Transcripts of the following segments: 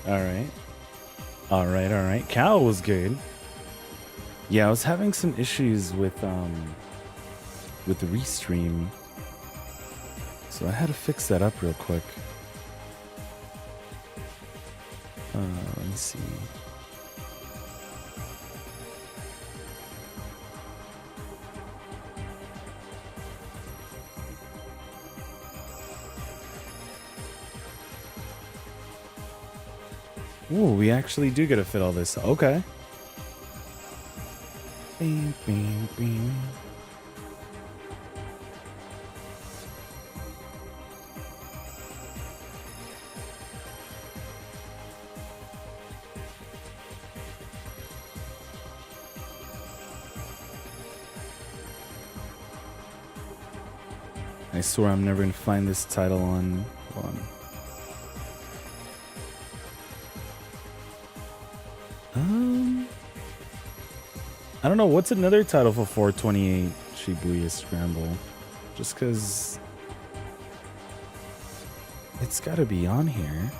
Alright. Alright. Cow was good. Yeah, I was having some issues with the restream. So I had to fix that up real quick. Let me see. Ooh, we actually do get to fit all this. Okay. Bing, bing, bing. I swear I'm never gonna find this title on. Hold on. I don't know, what's another title for 428 Shibuya Scramble? Just because it's got to be on here.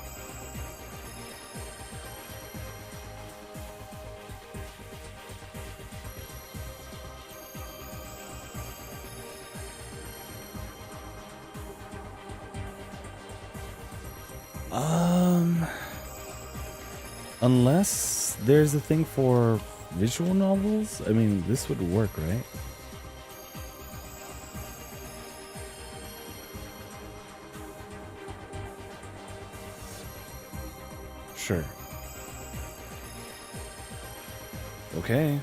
Unless there's a thing for visual novels? I mean, this would work, right? Sure. Okay.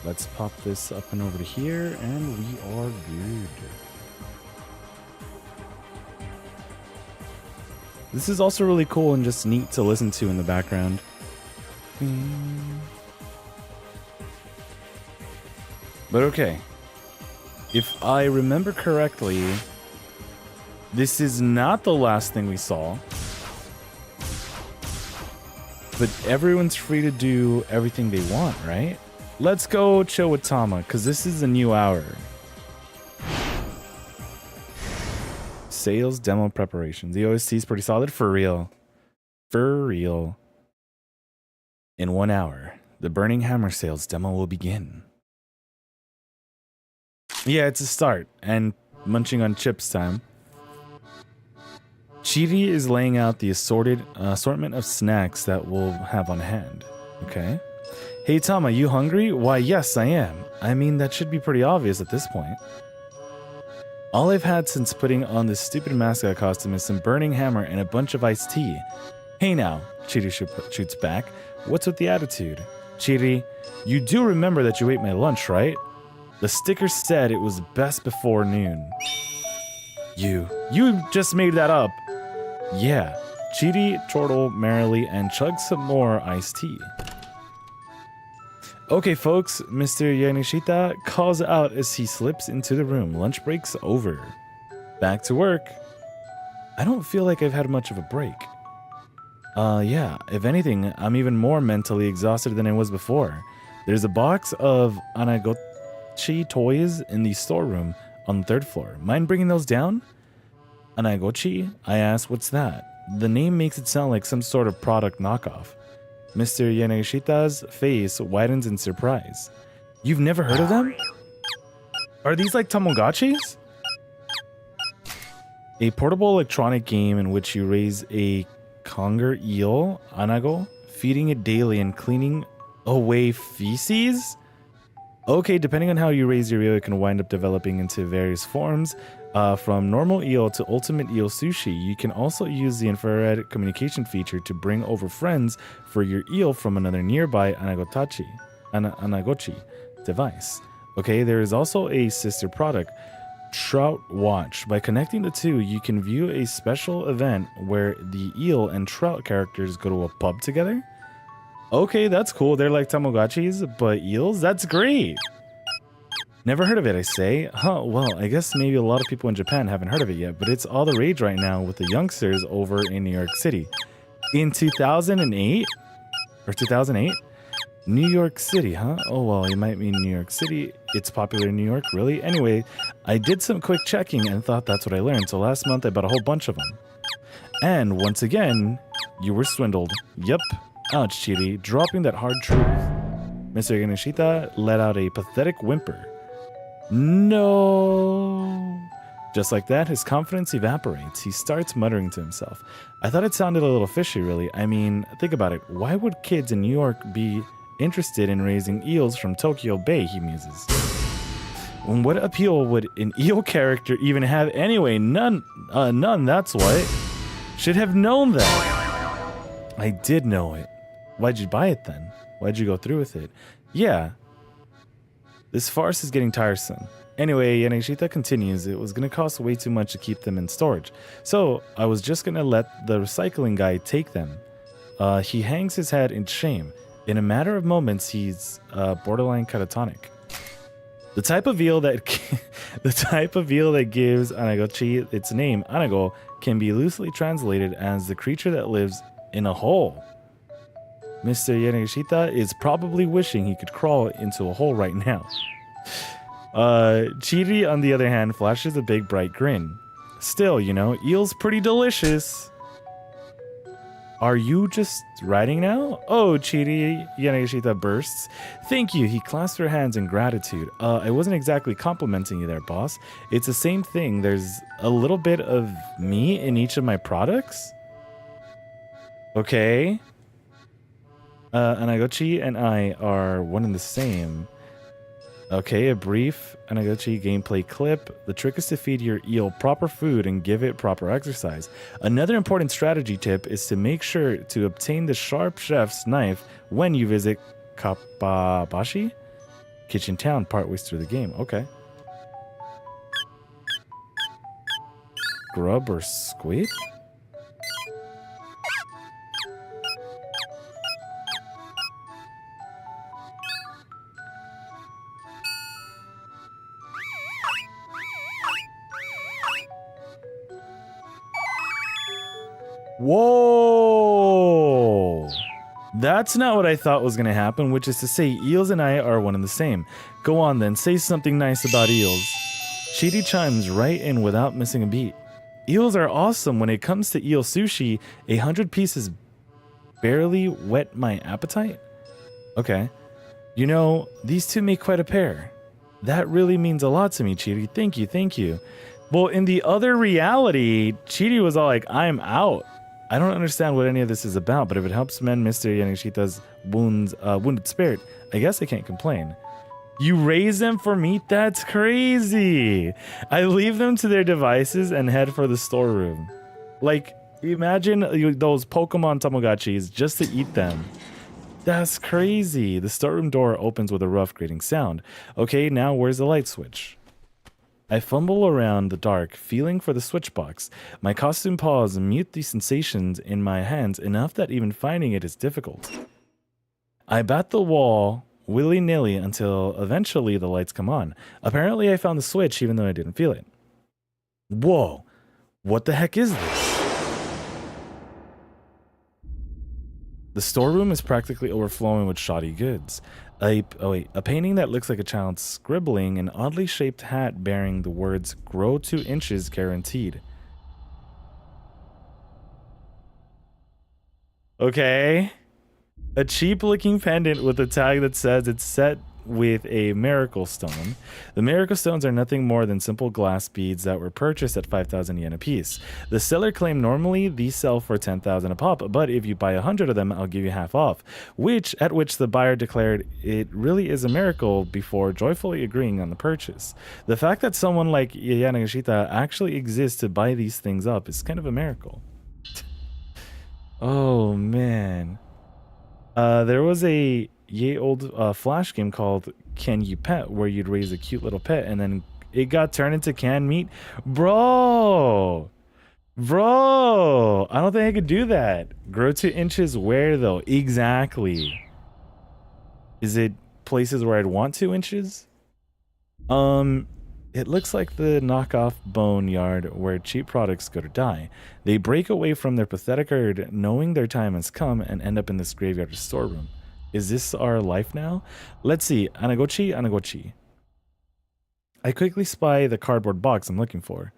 Let's pop this up and over to here, and we are good. This is also really cool and just neat to listen to in the background. But okay, if I remember correctly, this is not the last thing we saw. But everyone's free to do everything they want, right? Let's go chill with Tama, because this is a new hour. Sales demo preparation. The OST is pretty solid, for real. For real. In 1 hour, the Burning Hammer sales demo will begin. Yeah, it's a start, and munching on chips time. Chiri is laying out the assortment of snacks that we'll have on hand. Okay. Hey Tama, you hungry? Why, yes, I am. I mean, that should be pretty obvious at this point. All I've had since putting on this stupid mascot costume is some Burning Hammer and a bunch of iced tea. Hey now, Chiri shoots back. What's with the attitude? Chiri, you do remember that you ate my lunch, right? The sticker said it was best before noon. You just made that up. Yeah. Chiri chortled merrily and chugged some more iced tea. Okay, folks, Mr. Yanishita calls out as he slips into the room. Lunch break's over. Back to work. I don't feel like I've had much of a break. Yeah, if anything, I'm even more mentally exhausted than I was before. There's a box of Anagochi toys in the storeroom on the 3rd floor. Mind bringing those down? Anagochi? I asked, what's that? The name makes it sound like some sort of product knockoff. Mr. Yaneshita's face widens in surprise. You've never heard of them? Are these like Tamagotchis? A portable electronic game in which you raise a conger eel, anago, feeding it daily and cleaning away feces? Okay, depending on how you raise your eel, it can wind up developing into various forms. From normal eel to ultimate eel sushi, you can also use the infrared communication feature to bring over friends for your eel from another nearby Anagochi device. Okay, there is also a sister product, Trout Watch. By connecting the two, you can view a special event where the eel and trout characters go to a pub together. Okay, that's cool. They're like Tamagotchis, but eels? That's great! Never heard of it, I say. Huh, well, I guess maybe a lot of people in Japan haven't heard of it yet, but it's all the rage right now with the youngsters over in New York City. In 2008? Or 2008? New York City, huh? Oh, well, you might mean New York City. It's popular in New York, really? Anyway, I did some quick checking and thought that's what I learned, so last month I bought a whole bunch of them. And once again, you were swindled. Yep. Ouch, Chiri. Dropping that hard truth. Mr. Yanoshita let out a pathetic whimper. No. Just like that, his confidence evaporates. He starts muttering to himself. I thought it sounded a little fishy, really. I mean, think about it. Why would kids in New York be interested in raising eels from Tokyo Bay, he muses. What appeal would an eel character even have anyway? None, that's what. Should have known that. I did know it. Why'd you buy it then? Why'd you go through with it? Yeah. This farce is getting tiresome. Anyway, Yanoshita continues, it was going to cost way too much to keep them in storage. So, I was just going to let the recycling guy take them. He hangs his head in shame. In a matter of moments, he's borderline catatonic. The type of eel that gives Anagochi its name, Anago, can be loosely translated as the creature that lives in a hole. Mr. Yanoshita is probably wishing he could crawl into a hole right now. Chiri, on the other hand, flashes a big bright grin. Still, you know, eel's pretty delicious. Are you just riding now? Oh, Chiri, Yanoshita bursts. Thank you. He clasps her hands in gratitude. I wasn't exactly complimenting you there, boss. It's the same thing. There's a little bit of me in each of my products. Okay. Anagochi and I are one and the same. Okay, a brief Anagochi gameplay clip. The trick is to feed your eel proper food and give it proper exercise. Another important strategy tip is to make sure to obtain the sharp chef's knife when you visit Kappabashi Kitchen Town partway through the game. Okay. Grub or squid? Whoa! That's not what I thought was going to happen, which is to say eels and I are one and the same. Go on then, say something nice about eels. Chiri chimes right in without missing a beat. Eels are awesome. When it comes to eel sushi, 100 pieces barely whet my appetite. Okay. You know, these two make quite a pair. That really means a lot to me, Chiri. Thank you, thank you. Well, in the other reality, Chiri was all like, I'm out. I don't understand what any of this is about, but if it helps mend Mr. Yanoshita's wounded spirit, I guess I can't complain. You raise them for meat? That's crazy. I leave them to their devices and head for the storeroom. Like, imagine those Pokemon Tamagotchis just to eat them. That's crazy. The storeroom door opens with a rough grating sound. Okay, now where's the light switch? I fumble around the dark, feeling for the switch box. My costume paws mute the sensations in my hands enough that even finding it is difficult. I bat the wall willy-nilly until eventually the lights come on. Apparently I found the switch even though I didn't feel it. Whoa, what the heck is this? The storeroom is practically overflowing with shoddy goods. A painting that looks like a child scribbling an oddly shaped hat bearing the words "Grow 2 inches guaranteed." Okay. A cheap looking pendant with a tag that says it's set with a miracle stone. The miracle stones are nothing more than simple glass beads that were purchased at 5,000 yen a piece. The seller claimed normally these sell for 10,000 a pop, but if you buy 100 of them, I'll give you half off. At which the buyer declared it really is a miracle before joyfully agreeing on the purchase. The fact that someone like Yanoshita actually exists to buy these things up is kind of a miracle. Oh man. There was a old Flash game called Can You Pet, where you'd raise a cute little pet and then it got turned into canned meat. Bro, I don't think I could do that. Grow 2 inches where though? Exactly. Is it places where I'd want 2 inches? It looks like the knockoff boneyard where cheap products go to die. They break away from their pathetic herd knowing their time has come and end up in this graveyard or storeroom. Is this our life now? Let's see. Anagochi. I quickly spy the cardboard box I'm looking for.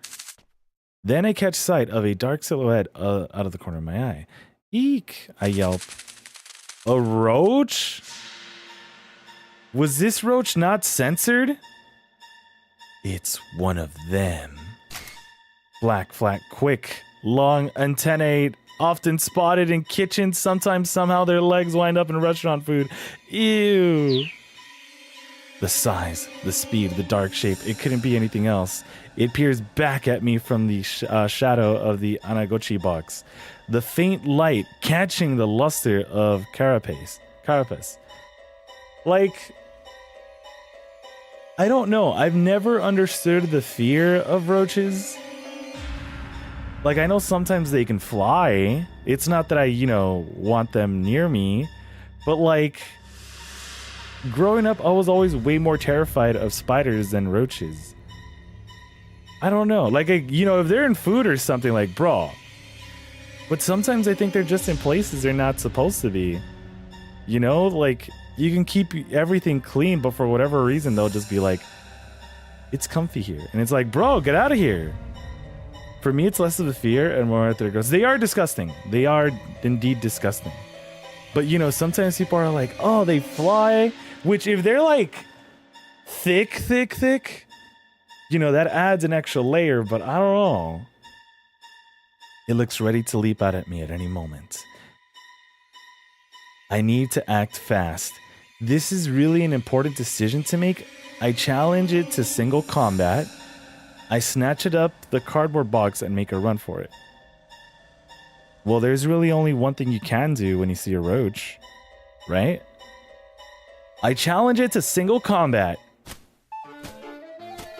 Then I catch sight of a dark silhouette out of the corner of my eye. Eek, I yelp. A roach? Was this roach not censored? It's one of them. Black, flat, quick, long antennae, often spotted in kitchens. Sometimes, somehow, their legs wind up in restaurant food. Ew. The size, the speed, the dark shape, it couldn't be anything else. It peers back at me from the shadow of the Anagochi box. The faint light catching the luster of carapace. Like, I don't know. I've never understood the fear of roaches. Like, I know sometimes they can fly. It's not that I, want them near me. But, like, growing up, I was always way more terrified of spiders than roaches. I don't know. Like, if they're in food or something, like, bro. But sometimes I think they're just in places they're not supposed to be. Like, you can keep everything clean, but for whatever reason, they'll just be like, it's comfy here. And it's like, bro, get out of here. For me, it's less of a fear and more they're gross. They are disgusting. They are indeed disgusting. But, sometimes people are like, oh, they fly. Which, if they're like thick, that adds an extra layer. But I don't know. It looks ready to leap out at me at any moment. I need to act fast. This is really an important decision to make. I challenge it to single combat. I snatch it up the cardboard box and make a run for it. Well, there's really only one thing you can do when you see a roach, right? I challenge it to single combat.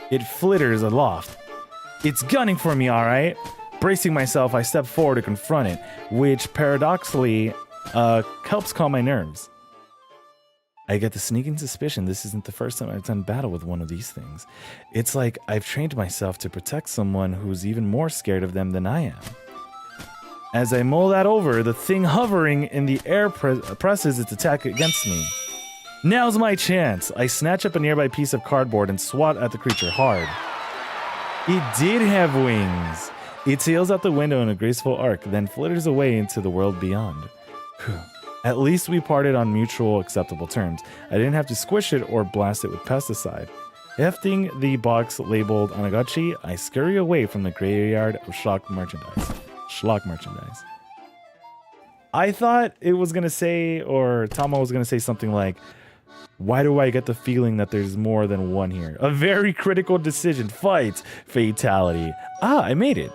It flitters aloft. It's gunning for me, all right? Bracing myself, I step forward to confront it, which paradoxically helps calm my nerves. I get the sneaking suspicion this isn't the first time I've done battle with one of these things. It's like I've trained myself to protect someone who's even more scared of them than I am. As I mull that over, the thing hovering in the air presses its attack against me. Now's my chance! I snatch up a nearby piece of cardboard and swat at the creature hard. It did have wings! It sails out the window in a graceful arc, then flitters away into the world beyond. Whew. At least we parted on mutual acceptable terms. I didn't have to squish it or blast it with pesticide. Hefting the box labeled Anagachi, I scurry away from the graveyard of schlock merchandise. I thought it was going to say, or Tama was going to say something like, why do I get the feeling that there's more than one here? A very critical decision. Fight. Fatality. I made it.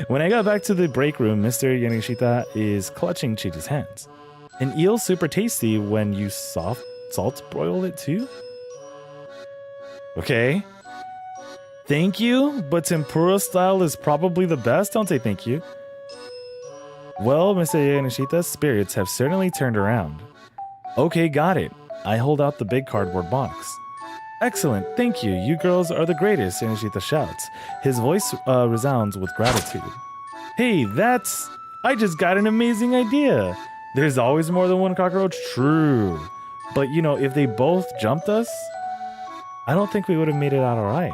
When I got back to the break room, Mr. Yanishita is clutching Chichi's hands. An eel's super tasty when you salt broil it too? Okay. Thank you, but tempura style is probably the best. Don't say thank you. Well, Mr. Yanishita's spirits have certainly turned around. Okay, got it. I hold out the big cardboard box. Excellent, thank you. You girls are the greatest, Yanishita shouts. His voice resounds with gratitude. Hey, I just got an amazing idea. There's always more than one cockroach? True. But, if they both jumped us, I don't think we would have made it out alright.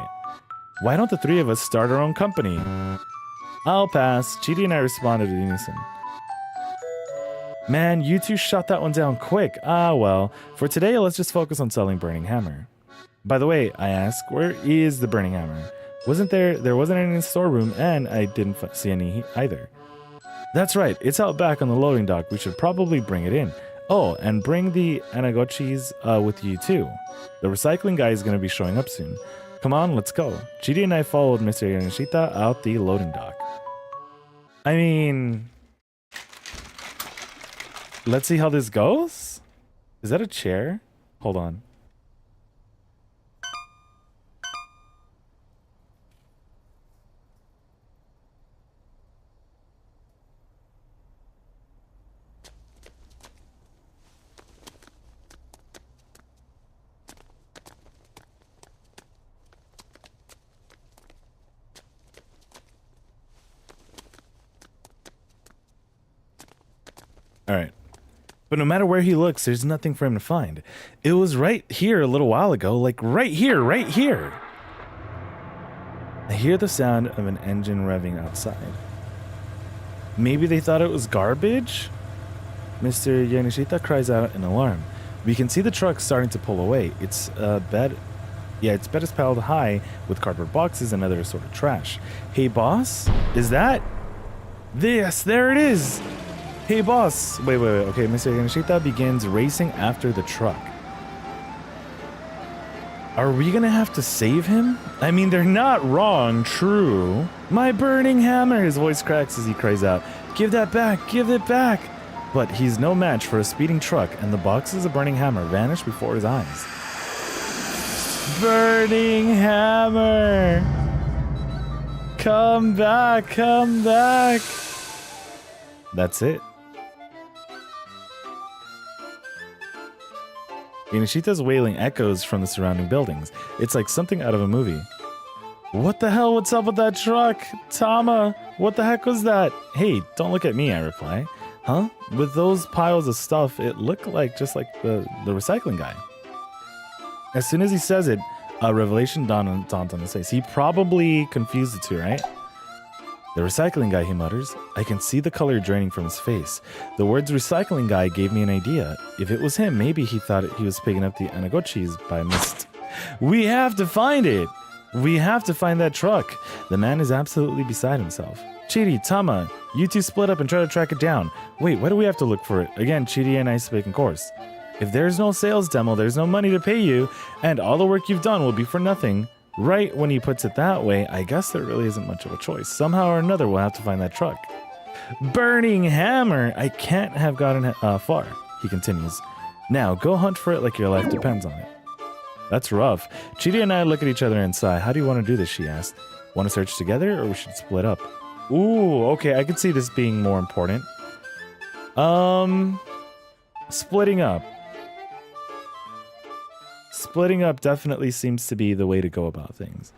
Why don't the three of us start our own company? I'll pass. Chidi and I responded in unison. Man, you two shot that one down quick. Well. For today, let's just focus on selling Burning Hammer. By the way, I ask, where is the Burning Hammer? There wasn't any in the storeroom, and I didn't see any either. That's right, it's out back on the loading dock. We should probably bring it in. Oh, and bring the Anagochis with you too. The recycling guy is going to be showing up soon. Come on, let's go. Chidi and I followed Mr. Yanishita out the loading dock. I mean, let's see how this goes. Is that a chair? Hold on. All right. But no matter where he looks, there's nothing for him to find. It was right here a little while ago, like right here. I hear the sound of an engine revving outside. Maybe they thought it was garbage? Mr. Yanishita cries out in alarm. We can see the truck starting to pull away. Its bed is piled high with cardboard boxes and other sort of trash. Hey, boss? Is that? Yes, there it is! Hey, boss! Wait. Okay, Mr. Yanishita begins racing after the truck. Are we gonna have to save him? I mean, they're not wrong, true. My burning hammer! His voice cracks as he cries out. Give that back! Give it back! But he's no match for a speeding truck, and the boxes of burning hammer vanish before his eyes. Burning hammer! Come back! Come back! That's it. Yanishita's wailing echoes from the surrounding buildings. It's like something out of a movie. What the hell? What's up with that truck? Tama, what the heck was that? Hey, don't look at me, I reply. Huh? With those piles of stuff, it looked like just like the recycling guy. As soon as he says it, a revelation dawned on his face. He probably confused the two, right? The recycling guy, he mutters. I can see the color draining from his face. The words recycling guy gave me an idea. If it was him, maybe he thought he was picking up the anagochis by mist. We have to find it! We have to find that truck. The man is absolutely beside himself. Chidi, Tama, you two split up and try to track it down. Wait, why do we have to look for it? Again, Chidi and I speak in course. If there's no sales demo, there's no money to pay you, and all the work you've done will be for nothing. Right when he puts it that way, I guess there really isn't much of a choice. Somehow or another, we'll have to find that truck. Burning hammer! I can't have gotten far, he continues. Now, go hunt for it like your life depends on it. That's rough. Chidi and I look at each other and sigh. How do you want to do this, she asked. Want to search together, or we should split up? Ooh, okay, I could see this being more important. Splitting up. Splitting up definitely seems to be the way to go about things.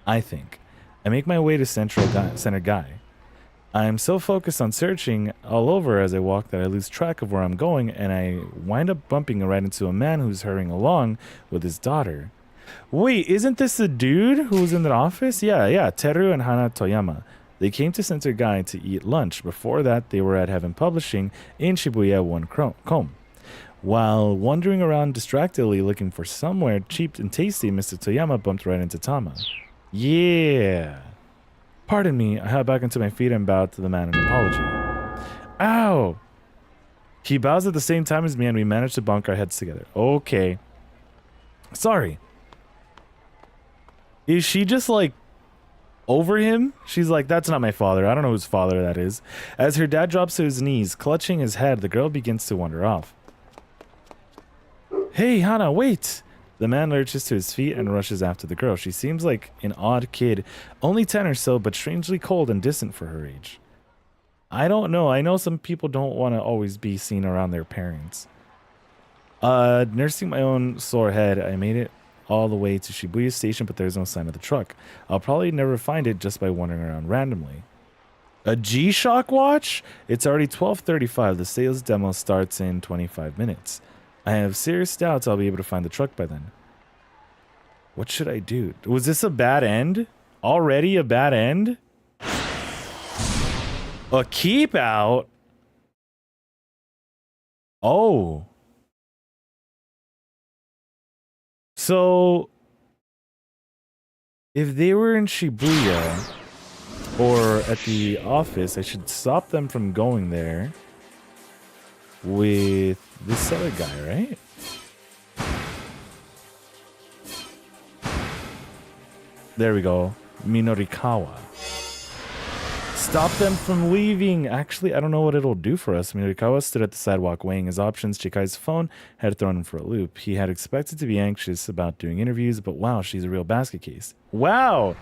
I think. I make my way to Center Guy. I am so focused on searching all over as I walk that I lose track of where I'm going, and I wind up bumping right into a man who's hurrying along with his daughter. Wait, isn't this the dude who was in the office? Yeah, Teru and Hana Toyama. They came to Center Guy to eat lunch. Before that, they were at Heaven Publishing in Shibuya 1 Comb. While wandering around distractedly looking for somewhere cheap and tasty, Mr. Toyama bumped right into Tama. Yeah. Pardon me, I hop back into my feet and bowed to the man in apology. Ow! He bows at the same time as me and we manage to bonk our heads together. Okay. Sorry. Is she just like over him? She's like, that's not my father. I don't know whose father that is. As her dad drops to his knees, clutching his head, the girl begins to wander off. Hey, Hana, wait! The man lurches to his feet and rushes after the girl. She seems like an odd kid, only 10 or so, but strangely cold and distant for her age. I don't know. I know some people don't want to always be seen around their parents. Nursing my own sore head, I made it all the way to Shibuya Station, but there's no sign of the truck. I'll probably never find it just by wandering around randomly. A G-Shock watch? It's already 12:35. The sales demo starts in 25 minutes. I have serious doubts I'll be able to find the truck by then. What should I do? Was this a bad end? Already a bad end? A keep out? Oh. So, if they were in Shibuya or at the office, I should stop them from going there with this other guy, right? There we go. Minorikawa. Stop them from leaving. Actually, I don't know what it'll do for us. Minorikawa stood at the sidewalk weighing his options. Chikai's phone had thrown him for a loop. He had expected to be anxious about doing interviews, but wow, she's a real basket case. Wow!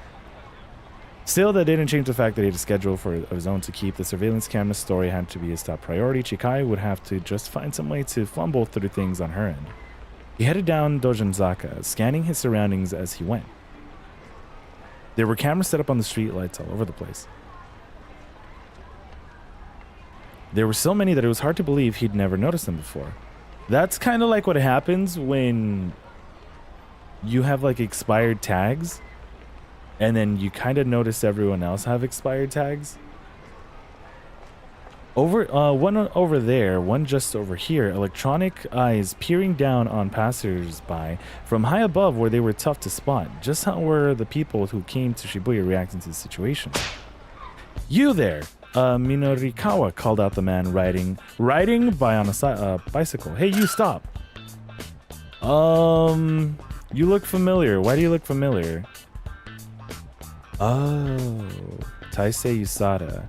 Still, that didn't change the fact that he had a schedule of his own to keep. The surveillance camera story had to be his top priority. Chikai would have to just find some way to fumble through things on her end. He headed down Dojonzaka, scanning his surroundings as he went. There were cameras set up on the street lights all over the place. There were so many that it was hard to believe he'd never noticed them before. That's kind of like what happens when you have like expired tags And then you kind of notice everyone else have expired tags. One over there, one just over here, electronic eyes peering down on passers-by from high above where they were tough to spot. Just how were the people who came to Shibuya reacting to the situation? You there! Minorikawa called out the man riding by on a bicycle. Hey, you stop! You look familiar. Why do you look familiar? Oh, Taisei Yusada,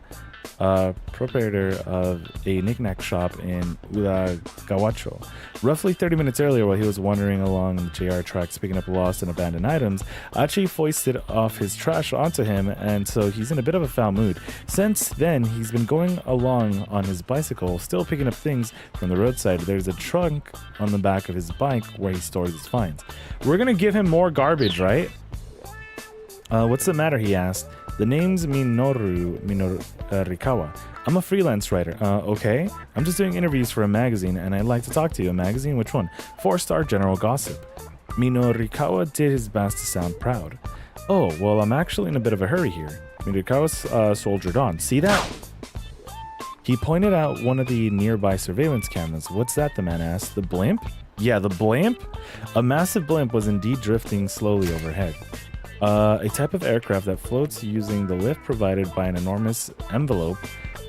proprietor of a knickknack shop in Uragawacho. Roughly 30 minutes earlier, while he was wandering along the JR tracks picking up lost and abandoned items, Achi foisted off his trash onto him, and so he's in a bit of a foul mood. Since then, he's been going along on his bicycle, still picking up things from the roadside. There's a trunk on the back of his bike where he stores his finds. We're gonna give him more garbage, right? What's the matter, he asked. The name's Minorikawa. I'm a freelance writer. Okay. I'm just doing interviews for a magazine, and I'd like to talk to you. A magazine? Which one? 4-Star General Gossip. Minorikawa did his best to sound proud. Oh, well, I'm actually in a bit of a hurry here. Minorikawa soldiered on. See that? He pointed out one of the nearby surveillance cameras. What's that? The man asked. The blimp? Yeah, the blimp? A massive blimp was indeed drifting slowly overhead. A type of aircraft that floats using the lift provided by an enormous envelope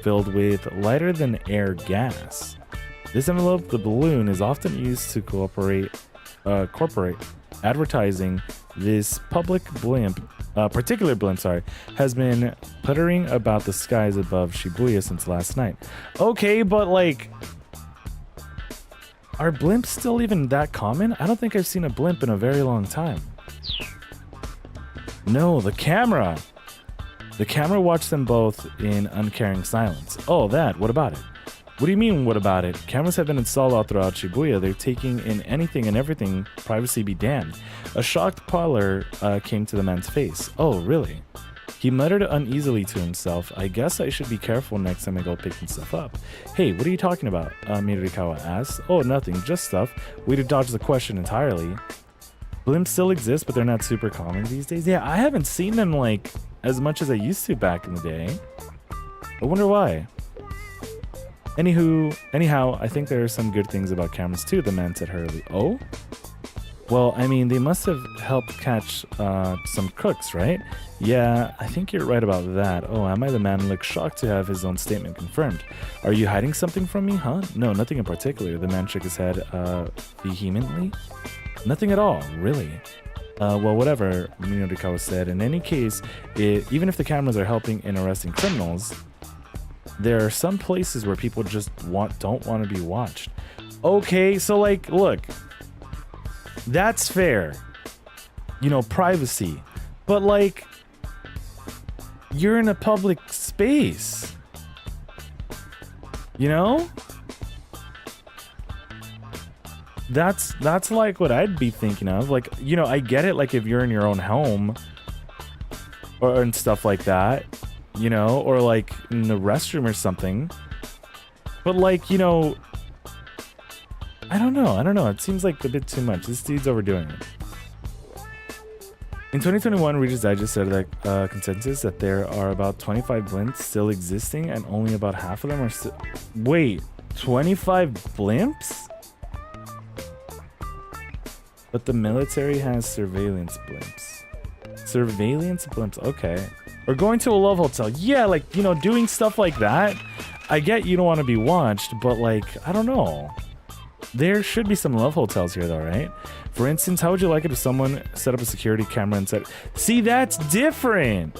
filled with lighter-than-air gas. This envelope, the balloon, is often used to corporate advertising. This particular blimp, has been puttering about the skies above Shibuya since last night. Okay, but like, are blimps still even that common? I don't think I've seen a blimp in a very long time. No, the camera! The camera watched them both in uncaring silence. Oh, that. What about it? What do you mean, what about it? Cameras have been installed all throughout Shibuya. They're taking in anything and everything. Privacy be damned. A shocked pallor came to the man's face. Oh, really? He muttered uneasily to himself. I guess I should be careful next time I go picking stuff up. Hey, what are you talking about? Minorikawa asked. Oh, nothing. Just stuff. Way to dodge the question entirely. Blimps still exist, but they're not super common these days. Yeah, I haven't seen them like as much as I used to back in the day. I wonder why. Anyhow, I think there are some good things about cameras too, the man said hurriedly. Oh? Well, I mean, they must have helped catch some crooks, right? Yeah, I think you're right about that. Oh, am I? The man looked shocked to have his own statement confirmed. Are you hiding something from me, huh? No, nothing in particular. The man shook his head vehemently. Nothing at all, really. Well, whatever, Minorikawa said. In any case, even if the cameras are helping in arresting criminals, there are some places where people just don't want to be watched. Okay, so like, look, that's fair. You know, privacy. But like, you're in a public space. You know? That's like what I'd be thinking of. Like, you know, I get it, like if you're in your own home and stuff like that, you know, or like in the restroom or something. But like, you know, I don't know. It seems like a bit too much. This dude's overdoing it. In 2021, Reader's Digest said that consensus that there are about 25 blimps still existing and only about half of them are still... Wait, 25 blimps? But the military has surveillance blimps. Surveillance blimps, okay. Or going to a love hotel. Yeah, like, you know, doing stuff like that. I get you don't want to be watched, but like, I don't know. There should be some love hotels here though, right? For instance, how would you like it if someone set up a security camera and said, see, that's different.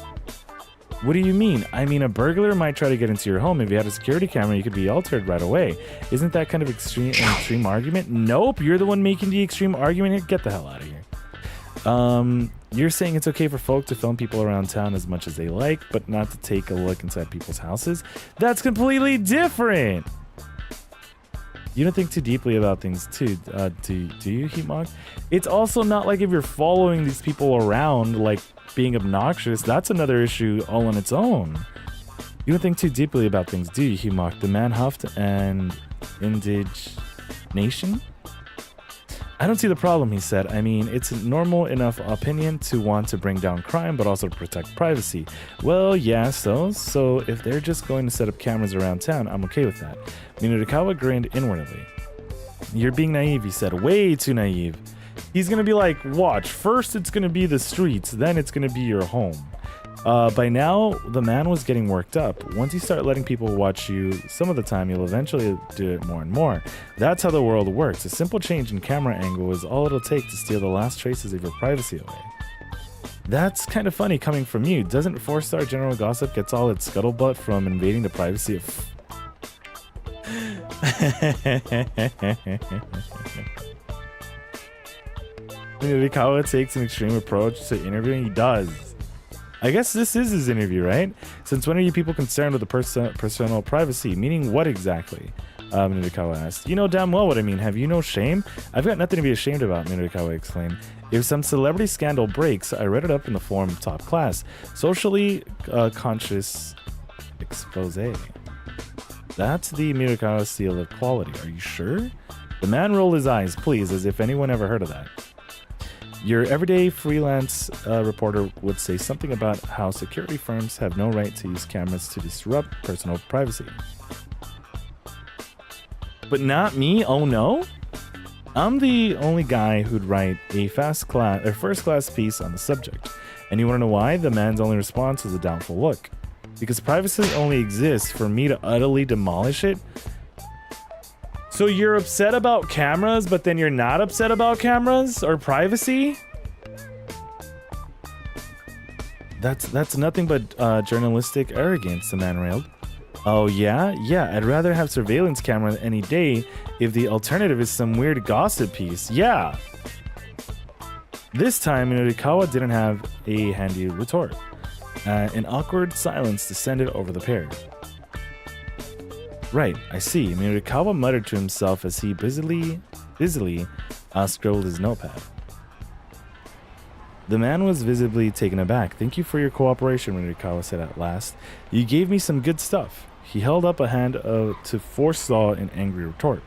What do you mean? I mean, a burglar might try to get into your home. If you had a security camera, you could be altered right away. Isn't that kind of an extreme argument? Nope, you're the one making the extreme argument here. Get the hell out of here. You're saying it's okay for folk to film people around town as much as they like, but not to take a look inside people's houses? That's completely different. You don't think too deeply about things too, do you, Heatmock? It's also not like if you're following these people around, like being obnoxious, that's another issue all on its own. You don't think too deeply about things, do you, Heatmock? The man huffed and indignation? I don't see the problem, he said. I mean, it's a normal enough opinion to want to bring down crime, but also to protect privacy. Well, yeah, so if they're just going to set up cameras around town, I'm okay with that. Minurikawa grinned inwardly. You're being naive, he said. Way too naive. He's gonna be like, watch, first it's gonna be the streets, then it's gonna be your home. By now, the man was getting worked up. Once you start letting people watch you, some of the time you'll eventually do it more and more. That's how the world works. A simple change in camera angle is all it'll take to steal the last traces of your privacy away. That's kind of funny coming from you. Doesn't 4-star general gossip gets all its scuttlebutt from invading the privacy of... Minurikawa takes an extreme approach to interviewing. He does. I guess this is his interview, right? Since when are you people concerned with the personal privacy? Meaning what exactly? Minurikawa asked. You know damn well what I mean. Have you no shame? I've got nothing to be ashamed about, Minurikawa exclaimed. If some celebrity scandal breaks, I read it up in the form of top class. Socially conscious expose. That's the Minurikawa seal of quality. Are you sure? The man rolled his eyes, please, as if anyone ever heard of that. Your everyday freelance reporter would say something about how security firms have no right to use cameras to disrupt personal privacy. But not me? Oh no? I'm the only guy who'd write a first class piece on the subject. And you want to know why? The man's only response was a doubtful look. Because privacy only exists for me to utterly demolish it. So you're upset about cameras, but then you're not upset about cameras or privacy? That's nothing but journalistic arrogance, the man railed. Oh yeah? Yeah, I'd rather have surveillance cameras any day if the alternative is some weird gossip piece. Yeah. This time, Minurikawa didn't have a handy retort. An awkward silence descended over the pair. Right, I see. Minurikawa muttered to himself as he busily scribbled his notepad. The man was visibly taken aback. Thank you for your cooperation, Minurikawa said at last. You gave me some good stuff. He held up a hand to forestall an angry retort.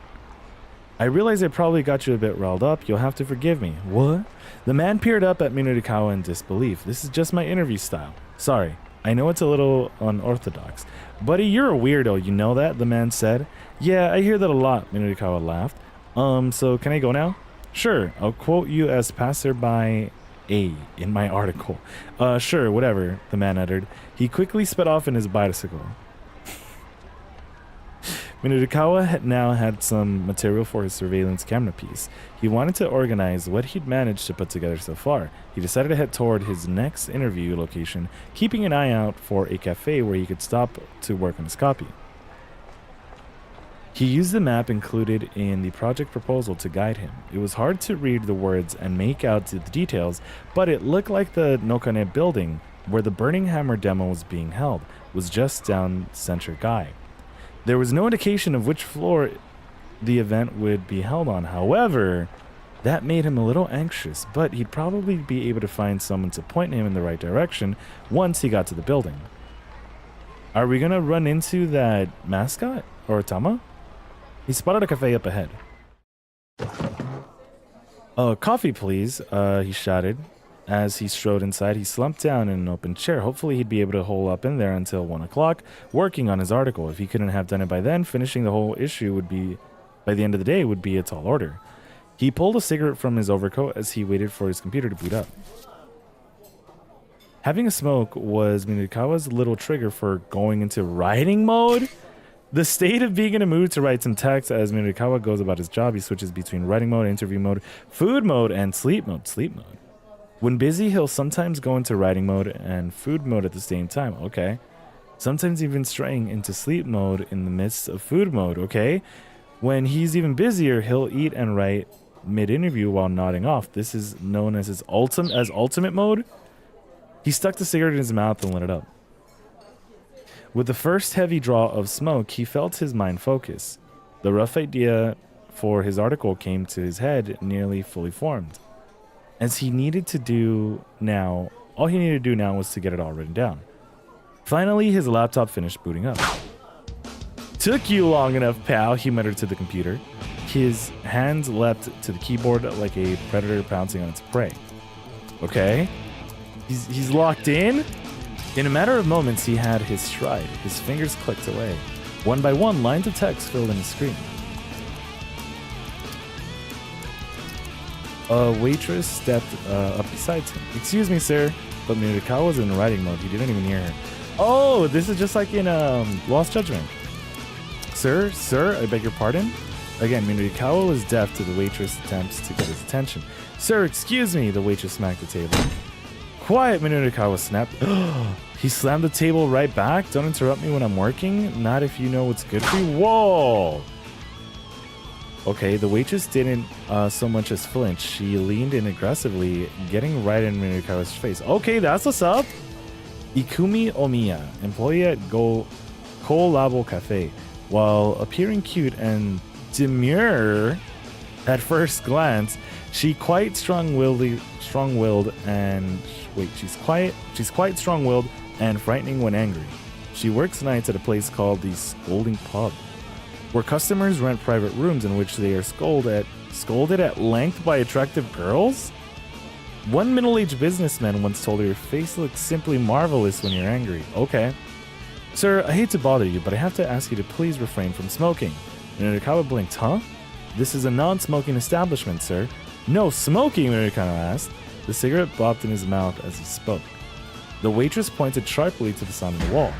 I realize I probably got you a bit riled up. You'll have to forgive me. What? The man peered up at Minurikawa in disbelief. This is just my interview style. Sorry, I know it's a little unorthodox. Buddy, you're a weirdo, you know that? The man said. Yeah, I hear that a lot, Minurikawa laughed. So can I go now? Sure, I'll quote you as passerby A in my article. Sure, whatever, the man uttered. He quickly sped off in his bicycle. Minurikawa now had some material for his surveillance camera piece. He wanted to organize what he'd managed to put together so far. He decided to head toward his next interview location, keeping an eye out for a cafe where he could stop to work on his copy. He used the map included in the project proposal to guide him. It was hard to read the words and make out the details, but it looked like the Nokane building, where the Burning Hammer demo was being held, was just down Center Guy. There was no indication of which floor the event would be held on. However, that made him a little anxious, but he'd probably be able to find someone to point him in the right direction once he got to the building. Are we gonna run into that mascot? Or Tama? He spotted a cafe up ahead. Coffee please, he shouted. As he strode inside, he slumped down in an open chair. Hopefully he'd be able to hole up in there until 1 o'clock, working on his article. If he couldn't have done it by then, finishing the whole issue would be, by the end of the day, would be a tall order. He pulled a cigarette from his overcoat as he waited for his computer to boot up. Having a smoke was Minurikawa's little trigger for going into writing mode. The state of being in a mood to write some text. As Minurikawa goes about his job, he switches between writing mode, interview mode, food mode, and sleep mode. When busy, he'll sometimes go into writing mode and food mode at the same time. Okay. Sometimes even straying into sleep mode in the midst of food mode. Okay. When he's even busier, he'll eat and write mid-interview while nodding off. This is known as his ultimate mode. He stuck the cigarette in his mouth and lit it up. With the first heavy draw of smoke, he felt his mind focus. The rough idea for his article came to his head nearly fully formed. All he needed to do now was to get it all written down. Finally, his laptop finished booting up. Took you long enough, pal, he muttered to the computer. His hands leapt to the keyboard like a predator pouncing on its prey. Okay. He's locked in. In a matter of moments, he had his stride. His fingers clicked away. One by one, lines of text filled in his screen. A waitress stepped up beside him. Excuse me, sir, but Minurikawa was in writing mode. He didn't even hear her. Oh, this is just like in Lost Judgment. Sir, I beg your pardon? Again, Minurikawa was deaf to the waitress' attempts to get his attention. Sir, excuse me, the waitress smacked the table. Quiet, Minurikawa snapped. He slammed the table right back. Don't interrupt me when I'm working. Not if you know what's good for you. Whoa! Okay, the waitress didn't so much as flinch. She leaned in aggressively, getting right in Minurikawa's face. Okay, that's what's up. Ikumi Omiya, employee at Kolabo Cafe. While appearing cute and demure at first glance, she's quite strong-willed and frightening when angry. She works nights at a place called the Scolding Pub, where customers rent private rooms in which they are scolded at length by attractive girls. One middle-aged businessman once told her, your face looks simply marvelous when you're angry. Okay. Sir, I hate to bother you, but I have to ask you to please refrain from smoking. Minurikawa blinked. Huh? This is a non-smoking establishment, sir. No smoking, Minurikawa asked. The cigarette bopped in his mouth as he spoke. The waitress pointed sharply to the sign on the wall.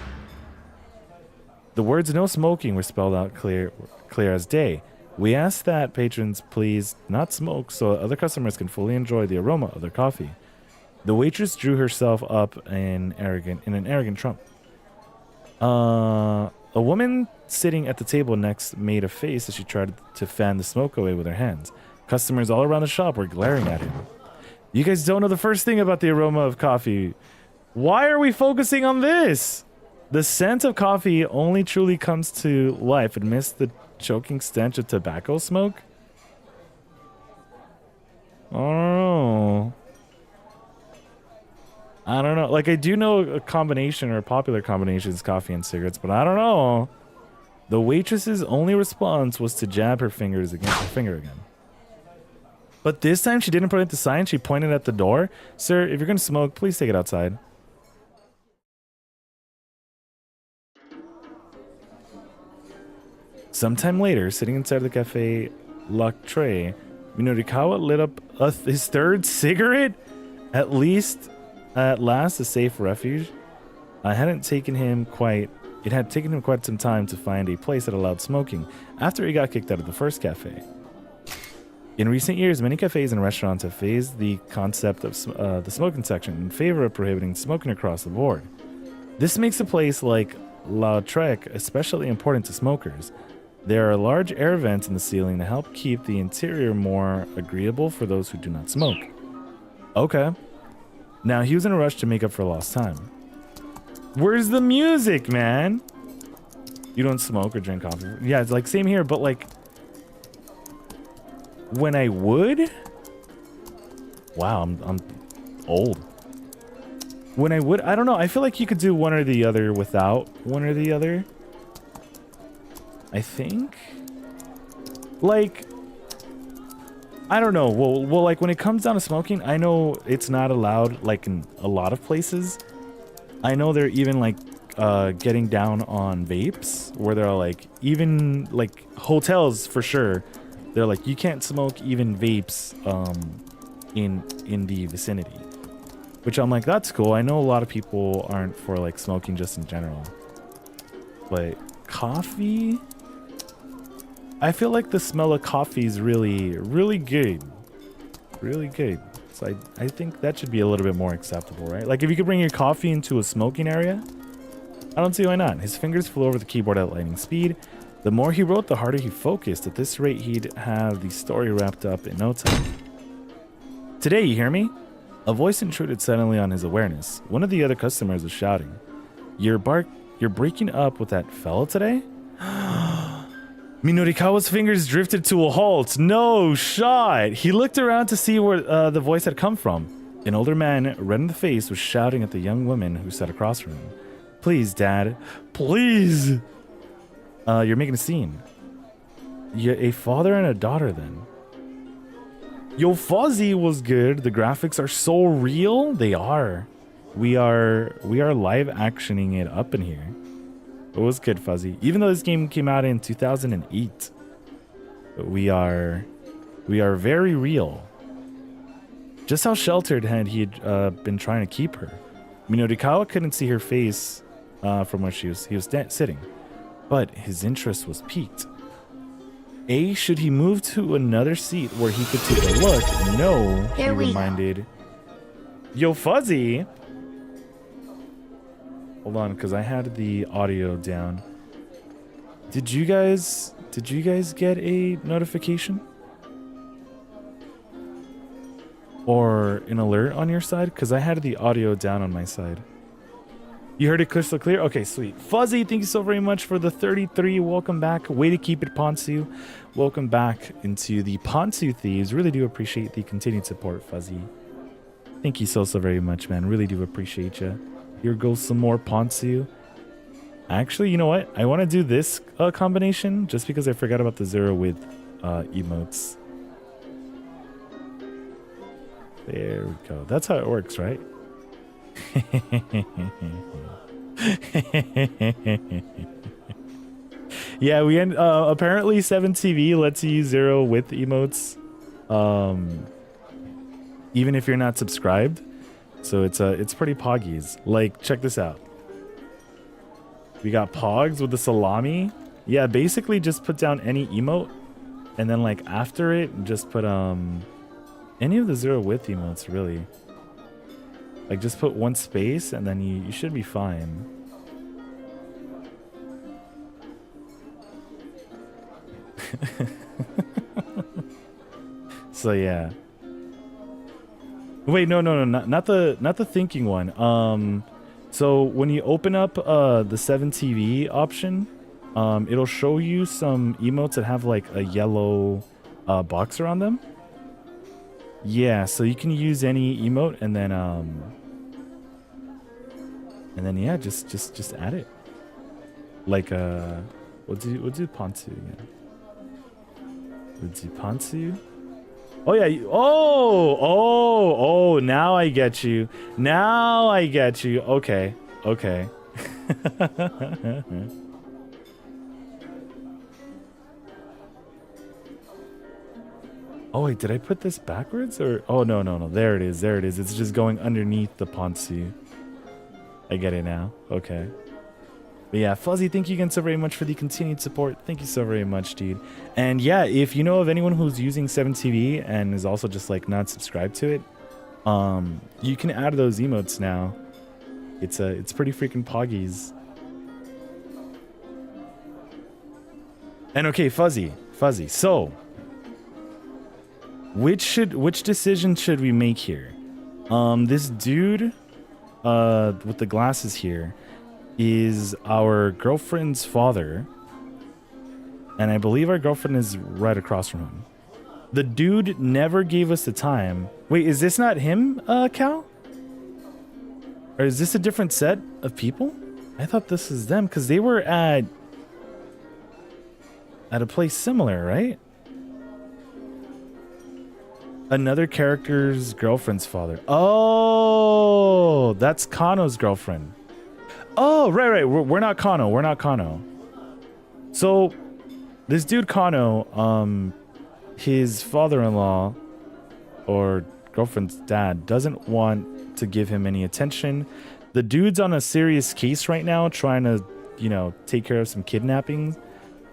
The words no smoking were spelled out clear as day. We ask that patrons please not smoke so other customers can fully enjoy the aroma of their coffee. The waitress drew herself up in an arrogant trump. A woman sitting at the table next made a face as she tried to fan the smoke away with her hands. Customers all around the shop were glaring at him. You guys don't know the first thing about the aroma of coffee. Why are we focusing on this? The scent of coffee only truly comes to life amidst the choking stench of tobacco smoke? I don't know. Like, I do know a combination or a popular combination is coffee and cigarettes, but I don't know. The waitress's only response was to jab her fingers against her finger again. But this time she didn't point at the sign, she pointed at the door. Sir, if you're going to smoke, please take it outside. Sometime later, sitting inside the cafe Lactre, Minurikawa lit up his third cigarette? At last, a safe refuge. It had taken him quite some time to find a place that allowed smoking after he got kicked out of the first cafe. In recent years, many cafes and restaurants have phased the concept of the smoking section in favor of prohibiting smoking across the board. This makes a place like La Trek especially important to smokers. There are large air vents in the ceiling to help keep the interior more agreeable for those who do not smoke. Okay. Now, he was in a rush to make up for lost time. Where's the music, man? You don't smoke or drink coffee? Yeah, it's like same here, but like... when I would? Wow, I'm old. When I would, I don't know. I feel like you could do one or the other without one or the other. I think. Like, I don't know. Well, like when it comes down to smoking, I know it's not allowed like in a lot of places. I know they're even like getting down on vapes where they're like, even like hotels for sure. They're like, you can't smoke even vapes in the vicinity. Which I'm like, that's cool. I know a lot of people aren't for like smoking just in general. But coffee? I feel like the smell of coffee is really, really good. Really good. So I think that should be a little bit more acceptable, right? Like if you could bring your coffee into a smoking area, I don't see why not. His fingers flew over the keyboard at lightning speed. The more he wrote, the harder he focused. At this rate, he'd have the story wrapped up in no time. Today, you hear me? A voice intruded suddenly on his awareness. One of the other customers was shouting. You're breaking up with that fella today? Minurikawa's fingers drifted to a halt. No shot! He looked around to see where the voice had come from. An older man, red in the face, was shouting at the young woman who sat across from him. Please, Dad. Please! You're making a scene. Yeah, a father and a daughter then. Yo, Fuzzy was good. The graphics are so real. They are. We are live actioning it up in here. It was good, Fuzzy. Even though this game came out in 2008, we are very real. Just how sheltered had he been trying to keep her. Minodikawa couldn't see her face from where he was sitting, but his interest was piqued. A, should he move to another seat where he could take a look? No, he reminded. Yo, Fuzzy! Hold on, because I had the audio down. Did you guys get a notification? Or an alert on your side? Because I had the audio down on my side. You heard it crystal clear? Okay, sweet. Fuzzy, thank you so very much for the 33. Welcome back. Way to keep it, Ponsu. Welcome back into the Ponsu Thieves. Really do appreciate the continued support, Fuzzy. Thank you so very much, man. Really do appreciate you. Here goes some more Ponsu. Actually, you know what? I want to do this combination just because I forgot about the zero with emotes. There we go. That's how it works, right? Yeah, we end apparently 7TV lets you use zero with emotes even if you're not subscribed. So it's pretty Poggies. Like, check this out. We got Pogs with the salami. Yeah, basically just put down any emote and then like after it just put any of the zero width emotes really. Like just put one space and then you should be fine. So yeah. Wait, no, not the thinking one. So when you open up the 7TV option, it'll show you some emotes that have like a yellow box around them. Yeah, so you can use any emote and then yeah, just add it. Like we'll do Ponzu again. We'll do Ponzu. Oh yeah, oh, now I get you. Now I get you. Okay. Oh wait, did I put this backwards or? Oh no, there it is. It's just going underneath the Ponzu. I get it now. Okay. But yeah, Fuzzy, thank you again so very much for the continued support. Thank you so very much, dude. And yeah, if you know of anyone who's using 7TV and is also just like not subscribed to it, you can add those emotes now. It's pretty freaking Poggies. And okay, Fuzzy. So, which decision should we make here? This dude, with the glasses here, is our girlfriend's father, and I believe our girlfriend is right across from him. The dude never gave us the time. Wait, is this not him, Cal? Or is this a different set of people? I thought this is them because they were at a place similar, right? Another character's girlfriend's father. Oh, that's Kano's girlfriend. Oh, right. We're not Kano. So, this dude Kano, his father-in-law or girlfriend's dad doesn't want to give him any attention. The dude's on a serious case right now, trying to, take care of some kidnappings.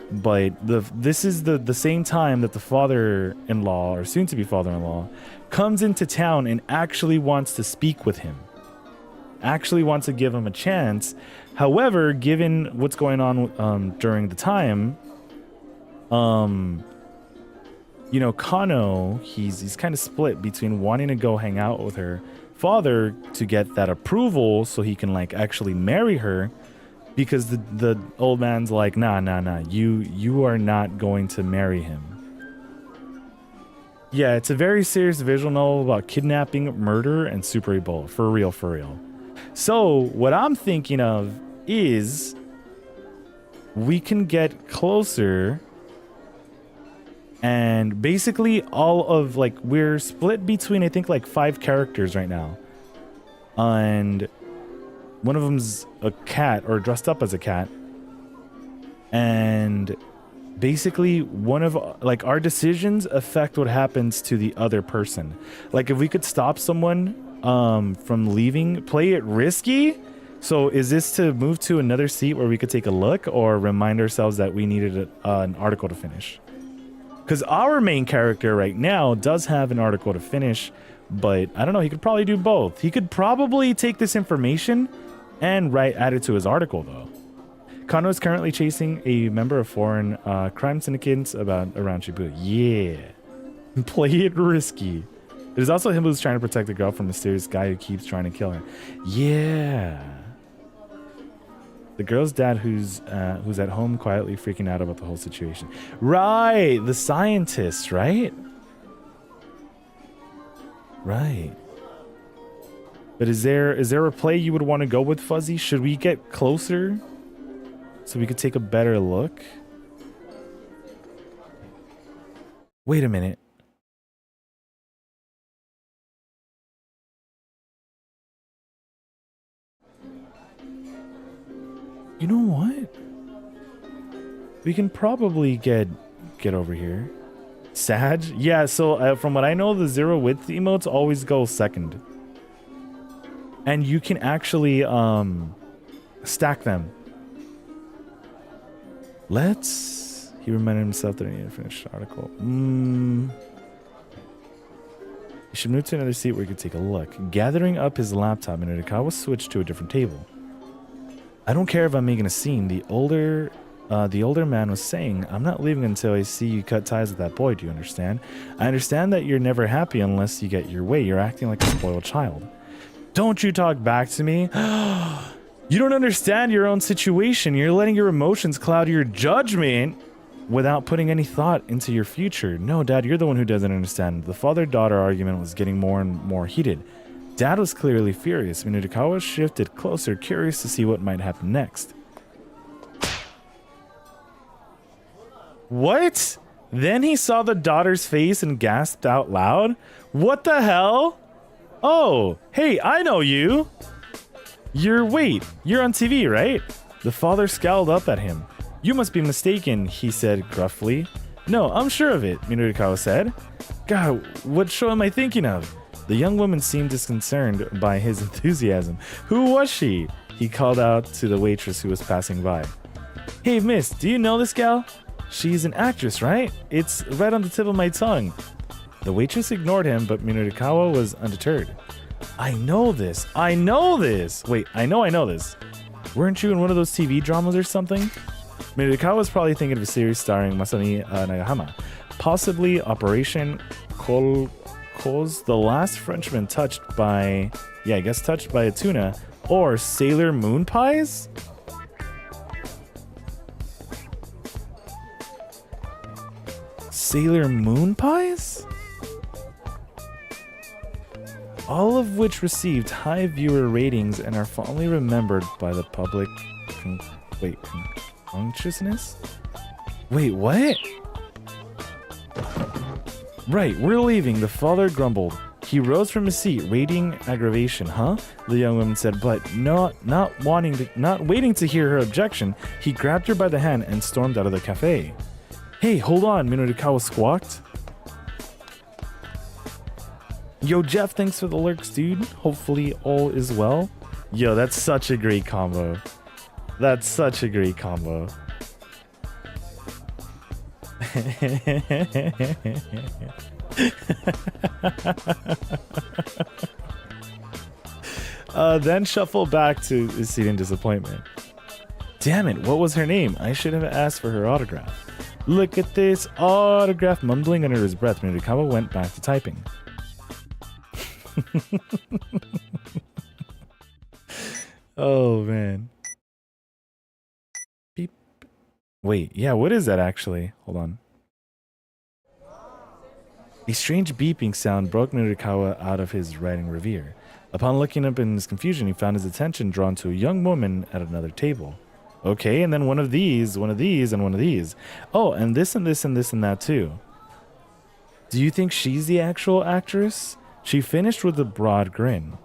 But this is the same time that the father-in-law, or soon-to-be father-in-law, comes into town and actually wants to speak with him. Actually wants to give him a chance. However, given what's going on during the time, Kano, he's kind of split between wanting to go hang out with her father to get that approval so he can like actually marry her, because the old man's like, nah, you are not going to marry him. Yeah, it's a very serious visual novel about kidnapping, murder, and Super Ebola. For real. So, what I'm thinking of is we can get closer And basically all of like, we're split between I think like 5 characters right now. And one of them's a cat or dressed up as a cat. And basically one of like our decisions affect what happens to the other person. Like if we could stop someone from leaving, play it risky. So is this to move to another seat where we could take a look or remind ourselves that we needed an article to finish? Because our main character right now does have an article to finish, but I don't know, he could probably do both. He could probably take this information and add it to his article though. Kano is currently chasing a member of foreign crime syndicates around Shibuya. Yeah. Play it risky. It is also him who's trying to protect the girl from a mysterious guy who keeps trying to kill her. Yeah. The girl's dad who's at home quietly freaking out about the whole situation. Right, the scientist, right? Right. But is there a play you would want to go with, Fuzzy? Should we get closer so we could take a better look? Wait a minute. You know what? We can probably get over here. Sag? Yeah, so from what I know, the zero width emotes always go second. And you can actually stack them. He reminded himself that he needed to finish the article. You should move to another seat where you could take a look. Gathering up his laptop, Minutakawa switched to a different table. I don't care if I'm making a scene. The older man was saying, I'm not leaving until I see you cut ties with that boy, do you understand? I understand that you're never happy unless you get your way. You're acting like a spoiled child. Don't you talk back to me. You don't understand your own situation. You're letting your emotions cloud your judgment without putting any thought into your future. No, Dad, you're the one who doesn't understand. The father-daughter argument was getting more and more heated. Dad was clearly furious. Minutakawa shifted closer, curious to see what might happen next. What? Then he saw the daughter's face and gasped out loud. What the hell? Oh, hey, I know you. You're on TV, right? The father scowled up at him. You must be mistaken, he said gruffly. No, I'm sure of it, Minutakawa said. God, what show am I thinking of? The young woman seemed disconcerted by his enthusiasm. Who was she? He called out to the waitress who was passing by. Hey, miss, do you know this gal? She's an actress, right? It's right on the tip of my tongue. The waitress ignored him, but Minutakawa was undeterred. I know this. Wait, I know this. Weren't you in one of those TV dramas or something? Minutakawa was probably thinking of a series starring Masami Nagahama. Possibly Operation Cause the Last Frenchman touched by a tuna, or Sailor Moon Pies? Sailor Moon Pies? All of which received high viewer ratings and are fondly remembered by the public. Consciousness? Wait, what? Right, we're leaving, the father grumbled. He rose from his seat, radiating aggravation. Huh? The young woman said, but not waiting to hear her objection, he grabbed her by the hand and stormed out of the cafe. Hey, hold on, Minutakawa squawked. Yo, Jeff, thanks for the lurks, dude. Hopefully all is well. Yo, that's such a great combo. Then shuffle back to his seat in disappointment. Damn it, what was her name? I should have asked for her autograph. Look at this autograph. Mumbling under his breath, Minutakawa went back to typing. Oh, man. Beep. Wait, yeah, what is that actually? Hold on. A strange beeping sound broke Minutakawa out of his writing reverie. Upon looking up in his confusion, he found his attention drawn to a young woman at another table. Okay, and then one of these, and one of these. Oh, and this and this and this and that too. Do you think she's the actual actress? She finished with a broad grin.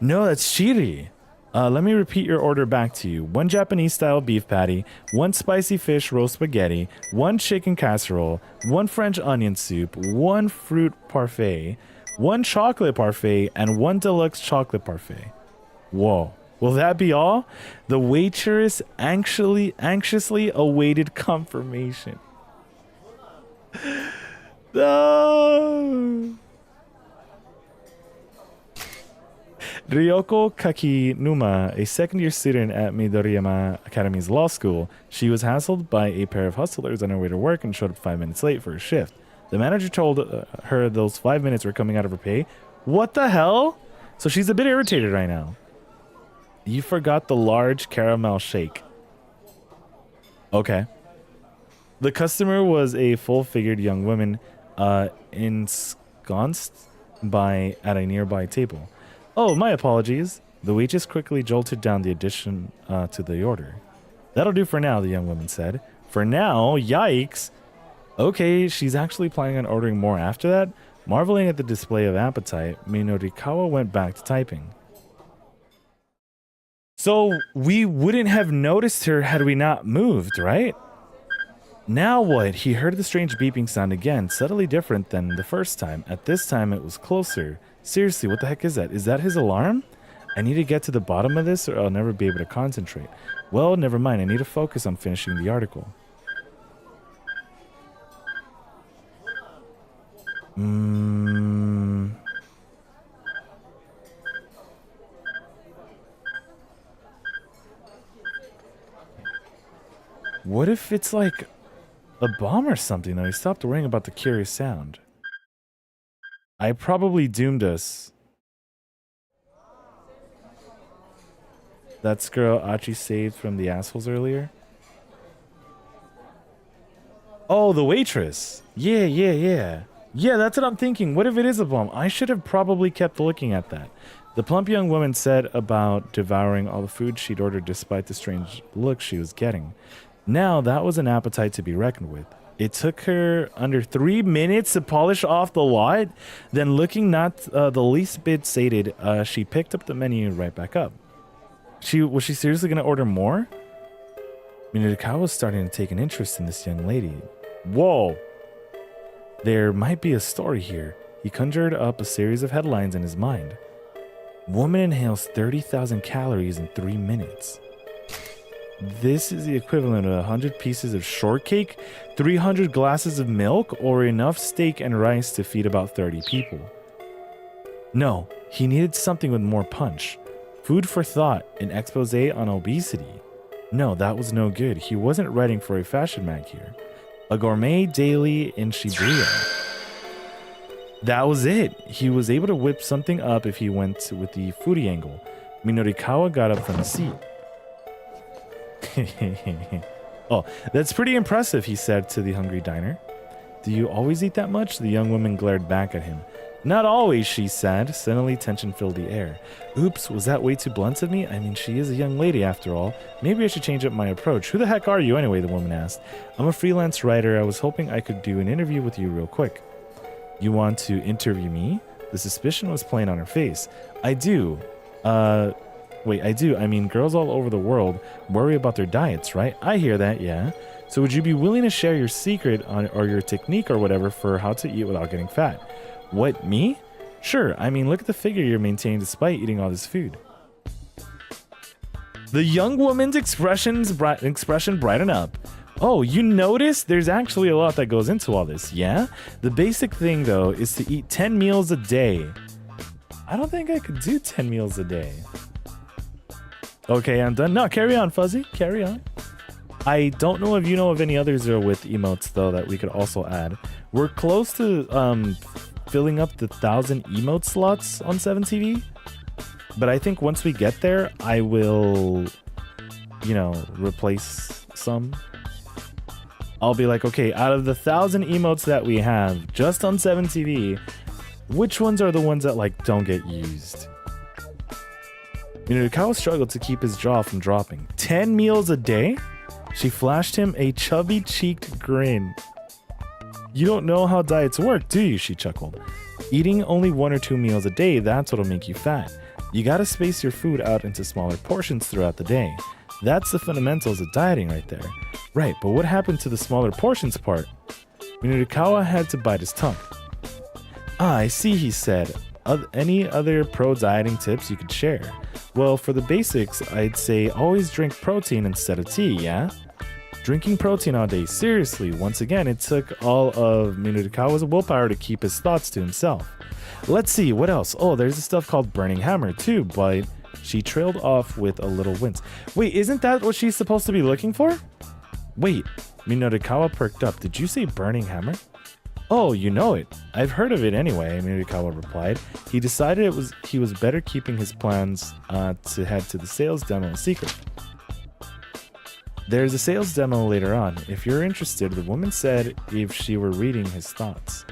No, that's Shiri. Let me repeat your order back to you. 1 Japanese-style beef patty, 1 spicy fish roast spaghetti, 1 chicken casserole, 1 French onion soup, 1 fruit parfait, 1 chocolate parfait, and 1 deluxe chocolate parfait. Whoa. Will that be all? The waitress anxiously awaited confirmation. No. Ryoko Kakinuma, a second-year student at Midoriyama Academy's law school, she was hassled by a pair of hustlers on her way to work and showed up 5 minutes late for her shift. The manager told her those 5 minutes were coming out of her pay. What the hell? So she's a bit irritated right now. You forgot the large caramel shake. Okay. The customer was a full-figured young woman ensconced at a nearby table. Oh, my apologies. The waitress quickly jolted down the addition to the order. That'll do for now, the young woman said. For now? Yikes. Okay, she's actually planning on ordering more after that? Marveling at the display of appetite, Minorikawa went back to typing. So we wouldn't have noticed her had we not moved, right? Now what? He heard the strange beeping sound again, subtly different than the first time. At this time, it was closer. Seriously, what the heck is that? Is that his alarm? I need to get to the bottom of this or I'll never be able to concentrate. Well, never mind. I need to focus on finishing the article. What if it's like a bomb or something, though? He stopped worrying about the curious sound. I probably doomed us. That's girl Achi saved from the assholes earlier. Oh, the waitress. Yeah. Yeah, that's what I'm thinking. What if it is a bomb? I should have probably kept looking at that. The plump young woman said about devouring all the food she'd ordered despite the strange look she was getting. Now, that was an appetite to be reckoned with. It took her under 3 minutes to polish off the lot. Then, looking not the least bit sated, she picked up the menu right back up. Was she seriously going to order more? Minurikawa was starting to take an interest in this young lady. Whoa! There might be a story here. He conjured up a series of headlines in his mind. Woman inhales 30,000 calories in 3 minutes. This is the equivalent of 100 pieces of shortcake, 300 glasses of milk, or enough steak and rice to feed about 30 people. No, he needed something with more punch. Food for thought, an expose on obesity. No, that was no good. He wasn't writing for a fashion mag here. A gourmet daily in Shibuya. That was it. He was able to whip something up if he went with the foodie angle. Minorikawa got up from his seat. Oh, that's pretty impressive, he said to the hungry diner. Do you always eat that much? The young woman glared back at him. Not always, she said. Suddenly, tension filled the air. Oops, was that way too blunt of me? I mean, she is a young lady after all. Maybe I should change up my approach. Who the heck are you anyway, the woman asked. I'm a freelance writer. I was hoping I could do an interview with you real quick. You want to interview me? The suspicion was plain on her face. I do. Wait, I do. I mean, girls all over the world worry about their diets, right? I hear that, yeah. So would you be willing to share your secret or your technique or whatever for how to eat without getting fat? What, me? Sure, I mean, look at the figure you're maintaining despite eating all this food. The young woman's expression brightened up. Oh, you notice? There's actually a lot that goes into all this, yeah? The basic thing, though, is to eat 10 meals a day. I don't think I could do 10 meals a day. Okay, I'm done. No, carry on, Fuzzy. Carry on. I don't know if you know of any others that are with emotes, though, that we could also add. We're close to filling up the 1,000 emote slots on 7TV. But I think once we get there, I will, replace some. I'll be like, okay, out of the 1,000 emotes that we have just on 7TV, which ones are the ones that, don't get used? Kyle struggled to keep his jaw from dropping. 10 meals a day? She flashed him a chubby-cheeked grin. You don't know how diets work, do you? She chuckled. Eating only 1 or 2 meals a day, that's what'll make you fat. You gotta space your food out into smaller portions throughout the day. That's the fundamentals of dieting right there. Right, but what happened to the smaller portions part? Minurikawa had to bite his tongue. Ah, I see, he said. Any other pro dieting tips you could share? Well, for the basics, I'd say always drink protein instead of tea, yeah? Drinking protein all day, seriously, once again, it took all of Minurikawa's willpower to keep his thoughts to himself. Let's see, what else? Oh, there's a stuff called burning hammer, too, but she trailed off with a little wince. Wait, isn't that what she's supposed to be looking for? Wait, Minurikawa perked up. Did you say burning hammer? Oh, you know it. I've heard of it anyway, Minurikawa replied. He decided he was better keeping his plans to head to the sales demo a secret. There's a sales demo later on. If you're interested, the woman said if she were reading his thoughts.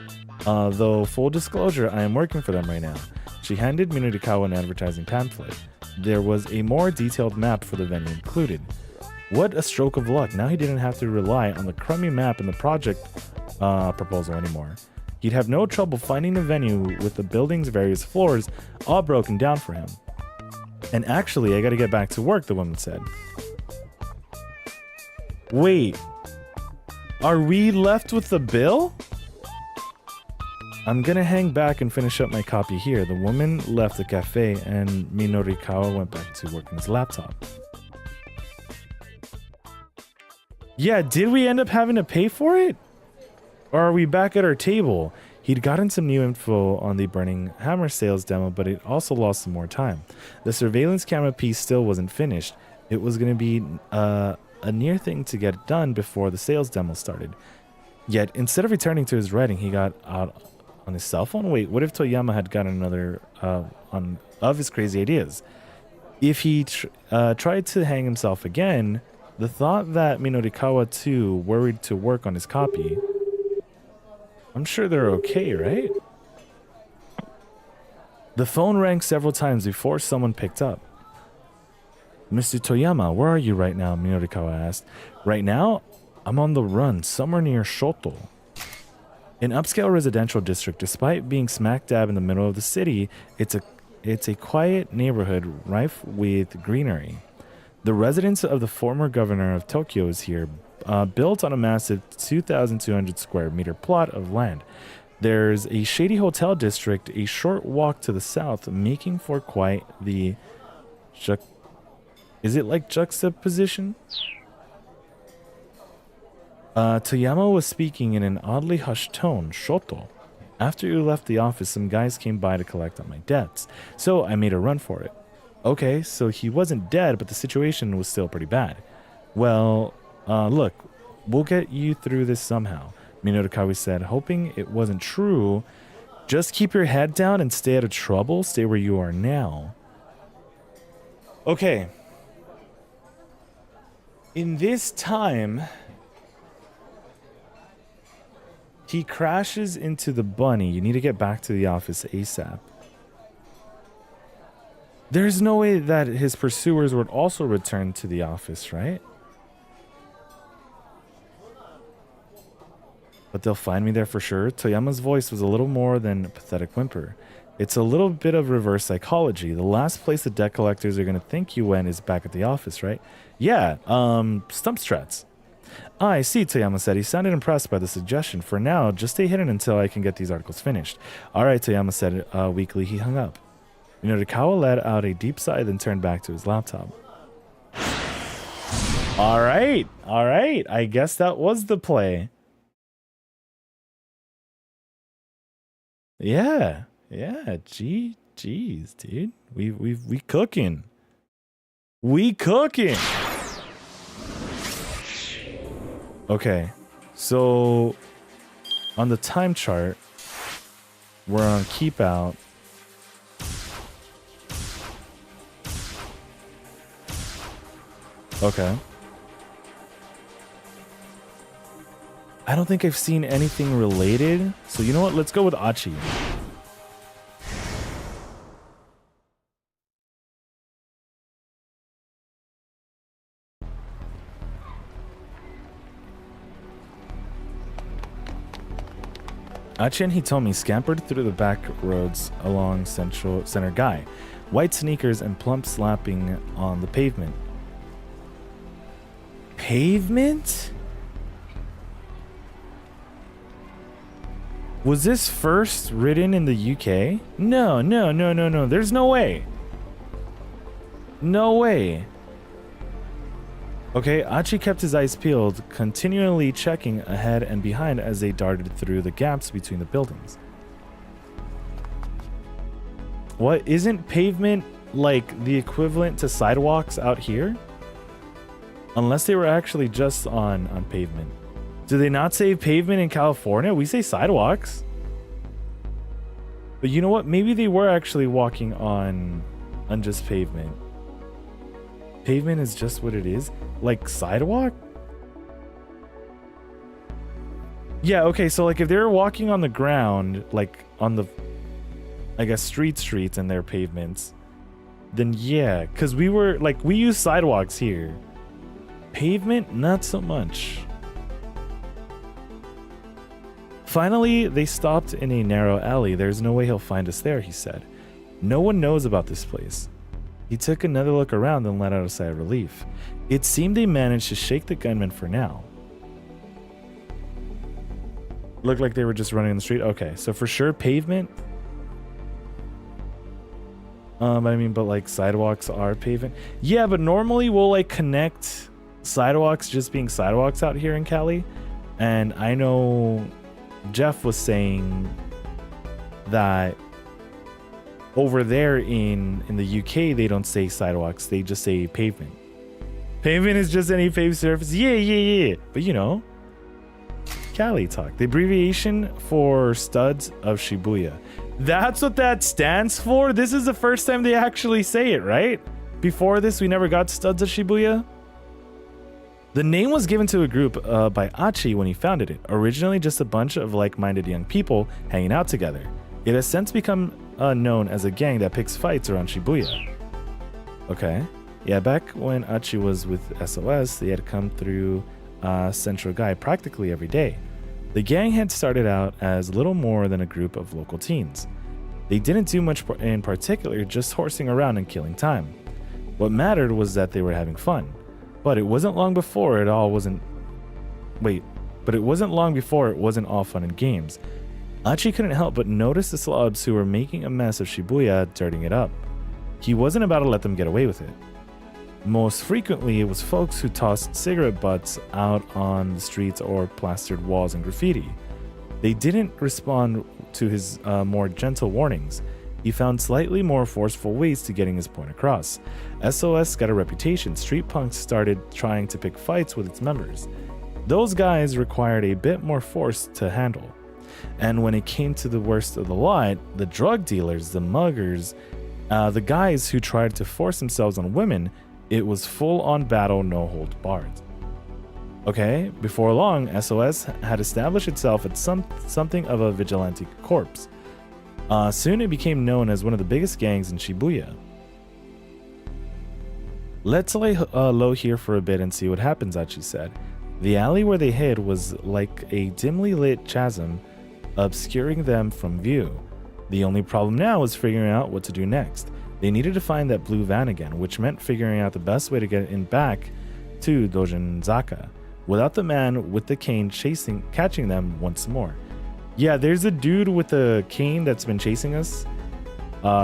Though, full disclosure, I am working for them right now. She handed Minurikawa an advertising pamphlet. There was a more detailed map for the venue included. What a stroke of luck. Now he didn't have to rely on the crummy map in the project proposal anymore. He'd have no trouble finding a venue with the building's various floors all broken down for him. And actually, I gotta get back to work, the woman said. Wait, are we left with the bill? I'm gonna hang back and finish up my copy here. The woman left the cafe and Minurikawa went back to work on his laptop. Yeah, did we end up having to pay for it? Or are we back at our table? He'd gotten some new info on the Burning Hammer sales demo, but it also lost some more time. The surveillance camera piece still wasn't finished. It was going to be a near thing to get done before the sales demo started. Yet, instead of returning to his writing, he got out on his cell phone. Wait, what if Toyama had gotten another of his crazy ideas? If he tried to hang himself again, the thought that Minurikawa too worried to work on his copy. I'm sure they're okay, right? The phone rang several times before someone picked up. Mr. Toyama, where are you right now? Minurikawa asked. Right now? I'm on the run, somewhere near Shoto. An upscale residential district, despite being smack dab in the middle of the city, it's a quiet neighborhood rife with greenery. The residence of the former governor of Tokyo is here, built on a massive 2,200 square meter plot of land. There's a shady hotel district a short walk to the south, making for quite the... Is it like juxtaposition? Toyama was speaking in an oddly hushed tone. Shoto. After you left the office, some guys came by to collect on my debts, so I made a run for it. Okay, so he wasn't dead, but the situation was still pretty bad. Well, look, we'll get you through this somehow, Minurikawa said, hoping it wasn't true. Just keep your head down and stay out of trouble. Stay where you are now. Okay. In this time, he crashes into the bunny. You need to get back to the office ASAP. There's no way that his pursuers would also return to the office, right? But they'll find me there for sure. Toyama's voice was a little more than a pathetic whimper. It's a little bit of reverse psychology. The last place the debt collectors are going to think you went is back at the office, right? Yeah, stump strats. Ah, I see, Toyama said. He sounded impressed by the suggestion. For now, just stay hidden until I can get these articles finished. All right, Toyama said weakly. He hung up. Minurikawa let out a deep sigh, then turned back to his laptop. All right. I guess that was the play. Yeah. Jeez, dude. We cooking. We cooking. Okay. So on the time chart, we're on keep out. Okay. I don't think I've seen anything related. So you know what? Let's go with Achi. Achi and Hitomi scampered through the back roads along Center Guy, white sneakers and plump slapping on the pavement. Pavement? Was this first written in the UK? No. There's no way. No way. Okay, Achi kept his eyes peeled, continually checking ahead and behind as they darted through the gaps between the buildings. What, isn't pavement like the equivalent to sidewalks out here? Unless they were actually just on pavement. Do they not say pavement in California? We say sidewalks. But you know what? Maybe they were actually walking on just pavement. Pavement is just what it is? Like sidewalk? Yeah, okay, so like if they were walking on the ground, like on the, I guess, streets and their pavements, then yeah, because we use sidewalks here. Pavement, not so much. Finally, they stopped in a narrow alley. There's no way he'll find us there, he said. No one knows about this place. He took another look around and let out a sigh of relief. It seemed they managed to shake the gunman for now. Looked like they were just running in the street. Okay, so for sure pavement. But like sidewalks are pavement. Yeah, but normally we'll like connect sidewalks just being sidewalks out here in Cali. And I know Jeff was saying that over there in the UK, they don't say sidewalks. They just say pavement. Pavement is just any paved surface. Yeah. But you know, Cali talk. The abbreviation for studs of Shibuya. That's what that stands for? This is the first time they actually say it, right? Before this, we never got studs of Shibuya. The name was given to a group by Achi when he founded it. Originally just a bunch of like-minded young people hanging out together. It has since become known as a gang that picks fights around Shibuya. Okay. Yeah, back when Achi was with SOS, they had come through Central Guy practically every day. The gang had started out as little more than a group of local teens. They didn't do much in particular, just horsing around and killing time. What mattered was that they were having fun. But it wasn't long before it wasn't all fun and games. Achi couldn't help but notice the slobs who were making a mess of Shibuya dirtying it up. He wasn't about to let them get away with it. Most frequently, it was folks who tossed cigarette butts out on the streets or plastered walls and graffiti. They didn't respond to his more gentle warnings. He found slightly more forceful ways to getting his point across. SOS got a reputation. Street punks started trying to pick fights with its members. Those guys required a bit more force to handle. And when it came to the worst of the lot, the drug dealers, the muggers, the guys who tried to force themselves on women, it was full-on battle, no holds barred. Okay, before long, SOS had established itself as something of a vigilante corps. Soon it became known as one of the biggest gangs in Shibuya. Let's lay low here for a bit and see what happens, Achi said. The alley where they hid was like a dimly lit chasm, obscuring them from view. The only problem now was figuring out what to do next. They needed to find that blue van again, which meant figuring out the best way to get in back to Dojinzaka, without the man with the cane catching them once more. Yeah, there's a dude with a cane that's been chasing us.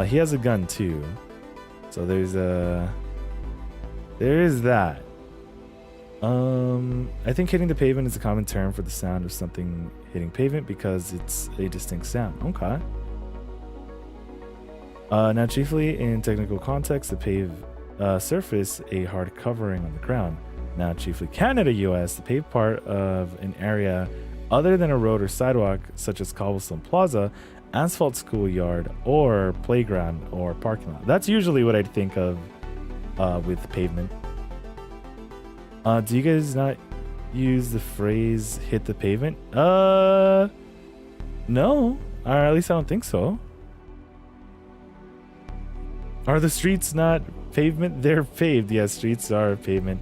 He has a gun too. So there is that. I think hitting the pavement is a common term for the sound of something hitting pavement because it's a distinct sound. Okay. Now, chiefly in technical context, the paved surface, a hard covering on the ground. Now, chiefly Canada, US, the paved part of an area other than a road or sidewalk, such as cobblestone plaza, asphalt schoolyard, or playground or parking lot. That's usually what I'd think of with pavement. Do you guys not use the phrase hit the pavement? No. Or at least I don't think so. Are the streets not pavement? They're paved. Yes, streets are pavement.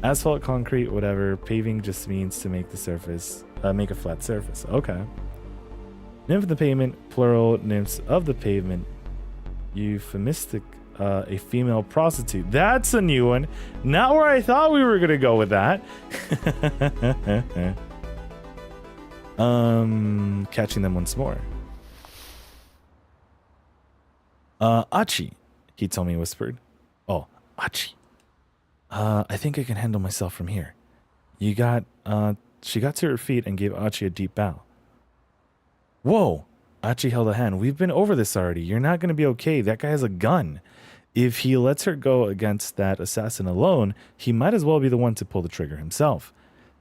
Asphalt, concrete, whatever. Paving just means to make the surface, make a flat surface. Okay. Nymph of the pavement, plural, nymphs of the pavement. Euphemistic, a female prostitute. That's a new one. Not where I thought we were gonna go with that. Catching them once more. Achi, Hitomi whispered. Oh, Achi. I think I can handle myself from here. She got to her feet and gave Achi a deep bow. Whoa! Achi held a hand. We've been over this already. You're not going to be okay. That guy has a gun. If he lets her go against that assassin alone, he might as well be the one to pull the trigger himself.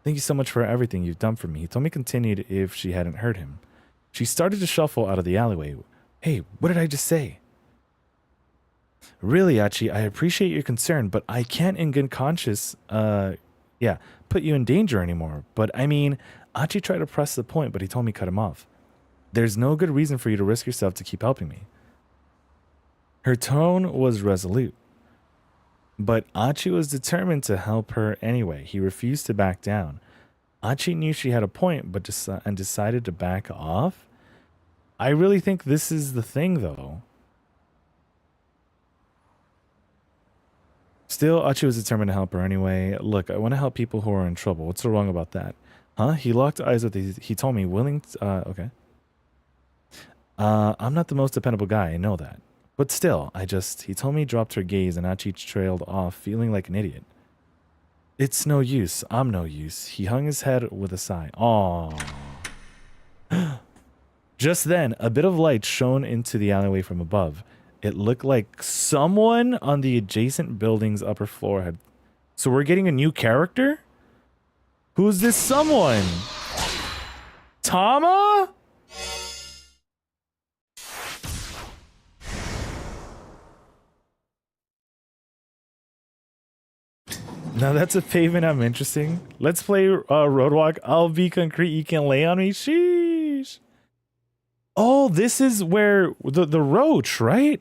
Thank you so much for everything you've done for me. Hitomi continued if she hadn't heard him. She started to shuffle out of the alleyway. Hey, what did I just say? Really, Achi, I appreciate your concern, but I can't in good conscience, put you in danger anymore. But I mean, Achi tried to press the point, but Hitomi cut him off. There's no good reason for you to risk yourself to keep helping me. Her tone was resolute, but Achi was determined to help her anyway. He refused to back down. Achi knew she had a point, but decided to back off. I really think this is the thing, though. Still, Achi was determined to help her anyway. Look, I want to help people who are in trouble. What's so wrong about that? Huh? He locked eyes with Hitomi, willing to, okay. I'm not the most dependable guy, I know that. But still, Hitomi dropped her gaze and Achi trailed off, feeling like an idiot. It's no use. I'm no use. He hung his head with a sigh. Aww. Just then, a bit of light shone into the alleyway from above. It looked like someone on the adjacent building's upper floor had... So we're getting a new character? Who's this someone? Tama? Now that's a pavement I'm interesting. Let's play Roadwalk. I'll be concrete. You can lay on me. Sheesh. Oh, this is where the roach, right?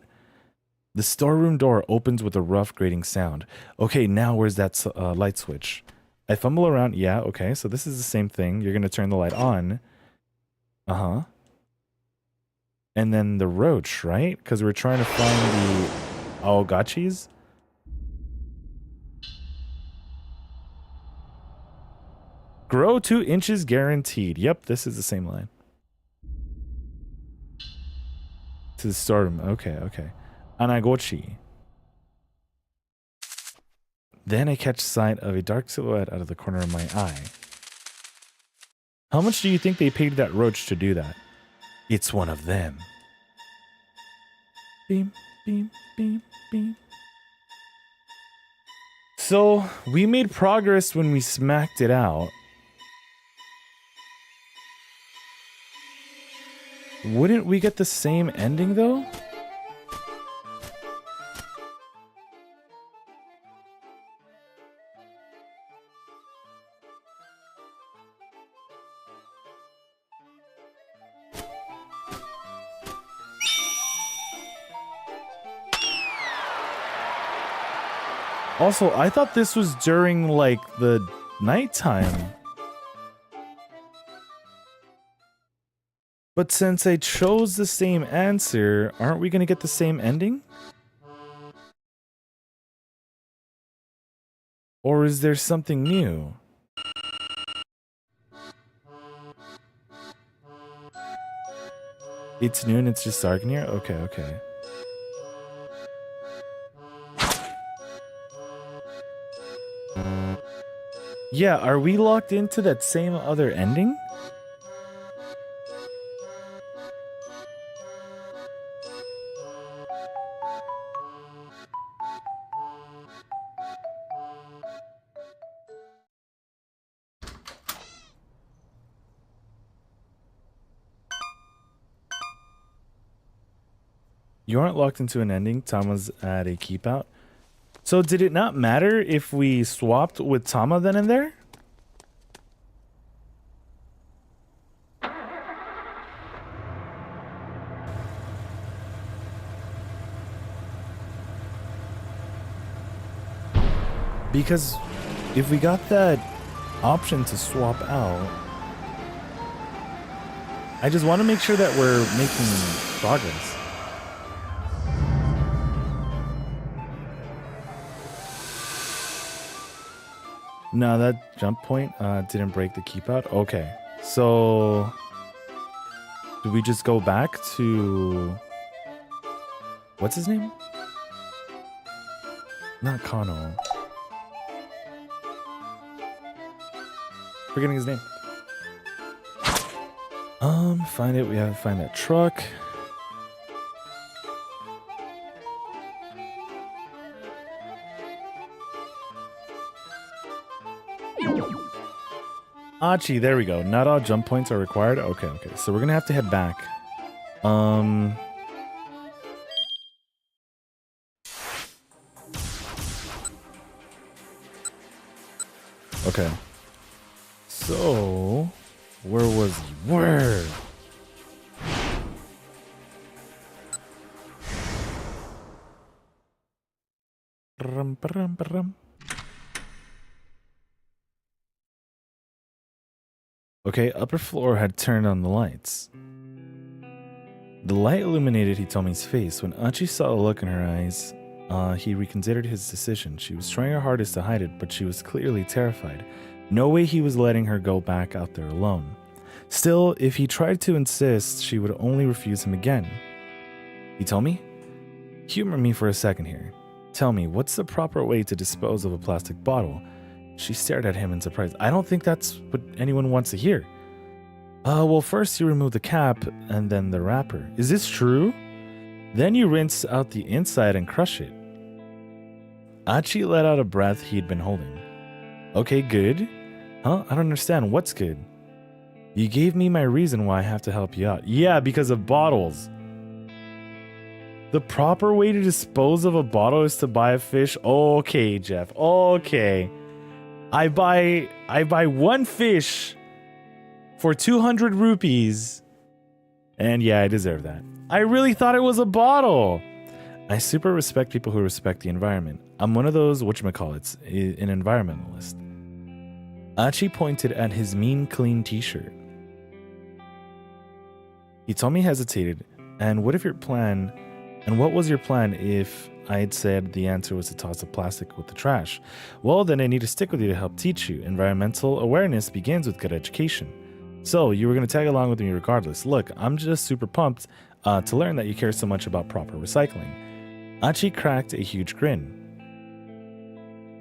The storeroom door opens with a rough grating sound. Okay, now where's that light switch? I fumble around. Yeah, okay. So this is the same thing. You're going to turn the light on. Uh-huh. And then the roach, right? Because we're trying to find the Aogachis. Grow 2 inches guaranteed. Yep, this is the same line. To the storeroom. Okay, okay. Anagochi. Then I catch sight of a dark silhouette out of the corner of my eye. How much do you think they paid that roach to do that? It's one of them. Beam, beam, beam, beam. So, we made progress when we smacked it out. Wouldn't we get the same ending, though? Also, I thought this was during, like, the nighttime. But since I chose the same answer, aren't we going to get the same ending? Or is there something new? It's noon, it's just dark in here? Okay, okay. Yeah, are we locked into that same other ending? You aren't locked into an ending. Tama's at a keep out. So did it not matter if we swapped with Tama then and there? Because if we got that option to swap out, I just want to make sure that we're making progress. No, that jump point didn't break the keep out. Okay, so do we just go back to what's his name? Not Kano. Forgetting his name. Find it. We have to find that truck. Achi, there we go. Not all jump points are required. Okay, okay. So we're gonna have to head back. Okay. So where was he? Where? Okay, upper floor had turned on the lights. The light illuminated Hitomi's face. When Achi saw the look in her eyes, he reconsidered his decision. She was trying her hardest to hide it, but she was clearly terrified. No way he was letting her go back out there alone. Still, if he tried to insist, she would only refuse him again. Hitomi? Humor me for a second here. Tell me, what's the proper way to dispose of a plastic bottle? She stared at him in surprise. I don't think that's what anyone wants to hear. Well, first you remove the cap and then the wrapper. Is this true? Then you rinse out the inside and crush it. Achi let out a breath he'd been holding. Okay, good. Huh? I don't understand. What's good? You gave me my reason why I have to help you out. Yeah, because of bottles. The proper way to dispose of a bottle is to buy a fish. Okay, Jeff. Okay. I buy one fish for 200 rupees. And yeah, I deserve that. I really thought it was a bottle. I super respect people who respect the environment. I'm one of those, whatchamacallits, an environmentalist. Achi pointed at his mean, clean t-shirt. Hitomi hesitated. And what was your plan if I had said the answer was to toss the plastic with the trash? Well, then I need to stick with you to help teach you. Environmental awareness begins with good education. So, you were going to tag along with me regardless. Look, I'm just super pumped to learn that you care so much about proper recycling. Achi cracked a huge grin.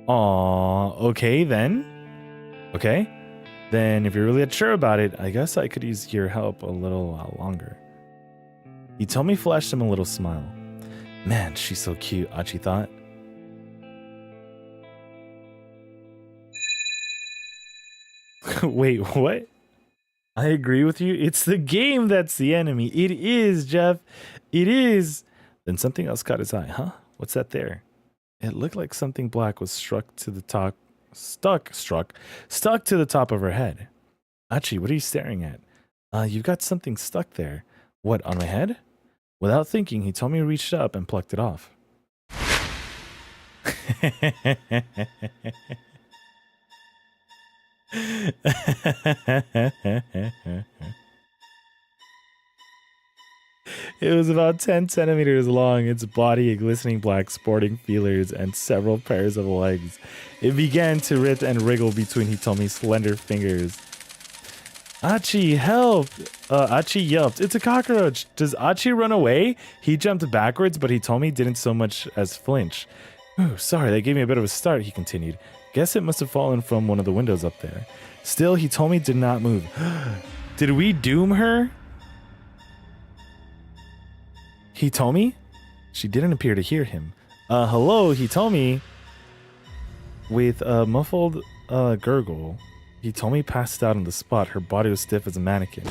Aww, okay then. Okay. Then if you're really unsure about it, I guess I could use your help a little longer. Hitomi flashed him a little smile. Man, she's so cute, Achi thought. Wait, what? I agree with you. It's the game that's the enemy. It is, Jeff. It is. Then something else caught his eye. Huh? What's that there? It looked like something black was stuck to the top of her head. Achi, what are you staring at? You've got something stuck there. What, on my head? Without thinking, Hitomi reached up and plucked it off. It was about 10 centimeters long, its body a glistening black sporting feelers and several pairs of legs. It began to writhe and wriggle between Hitomi's slender fingers. Achi, help! Achi yelped. It's a cockroach! Does Achi run away? He jumped backwards, but Hitomi didn't so much as flinch. Ooh, sorry, that gave me a bit of a start, he continued. Guess it must have fallen from one of the windows up there. Still, Hitomi did not move. Did we doom her? Hitomi? She didn't appear to hear him. Hello, Hitomi? With a muffled gurgle, Hitomi passed out on the spot. Her body was stiff as a mannequin.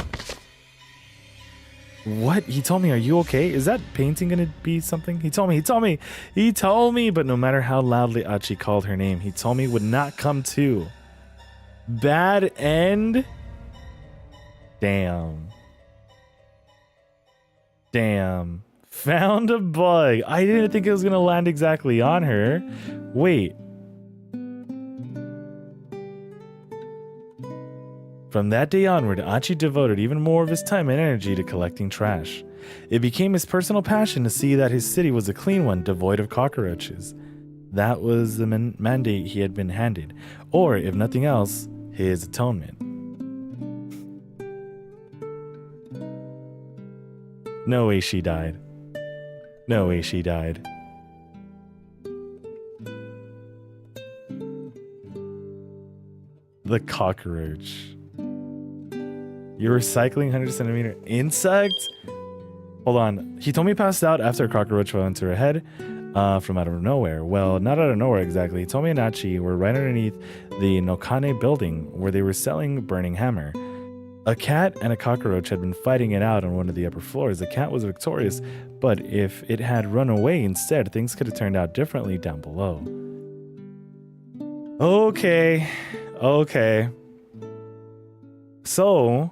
What? Hitomi, are you okay? Is that painting gonna be something? Hitomi! But no matter how loudly Achi called her name, Hitomi would not come to. Bad end? Damn. Found a bug. I didn't think it was gonna land exactly on her. Wait. From that day onward, Achi devoted even more of his time and energy to collecting trash. It became his personal passion to see that his city was a clean one, devoid of cockroaches. That was the mandate he had been handed, or, if nothing else, his atonement. No way she died. No way she died. The cockroach. You're recycling 100 centimeter insect? Hold on. He told me passed out after a cockroach fell into her head from out of nowhere. Well, not out of nowhere exactly. He told me and Achi were right underneath the Nokane building where they were selling Burning Hammer. A cat and a cockroach had been fighting it out on one of the upper floors. The cat was victorious, but if it had run away instead, things could have turned out differently down below. Okay. So,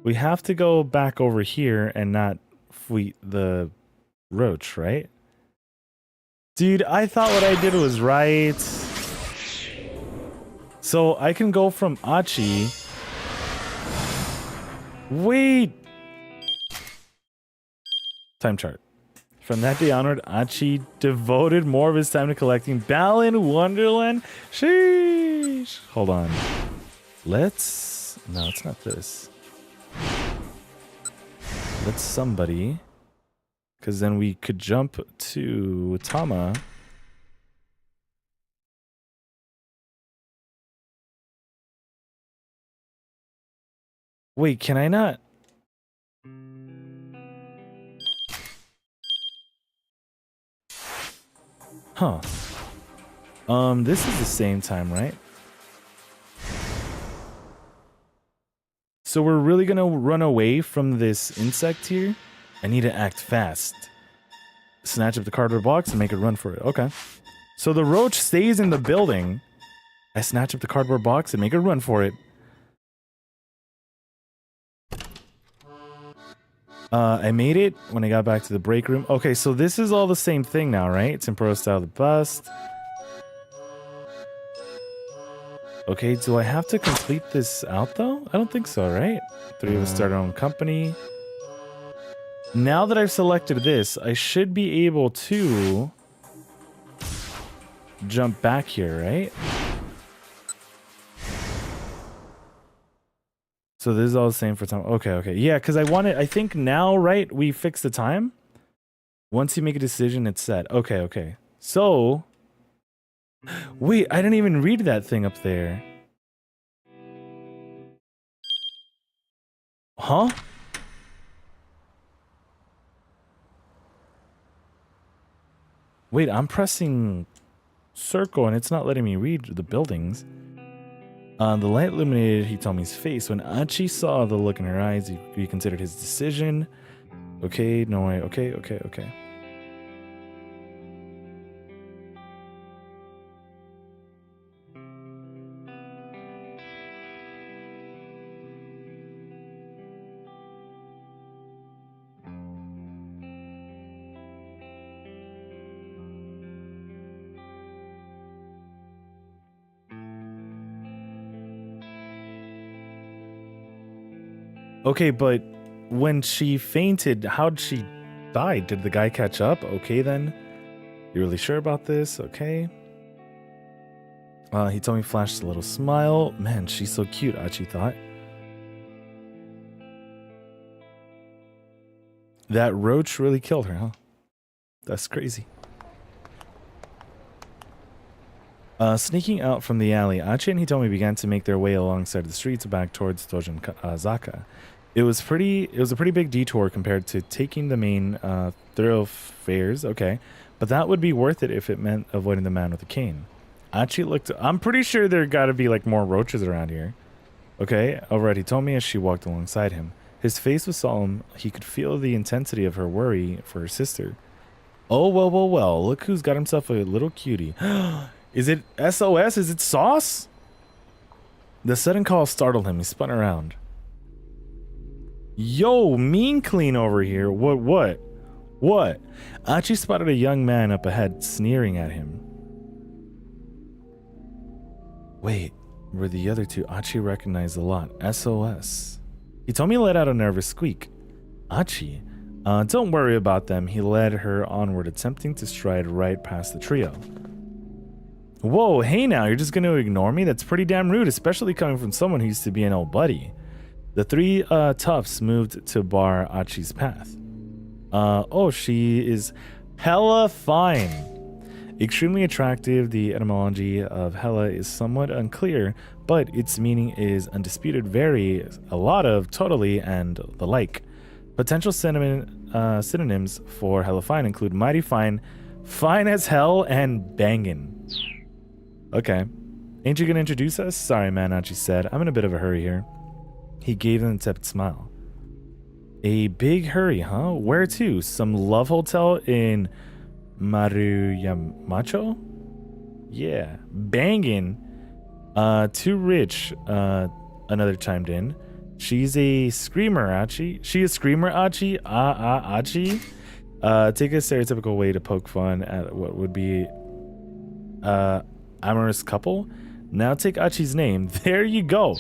we have to go back over here and not fleet the roach, right? Dude, I thought what I did was right. So, I can go from Achi. Wait! Time chart. From that day onward, Achi devoted more of his time to collecting Balan Wonderland. Sheesh! Hold on. Let's... No, it's not this. Let's somebody. Because then we could jump to Tama. Wait, can I not? Huh. This is the same time, right? So we're really gonna run away from this insect here? I need to act fast. Snatch up the cardboard box and make it run for it. Okay. So the roach stays in the building. I snatch up the cardboard box and make it run for it. I made it when I got back to the break room. Okay, so this is all the same thing now, right? Tempura style the bust. Okay, do I have to complete this out though? I don't think so, right? 3 of us start our own company. Now that I've selected this, I should be able to jump back here, right? So this is all the same for time. Okay. Yeah, because I think now, right, we fix the time. Once you make a decision, it's set. Okay. So, wait, I didn't even read that thing up there. Huh? Wait, I'm pressing circle and it's not letting me read the buildings. The light illuminated Hitomi's face. When Achi saw the look in her eyes, he reconsidered his decision. Okay, no way. Okay. Okay, but when she fainted, how'd she die? Did the guy catch up? Okay, then. You really sure about this? Okay. Hitomi flashed a little smile. Man, she's so cute, Achi thought. That roach really killed her, huh? That's crazy. Sneaking out from the alley, Achi and Hitomi began to make their way alongside the streets back towards Tojin Zaka. It was a pretty big detour compared to taking the main thoroughfares, okay, but that would be worth it if it meant avoiding the man with the cane. Achi looked. I'm pretty sure there gotta be like more roaches around here. Okay, over at Hitomi as she walked alongside him. His face was solemn. He could feel the intensity of her worry for her sister. Oh, well, look who's got himself a little cutie. Is it SOS? Is it Sauce? The sudden call startled him. He spun around. Yo, Mean Clean over here. What? Achi spotted a young man up ahead, sneering at him. Wait, were the other two Achi recognized a lot. SOS. He told me to let out a nervous squeak. Achi? Don't worry about them. He led her onward, attempting to stride right past the trio. Whoa, hey now, you're just gonna ignore me? That's pretty damn rude, especially coming from someone who used to be an old buddy. The three toughs moved to bar Achi's path. Oh, she is hella fine. Extremely attractive, the etymology of hella is somewhat unclear, but its meaning is undisputed, very, a lot of, totally, and the like. Potential synonyms for hella fine include mighty fine, fine as hell, and bangin'. Okay. Ain't you gonna introduce us? Sorry, man, Achi said. I'm in a bit of a hurry here. He gave an tepid smile. A big hurry, huh? Where to? Some love hotel in Maruyamacho? Yeah. Bangin'. Too rich, another chimed in. She's a screamer, Achi. She a screamer, Achi? Achi? Take a stereotypical way to poke fun at what would be amorous couple. Now take Achi's name. There you go.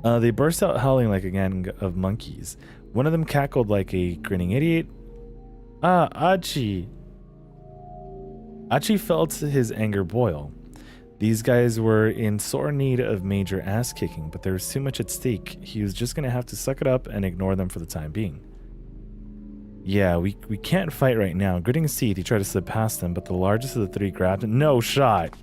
They burst out howling like a gang of monkeys. One of them cackled like a grinning idiot. Achi. Achi felt his anger boil. These guys were in sore need of major ass kicking, but there was too much at stake. He was just gonna have to suck it up and ignore them for the time being. Yeah, we can't fight right now. Gritting his teeth, he tried to slip past them, but the largest of the three grabbed him. No shot.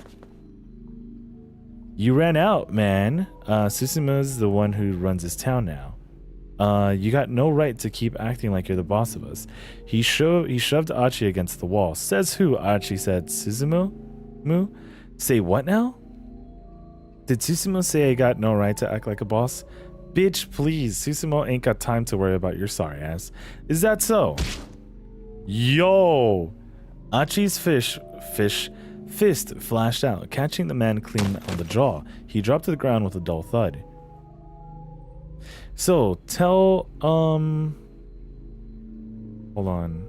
You ran out, man. Susuma's the one who runs this town now. You got no right to keep acting like you're the boss of us. He shoved Achi against the wall. Says who? Achi said. Susumu? Say what now? Did Susumu say I got no right to act like a boss? Bitch, please. Susumu ain't got time to worry about your sorry ass. Is that so? Yo! Achi's fist flashed out, catching the man clean on the jaw. He dropped to the ground with a dull thud. So, hold on.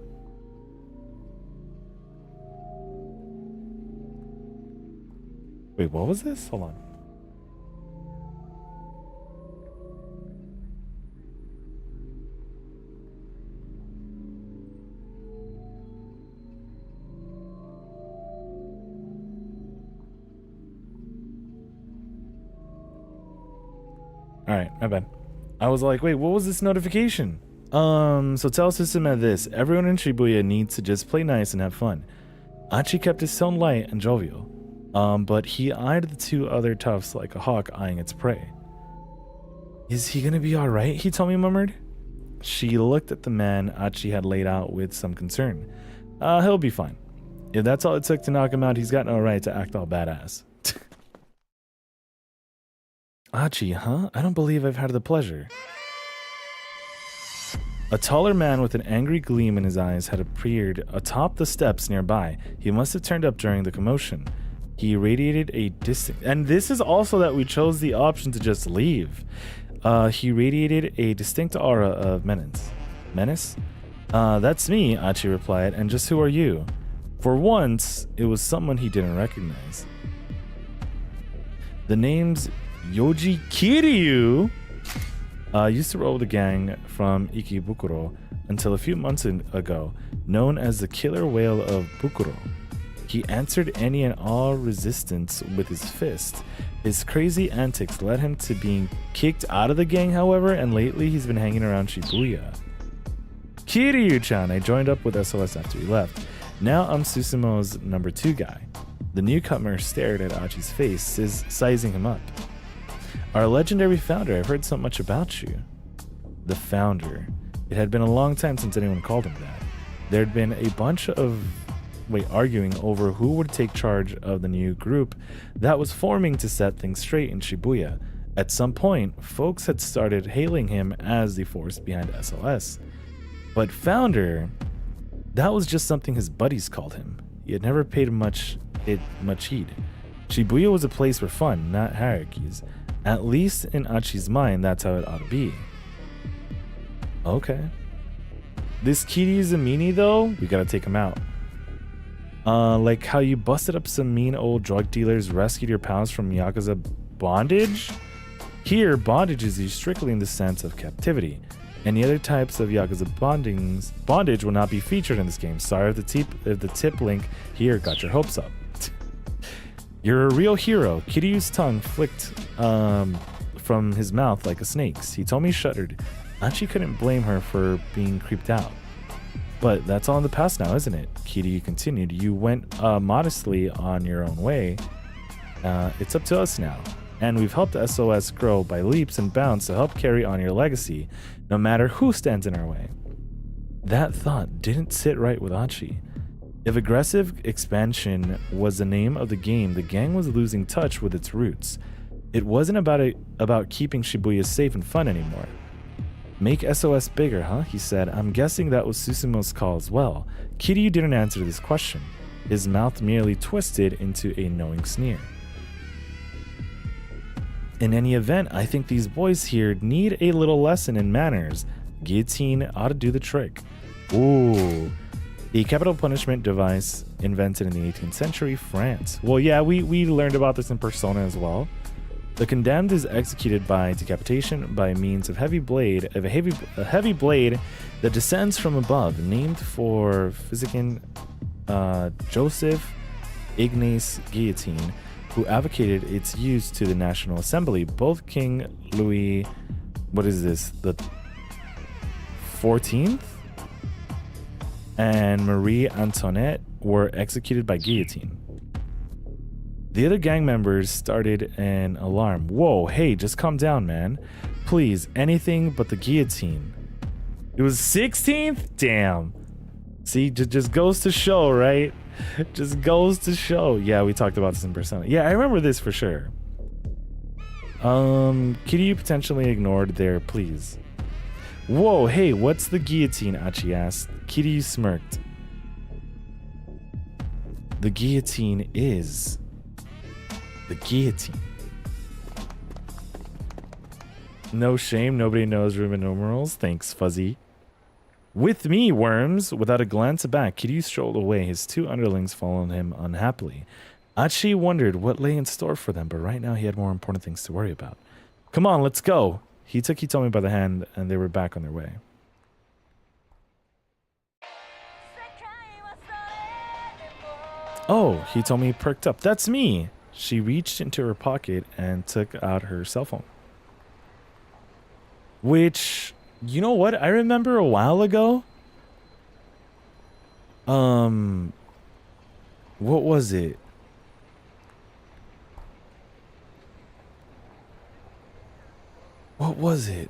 Wait, what was this? Hold on. Alright, my bad. I was like, wait, what was this notification? So tell Susumu this. Everyone in Shibuya needs to just play nice and have fun. Achi kept his tone light and jovial. But he eyed the two other toughs like a hawk eyeing its prey. Is he gonna be alright? He told me, murmured. She looked at the man Achi had laid out with some concern. He'll be fine. If that's all it took to knock him out, he's got no right to act all badass. Achi, huh? I don't believe I've had the pleasure. A taller man with an angry gleam in his eyes had appeared atop the steps nearby. He must have turned up during the commotion. He radiated a distinct... And this is also that we chose the option to just leave. He radiated a distinct aura of menace. Menace? That's me, Achi replied. And just who are you? For once, it was someone he didn't recognize. The name's Yoji Kiryu used to roll with a gang from Ikebukuro until a few months ago, known as the Killer Whale of Bukuro. He answered any and all resistance with his fist. His crazy antics led him to being kicked out of the gang, however, and lately he's been hanging around Shibuya. Kiryu-chan, I joined up with SOS after he left. Now I'm Susumu's number 2 guy. The newcomer stared at Achi's face, sizing him up. Our legendary founder, I've heard so much about you. The founder. It had been a long time since anyone called him that. There'd been a bunch of arguing over who would take charge of the new group that was forming to set things straight in Shibuya. At some point, folks had started hailing him as the force behind SOS. But founder, that was just something his buddies called him. He had never paid much heed. Shibuya was a place for fun, not hierarchies. At least in Achi's mind, that's how it ought to be. Okay. This Kiryu's a meanie though? We gotta take him out. Like how you busted up some mean old drug dealers, rescued your pals from Yakuza bondage? Here, bondage is used strictly in the sense of captivity. Any other types of Yakuza bondage will not be featured in this game. Sorry if the tip link here got your hopes up. You're a real hero. Kiryu's tongue flicked from his mouth like a snake's. He told me he shuddered. Achi couldn't blame her for being creeped out. But that's all in the past now, isn't it? Kiryu continued. You went modestly on your own way. It's up to us now. And we've helped SOS grow by leaps and bounds to help carry on your legacy, no matter who stands in our way. That thought didn't sit right with Achi. If aggressive expansion was the name of the game, the gang was losing touch with its roots. It wasn't about keeping Shibuya safe and fun anymore. Make SOS bigger, huh? He said. I'm guessing that was Susumu's call as well. Kiryu didn't answer this question. His mouth merely twisted into a knowing sneer. In any event, I think these boys here need a little lesson in manners. Guillotine ought to do the trick. Ooh. A capital punishment device invented in the 18th century, France. Well, yeah, we learned about this in Persona as well. The condemned is executed by decapitation by means of a heavy blade that descends from above, named for physician Joseph Ignace Guillotine, who advocated its use to the National Assembly. Both King Louis, the 14th, and Marie Antoinette were executed by guillotine. The other gang members started an alarm. Whoa, hey, just calm down, man. Please, anything but the guillotine. It was 16th? Damn. See, just goes to show, right? Just goes to show. Yeah, we talked about this in Persona. Yeah, I remember this for sure. Kiryu potentially ignored their pleas. Whoa, hey, what's the guillotine? Achi asked. Kiryu smirked. The guillotine is the guillotine. No shame, nobody knows Roman numerals. Thanks, Fuzzy. With me, worms! Without a glance back, Kiryu strolled away, his two underlings following him unhappily. Achi wondered what lay in store for them, but right now he had more important things to worry about. Come on, let's go! He took Hitomi by the hand, and they were back on their way. Oh, Hitomi perked up. That's me! She reached into her pocket and took out her cell phone. Which... You know what? I remember a while ago. What was it? What was it?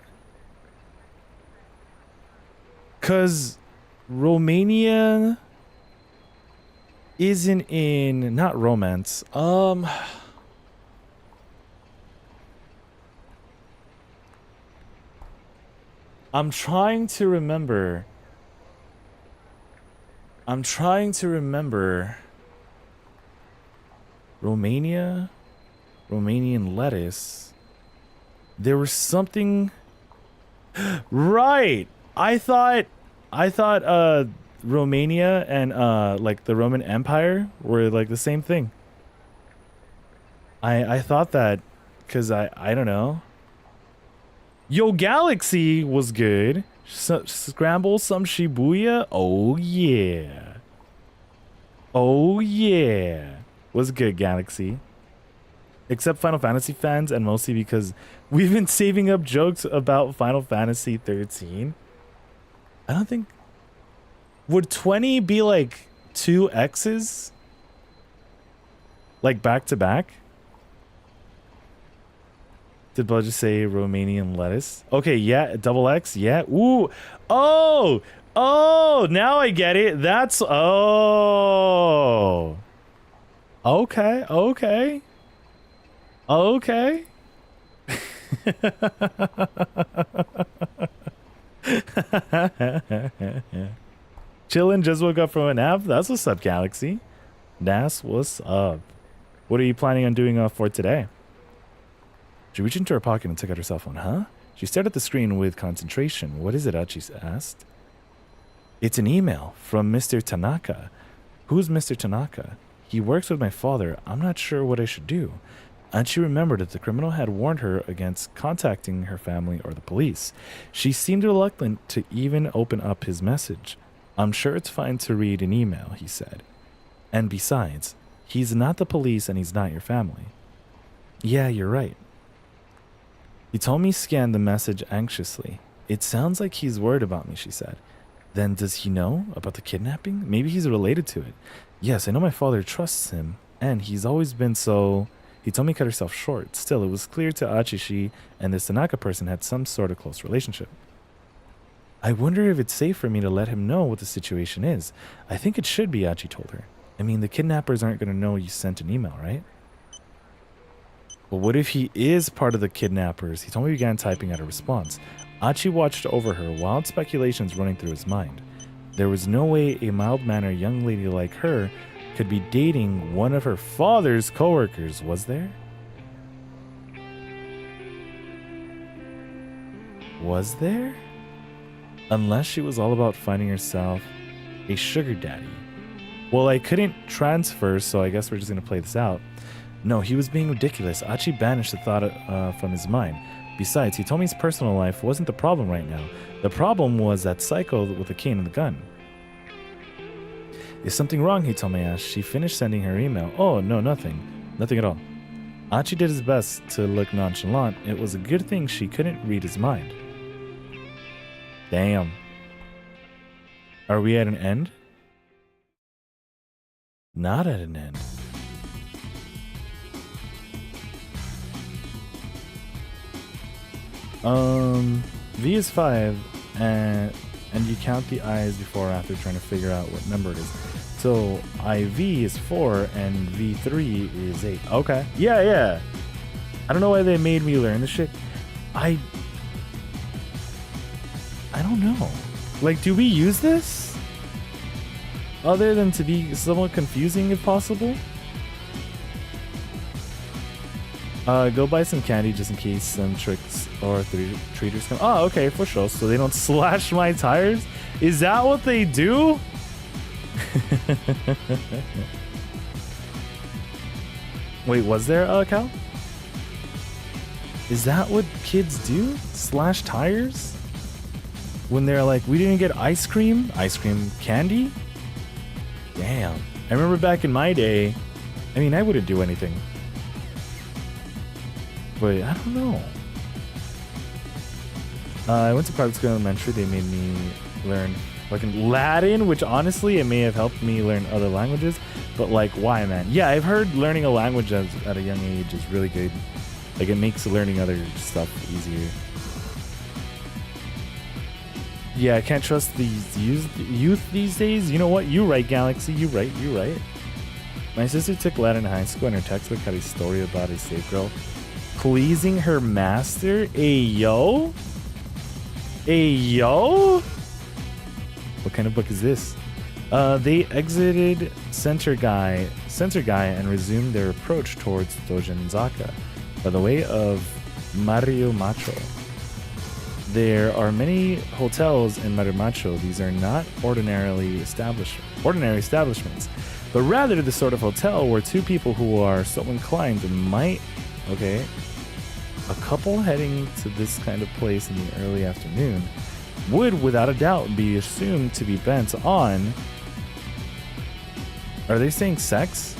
'Cause Romania isn't in, not romance. I'm trying to remember. Romania? Romanian lettuce. There was something. Right! I thought Romania and like the Roman Empire were like the same thing. I thought that because I don't know. Yo, Galaxy was good. Scramble some Shibuya. Oh yeah. Oh yeah. Was good, Galaxy. Except Final Fantasy fans, and mostly because we've been saving up jokes about Final Fantasy 13. I don't think... Would 20 be like 2 X's? Like back to back? Did Bud just say Romanian lettuce? Okay, yeah, double X, yeah. Ooh, oh, now I get it. That's, oh. Okay. Chillin', just woke up from a nap. That's what's up, Galaxy. That's what's up. What are you planning on doing for today? She reached into her pocket and took out her cell phone. Huh? She stared at the screen with concentration. What is it, Achi asked. It's an email from Mr. Tanaka. Who's Mr. Tanaka? He works with my father. I'm not sure what I should do. Achi remembered that the criminal had warned her against contacting her family or the police. She seemed reluctant to even open up his message. I'm sure it's fine to read an email, he said. And besides, he's not the police and he's not your family. Yeah, you're right. He told me scan the message anxiously. It sounds like he's worried about me, she said. Then does he know about the kidnapping? Maybe he's related to it. Yes, I know my father trusts him, and he's always been so... He told me to cut herself short. Still, it was clear to Achishi and this Tanaka person had some sort of close relationship. I wonder if it's safe for me to let him know what the situation is. I think it should be, Achi told her. I mean, the kidnappers aren't going to know you sent an email, right? But what if he is part of the kidnappers? He told me he began typing out a response. Achi watched over her, wild speculations running through his mind. There was no way a mild-mannered young lady like her could be dating one of her father's coworkers, was there? Was there? Unless she was all about finding herself a sugar daddy. Well, I couldn't transfer, so I guess we're just going to play this out. No, he was being ridiculous. Achi banished the thought from his mind. Besides, he told me his personal life wasn't the problem right now. The problem was that psycho with the cane and the gun. Is something wrong, he told me as she finished sending her email. Oh, no, nothing. Nothing at all. Achi did his best to look nonchalant. It was a good thing she couldn't read his mind. Damn. Are we at an end? Not at an end. V is 5, and you count the I's before or after trying to figure out what number it is. So IV is 4 and V3 is 8. Okay. Yeah. I don't know why they made me learn this shit. I don't know. Like, do we use this? Other than to be somewhat confusing if possible? Go buy some candy just in case some tricks or treaters come. Oh, okay, for sure. So they don't slash my tires? Is that what they do? Wait, was there a cow? Is that what kids do? Slash tires? When they're like, we didn't get ice cream candy? Damn. I remember back in my day, I mean, I wouldn't do anything. But I don't know. I went to private school elementary. They made me learn fucking Latin, which honestly, it may have helped me learn other languages. But like, why, man? Yeah, I've heard learning a language at a young age is really good. Like, it makes learning other stuff easier. Yeah, I can't trust these youth these days. You know what? You're right, Galaxy. You're right. My sister took Latin in high school, and her textbook had a story about a slave girl pleasing her master. Ayo? What kind of book is this? They exited Center Guy and resumed their approach towards Dojinzaka by the way of Mario Macho. There are many hotels in Mario Macho. These are not ordinary establishments, but rather the sort of hotel where two people who are so inclined might... Okay. A couple heading to this kind of place in the early afternoon would, without a doubt, be assumed to be bent on... Are they saying sex?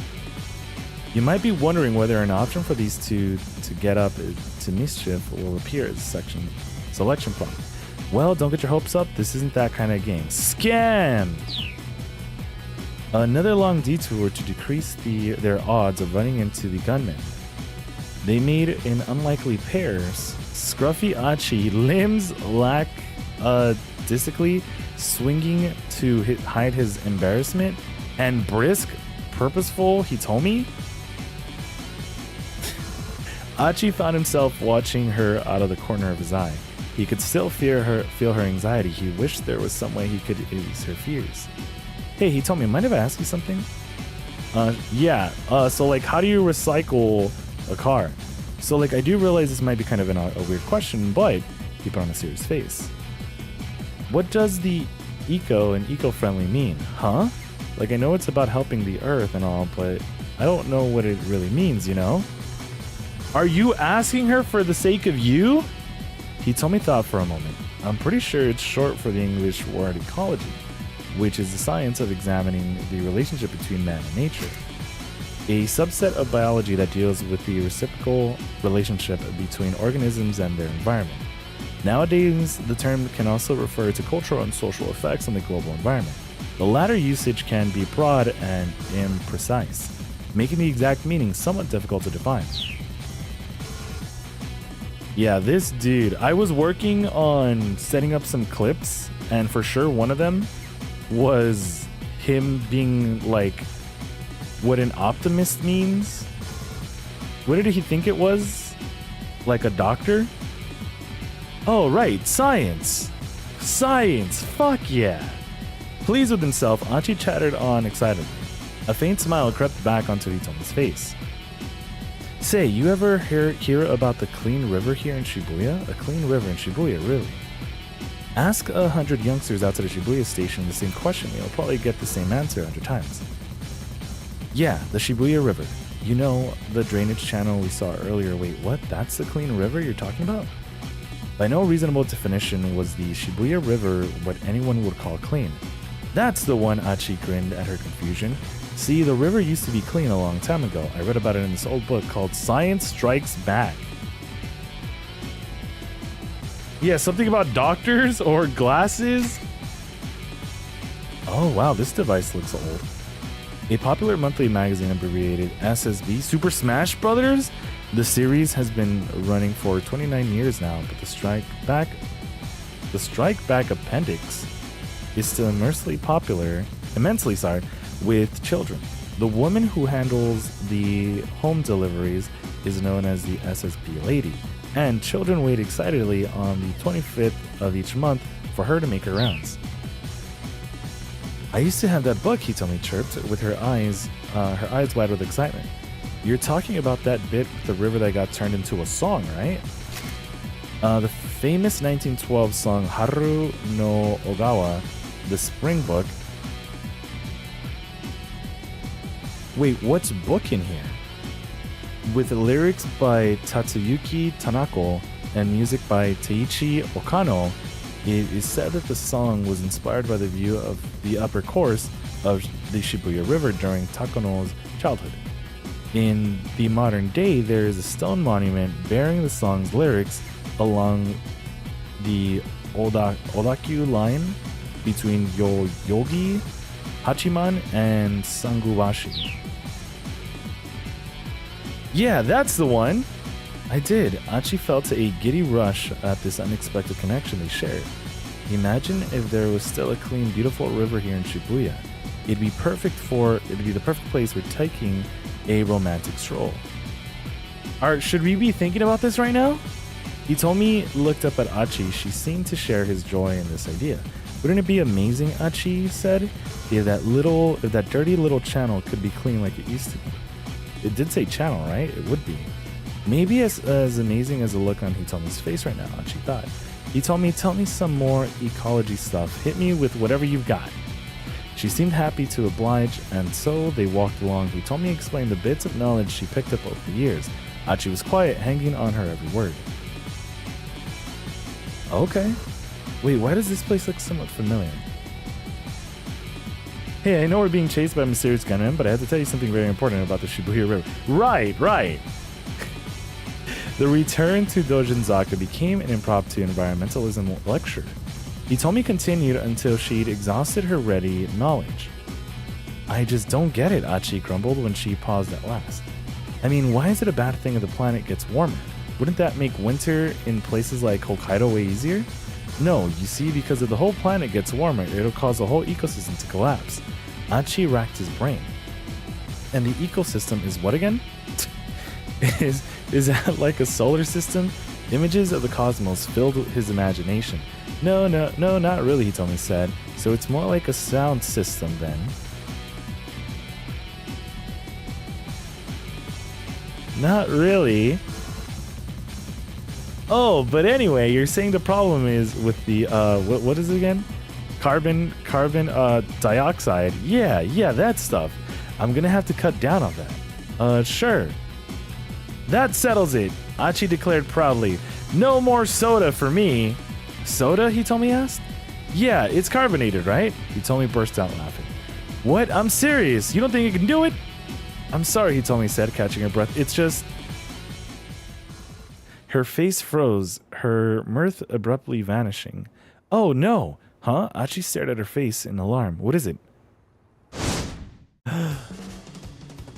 You might be wondering whether an option for these two to get up to mischief will appear as a selection prompt. Well, don't get your hopes up. This isn't that kind of game. Scam! Another long detour to decrease their odds of running into the gunman. They made an unlikely pair. Scruffy Achi, limbs lackadaisically swinging to hide his embarrassment, and brisk, purposeful Hitomi. Achi found himself watching her out of the corner of his eye. He could still feel her anxiety. He wished there was some way he could ease her fears. Hey, Hitomi, mind if I ask you something? Yeah. So like, how do you recycle a car? So like, I do realize this might be kind of a weird question, but keep it on a serious face. What does the eco and eco-friendly mean? Huh? Like, I know it's about helping the earth and all, but I don't know what it really means, you know? Are you asking her for the sake of you? Hitomi thought for a moment. I'm pretty sure it's short for the English word ecology, which is the science of examining the relationship between man and nature. A subset of biology that deals with the reciprocal relationship between organisms and their environment. Nowadays, the term can also refer to cultural and social effects on the global environment. The latter usage can be broad and imprecise, making the exact meaning somewhat difficult to define. Yeah, this dude, I was working on setting up some clips, and for sure one of them was him being like what an optimist means. What did he think it was? Like a doctor? Oh, right, science. Science, fuck yeah. Pleased with himself, Achi chattered on excitedly. A faint smile crept back onto Hitomi's face. Say, you ever hear about the clean river here in Shibuya? A clean river in Shibuya, really? Ask 100 youngsters out to the Shibuya station the same question. You'll probably get the same answer 100 times. Yeah, the Shibuya River. You know, the drainage channel we saw earlier. Wait, what? That's the clean river you're talking about? By no reasonable definition was the Shibuya River what anyone would call clean. That's the one, Achi grinned at her confusion. See, the river used to be clean a long time ago. I read about it in this old book called Science Strikes Back. Yeah, something about doctors or glasses? Oh wow, this device looks old. A popular monthly magazine abbreviated SSB, Super Smash Brothers? The series has been running for 29 years now, but the Strike Back appendix is still immensely popular with children. The woman who handles the home deliveries is known as the SSB lady, and children wait excitedly on the 25th of each month for her to make her rounds. I used to have that book, Hitomi chirped, with her eyes wide with excitement. You're talking about that bit with the river that got turned into a song, right? The famous 1912 song Haru no Ogawa, the Spring Book. Wait, what's book in here? With lyrics by Tatsuyuki Tanako and music by Teiichi Okano, it is said that the song was inspired by the view of the upper course of the Shibuya River during Takano's childhood. In the modern day, there is a stone monument bearing the song's lyrics along the Odakyu line between Yoyogi, Hachiman, and Sangubashi. Yeah, that's the one! I did. Achi felt a giddy rush at this unexpected connection they shared. Imagine if there was still a clean, beautiful river here in Shibuya. It'd be the perfect place for taking a romantic stroll. Should we be thinking about this right now? Hitomi looked up at Achi. She seemed to share his joy in this idea. Wouldn't it be amazing, Achi said, if that dirty little channel could be clean like it used to be? It did say channel, right? It would be. Maybe as amazing as the look on Hitomi's face right now, Achi thought. Hitomi, tell me some more ecology stuff. Hit me with whatever you've got. She seemed happy to oblige, and so they walked along. Hitomi explained the bits of knowledge she picked up over the years. Achi was quiet, hanging on her every word. Okay. Wait, why does this place look somewhat familiar? Hey, I know we're being chased by a mysterious gunman, but I have to tell you something very important about the Shibuya River. Right. The return to Dojinzaka became an impromptu environmentalism lecture. Hitomi continued until she'd exhausted her ready knowledge. I just don't get it, Achi grumbled when she paused at last. I mean, why is it a bad thing if the planet gets warmer? Wouldn't that make winter in places like Hokkaido way easier? No, you see, because if the whole planet gets warmer, it'll cause the whole ecosystem to collapse. Achi racked his brain. And the ecosystem is what again? Is that like a solar system? Images of the cosmos filled his imagination. No, not really, Hitomi said. So it's more like a sound system then. Not really. Oh, but anyway, you're saying the problem is with the what is it again? Carbon dioxide. Yeah, that stuff. I'm gonna have to cut down on that. Sure. That settles it, Achi declared proudly. No more soda for me. Soda, Hitomi asked. Yeah, it's carbonated, right? Hitomi burst out laughing. What? I'm serious. You don't think you can do it? I'm sorry, Hitomi said, catching her breath. It's just... Her face froze, her mirth abruptly vanishing. Oh, no. Huh? Achi stared at her face in alarm. What is it?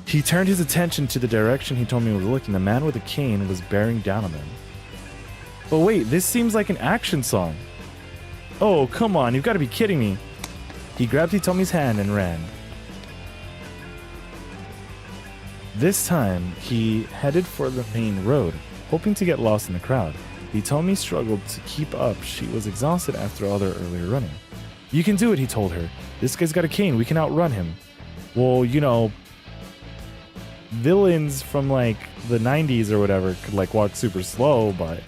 He turned his attention to the direction Hitomi was looking. The man with the cane was bearing down on them. But wait, this seems like an action song. Oh, come on, you've got to be kidding me. He grabbed Hitomi's hand and ran. This time, he headed for the main road, hoping to get lost in the crowd. Hitomi struggled to keep up. She was exhausted after all their earlier running. You can do it, he told her. This guy's got a cane. We can outrun him. Well, you know, villains from like the 90s or whatever could like walk super slow, but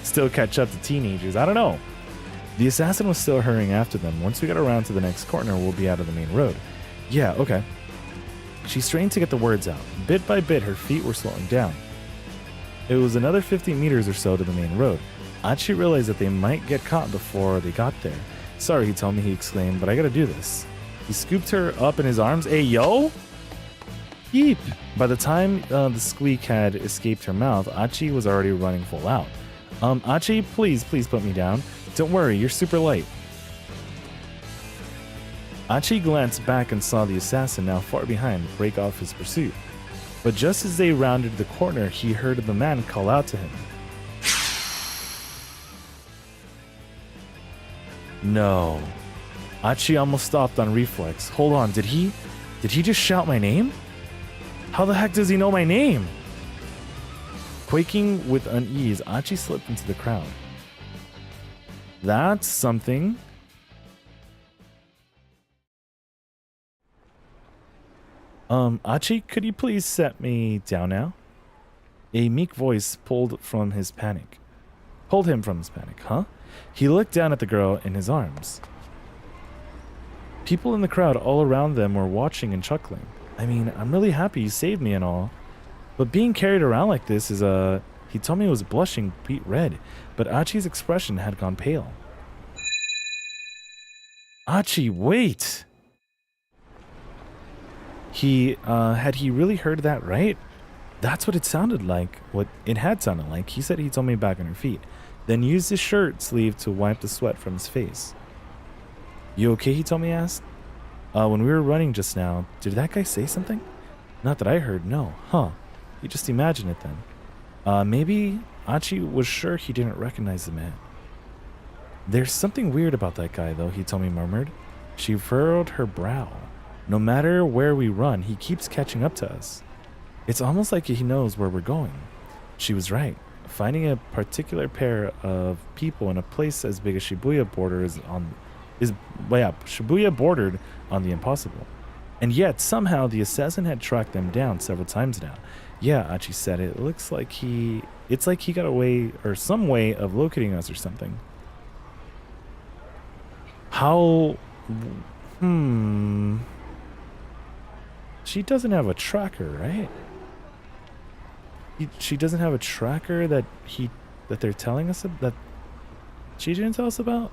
still catch up to teenagers. I don't know. The assassin was still hurrying after them. Once we get around to the next corner, we'll be out of the main road. Yeah, okay. She strained to get the words out. Bit by bit, her feet were slowing down. It was another 50 meters or so to the main road. Achi realized that they might get caught before they got there. Sorry, he told me, he exclaimed, but I gotta do this. He scooped her up in his arms. Hey, yo! Yeep! By the time the squeak had escaped her mouth, Achi was already running full out. Achi, please put me down. Don't worry, you're super light. Achi glanced back and saw the assassin, now far behind, break off his pursuit. But just as they rounded the corner, he heard the man call out to him. No. Achi almost stopped on reflex. Hold on, did he just shout my name? How the heck does he know my name? Quaking with unease, Achi slipped into the crowd. That's something. Achi, could you please set me down now? A meek voice pulled him from his panic. Huh? He looked down at the girl in his arms. People in the crowd all around them were watching and chuckling. I mean, I'm really happy you saved me and all, but being carried around like this is He told me he was blushing beet red, but Achi's expression had gone pale. Achi, wait! Had he really heard that right? That's what it sounded like. What it had sounded like. He said he told me back on her feet, then used his shirt sleeve to wipe the sweat from his face. You okay, he told me, asked? When we were running just now, did that guy say something? Not that I heard, no. Huh. You just imagine it then. Maybe Achi was sure he didn't recognize the man. There's something weird about that guy, though, he told me, murmured. She furrowed her brow. No matter where we run, he keeps catching up to us. It's almost like he knows where we're going. She was right. Finding a particular pair of people in a place as big as Shibuya Shibuya bordered on the impossible. And yet, somehow, the assassin had tracked them down several times now. Yeah, Achi said, it's like he got a way, or some way of locating us or something. How, She doesn't have a tracker, right? She doesn't have a tracker that they're telling us that she didn't tell us about?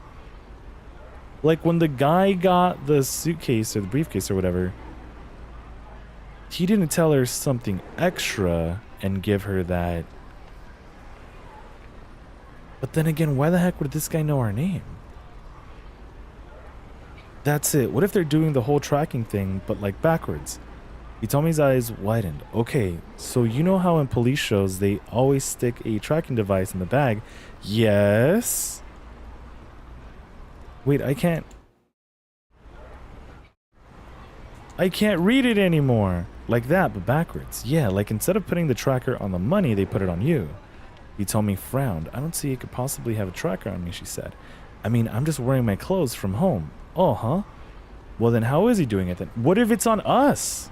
Like when the guy got the suitcase or the briefcase or whatever, he didn't tell her something extra and give her that. But then again, why the heck would this guy know our name? That's it. What if they're doing the whole tracking thing, but like backwards? Hitomi's eyes widened. Okay, so you know how in police shows they always stick a tracking device in the bag? Yes. Wait, I can't read it anymore. Like that, but backwards. Yeah, like instead of putting the tracker on the money, they put it on you. Hitomi frowned. I don't see it could possibly have a tracker on me, she said. I mean, I'm just wearing my clothes from home. Oh, huh? Well, then how is he doing it then? What if it's on us?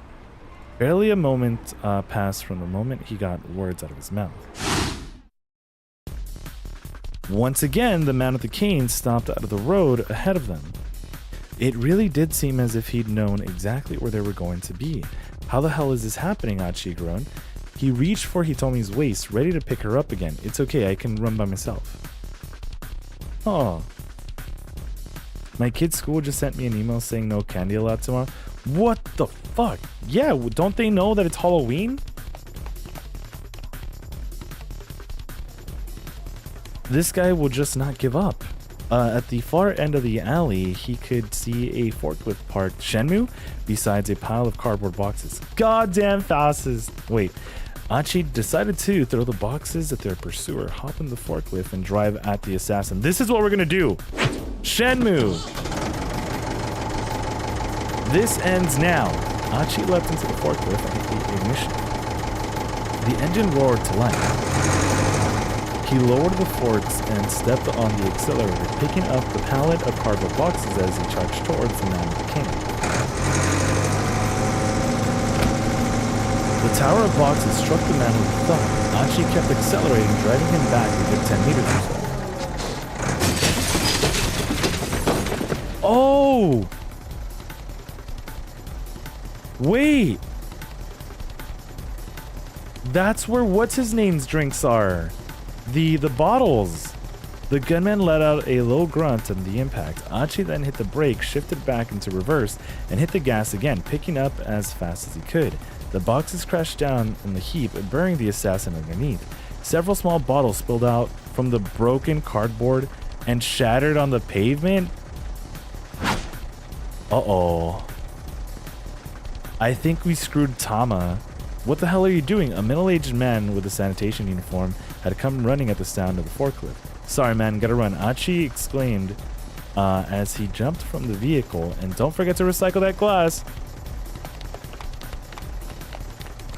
Barely a moment passed from the moment he got words out of his mouth. Once again, the man with the cane stopped out of the road ahead of them. It really did seem as if he'd known exactly where they were going to be. How the hell is this happening? Achi groaned. He reached for Hitomi's waist, ready to pick her up again. It's okay, I can run by myself. Oh. My kid's school just sent me an email saying no candy allowed tomorrow. What the fuck? Yeah, don't they know that it's Halloween? This guy will just not give up. At the far end of the alley, he could see a forklift parked Shenmue besides a pile of cardboard boxes. Goddamn fascist. Wait, Achi decided to throw the boxes at their pursuer, hop in the forklift, and drive at the assassin. This is what we're gonna do. Shenmue. This ends now. Achi leapt into the forklift and hit the ignition. The engine roared to life. He lowered the forks and stepped on the accelerator, picking up the pallet of cardboard boxes as he charged towards the man with the cane. The tower of boxes struck the man with a thud. Achi kept accelerating, driving him back a good 10 meters or so. Oh! Wait! That's where what's-his-name's drinks are. The bottles. The gunman let out a low grunt on the impact. Achi then hit the brake, shifted back into reverse, and hit the gas again, picking up as fast as he could. The boxes crashed down in the heap, burying the assassin underneath. Several small bottles spilled out from the broken cardboard and shattered on the pavement. Uh-oh. I think we screwed Tama. What the hell are you doing? A middle-aged man with a sanitation uniform had come running at the sound of the forklift. Sorry, man, gotta run. Achi exclaimed as he jumped from the vehicle. And don't forget to recycle that glass.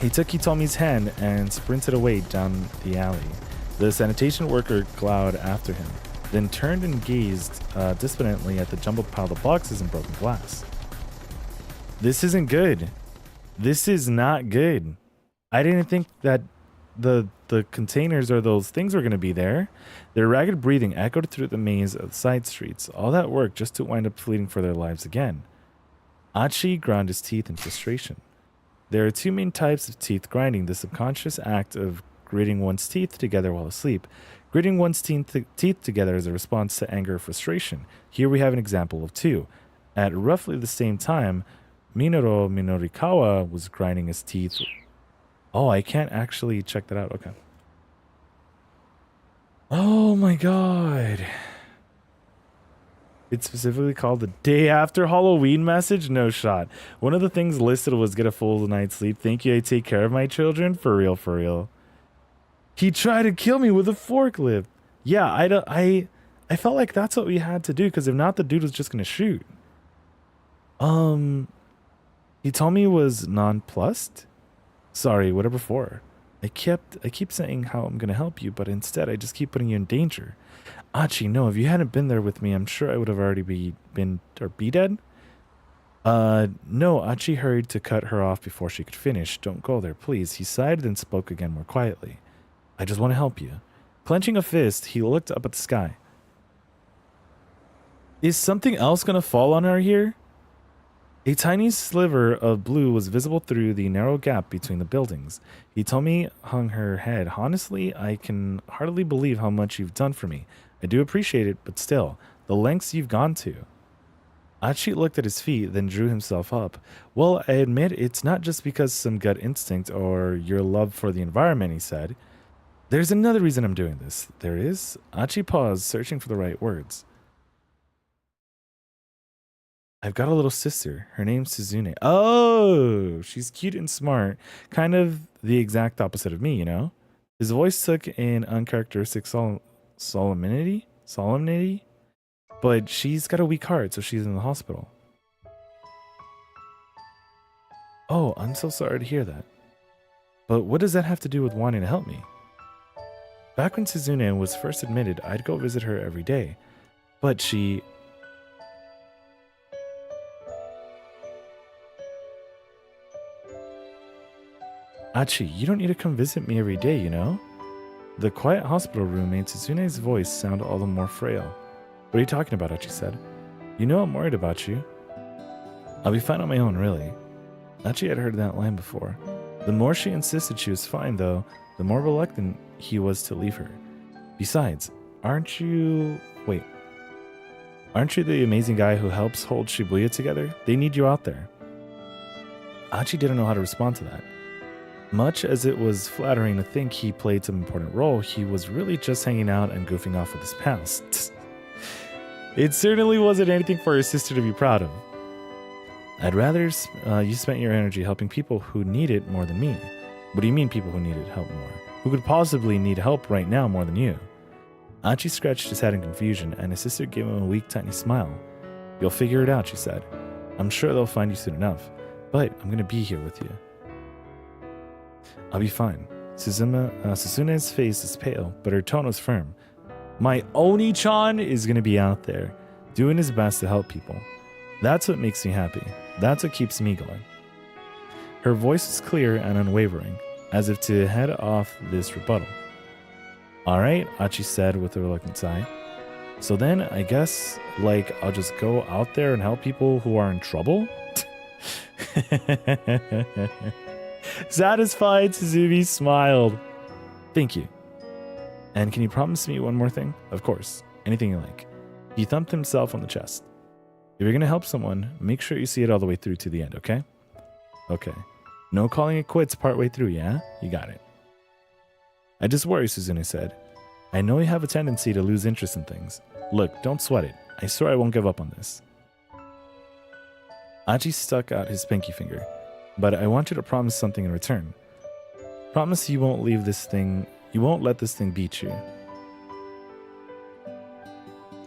He took Hitomi's hand and sprinted away down the alley. The sanitation worker glowered after him, then turned and gazed despondently at the jumbled pile of boxes and broken glass. This isn't good. This is not good. I didn't think that the containers or those things were going to be there. Their ragged breathing echoed through the maze of side streets. All that work just to wind up pleading for their lives again. Achi ground his teeth in frustration. There are two main types of teeth grinding: the subconscious act of gritting one's teeth together while asleep. Gritting one's teeth together is a response to anger or frustration. Here we have an example of two. At roughly the same time, Minoru Minorikawa was grinding his teeth. Oh, I can't actually check that out. Okay. Oh my god. It's specifically called the day after Halloween message? No shot. One of the things listed was get a full night's sleep. Thank you, I take care of my children. For real, for real. He tried to kill me with a forklift. Yeah, I felt like that's what we had to do, because if not, the dude was just gonna shoot. He told me he was nonplussed. Sorry, whatever for. I keep saying how I'm gonna help you, but instead I just keep putting you in danger. Achi, no, if you hadn't been there with me, I'm sure I would have already be dead. No, Achi hurried to cut her off before she could finish. Don't go there, please. He sighed, then spoke again more quietly. I just want to help you. Clenching a fist, he looked up at the sky. Is something else gonna fall on her here? A tiny sliver of blue was visible through the narrow gap between the buildings. Hitomi hung her head. Honestly, I can hardly believe how much you've done for me. I do appreciate it, but still, the lengths you've gone to. Achi looked at his feet, then drew himself up. Well, I admit it's not just because some gut instinct or your love for the environment, he said. There's another reason I'm doing this. There is? Achi paused, searching for the right words. I've got a little sister. Her name's Suzune. Oh, she's cute and smart. Kind of the exact opposite of me, you know? His voice took an uncharacteristic solemnity? But she's got a weak heart, so she's in the hospital. Oh, I'm so sorry to hear that. But what does that have to do with wanting to help me? Back when Suzune was first admitted, I'd go visit her every day. But she... Achi, you don't need to come visit me every day, you know? The quiet hospital room made Suzune's voice sound all the more frail. What are you talking about? Achi said. You know I'm worried about you. I'll be fine on my own, really. Achi had heard that line before. The more she insisted she was fine, though, the more reluctant he was to leave her. Besides, aren't you the amazing guy who helps hold Shibuya together? They need you out there. Achi didn't know how to respond to that. Much as it was flattering to think he played some important role, he was really just hanging out and goofing off with his pals. It certainly wasn't anything for her sister to be proud of. I'd rather you spent your energy helping people who need it more than me. What do you mean people who needed help more? Who could possibly need help right now more than you? Achi scratched his head in confusion, and his sister gave him a weak, tiny smile. You'll figure it out, she said. I'm sure they'll find you soon enough, but I'm going to be here with you. I'll be fine. Susune's face is pale, but her tone was firm. My Oni-chan is going to be out there, doing his best to help people. That's what makes me happy. That's what keeps me going. Her voice was clear and unwavering, as if to head off this rebuttal. All right, Achi said with a reluctant sigh. So then, I guess, I'll just go out there and help people who are in trouble? Satisfied, Suzumi smiled. Thank you. And can you promise me one more thing? Of course. Anything you like. He thumped himself on the chest. If you're going to help someone, make sure you see it all the way through to the end, okay? Okay. No calling it quits partway through, yeah? You got it. I just worry, Suzune said. I know you have a tendency to lose interest in things. Look, don't sweat it. I swear I won't give up on this. Achi stuck out his pinky finger. But I want you to promise something in return. Promise you won't let this thing beat you.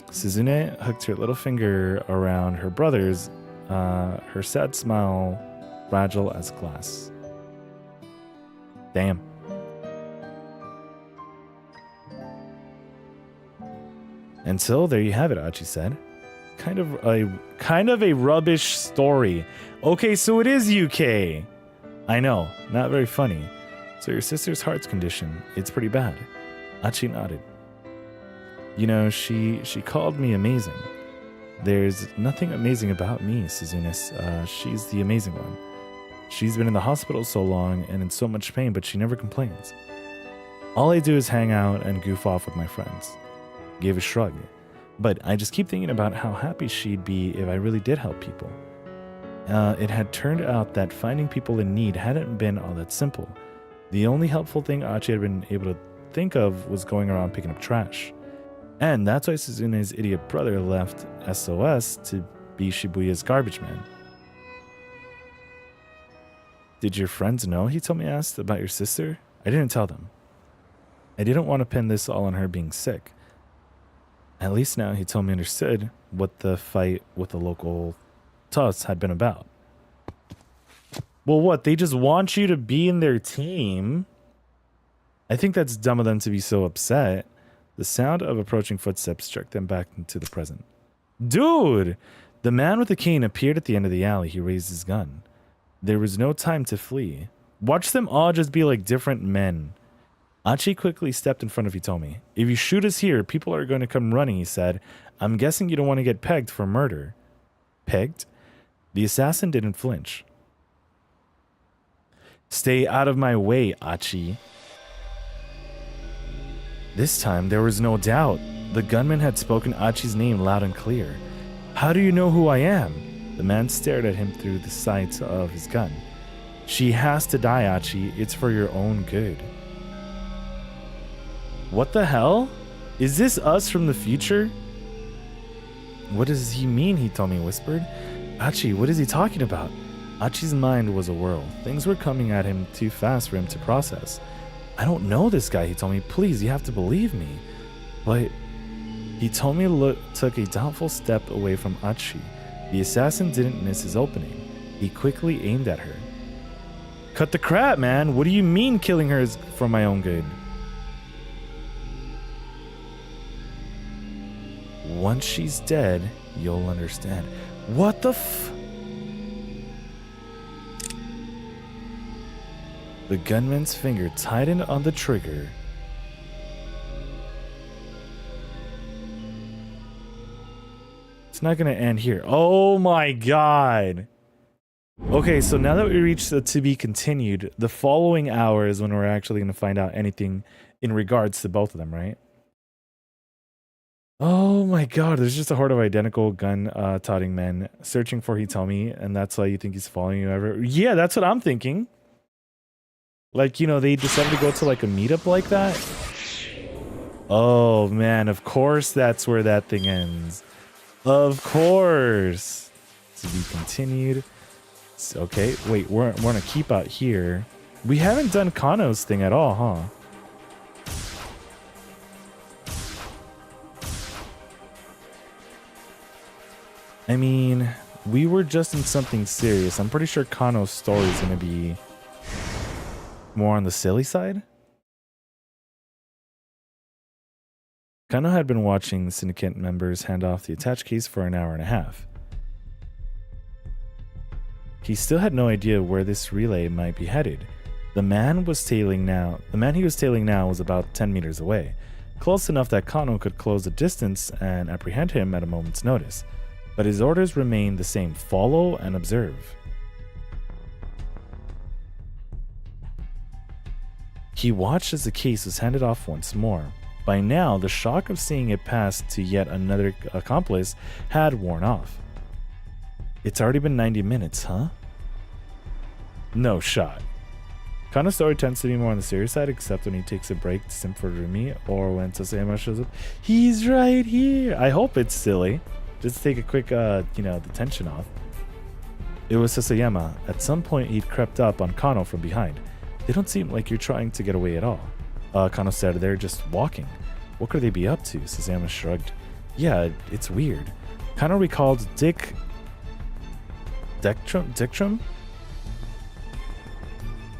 Suzune hooked her little finger around her brother's, her sad smile fragile as glass. Damn. And so there you have it, Achi said. Kind of a rubbish story. Okay, so it is UK. I know, not very funny. So your sister's heart's condition, it's pretty bad. Achi nodded. You know, she called me amazing. There's nothing amazing about me, Suzune. She's the amazing one. She's been in the hospital so long and in so much pain, but she never complains. All I do is hang out and goof off with my friends. Gave a shrug. But I just keep thinking about how happy she'd be if I really did help people. It had turned out that finding people in need hadn't been all that simple. The only helpful thing Achi had been able to think of was going around picking up trash. And that's why Suzune's idiot brother left SOS to be Shibuya's garbage man. Did your friends know, Hitomi asked, about your sister? I didn't tell them. I didn't want to pin this all on her being sick. At least now Hitomi understood what the fight with the local toughs had been about. Well, what? They just want you to be in their team? I think that's dumb of them to be so upset. The sound of approaching footsteps struck them back into the present. Dude! The man with the cane appeared at the end of the alley. He raised his gun. There was no time to flee. Watch them all just be like different men. Achi quickly stepped in front of Hitomi. If you shoot us here, people are going to come running, he said. I'm guessing you don't want to get pegged for murder. Pegged? The assassin didn't flinch. Stay out of my way, Achi. This time, there was no doubt. The gunman had spoken Achi's name loud and clear. How do you know who I am? The man stared at him through the sights of his gun. She has to die, Achi. It's for your own good. What the hell? Is this us from the future? What does he mean, Hitomi whispered. Achi, what is he talking about? Achi's mind was a whirl. Things were coming at him too fast for him to process. I don't know this guy, Hitomi. Please, you have to believe me. But Hitomi took a doubtful step away from Achi. The assassin didn't miss his opening. He quickly aimed at her. Cut the crap, man. What do you mean killing her is for my own good? Once she's dead, you'll understand. What the f... The gunman's finger tightened on the trigger. It's not going to end here. Oh my god. Okay, so now that we reached the to be continued, the following hour is when we're actually going to find out anything in regards to both of them, right? Oh my god, there's just a horde of identical gun-toting men searching for Hitomi, and that's why you think he's following you ever? Yeah, that's what I'm thinking. Like, you know, they decided to go to like a meetup like that. Oh man, of course that's where that thing ends. Of course. To be continued. Okay, wait, we're gonna keep out here. We haven't done Kano's thing at all, huh? I mean, we were just in something serious. I'm pretty sure Kano's story is gonna be more on the silly side. Kano had been watching the syndicate members hand off the attached case for an hour and a half. He still had no idea where this relay might be headed. The man he was tailing now was about 10 meters away, close enough that Kano could close the distance and apprehend him at a moment's notice. But his orders remained the same: follow and observe. He watched as the case was handed off once more. By now, the shock of seeing it pass to yet another accomplice had worn off. It's already been 90 minutes, huh? No shot. Kano's story tends to be more on the serious side, except when he takes a break to simp for Rumi or when Sasayama shows up. He's right here! I hope it's silly. Just to take a quick, the tension off. It was Sasayama. At some point, he'd crept up on Kano from behind. They don't seem like you're trying to get away at all. Kano said they're just walking. What could they be up to? Sasayama shrugged. Yeah, it's weird. Kano recalled Dictrum?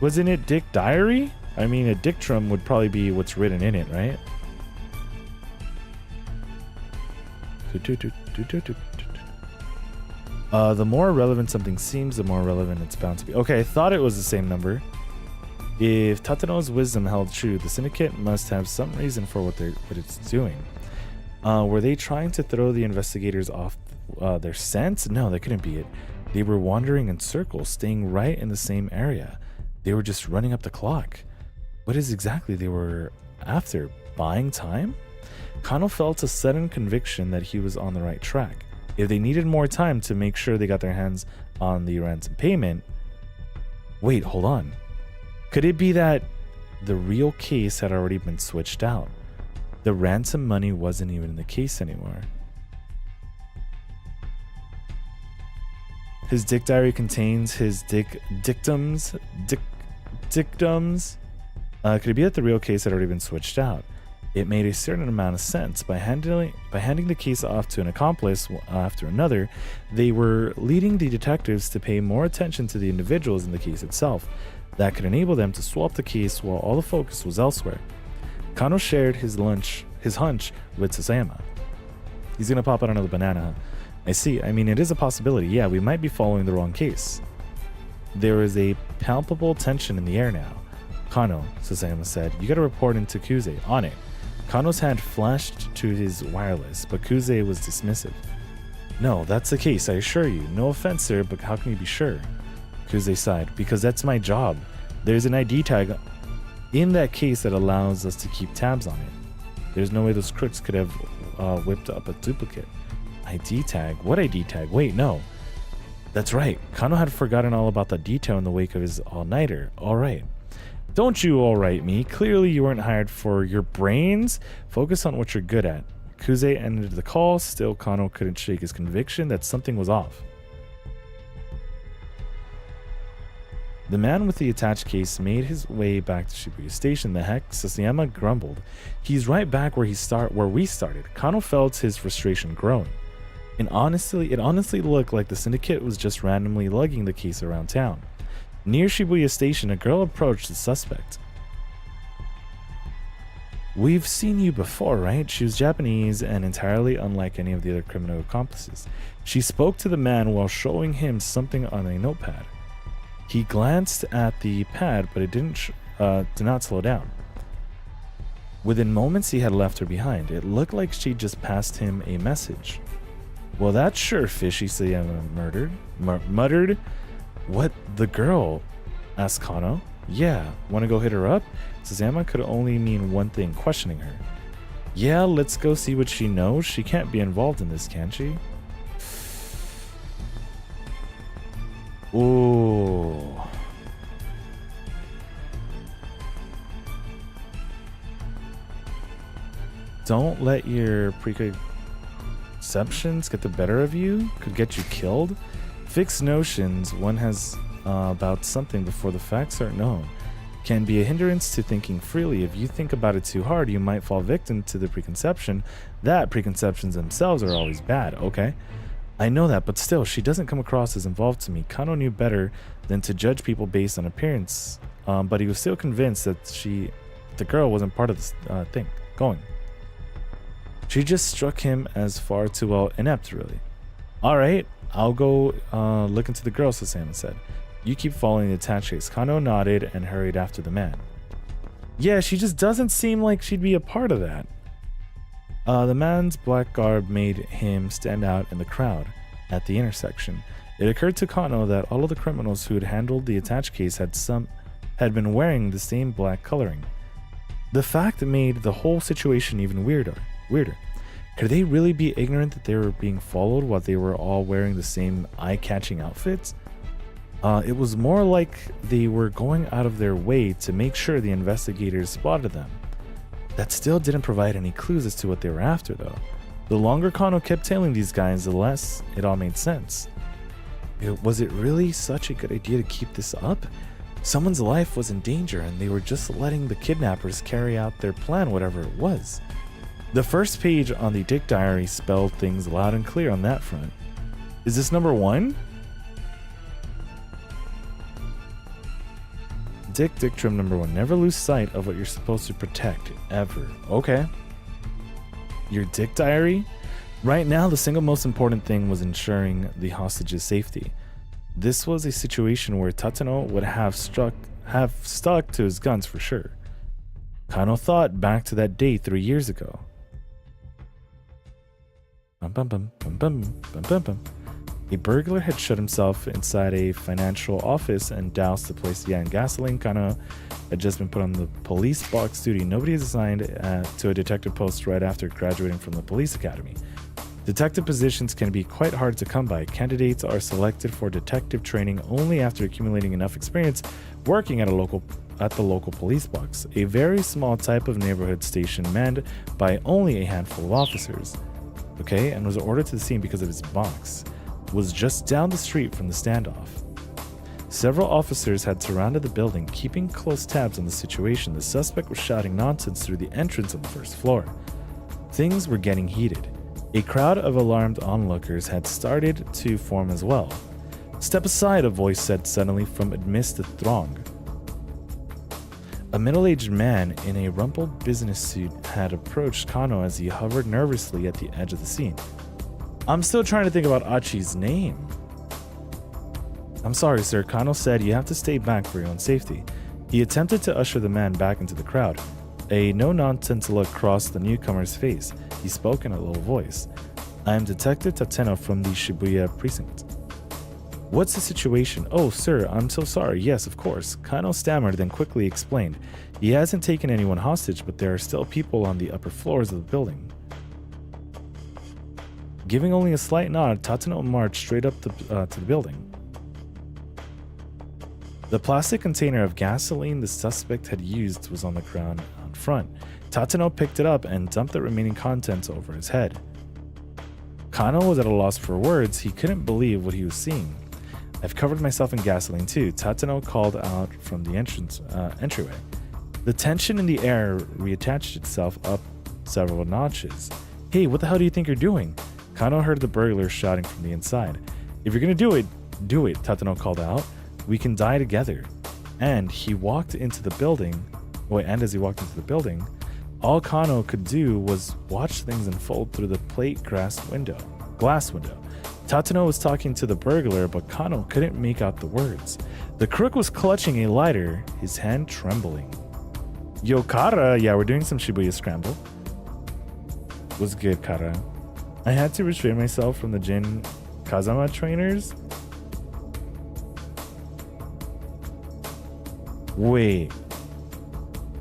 Wasn't it Dick Diary? I mean, a dictrum would probably be what's written in it, right? The more relevant something seems, the more relevant it's bound to be. Okay, I thought it was the same number. If Tatano's wisdom held true, the syndicate must have some reason for what it's doing. Were they trying to throw the investigators off their scent? No, that couldn't be it. They were wandering in circles, staying right in the same area. They were just running up the clock. What is exactly they were after? Buying time? Kano felt a sudden conviction that he was on the right track. If they needed more time to make sure they got their hands on the ransom payment... Wait, hold on. Could it be that the real case had already been switched out? The ransom money wasn't even in the case anymore. His dick diary contains his dictums. Could it be that the real case had already been switched out? It made a certain amount of sense. By handing the case off to an accomplice after another, they were leading the detectives to pay more attention to the individuals in the case itself. That could enable them to swap the case while all the focus was elsewhere. Kano shared his hunch with Sasayama. He's gonna pop out another banana. I see. I mean, it is a possibility. Yeah, we might be following the wrong case. There is a palpable tension in the air now. Kano, Sasayama said, you gotta report into Kuze. On it. Kano's hand flashed to his wireless, but Kuze was dismissive. No, that's the case, I assure you. No offense, sir, but how can you be sure? Kuze sighed. Because that's my job. There's an ID tag in that case that allows us to keep tabs on it. There's no way those crooks could have whipped up a duplicate. ID tag? What ID tag? Wait, no. That's right. Kano had forgotten all about that detail in the wake of his all-nighter. Alright. Don't you alright me. Clearly you weren't hired for your brains. Focus on what you're good at. Kuze ended the call. Still, Kano couldn't shake his conviction that something was off. The man with the attached case made his way back to Shibuya Station. The heck? Sasayama grumbled. He's right back where we started. Kano felt his frustration growing. It honestly looked like the syndicate was just randomly lugging the case around town. Near Shibuya Station, a girl approached the suspect. We've seen you before, right? She was Japanese and entirely unlike any of the other criminal accomplices. She spoke to the man while showing him something on a notepad. He glanced at the pad, but it did not slow down. Within moments, he had left her behind. It looked like she just passed him a message. Well, that's sure fishy, Sasayama muttered. What, the girl? Asked Kano. Yeah, wanna go hit her up? Susanna could only mean one thing, questioning her. Yeah, let's go see what she knows. She can't be involved in this, can she? Ooh. Don't let your preconceptions get the better of you. Could get you killed. Fixed notions one has about something before the facts are known can be a hindrance to thinking freely. If you think about it too hard, you might fall victim to the preconception that preconceptions themselves are always bad. Okay, I know that, but still, she doesn't come across as involved to me. Kano knew better than to judge people based on appearance, but he was still convinced that the girl wasn't part of this thing going. She just struck him as far too well inept, really. All right, I'll go look into the girl, Susanna said. You keep following the attached case. Kano nodded and hurried after the man. Yeah, she just doesn't seem like she'd be a part of that. The man's black garb made him stand out in the crowd at the intersection. It occurred to Kano that all of the criminals who had handled the attached case had been wearing the same black coloring. The fact made the whole situation even weirder. Could they really be ignorant that they were being followed while they were all wearing the same eye-catching outfits? It was more like they were going out of their way to make sure the investigators spotted them. That still didn't provide any clues as to what they were after, though. The longer Kano kept tailing these guys, the less it all made sense. Was it really such a good idea to keep this up? Someone's life was in danger, and they were just letting the kidnappers carry out their plan, whatever it was. The first page on the Dick Diary spelled things loud and clear on that front. Is this number 1? Dick Trim number 1. Never lose sight of what you're supposed to protect, ever. Okay. Your Dick Diary? Right now, the single most important thing was ensuring the hostage's safety. This was a situation where Tateno would have stuck to his guns for sure. Kano thought back to that day 3 years ago. A burglar had shut himself inside a financial office and doused the place in gasoline. Kano had just been put on the police box duty. Nobody is assigned to a detective post right after graduating from the police academy. Detective positions can be quite hard to come by. Candidates are selected for detective training only after accumulating enough experience working at the local police box, a very small type of neighborhood station manned by only a handful of officers. Okay, and was ordered to the scene because of his box. Was just down the street from the standoff. Several officers had surrounded the building, keeping close tabs on the situation. The suspect was shouting nonsense through the entrance on the first floor. Things were getting heated. A crowd of alarmed onlookers had started to form as well. Step aside, a voice said suddenly from amidst the throng. A middle-aged man in a rumpled business suit had approached Kano as he hovered nervously at the edge of the scene. I'm still trying to think about Achi's name. I'm sorry, sir. Kano said you have to stay back for your own safety. He attempted to usher the man back into the crowd. A no-nonsense look crossed the newcomer's face. He spoke in a low voice. I am Detective Tateno from the Shibuya precinct. What's the situation? Oh, sir, I'm so sorry. Yes, of course. Kano stammered, then quickly explained. He hasn't taken anyone hostage, but there are still people on the upper floors of the building. Giving only a slight nod, Tateno marched straight up to the building. The plastic container of gasoline the suspect had used was on the ground out front. Tateno picked it up and dumped the remaining contents over his head. Kano was at a loss for words. He couldn't believe what he was seeing. I've covered myself in gasoline too, Tateno called out from the entryway. The tension in the air reattached itself up several notches. Hey, what the hell do you think you're doing? Kano heard the burglar shouting from the inside. If you're gonna do it, Tateno called out. We can die together. And as he walked into the building, all Kano could do was watch things unfold through the plate glass window. Tateno was talking to the burglar, but Kano couldn't make out the words. The crook was clutching a lighter, his hand trembling. Yo, Kara, yeah, we're doing some Shibuya scramble. Was good, Kara. I had to restrain myself from the Jin Kazama trainers. Wait.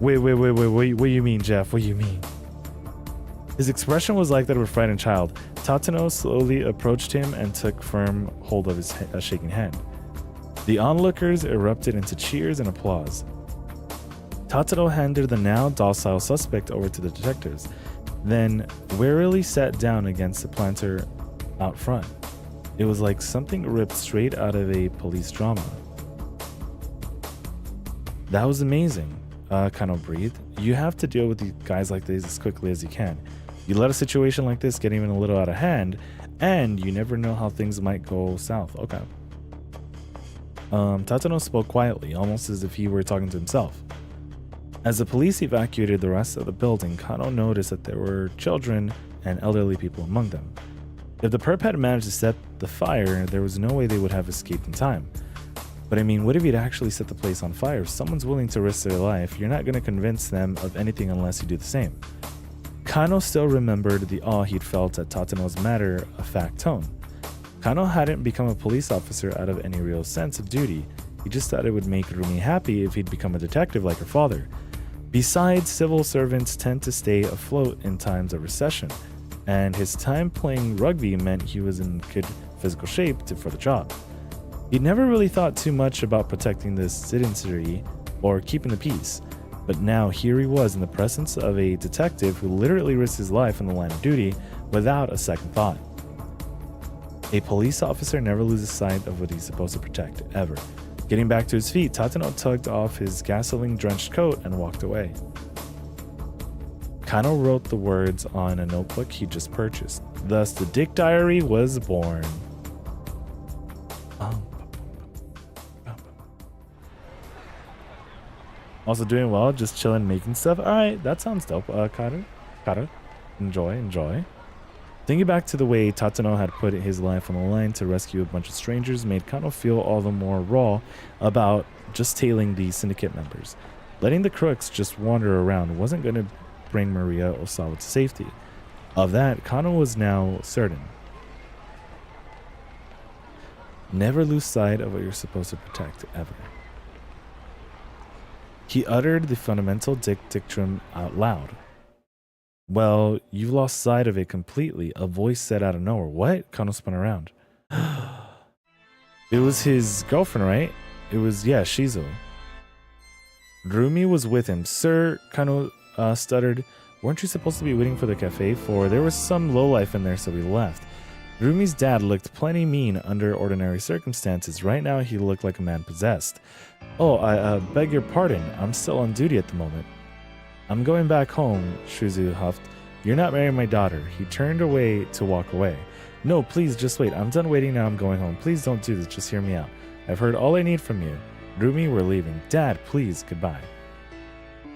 Wait. What do you mean, Jeff? What do you mean? His expression was like that of a frightened child. Tatano slowly approached him and took firm hold of his shaking hand. The onlookers erupted into cheers and applause. Tatano handed the now docile suspect over to the detectives, then warily sat down against the planter out front. It was like something ripped straight out of a police drama. That was amazing, Kano breathed. You have to deal with these guys like this as quickly as you can. You let a situation like this get even a little out of hand, and you never know how things might go south. Okay. Tatano spoke quietly, almost as if he were talking to himself. As the police evacuated the rest of the building, Kano noticed that there were children and elderly people among them. If the perp had managed to set the fire, there was no way they would have escaped in time. But I mean, what if he'd actually set the place on fire? If someone's willing to risk their life, you're not going to convince them of anything unless you do the same. Kano still remembered the awe he'd felt at Tatano's matter-of-fact tone. Kano hadn't become a police officer out of any real sense of duty. He just thought it would make Rumi happy if he'd become a detective like her father. Besides, civil servants tend to stay afloat in times of recession, and his time playing rugby meant he was in good physical shape for the job. He'd never really thought too much about protecting the citizenry or keeping the peace, but now here he was in the presence of a detective who literally risked his life in the line of duty without a second thought. A police officer never loses sight of what he's supposed to protect, ever. Getting back to his feet, Tatano tugged off his gasoline-drenched coat and walked away. Kano wrote the words on a notebook he just purchased. Thus, the Dick Diary was born. Also doing well, just chilling, making stuff. All right, that sounds dope. Kara, enjoy. Thinking back to the way Tatano had put his life on the line to rescue a bunch of strangers made Kano feel all the more raw about just tailing the syndicate members. Letting the crooks just wander around wasn't going to bring Maria Osawa to safety. Of that, Kano was now certain. Never lose sight of what you're supposed to protect, ever. He uttered the fundamental dictum out loud. Well, you lost sight of it completely, a voice said out of nowhere. What? Kano spun around. It was his girlfriend, right? It was, yeah, Shizo. Rumi was with him. Sir, Kano stuttered, weren't you supposed to be waiting for the cafe? For there was some lowlife in there, so we left. Rumi's dad looked plenty mean under ordinary circumstances. Right now, he looked like a man possessed. Oh, I beg your pardon. I'm still on duty at the moment. I'm going back home, Shuzu huffed. You're not marrying my daughter. He turned away to walk away. No, please, just wait. I'm done waiting now. I'm going home. Please don't do this. Just hear me out. I've heard all I need from you. Rumi, we're leaving. Dad, please, goodbye.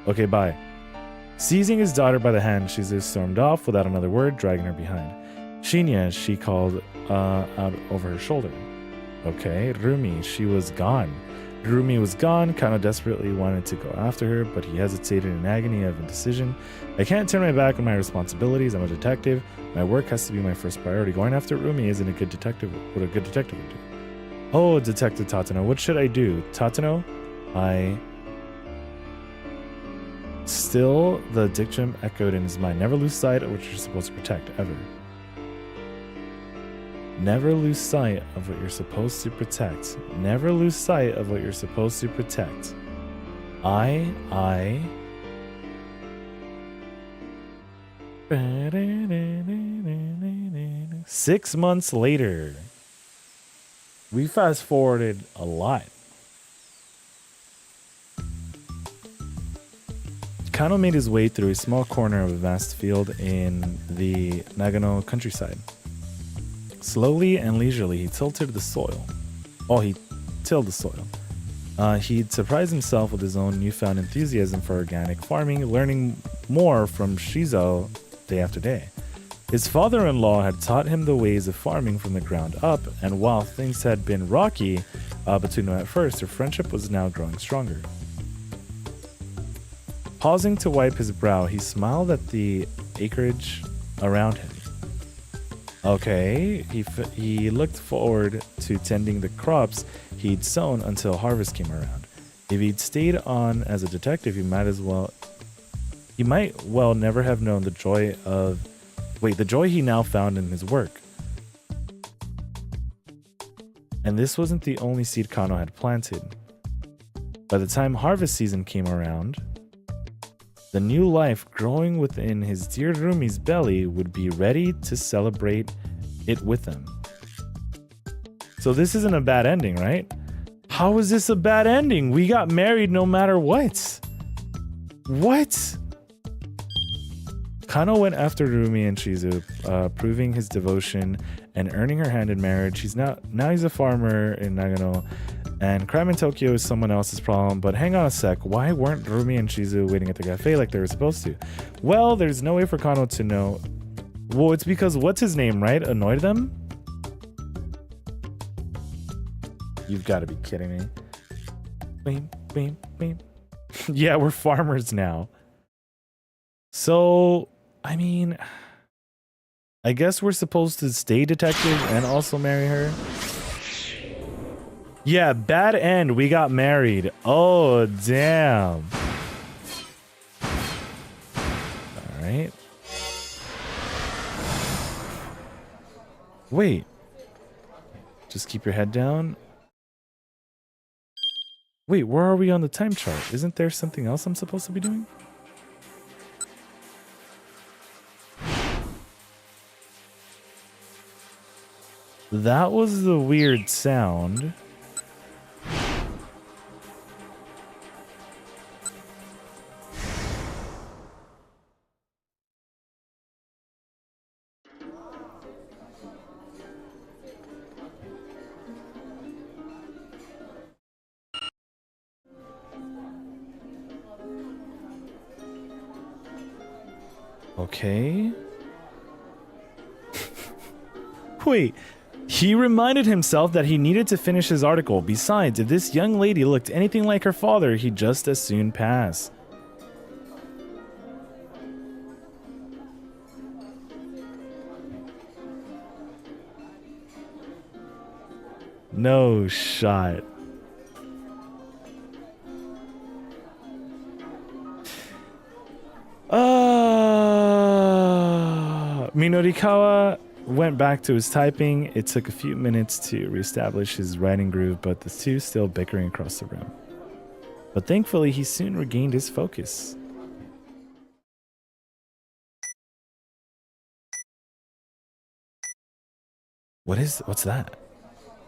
Okay, bye. Seizing his daughter by the hand, Shizu stormed off without another word, dragging her behind. Shinya, she called out over her shoulder. Okay, Rumi, she was gone. Rumi was gone. Kano desperately wanted to go after her, but he hesitated in agony of indecision. I can't turn my back on my responsibilities. I'm a detective. My work has to be my first priority. Going after Rumi isn't a good detective. What a good detective would do. Oh, Detective Tatano, what should I do? Tatano, Still, the dictum echoed in his mind. Never lose sight of what you're supposed to protect, ever. Never lose sight of what you're supposed to protect. Never lose sight of what you're supposed to protect. 6 months later. We fast forwarded a lot. Kano made his way through a small corner of a vast field in the Nagano countryside. Slowly and leisurely, he tilled the soil. He'd surprised himself with his own newfound enthusiasm for organic farming, learning more from Shizo day after day. His father-in-law had taught him the ways of farming from the ground up, and while things had been rocky between them at first, their friendship was now growing stronger. Pausing to wipe his brow, he smiled at the acreage around him. Okay, he looked forward to tending the crops he'd sown until harvest came around. If he'd stayed on as a detective, he might well never have known the joy he now found in his work. And this wasn't the only seed Kano had planted. By the time harvest season came around, the new life growing within his dear Rumi's belly would be ready to celebrate it with him. So this isn't a bad ending, right? How is this a bad ending? We got married no matter what. What? Kano went after Rumi and Shizu, proving his devotion and earning her hand in marriage. Now he's a farmer in Nagano, and crime in Tokyo is someone else's problem. But hang on a sec, why weren't Rumi and Shizu waiting at the cafe like they were supposed to? Well, there's no way for Kano to know. Well, it's because what's his name, right? Annoyed them? You've got to be kidding me. Beam, beam, beam. Yeah, we're farmers now. So, I mean, I guess we're supposed to stay detective and also marry her. Yeah, bad end. We got married. Oh, damn. All right. Wait. Just keep your head down. Wait, where are we on the time chart? Isn't there something else I'm supposed to be doing? That was the weird sound. Okay. Wait. He reminded himself that he needed to finish his article. Besides, if this young lady looked anything like her father, he'd just as soon pass. No shot. Minorikawa went back to his typing. It took a few minutes to reestablish his writing groove, but the two still bickering across the room. But thankfully, he soon regained his focus. What's that?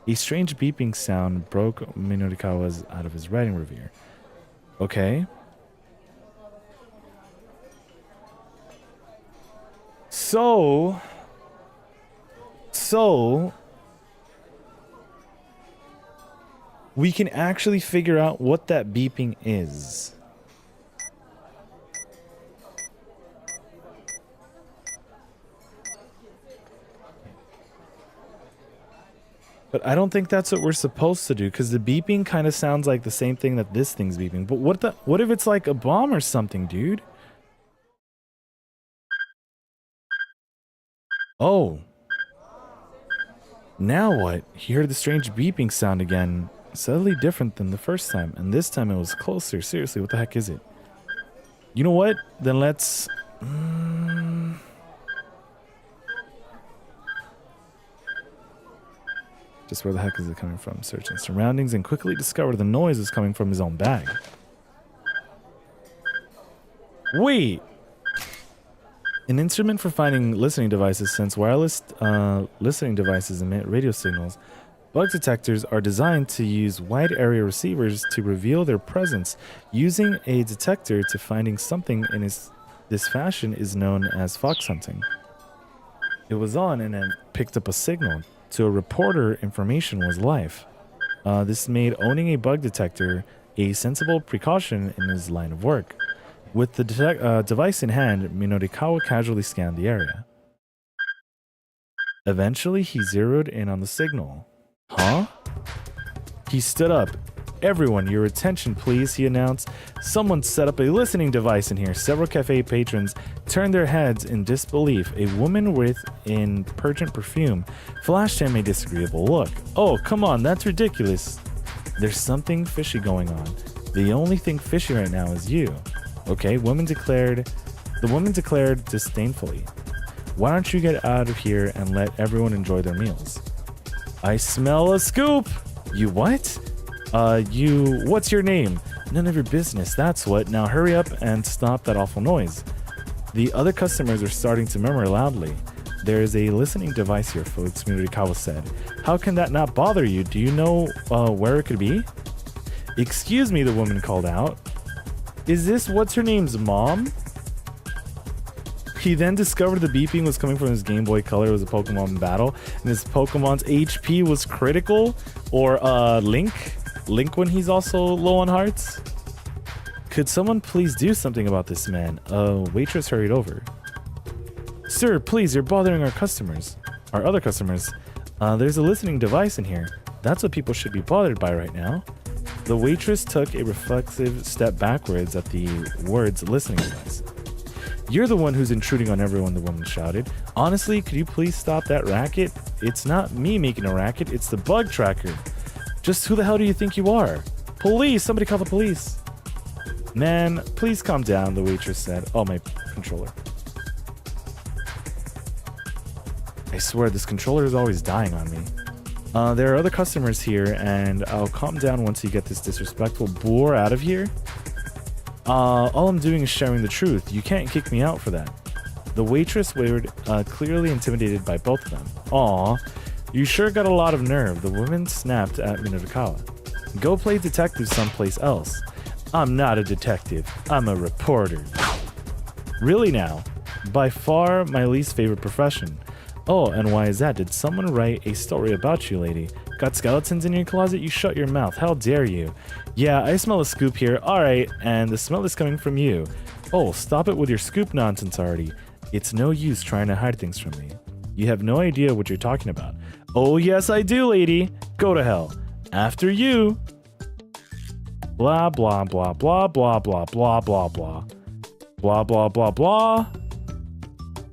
A strange beeping sound broke Minorikawa's out of his writing revere. Okay. So we can actually figure out what that beeping is. But I don't think that's what we're supposed to do, because the beeping kind of sounds like the same thing that this thing's beeping. But what if it's like a bomb or something, dude? Oh. Now what? He heard the strange beeping sound again, subtly different than the first time, and this time it was closer. Seriously, what the heck is it? You know what? Then let's... Just where the heck is it coming from? Search his surroundings and quickly discover the noise is coming from his own bag. Wait! An instrument for finding listening devices. Since wireless listening devices emit radio signals, bug detectors are designed to use wide area receivers to reveal their presence. Using a detector to finding something in this fashion is known as fox hunting. It was on and it picked up a signal. To a reporter, information was life. This made owning a bug detector a sensible precaution in his line of work. With the device in hand, Minorikawa casually scanned the area. Eventually, he zeroed in on the signal. Huh? He stood up. Everyone, your attention please, he announced. Someone set up a listening device in here. Several cafe patrons turned their heads in disbelief. A woman with an pungent perfume flashed him a disagreeable look. Oh, come on, that's ridiculous. There's something fishy going on. The only thing fishy right now is you. Okay, the woman declared disdainfully. Why don't you get out of here and let everyone enjoy their meals? I smell a scoop! You what? What's your name? None of your business, that's what. Now hurry up and stop that awful noise. The other customers are starting to murmur loudly. There is a listening device here, folks, Minurikawa said. How can that not bother you? Do you know where it could be? Excuse me, the woman called out. Is this what's her name's mom? He then discovered the beeping was coming from his Game Boy Color. It was a Pokemon battle, and his Pokemon's HP was critical, or Link when he's also low on hearts. Could someone please do something about this man? A waitress hurried over. Sir, please, you're bothering our other customers. There's a listening device in here. That's what people should be bothered by right now. The waitress took a reflexive step backwards at the words listening device. You're the one who's intruding on everyone, the woman shouted. Honestly, could you please stop that racket? It's not me making a racket, it's the bug tracker. Just who the hell do you think you are? Police! Somebody call the police! Man, please calm down, the waitress said. Oh, my controller. I swear, this controller is always dying on me. There are other customers here, and I'll calm down once you get this disrespectful boor out of here. All I'm doing is sharing the truth. You can't kick me out for that. The waitress wavered, clearly intimidated by both of them. Aw, you sure got a lot of nerve, the woman snapped at Minurikawa. Go play detective someplace else. I'm not a detective. I'm a reporter. Really now? By far my least favorite profession. Oh, and why is that? Did someone write a story about you, lady? Got skeletons in your closet? You shut your mouth. How dare you? Yeah, I smell a scoop here. Alright, and the smell is coming from you. Oh, stop it with your scoop nonsense already. It's no use trying to hide things from me. You have no idea what you're talking about. Oh, yes, I do, lady. Go to hell. After you. Blah, blah, blah, blah, blah, blah, blah, blah, blah. Blah, blah, blah, blah.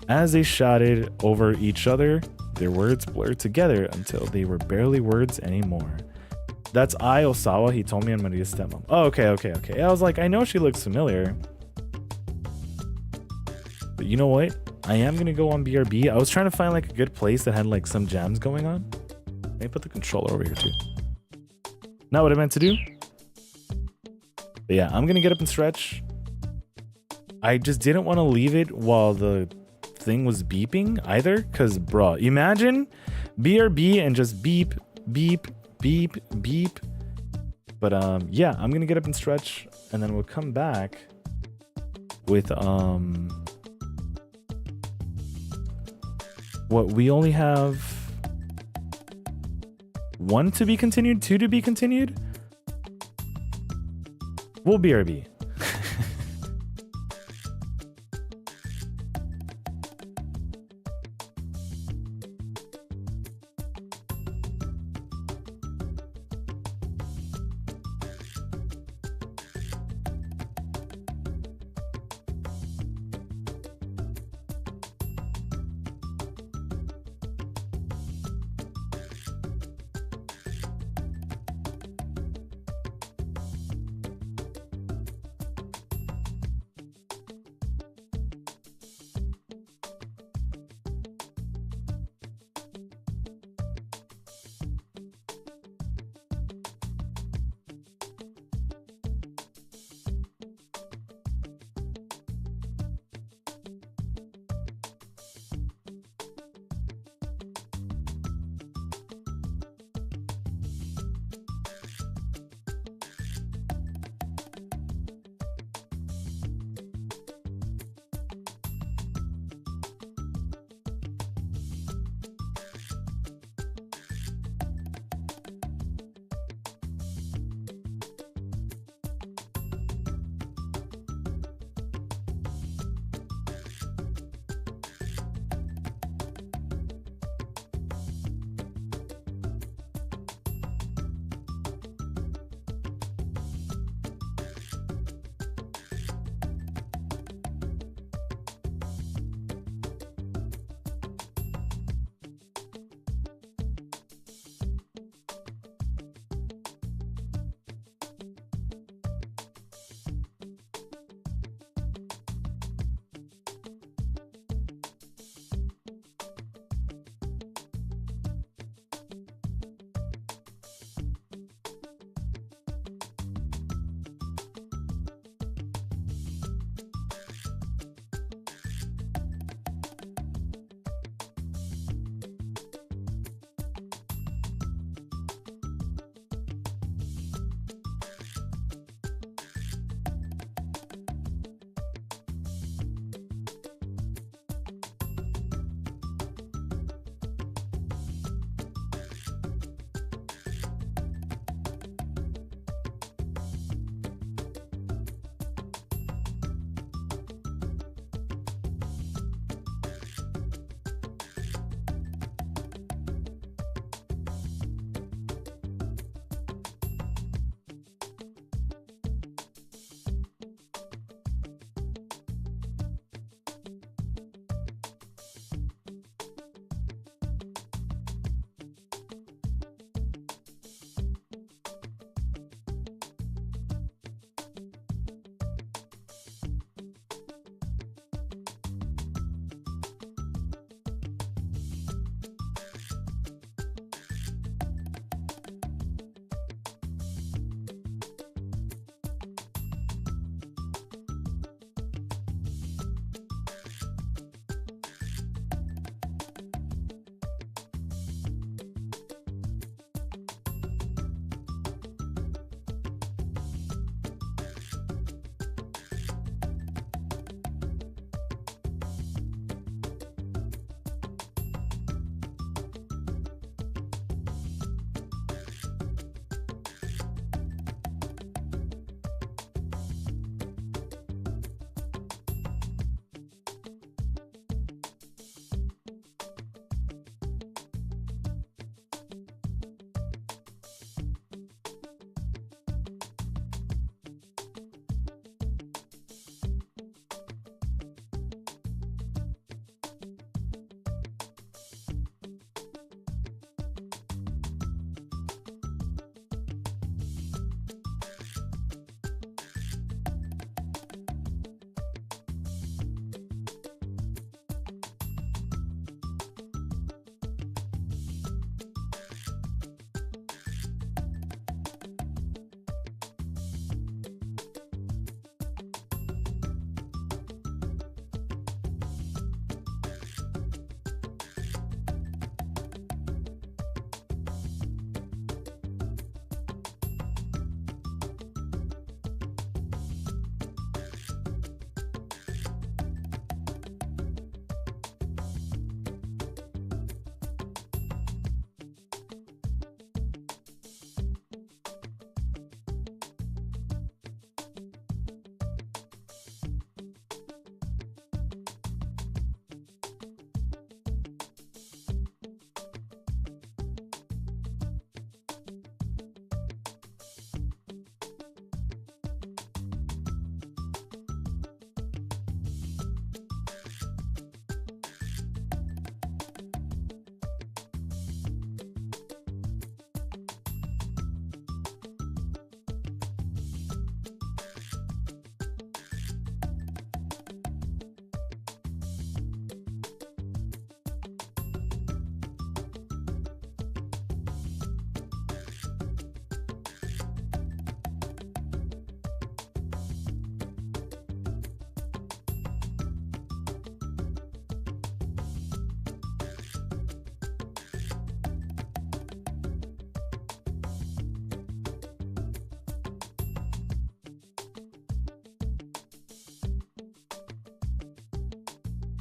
As they shouted over each other, their words blurred together until they were barely words anymore. That's Ai Osawa. He told me I'm Maria's stepmom. Oh, okay. I was like, I know she looks familiar. But you know what? I am going to go on BRB. I was trying to find like a good place that had like some jams going on. Let me put the controller over here too. Not what I meant to do. But yeah, I'm going to get up and stretch. I just didn't want to leave it while the thing was beeping either, because bruh, imagine BRB and just beep beep beep beep. But yeah, I'm gonna get up and stretch, and then we'll come back with what we only have 1 to be continued, 2 to be continued. We'll BRB.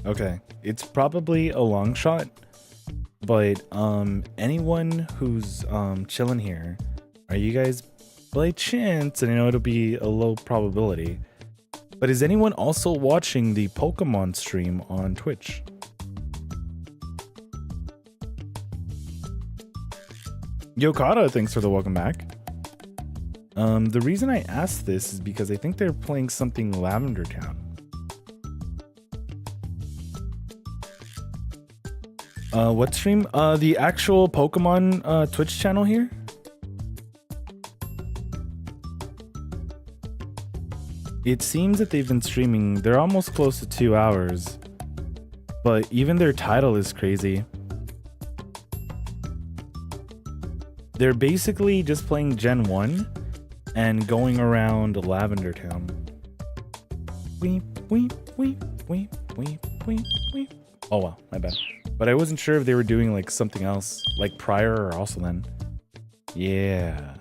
Okay, it's probably a long shot, but anyone who's chilling here, are you guys by chance? And I know it'll be a low probability, but is anyone also watching the Pokemon stream on Twitch? Yokata, thanks for the welcome back. The reason I asked this is because I think they're playing something Lavender Town. What stream? The actual Pokemon Twitch channel here? It seems that they've been streaming, they're almost close to 2 hours, but even their title is crazy. They're basically just playing Gen 1 and going around Lavender Town. Weep, weep, weep, weep, weep, weep, weep. Oh wow, my bad. But I wasn't sure if they were doing like something else, like prior or also then. Yeah.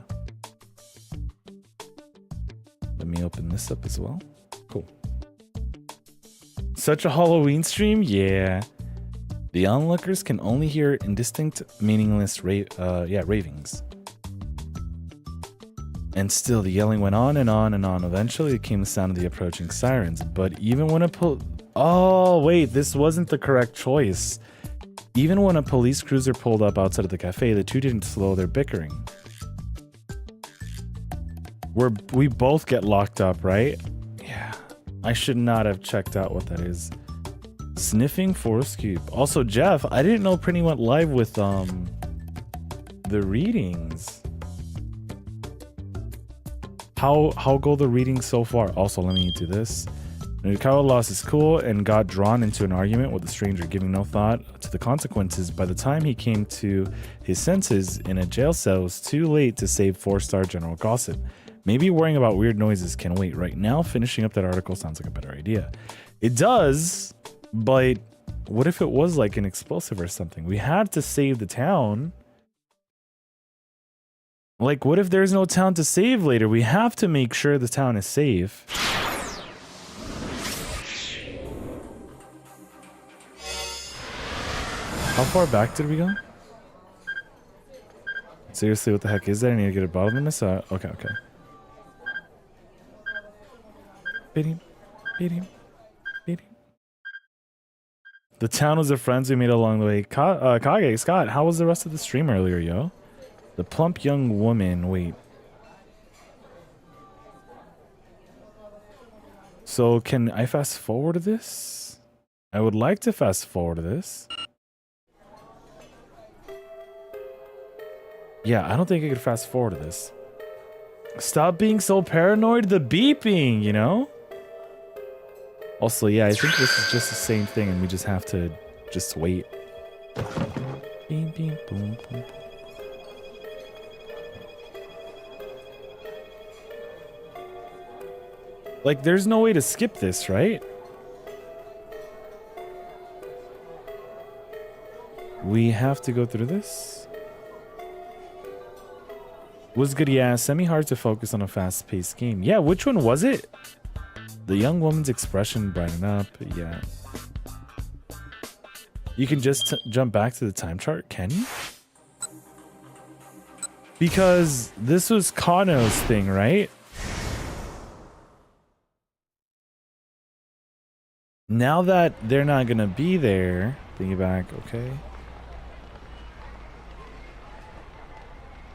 Let me open this up as well. Cool. Such a Halloween stream? Yeah. The onlookers can only hear indistinct, meaningless ravings. And still the yelling went on and on and on. Eventually it came the sound of the approaching sirens. But even when oh wait, this wasn't the correct choice. Even when a police cruiser pulled up outside of the cafe, the two didn't slow their bickering. We both get locked up, right? Yeah. I should not have checked out what that is. Sniffing Forest Cube. Also, Jeff, I didn't know Prinny went live with the readings. How go the readings so far? Also, let me do this. Nukawa lost his cool and got drawn into an argument with a stranger, giving no thought to the consequences. By the time he came to his senses in a jail cell, it was too late to save 4-star General Gossip. Maybe worrying about weird noises can wait. Right now, finishing up that article sounds like a better idea. It does, but what if it was like an explosive or something? We had to save the town. Like, what if there's no town to save later? We have to make sure the town is safe. How far back did we go? Seriously, what the heck is that? I need to get a bottle of this. Okay. Beat him. The town was the friends we made along the way. Kage, Scott, how was the rest of the stream earlier, yo? The plump young woman, wait. So can I fast forward to this? I would like to fast forward to this. Yeah, I don't think I could fast forward to this. Stop being so paranoid. The beeping, you know? Also, yeah, I think this is just the same thing and we just have to just wait. Beep, beep, boom, boom. Like, there's no way to skip this, right? We have to go through this. Was good, yeah. Semi-hard to focus on a fast-paced game. Yeah, which one was it? The young woman's expression brightened up. Yeah. You can just jump back to the time chart, can you? Because this was Kano's thing, right? Now that they're not gonna be there, thinking back, okay.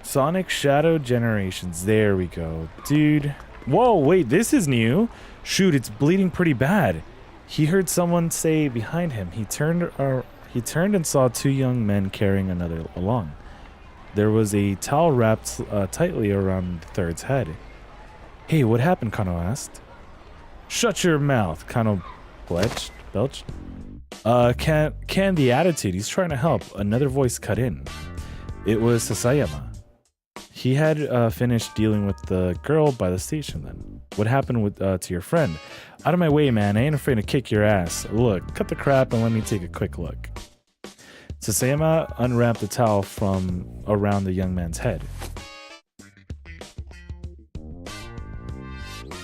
Sonic Shadow Generations. There we go. Dude. Whoa, wait, this is new. Shoot, it's bleeding pretty bad. He heard someone say behind him. He turned and saw two young men carrying another along. There was a towel wrapped tightly around the third's head. Hey, what happened? Kano asked. Shut your mouth, Kano belched. Can the attitude. He's trying to help. Another voice cut in. It was Sasayama. He had finished dealing with the girl by the station then. What happened with to your friend? Out of my way, man. I ain't afraid to kick your ass. Look, cut the crap and let me take a quick look. Sasayama unwrapped the towel from around the young man's head.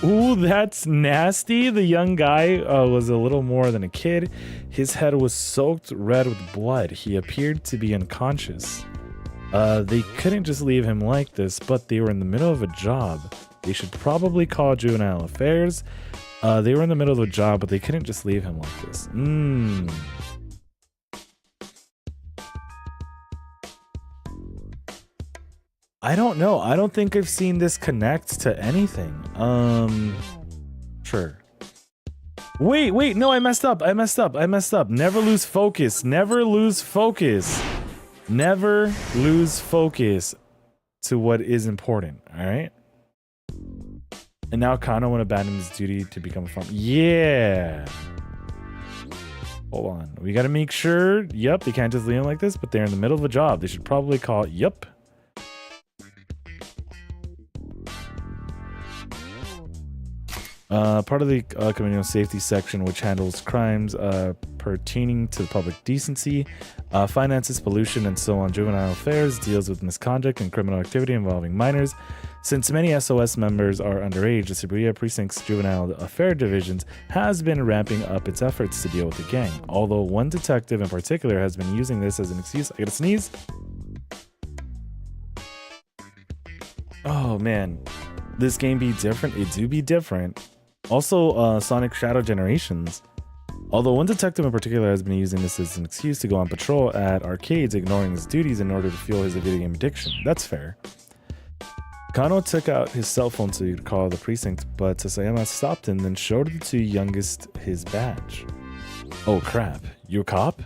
Ooh, Ooh, that's nasty. The young guy was a little more than a kid. His head was soaked red with blood. He appeared to be unconscious. They couldn't just leave him like this, but they were in the middle of a job. They should probably call juvenile affairs. They were in the middle of a job, but they couldn't just leave him like this. I don't know. I don't think I've seen this connect to anything. Sure. Wait, no, I messed up. Never lose focus. Never lose focus to what is important, all right? And now Kano went abandon his duty to become a farmer. Yeah. Hold on. We got to make sure. Yep, they can't just leave him like this, but they're in the middle of a job. They should probably call. Yep. Part of the communal safety section, which handles crimes pertaining to public decency, finances, pollution, and so on. Juvenile affairs deals with misconduct and criminal activity involving minors. Since many SOS members are underage, the Shibuya Precinct's Juvenile Affair Divisions has been ramping up its efforts to deal with the gang. Although one detective in particular has been using this as an excuse. I gotta sneeze. Oh man, this game be different. It do be different. Also, Sonic Shadow Generations. Although one detective in particular has been using this as an excuse to go on patrol at arcades, ignoring his duties in order to fuel his video game addiction. That's fair. Kano took out his cell phone to call the precinct, but Sasayama stopped him, then showed the two youngest his badge. Oh crap, you a cop?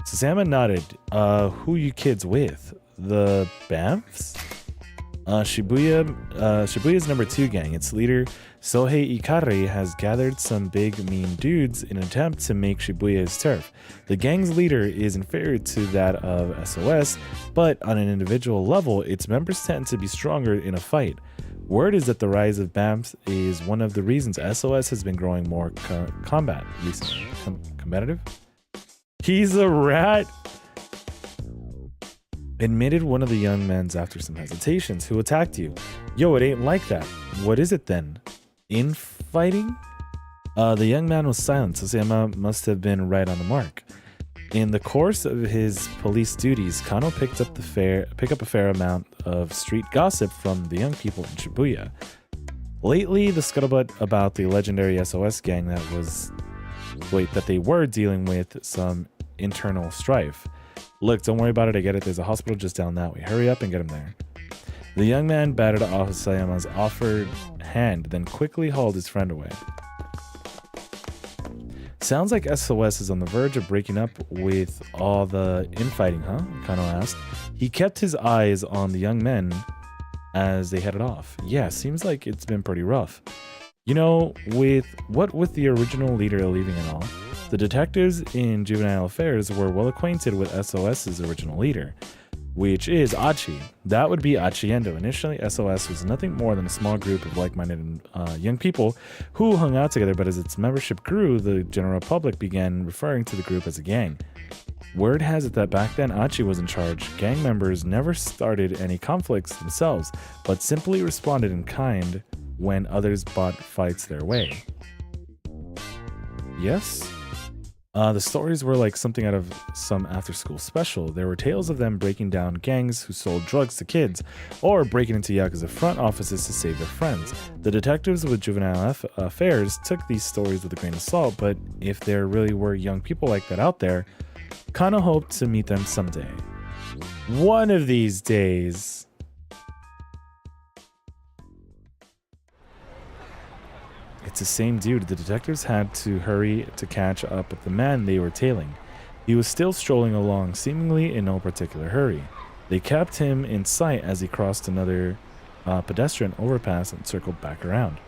Sasayama nodded. Who you kids with? The Bamfs? Shibuya's number 2 gang. Its leader, Sohei Ikari, has gathered some big mean dudes in an attempt to make Shibuya his turf. The gang's leader is inferior to that of SOS, but on an individual level, its members tend to be stronger in a fight. Word is that the rise of BAMF is one of the reasons SOS has been growing more combat recently. Competitive? He's a rat! Admitted one of the young men's after some hesitations. Who attacked you? Yo, it ain't like that. What is it then? Infighting? The young man was silent. Sasayama must have been right on the mark. In the course of his police duties, Kano picked up a fair amount of street gossip from the young people in Shibuya. Lately, the scuttlebutt about the legendary SOS gang that they were dealing with some internal strife. Look, don't worry about it. I get it. There's a hospital just down that way. Hurry up and get him there. The young man batted off Sayama's offered hand, then quickly hauled his friend away. Sounds like SOS is on the verge of breaking up with all the infighting, huh? Kano asked. He kept his eyes on the young men as they headed off. Yeah, seems like it's been pretty rough. You know, with the original leader leaving and all, the detectives in Juvenile Affairs were well acquainted with SOS's original leader, which is Achi. That would be Achiendo. Initially, SOS was nothing more than a small group of like-minded young people who hung out together, but as its membership grew, the general public began referring to the group as a gang. Word has it that back then Achi was in charge. Gang members never started any conflicts themselves, but simply responded in kind when others brought fights their way. Yes? The stories were like something out of some after-school special. There were tales of them breaking down gangs who sold drugs to kids, or breaking into Yakuza front offices to save their friends. The detectives with Juvenile Affairs took these stories with a grain of salt, but if there really were young people like that out there, Kano hoped to meet them someday. One of these days. It's the same dude. The detectives had to hurry to catch up with the man they were tailing. He was still strolling along, seemingly in no particular hurry. They kept him in sight as he crossed another pedestrian overpass and circled back around.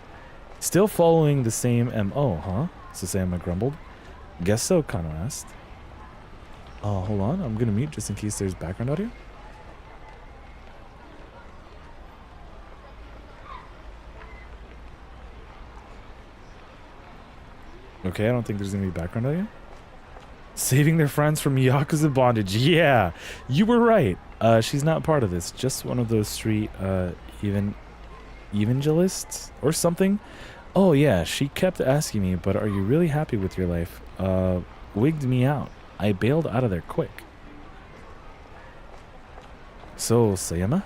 Still following the same MO, huh? Sasayama grumbled. Guess so, Kano asked. Oh, hold on. I'm gonna mute just in case there's background audio. Okay, I don't think there's gonna be background audio. Saving their friends from Yakuza bondage. Yeah, you were right. She's not part of this. Just one of those street, even evangelist or something. Oh yeah, she kept asking me, but are you really happy with your life? Wigged me out. I bailed out of there quick. So, Sasayama,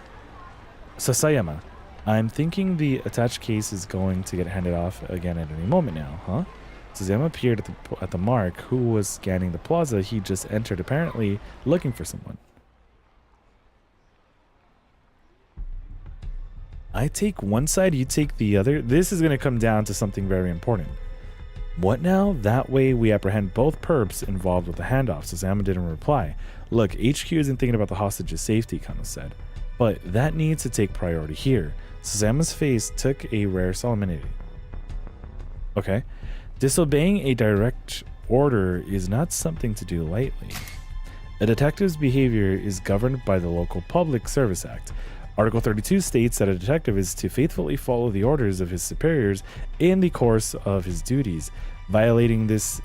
I'm thinking the attached case is going to get handed off again at any moment now, huh? Sasayama appeared at the mark who was scanning the plaza he just entered, apparently looking for someone. I take one side, you take the other. This is going to come down to something very important. What now? That way we apprehend both perps involved with the handoff. Sasayama didn't reply. Look, HQ isn't thinking about the hostage's safety, Kano said. But that needs to take priority here. Sasayama's face took a rare solemnity. Okay. Disobeying a direct order is not something to do lightly. A detective's behavior is governed by the local Public Service Act. Article 32 states that a detective is to faithfully follow the orders of his superiors in the course of his duties. Violating this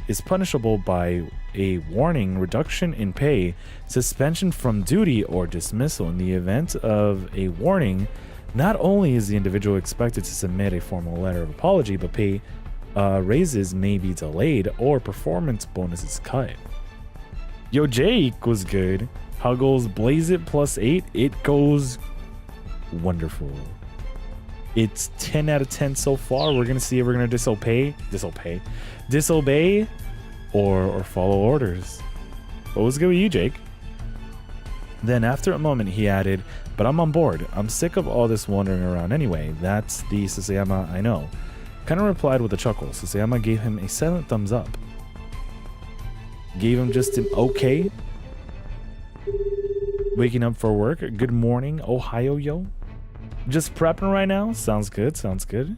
is punishable by a warning, reduction in pay, suspension from duty, or dismissal. In the event of a warning, not only is the individual expected to submit a formal letter of apology, but pay raises may be delayed or performance bonuses cut. Yo, Jake was good. How goes Blaze It +8? It goes wonderful. It's 10 out of 10 so far. We're going to see if we're going to disobey or follow orders. What was good with you, Jake? Then after a moment, he added, but I'm on board. I'm sick of all this wandering around anyway. That's the Sasayama I know. Kind of replied with a chuckle. Sasayama gave him a silent thumbs up. Gave him just an okay. Waking up for work. Good morning, Ohio, yo. Just prepping right now. Sounds good. Sounds good.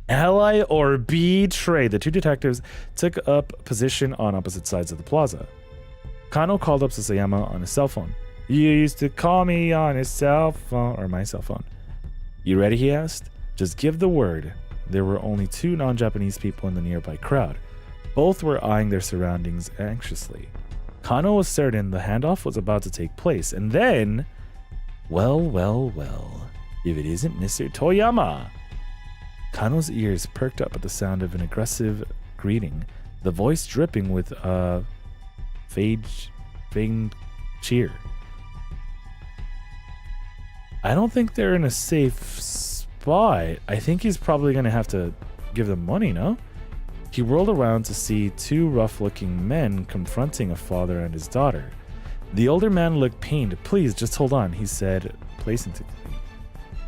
Ally or betray. The two detectives took up position on opposite sides of the plaza. Kano called up Sasayama on his cell phone. You used to call me on his cell phone, or my cell phone. You ready? He asked. Just give the word. There were only two non-Japanese people in the nearby crowd. Both were eyeing their surroundings anxiously. Kano was certain the handoff was about to take place, and then, well, if it isn't Mr. Toyama. Kano's ears perked up at the sound of an aggressive greeting, the voice dripping with feigned cheer. I don't think they're in a safe spot. I think he's probably going to have to give them money, no? He whirled around to see two rough-looking men confronting a father and his daughter. The older man looked pained. Please, just hold on, he said placidly.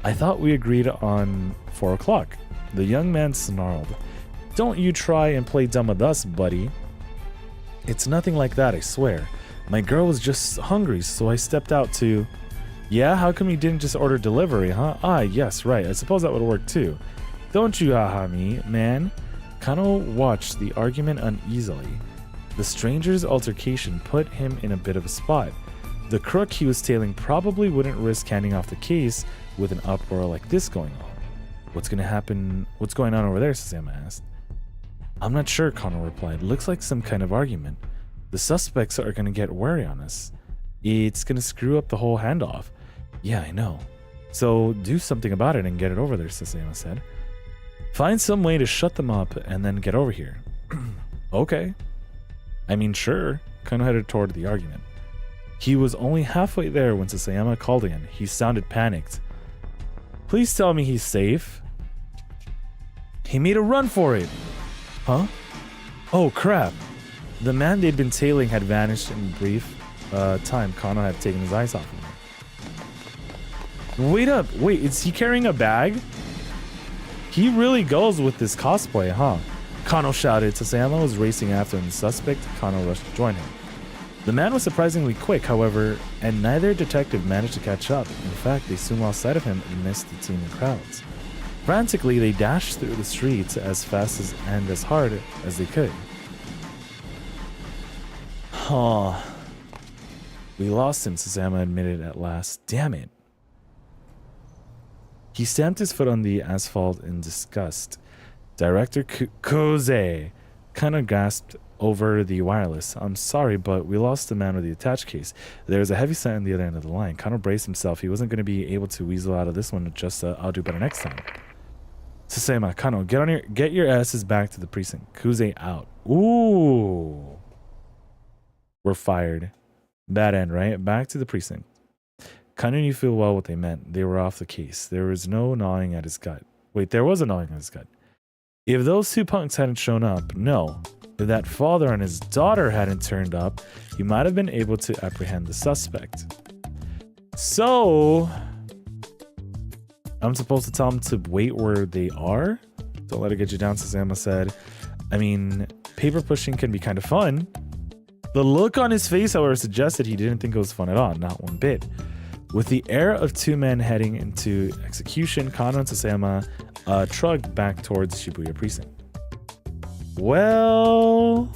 I thought we agreed on 4 o'clock. The young man snarled. Don't you try and play dumb with us, buddy. It's nothing like that, I swear. My girl was just hungry, so I stepped out to... Yeah, how come you didn't just order delivery, huh? Ah, yes, right. I suppose that would work too. Don't you haha me, man. Kano watched the argument uneasily. The stranger's altercation put him in a bit of a spot. The crook he was tailing probably wouldn't risk handing off the case with an uproar like this going on. What's going to happen? What's going on over there? Sasayama asked. I'm not sure, Kano replied. Looks like some kind of argument. The suspects are going to get wary on us. It's going to screw up the whole handoff. Yeah, I know. So do something about it and get it over there, Sasayama said. Find some way to shut them up and then get over here. Okay. I mean, sure. Kano headed toward the argument. He was only halfway there when Sasayama called again. He sounded panicked. Please tell me he's safe. He made a run for it. Huh? Oh, crap. The man they'd been tailing had vanished in brief time. Kano had taken his eyes off him. Wait up. Wait, is he carrying a bag? He really goes with this cosplay, huh? Kano shouted. Sasayama was racing after him. The suspect, Kano rushed to join him. The man was surprisingly quick, however, and neither detective managed to catch up. In fact, they soon lost sight of him amidst the teeming crowds. Frantically, they dashed through the streets as fast and as hard as they could. Huh. We lost him, Sasayama admitted at last. Damn it. He stamped his foot on the asphalt in disgust. Director Koze kind of gasped over the wireless. I'm sorry, but we lost the man with the attached case. There's a heavy set on the other end of the line. Kano braced himself. He wasn't going to be able to weasel out of this one. Just, I'll do better next time. Sasema, Kano, get your asses back to the precinct. Kuze out. Ooh. We're fired. Bad end, right? Back to the precinct. Kano knew full well what they meant. They were off the case. There was no gnawing at his gut. Wait, there was a gnawing at his gut. If those two punks hadn't shown up, no. If that father and his daughter hadn't turned up, he might have been able to apprehend the suspect. So, I'm supposed to tell him to wait where they are? Don't let it get you down, Sasama said. I mean, paper pushing can be kind of fun. The look on his face, however, suggested he didn't think it was fun at all, not one bit. With the air of two men heading into execution, Kano and Sasama trudged back towards Shibuya Precinct. Well...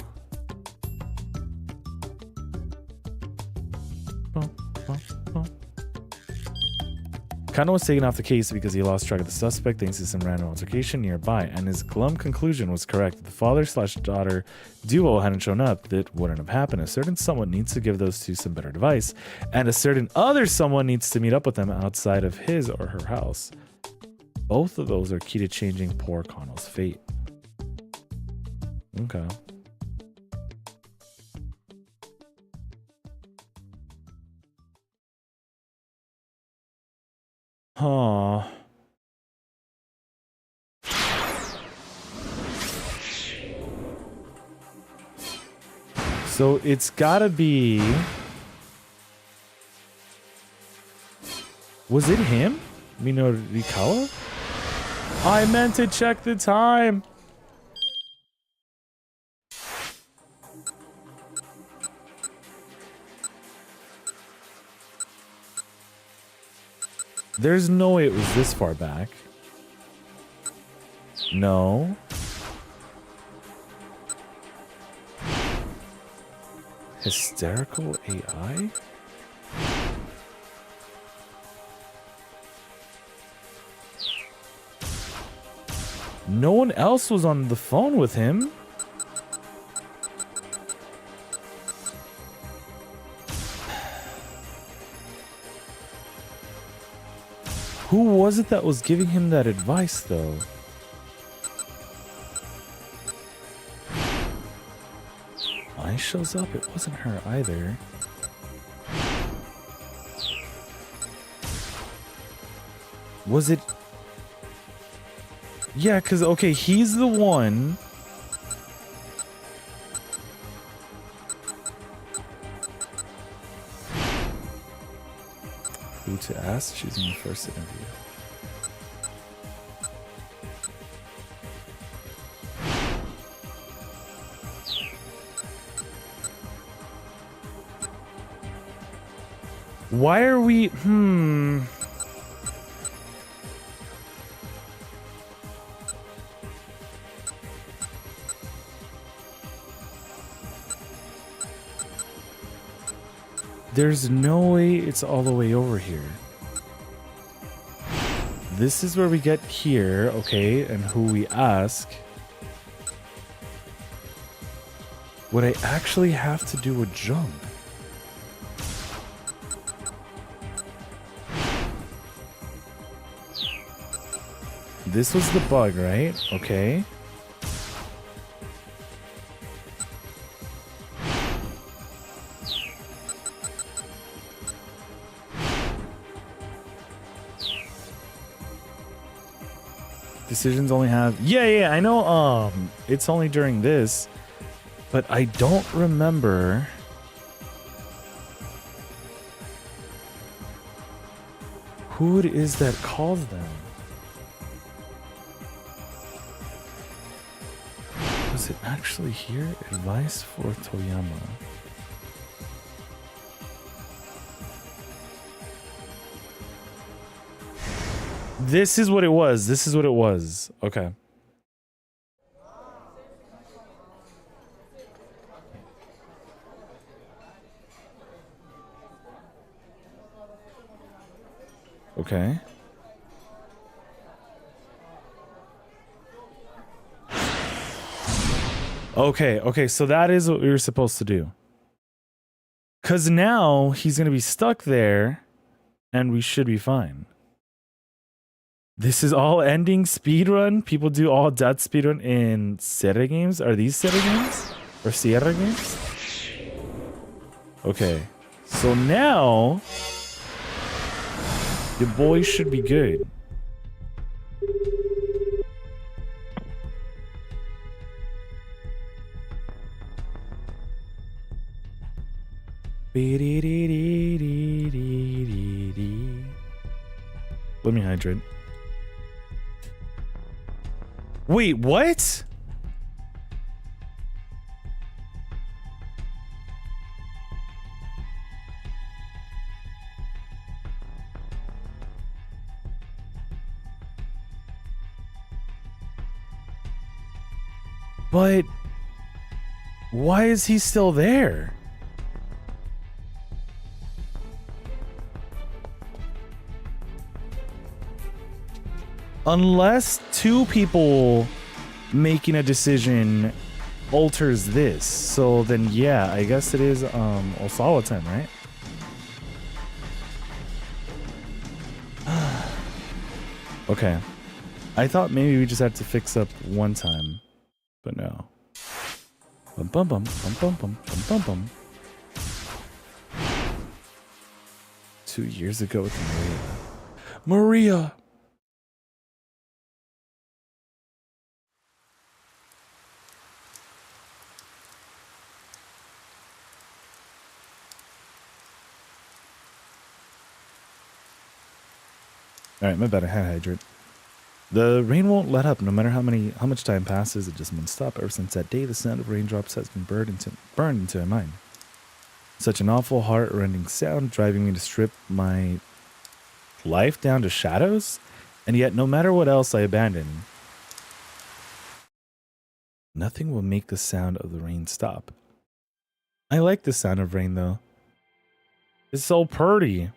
Kano was taken off the case because he lost track of the suspect thanks to some random altercation nearby, and his glum conclusion was correct. If the father/daughter duo hadn't shown up, that wouldn't have happened. A certain someone needs to give those two some better advice, and a certain other someone needs to meet up with them outside of his or her house. Both of those are key to changing poor Kano's fate. Okay. Huh. So it's gotta be... Was it him? Rikawa? I meant to check the time. There's no way it was this far back. No. Hysterical AI? No one else was on the phone with him. Who was it that was giving him that advice, though? Ai shows up. It wasn't her either. Was it? Yeah, because, okay, he's the one. Who to ask? She's in the first interview. Why are we... There's no way it's all the way over here. This is where we get here, okay, and who we ask. Would I actually have to do a jump? This was the bug, right? Okay. Decisions only have... Yeah, I know, it's only during this, but I don't remember... who it is that calls them. Was it actually here? Advice for Toyama. This is what it was. This is what it was. Okay. Okay. Okay, so that is what we were supposed to do. Because now he's going to be stuck there, and we should be fine. This is all ending speedrun? People do all death speedrun in Sierra games? Are these Sierra games? Or Sierra games? Okay. So now... the boy should be good. Let me hydrate. Wait, what? But why is he still there? Unless two people making a decision alters this. So then yeah, I guess it is Osawa time, right? Okay. I thought maybe we just had to fix up one time. But no. Bum bum bum bum bum bum bum bum bum. 2 years ago with Maria. Alright, my bad, I had hydrate. The rain won't let up no matter how much time passes, it just won't stop. Ever since that day, the sound of raindrops has been burned into my mind. Such an awful, heart-rending sound, driving me to strip my life down to shadows, and yet no matter what else I abandon, nothing will make the sound of the rain stop. I like the sound of rain though. It's so pretty.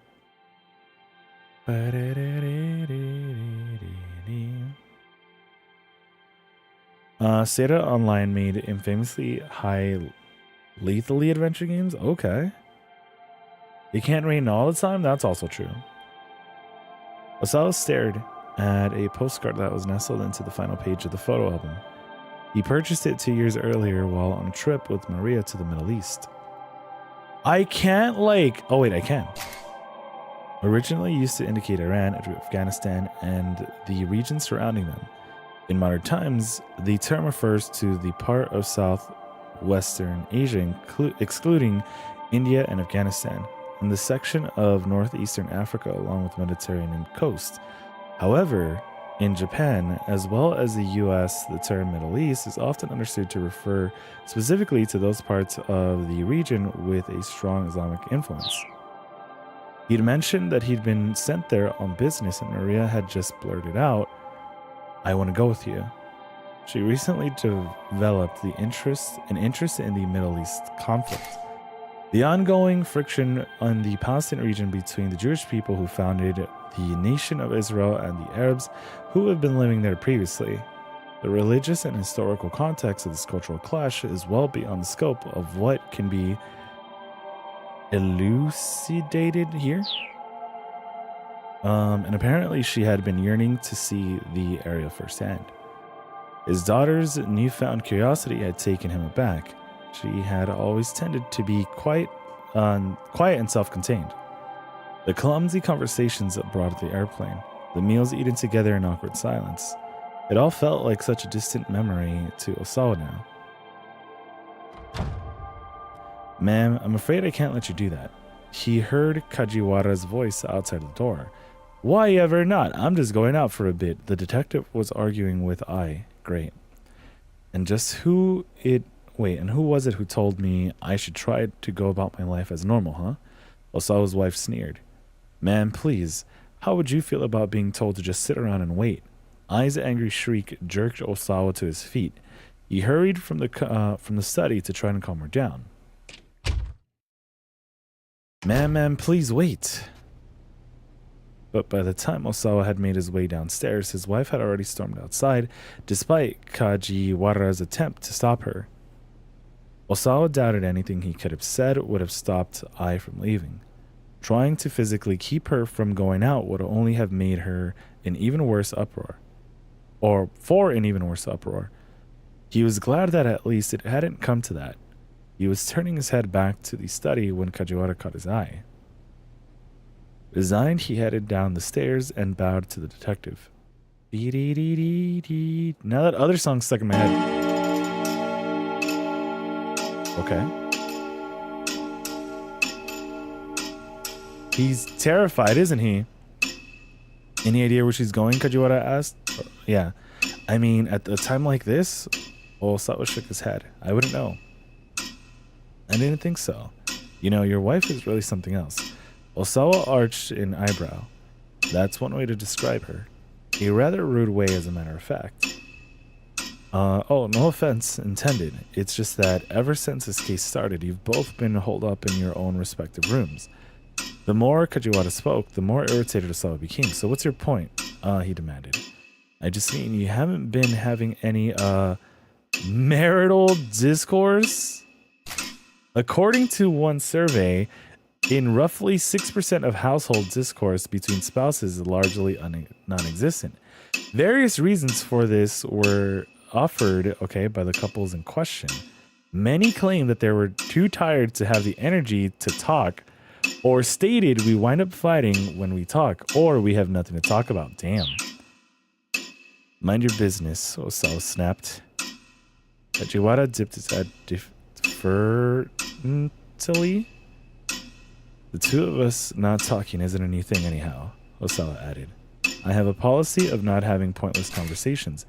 Sierra Online made infamously high lethally adventure games. Okay. It can't rain all the time. That's also true. Osawa stared at a postcard that was nestled into the final page of the photo album. He purchased it 2 years earlier while on a trip with Maria to the Middle East. I can't oh wait, I can. Originally used to indicate Iran, Afghanistan, and the region surrounding them. In modern times, the term refers to the part of southwestern Asia, excluding India and Afghanistan, and the section of northeastern Africa along with the Mediterranean coast. However, in Japan, as well as the US, the term Middle East is often understood to refer specifically to those parts of the region with a strong Islamic influence. He'd mentioned that he'd been sent there on business, and Maria had just blurted out, "I want to go with you." She recently developed an interest in the Middle East conflict. The ongoing friction in the Palestinian region between the Jewish people who founded the nation of Israel and the Arabs who have been living there previously. The religious and historical context of this cultural clash is well beyond the scope of what can be elucidated here. And apparently she had been yearning to see the area firsthand. His daughter's newfound curiosity had taken him aback. She had always tended to be quiet and self-contained. The clumsy conversations abroad at the airplane, the meals eaten together in awkward silence, it all felt like such a distant memory to Osawa now. "Ma'am, I'm afraid I can't let you do that." He heard Kajiwara's voice outside the door. "Why ever not? I'm just going out for a bit." The detective was arguing with I. Great. And who was it who told me I should try to go about my life as normal, huh? Osawa's wife sneered. "Man, please, how would you feel about being told to just sit around and wait?" Ai's angry shriek jerked Osawa to his feet. He hurried from the study to try and calm her down. Man, please wait." But by the time Osawa had made his way downstairs, his wife had already stormed outside, despite Kajiwara's attempt to stop her. Osawa doubted anything he could have said would have stopped Ai from leaving. Trying to physically keep her from going out would only have made her an even worse uproar. Or for an even worse uproar. He was glad that at least it hadn't come to that. He was turning his head back to the study when Kajiwara caught his eye. Resigned, he headed down the stairs and bowed to the detective. Dee-dee-dee-dee-dee. Now that other song's stuck in my head. Okay. He's terrified, isn't he? Any idea where she's going? Kajiwara asked. Yeah. I mean, at a time like this, Osawa shook his head. I wouldn't know. I didn't think so. You know, your wife is really something else. Osawa arched an eyebrow. That's one way to describe her. A rather rude way, as a matter of fact. Oh, no offense intended. It's just that ever since this case started, you've both been holed up in your own respective rooms. The more Kajiwara spoke, the more irritated Osawa became. So what's your point? He demanded. I just mean you haven't been having any, marital discourse? According to one survey, in roughly 6% of household discourse between spouses is largely non-existent. Various reasons for this were offered, by the couples in question. Many claimed that they were too tired to have the energy to talk, or stated we wind up fighting when we talk, or we have nothing to talk about. Damn. Mind your business, Osawa snapped. Kajiwara dipped his head deferentially. The two of us not talking isn't a new thing anyhow, Osawa added. I have a policy of not having pointless conversations.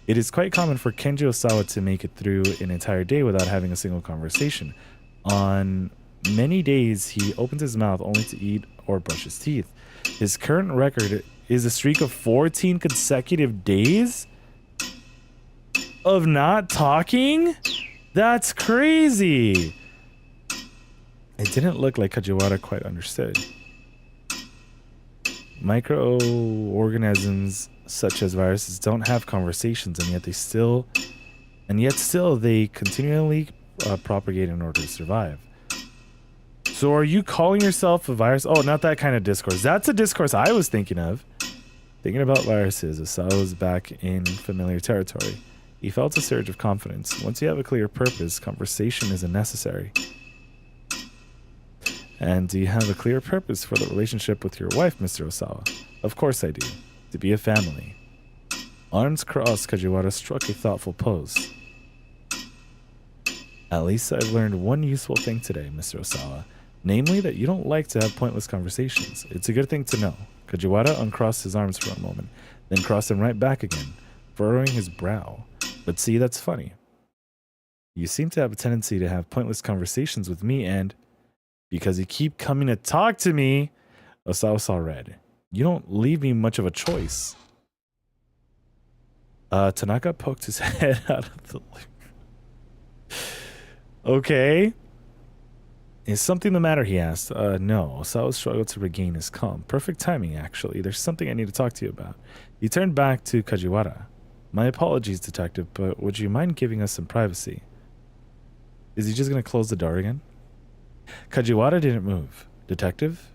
It is quite common for Kenji Osawa to make it through an entire day without having a single conversation. On many days, he opens his mouth only to eat or brush his teeth. His current record is a streak of 14 consecutive days of not talking? That's crazy! It didn't look like Kajiwara quite understood. Microorganisms such as viruses don't have conversations, and yet still they continually propagate in order to survive. So are you calling yourself a virus? Oh, not that kind of discourse. That's a discourse I was thinking of. Thinking about viruses, Osawa was back in familiar territory. He felt a surge of confidence. Once you have a clear purpose, conversation isn't necessary. And do you have a clear purpose for the relationship with your wife, Mr. Osawa? Of course I do. To be a family. Arms crossed, Kajiwara struck a thoughtful pose. At least I've learned one useful thing today, Mr. Osawa. Namely, that you don't like to have pointless conversations. It's a good thing to know. Kajiwara uncrossed his arms for a moment, then crossed them right back again, furrowing his brow. But see, that's funny. You seem to have a tendency to have pointless conversations with me, and because you keep coming to talk to me, Osawa saw red. You don't leave me much of a choice. Tanaka poked his head out of the... Okay. Is something the matter, he asked. No. Osawa struggled to regain his calm. Perfect timing, actually. There's something I need to talk to you about. He turned back to Kajiwara. My apologies, detective, but would you mind giving us some privacy? Is he just going to close the door again? Kajiwara didn't move. Detective?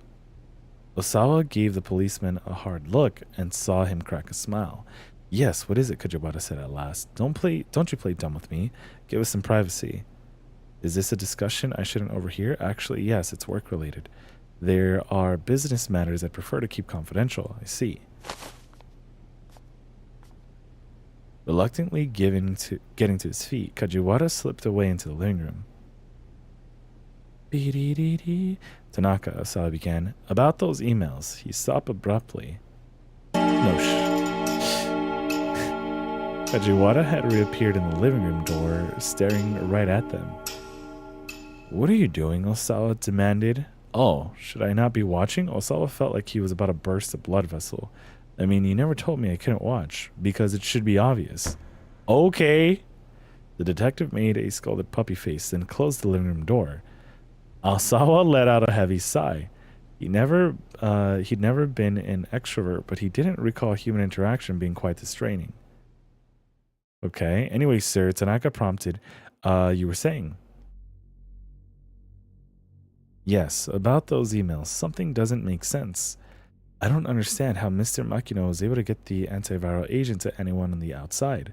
Osawa gave the policeman a hard look and saw him crack a smile. Yes, what is it? Kajiwara said at last. Don't you play dumb with me. Give us some privacy. Is this a discussion I shouldn't overhear? Actually, yes, it's work-related. There are business matters I'd prefer to keep confidential. I see. Reluctantly getting to his feet, Kajiwara slipped away into the living room. Tanaka, Osawa began. About those emails. He stopped abruptly. No Kajiwara had reappeared in the living room door, staring right at them. What are you doing? Osawa demanded. Oh, should I not be watching? Osawa felt like he was about to burst a blood vessel. I mean, you never told me I couldn't watch, because it should be obvious. Okay. The detective made a scalded puppy face, then closed the living room door. Osawa let out a heavy sigh. He'd never been an extrovert, but he didn't recall human interaction being quite this draining. Okay. Anyway, sir, Tanaka prompted. You were saying? Yes, about those emails. Something doesn't make sense. I don't understand how Mr. Makino was able to get the antiviral agent to anyone on the outside.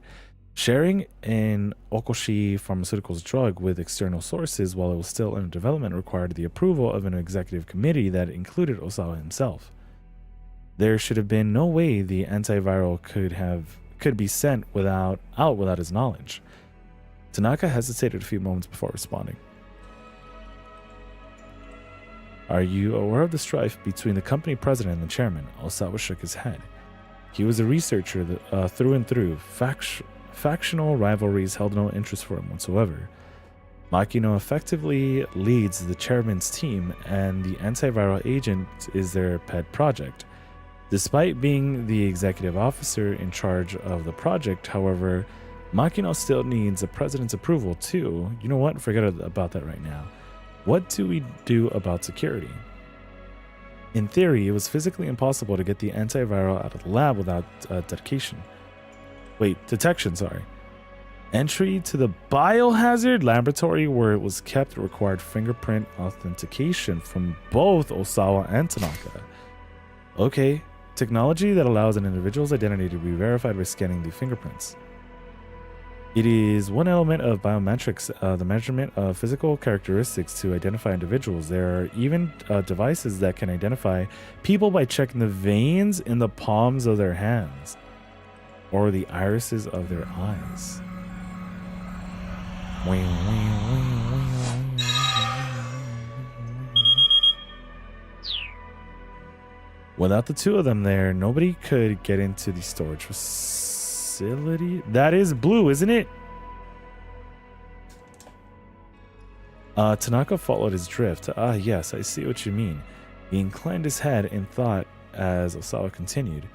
Sharing an Okoshi Pharmaceuticals drug with external sources while it was still in development required the approval of an executive committee that included Osawa himself. There should have been no way the antiviral could be sent without his knowledge. Tanaka hesitated a few moments before responding. Are you aware of the strife between the company president and the chairman? Osawa shook his head. He was a researcher through and through. Factional rivalries held no interest for him whatsoever. Makino effectively leads the chairman's team, and the antiviral agent is their pet project. Despite being the executive officer in charge of the project, however, Makino still needs the president's approval too. You know what? Forget about that right now. What do we do about security? In theory, it was physically impossible to get the antiviral out of the lab without detection. Entry to the biohazard laboratory where it was kept required fingerprint authentication from both Osawa and Tanaka. Okay, technology that allows an individual's identity to be verified by scanning the fingerprints. It is one element of biometrics, the measurement of physical characteristics to identify individuals. There are even devices that can identify people by checking the veins in the palms of their hands or the irises of their eyes. Without the two of them there, nobody could get into the storage facility. That is blue, isn't it? Tanaka followed his drift. Ah, yes, I see what you mean. He inclined his head in thought as Osawa continued.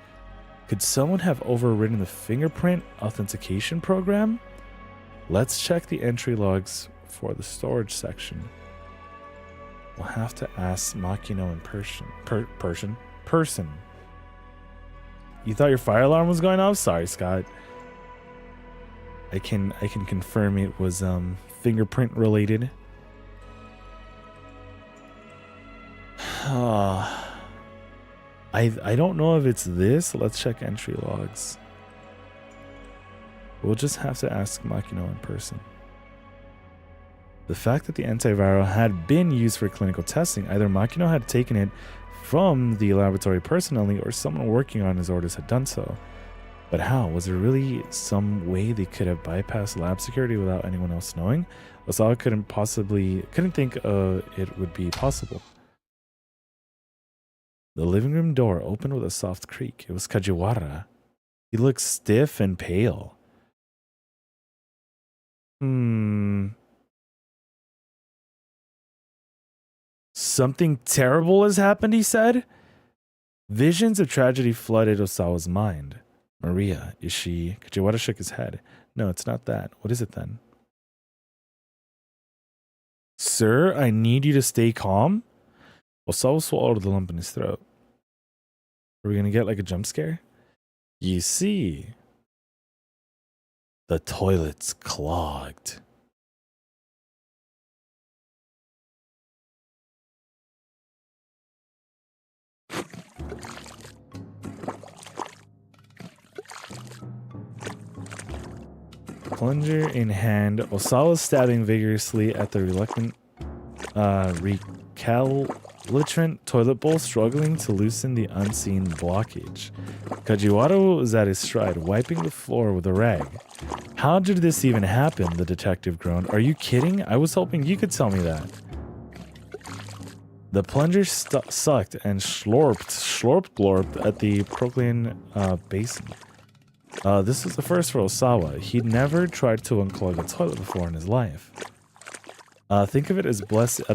Could someone have overridden the fingerprint authentication program? Let's check the entry logs for the storage section. We'll have to ask Makino in person. You thought your fire alarm was going off? Sorry, Scott. I can confirm it was fingerprint related. I don't know if it's this. Let's check entry logs. We'll just have to ask Makino in person. The fact that the antiviral had been used for clinical testing, either Makino had taken it from the laboratory personally or someone working on his orders had done so. But how? Was there really some way they could have bypassed lab security without anyone else knowing? Osawa couldn't think it would be possible. The living room door opened with a soft creak. It was Kajiwara. He looked stiff and pale. Something terrible has happened, he said. Visions of tragedy flooded Osawa's mind. Maria, is she? Kajiwara shook his head. No, it's not that. What is it then? Sir, I need you to stay calm. Osawa swallowed the lump in his throat. Are we going to get like a jump scare? You see, the toilet's clogged. Plunger in hand, Osawa stabbing vigorously at the reluctant, recalcitrant toilet bowl, struggling to loosen the unseen blockage. Kajiwara was at his stride, wiping the floor with a rag. How did this even happen? The detective groaned. Are you kidding? I was hoping you could tell me that. The plunger sucked and slorped at the Proclean basin. This was the first for Osawa. He'd never tried to unclog a toilet before in his life. Think of it as a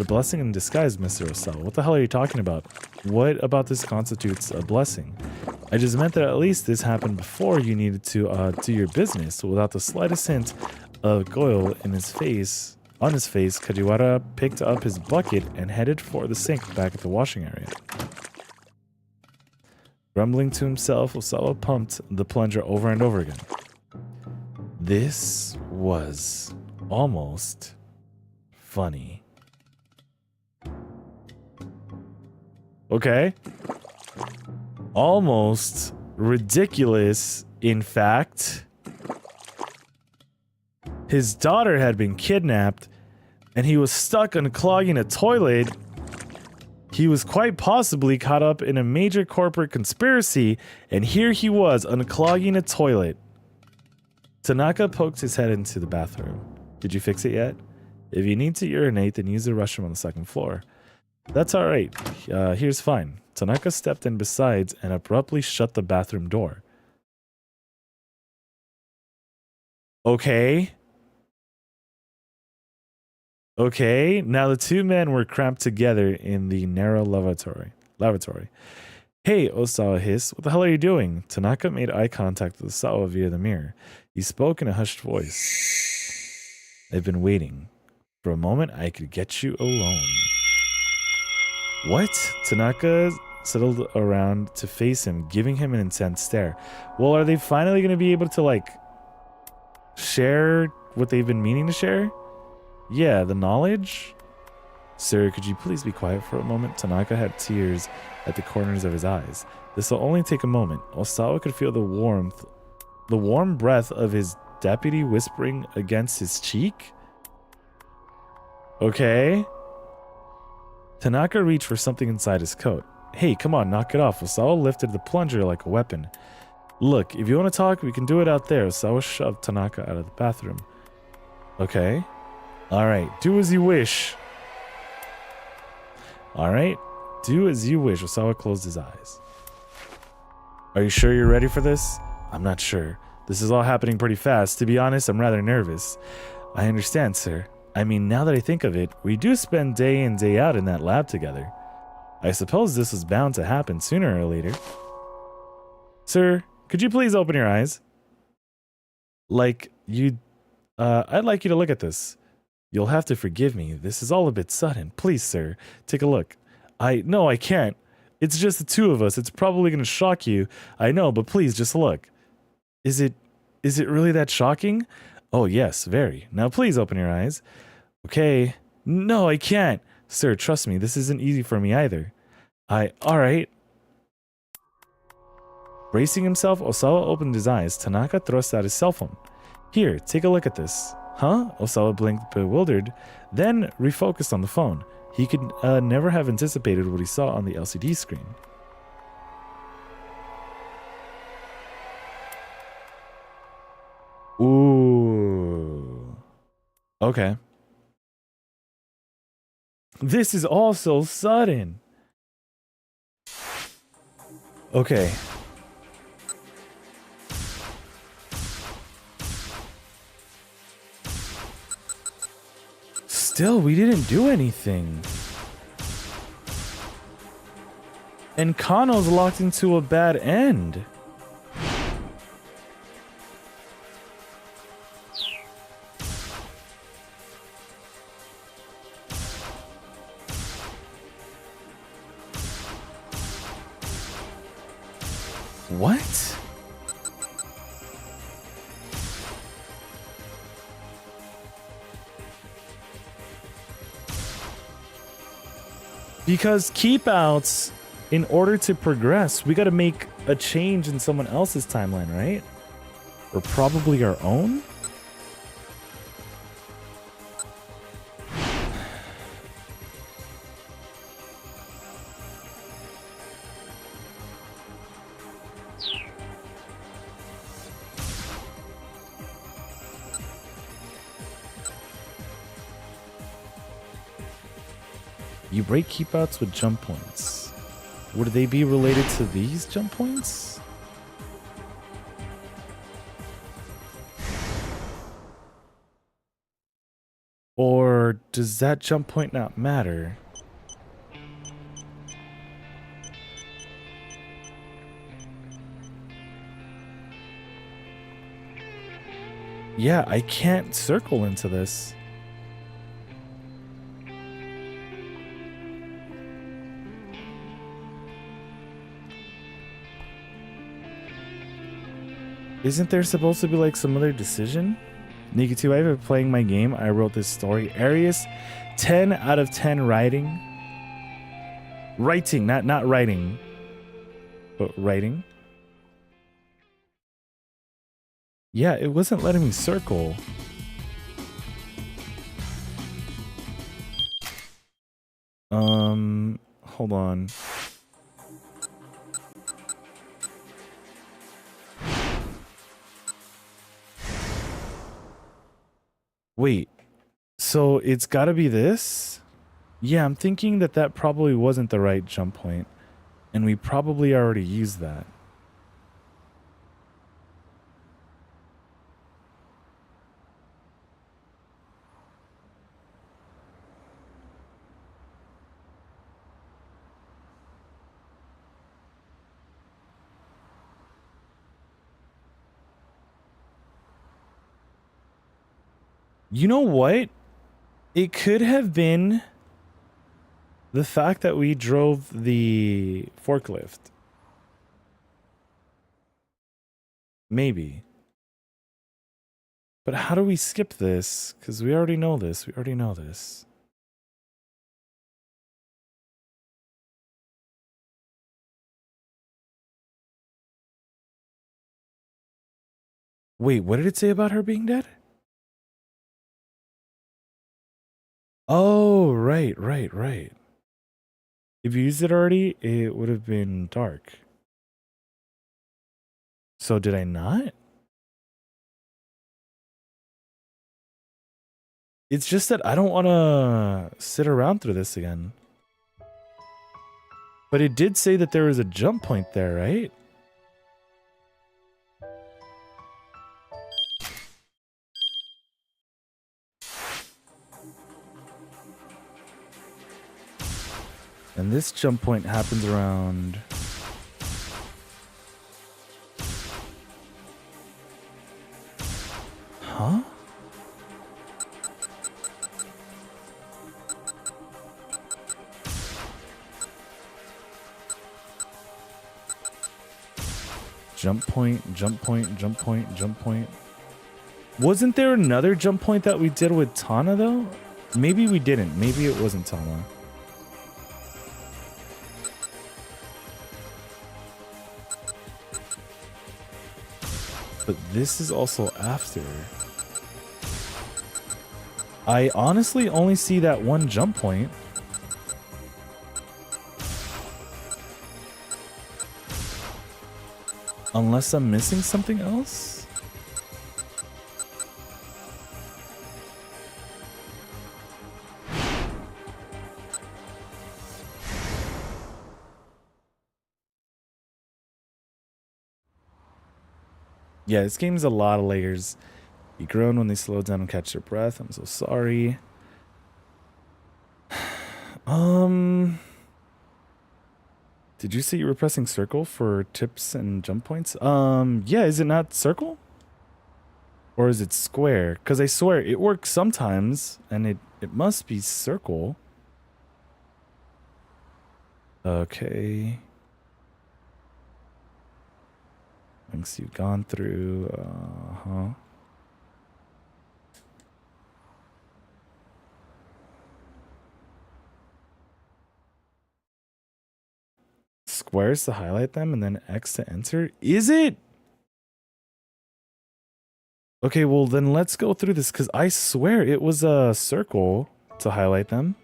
blessing in disguise, Mr. Osawa. What the hell are you talking about? What about this constitutes a blessing? I just meant that at least this happened before you needed to do your business. Without the slightest hint of guile on his face, Kajiwara picked up his bucket and headed for the sink back at the washing area. Grumbling to himself, Osawa pumped the plunger over and over again. This was almost funny. Okay. Almost ridiculous, in fact. His daughter had been kidnapped, and he was stuck unclogging a toilet. He was quite possibly caught up in a major corporate conspiracy, and here he was unclogging a toilet. Tanaka poked his head into the bathroom. Did you fix it yet? If you need to urinate, then use the restroom on the second floor. That's alright. Here's fine. Tanaka stepped in besides and abruptly shut the bathroom door. Okay. Okay, now the two men were cramped together in the narrow lavatory. Hey, Osawa hissed. What the hell are you doing? Tanaka made eye contact with Osawa via the mirror. He spoke in a hushed voice. I've been waiting. For a moment, I could get you alone. What? Tanaka settled around to face him, giving him an intense stare. Well, are they finally going to be able to, like, share what they've been meaning to share? Yeah, the knowledge? Sir, could you please be quiet for a moment? Tanaka had tears at the corners of his eyes. This will only take a moment. Osawa could feel the warm breath of his deputy whispering against his cheek. Okay. Tanaka reached for something inside his coat. Hey, come on, knock it off. Osawa lifted the plunger like a weapon. Look, if you want to talk, we can do it out there. Osawa shoved Tanaka out of the bathroom. Okay. Alright, do as you wish. Alright, do as you wish. Osawa closed his eyes. Are you sure you're ready for this? I'm not sure. This is all happening pretty fast. To be honest, I'm rather nervous. I understand, sir. I mean, now that I think of it, we do spend day in, day out in that lab together. I suppose this was bound to happen sooner or later. Sir, could you please open your eyes? I'd like you to look at this. You'll have to forgive me. This is all a bit sudden. Please, sir, take a look. No, I can't. It's just the two of us. It's probably going to shock you. I know, but please just look. Is it really that shocking? Oh, yes, very. Now, please open your eyes. Okay. No, I can't. Sir, trust me. This isn't easy for me either. All right. Bracing himself, Osawa opened his eyes. Tanaka thrust out his cell phone. Here, take a look at this. Huh? Osawa blinked, bewildered, then refocused on the phone. He could never have anticipated what he saw on the LCD screen. Ooh. Okay. This is all so sudden. Okay. Still, we didn't do anything. And Kano's locked into a bad end. What? Because keep outs, in order to progress, we gotta make a change in someone else's timeline, right? Or probably our own? You break keep-outs with jump points. Would they be related to these jump points? Or does that jump point not matter? Yeah, I can't circle into this. Isn't there supposed to be like some other decision? Nikki2, I've been playing my game. I wrote this story. Arius, 10 out of 10 writing. Writing, not writing, but writing. Yeah, it wasn't letting me circle. Hold on. Wait, so it's gotta be this? Yeah, I'm thinking that probably wasn't the right jump point, and we probably already used that. You know what? It could have been the fact that we drove the forklift. Maybe. But how do we skip this? Because we already know this. We already know this. Wait, what did it say about her being dead? Oh, right. If you used it already, it would have been dark. So did I not? It's just that I don't want to sit around through this again. But it did say that there was a jump point there, right? And this jump point happens around... Huh? Jump point, jump point, jump point, jump point. Wasn't there another jump point that we did with Tana, though? Maybe we didn't. Maybe it wasn't Tama. But this is also after. I honestly only see that one jump point. Unless I'm missing something else? Yeah, this game's a lot of layers. You groan when they slow down and catch their breath. I'm so sorry. Did you say you were pressing circle for tips and jump points? Yeah, is it not circle? Or is it square? Because I swear it works sometimes, and it must be circle. Okay. Things you've gone through. Squares to highlight them and then X to enter? Is it? Okay, well then let's go through this because I swear it was a circle to highlight them.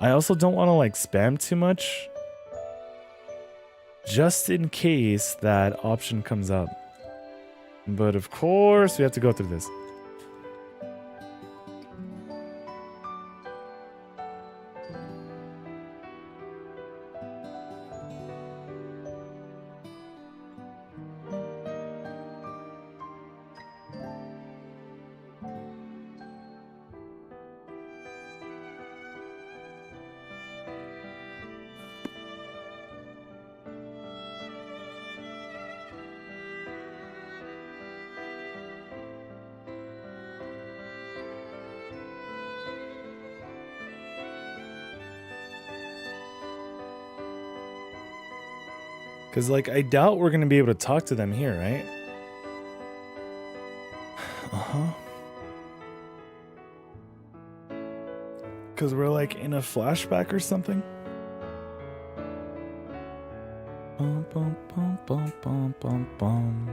I also don't want to like spam too much, just in case that option comes up. But of course we have to go through this. Because, like, I doubt we're going to be able to talk to them here, right? Uh-huh. Because we're, like, in a flashback or something? Bum, bum, bum, bum, bum, bum, bum.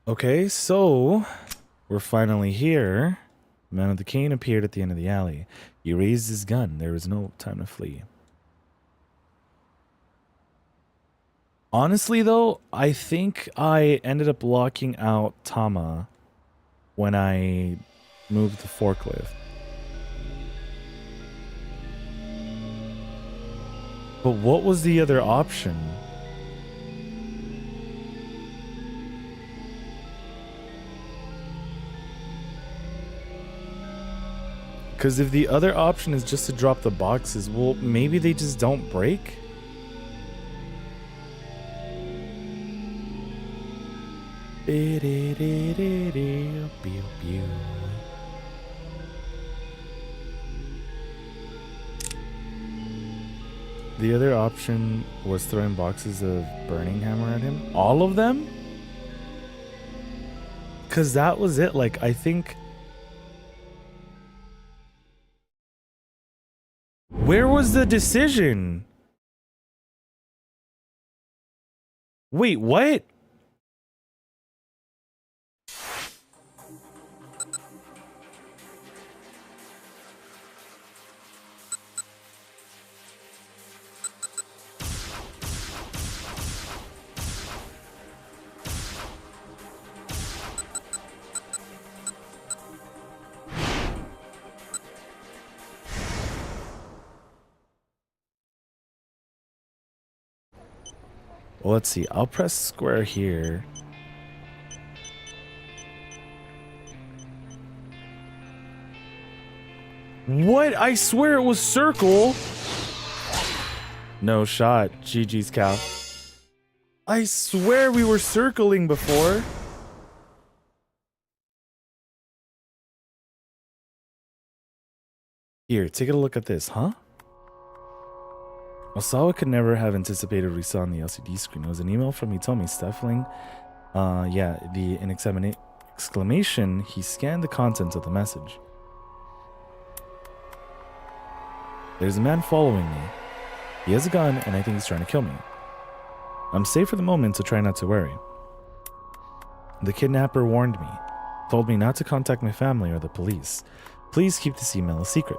Okay, so we're finally here. The man with the cane appeared at the end of the alley. He raised his gun. There was no time to flee. Honestly, though, I think I ended up locking out Tama when I moved the forklift. But what was the other option? Because if the other option is just to drop the boxes, well, maybe they just don't break? The other option was throwing boxes of burning hammer at him. All of them? Because that was it. Like, I think... Where was the decision? Wait, what? Well, let's see. I'll press square here. What? I swear it was circle. No shot. GG's cow. I swear we were circling before. Here, take a look at this, huh? Osawa could never have anticipated what he saw on the LCD screen. It was an email from Hitomi stifling. In exclamation, he scanned the contents of the message. There's a man following me. He has a gun, and I think he's trying to kill me. I'm safe for the moment, so try not to worry. The kidnapper warned me, told me not to contact my family or the police. Please keep this email a secret.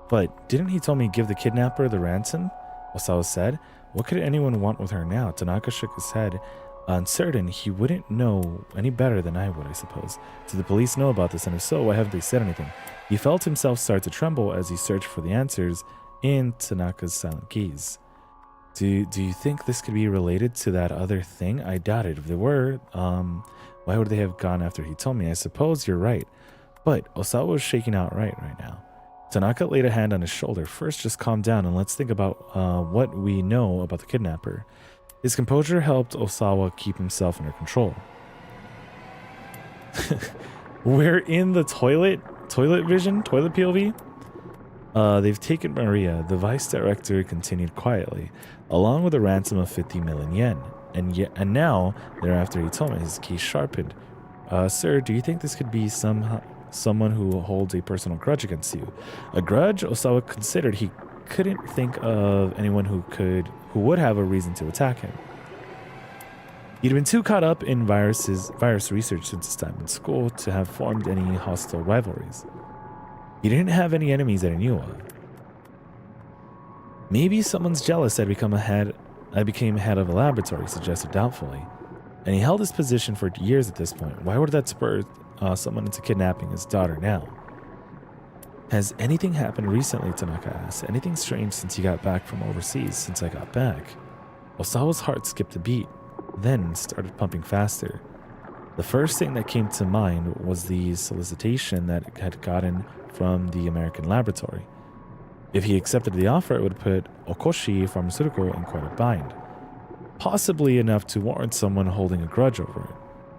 But didn't he tell me give the kidnapper the ransom? Osawa said. What could anyone want with her now? Tanaka shook his head, uncertain. He wouldn't know any better than I would, I suppose. Did the police know about this, and if so, why haven't they said anything? He felt himself start to tremble as he searched for the answers in Tanaka's silent keys. Do you think this could be related to that other thing? I doubt it. If they were, why would they have gone after he told me? I suppose you're right. But Osawa was shaking outright right now. Tanaka laid a hand on his shoulder. First, just calm down and let's think about what we know about the kidnapper. His composure helped Osawa keep himself under control. We're in the toilet vision, toilet POV. They've taken Maria. The vice director continued quietly, along with a ransom of 50 million yen. And now, thereafter, he told me his key sharpened. Sir, do you think this could be someone who holds a personal grudge against you? A grudge? Osawa considered. He couldn't think of anyone who would have a reason to attack him. He'd been too caught up in virus research since his time in school to have formed any hostile rivalries. He didn't have any enemies that he knew of. Maybe someone's jealous I became head of a laboratory, suggested doubtfully. And he held his position for years at this point. Why would that spur someone into kidnapping his daughter now? Has anything happened recently, Tanaka asked. Anything strange since you got back from overseas, since I got back? Osawa's heart skipped a beat, then started pumping faster. The first thing that came to mind was the solicitation that it had gotten from the American laboratory. If he accepted the offer, it would put Okoshi Pharmaceutical in quite a bind. Possibly enough to warrant someone holding a grudge over it.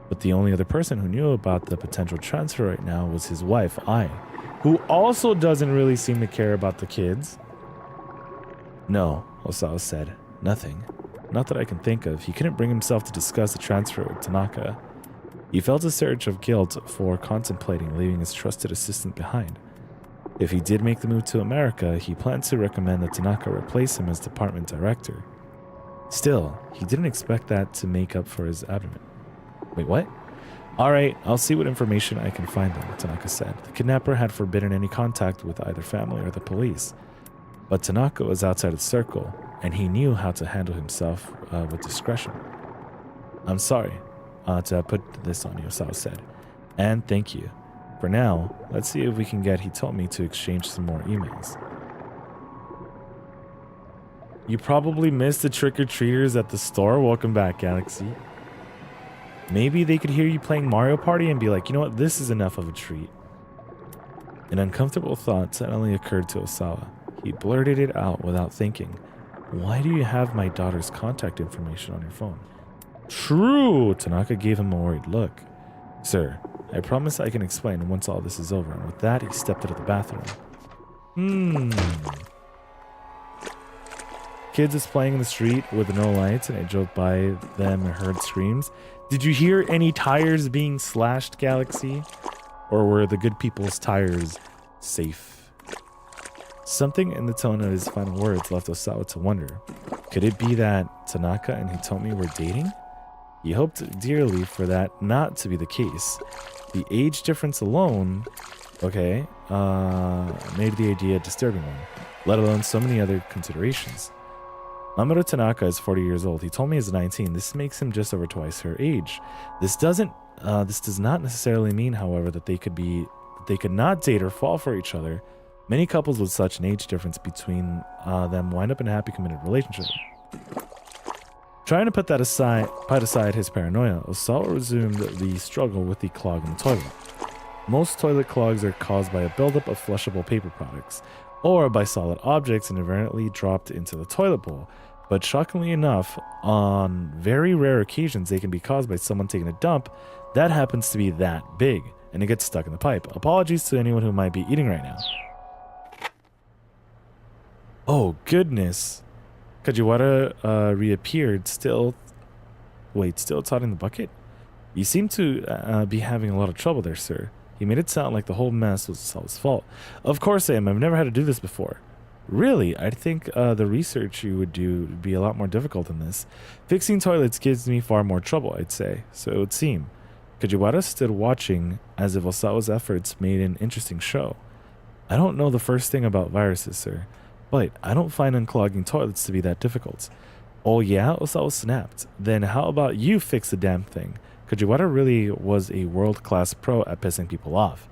But the only other person who knew about the potential transfer right now was his wife, Ai, who also doesn't really seem to care about the kids. No, Osawa said. Nothing. Not that I can think of. He couldn't bring himself to discuss the transfer with Tanaka. He felt a surge of guilt for contemplating leaving his trusted assistant behind. If he did make the move to America, he planned to recommend that Tanaka replace him as department director. Still, he didn't expect that to make up for his abandonment. Wait, what? Alright, I'll see what information I can find then, Tanaka said. The kidnapper had forbidden any contact with either family or the police. But Tanaka was outside its circle, and he knew how to handle himself with discretion. I'm sorry to put this on you, Osawa said. And thank you. For now, let's see if we can get Hitomi to exchange some more emails. You probably missed the trick-or-treaters at the store. Welcome back, Galaxy. Maybe they could hear you playing Mario Party and be like, you know what, this is enough of a treat. An uncomfortable thought suddenly occurred to Osawa. He blurted it out without thinking. Why do you have my daughter's contact information on your phone? True! Tanaka gave him a worried look. Sir, I promise I can explain once all this is over. And with that, he stepped out of the bathroom. Kids is playing in the street with no lights, and I drove by them and heard screams. Did you hear any tires being slashed, Galaxy? Or were the good people's tires safe? Something in the tone of his final words left Osawa to wonder. Could it be that Tanaka and Hitomi were dating? He hoped dearly for that not to be the case. The age difference alone, made the idea a disturbing one, let alone so many other considerations. Mamoru Tanaka is 40 years old. Hitomi is 19. This makes him just over twice her age. This does not necessarily mean, however, that they could not date or fall for each other. Many couples with such an age difference between them wind up in a happy committed relationship. Trying to put aside his paranoia, Osawa resumed the struggle with the clog in the toilet. Most toilet clogs are caused by a buildup of flushable paper products, or by solid objects inadvertently dropped into the toilet bowl. But shockingly enough, on very rare occasions, they can be caused by someone taking a dump that happens to be that big, and it gets stuck in the pipe. Apologies to anyone who might be eating right now. Oh, goodness. Kajiwara reappeared, still totting the bucket? You seem to be having a lot of trouble there, sir. He made it sound like the whole mess was Saul's fault. Of course I am. I've never had to do this before. Really? I think the research you would do would be a lot more difficult than this. Fixing toilets gives me far more trouble, I'd say. So it would seem. Kajiwara stood watching as if Osawa's efforts made an interesting show. I don't know the first thing about viruses, sir, but I don't find unclogging toilets to be that difficult. Oh yeah? Osawa snapped. Then how about you fix the damn thing? Kajiwara really was a world-class pro at pissing people off.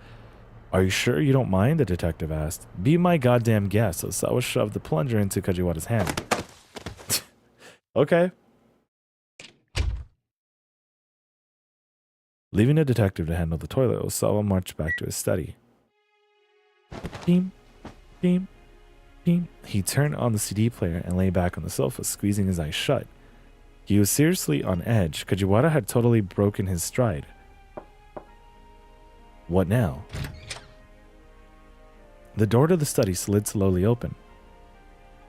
Are you sure you don't mind? The detective asked. Be my goddamn guest. Osawa shoved the plunger into Kajiwara's hand. Okay. Leaving the detective to handle the toilet, Osawa marched back to his study. Beam, beam, beam. He turned on the CD player and lay back on the sofa, squeezing his eyes shut. He was seriously on edge. Kajiwara had totally broken his stride. What now? The door to the study slid slowly open.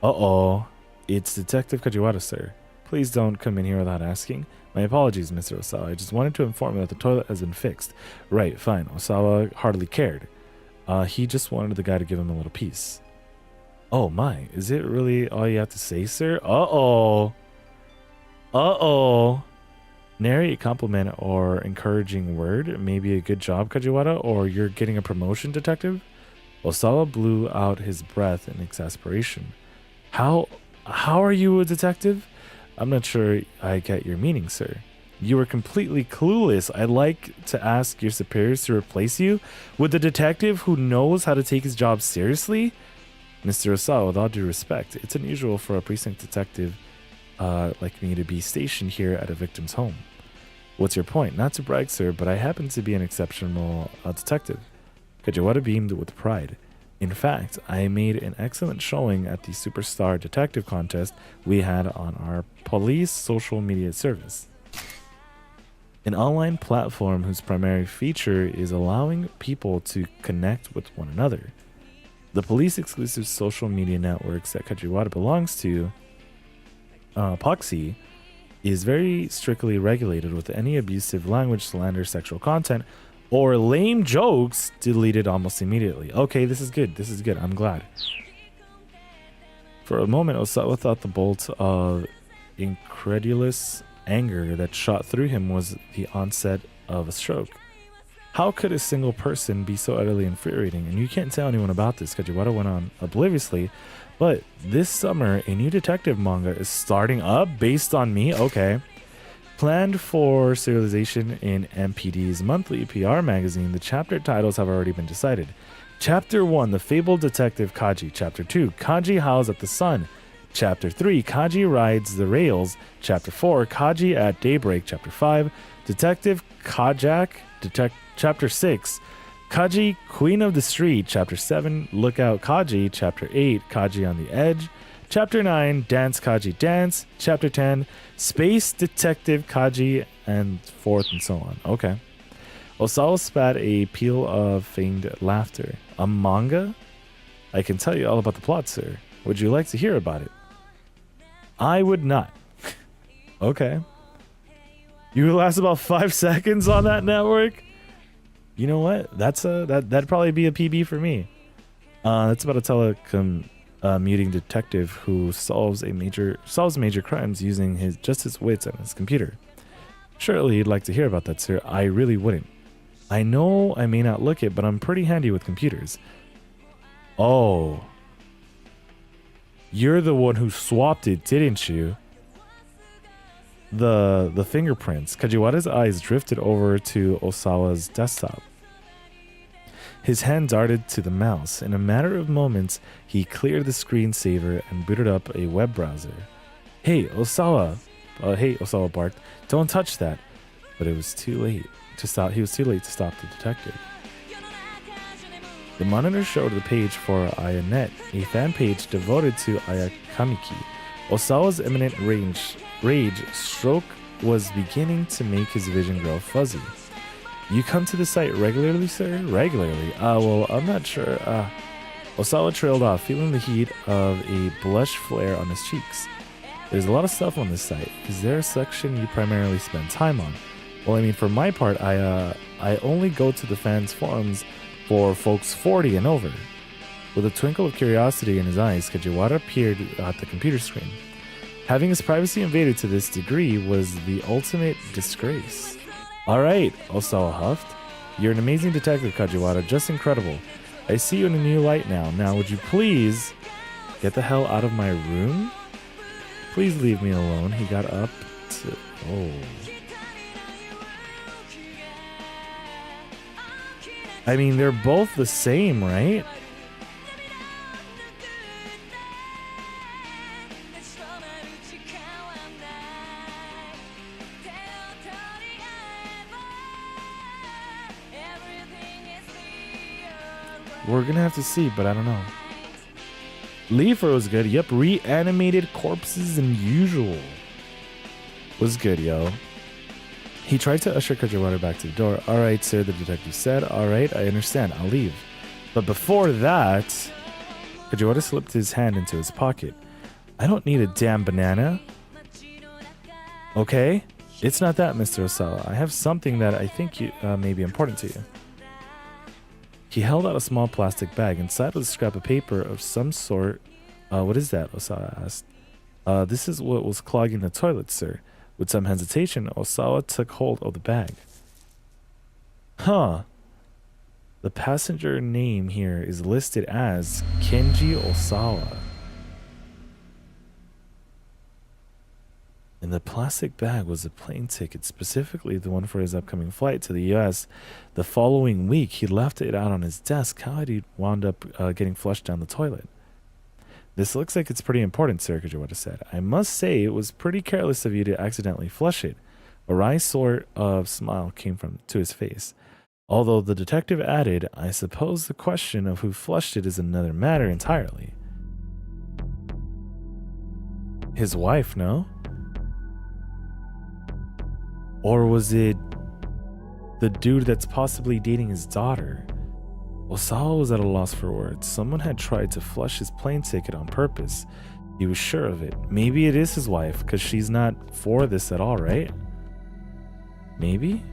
Uh-oh. It's Detective Kajiwara, sir. Please don't come in here without asking. My apologies, Mr. Osawa. I just wanted to inform you that the toilet has been fixed. Right, fine. Osawa hardly cared. He just wanted the guy to give him a little piece. Oh my, is it really all you have to say, sir? Uh-oh. Uh-oh. Nary a compliment or encouraging word, maybe a good job, Kajiwara, or you're getting a promotion, detective? Osawa blew out his breath in exasperation. How are you a detective? I'm not sure I get your meaning, sir. You are completely clueless. I'd like to ask your superiors to replace you with a detective who knows how to take his job seriously? Mr. Osawa, with all due respect, it's unusual for a precinct detective like me to be stationed here at a victim's home. What's your point? Not to brag, sir, but I happen to be an exceptional detective. Kajiwara beamed with pride. In fact, I made an excellent showing at the Superstar Detective Contest we had on our police social media service. An online platform whose primary feature is allowing people to connect with one another. The police-exclusive social media networks that Kajiwara belongs to, Poggies, is very strictly regulated, with any abusive language, slander, sexual content, or lame jokes deleted almost immediately. Okay, this is good. This is good. I'm glad. For a moment, Osawa thought the bolt of incredulous anger that shot through him was the onset of a stroke. How could a single person be so utterly infuriating? And you can't tell anyone about this, Kajiwara went on obliviously. But this summer, a new detective manga is starting up based on me. Okay. Planned for serialization in MPD's monthly PR magazine, the chapter titles have already been decided. Chapter 1, The Fabled Detective Kaji. Chapter 2, Kaji Howls at the Sun. Chapter 3, Kaji Rides the Rails. Chapter 4, Kaji at Daybreak. Chapter 5, Detective Kajak. Chapter 6, Kaji, Queen of the Street. Chapter 7, Lookout Kaji. Chapter 8, Kaji on the Edge. Chapter 9, Dance Kaji Dance. Chapter 10, Space Detective Kaji, and forth and so on. Okay. Osawa spat a peal of feigned laughter. A manga? I can tell you all about the plot, sir. Would you like to hear about it? I would not. Okay. You would last about 5 seconds on that network? You know what? That'd probably be a PB for me. That's about a telecommuting detective who solves major crimes using his wits and his computer. Surely you'd like to hear about that, sir. I really wouldn't. I know I may not look it, but I'm pretty handy with computers. Oh. You're the one who swapped it, didn't you? The fingerprints. Kajiwara's eyes drifted over to Osawa's desktop. His hand darted to the mouse. In a matter of moments, he cleared the screensaver and booted up a web browser. Hey, Osawa barked. Don't touch that. But it was too late to stop. He was too late to stop the detective. The monitor showed the page for Ayanet, a fan page devoted to Ayakamiki. Osawa's imminent rage stroke was beginning to make his vision grow fuzzy. You come to the site regularly, sir? Regularly? Well, I'm not sure. Osawa trailed off, feeling the heat of a blush flare on his cheeks. There's a lot of stuff on this site. Is there a section you primarily spend time on? Well, I mean, for my part, I only go to the fans forums for folks 40 and over. With a twinkle of curiosity in his eyes, Kajiwara peered at the computer screen. Having his privacy invaded to this degree was the ultimate disgrace. Alright, Osawa huffed. You're an amazing detective, Kajiwara, just incredible. I see you in a new light now. Now, would you please get the hell out of my room? Please leave me alone. He got up to... Oh. I mean, they're both the same, right? We're gonna have to see, but I don't know. Leafer was good. Yep, reanimated corpses and usual. Was good, yo. He tried to usher Kajiwara back to the door. Alright, sir, the detective said. Alright, I understand. I'll leave. But before that, Kajiwara slipped his hand into his pocket. I don't need a damn banana. Okay? It's not that, Mr. Osawa. I have something that I think may be important to you. He held out a small plastic bag. Inside was a scrap of paper of some sort. What is that? Osawa asked. This is what was clogging the toilet, sir. With some hesitation, Osawa took hold of the bag. Huh. The passenger name here is listed as Kenji Osawa. In the plastic bag was a plane ticket, specifically the one for his upcoming flight to the U.S. The following week, he left it out on his desk. How had he wound up getting flushed down the toilet? This looks like it's pretty important, Sir, Kajiwata said. I must say it was pretty careless of you to accidentally flush it. A wry sort of smile came to his face. Although the detective added, I suppose the question of who flushed it is another matter entirely. His wife, no? Or was it the dude that's possibly dating his daughter? Osawa was at a loss for words. Someone had tried to flush his plane ticket on purpose. He was sure of it. Maybe it is his wife, because she's not for this at all, right? Maybe?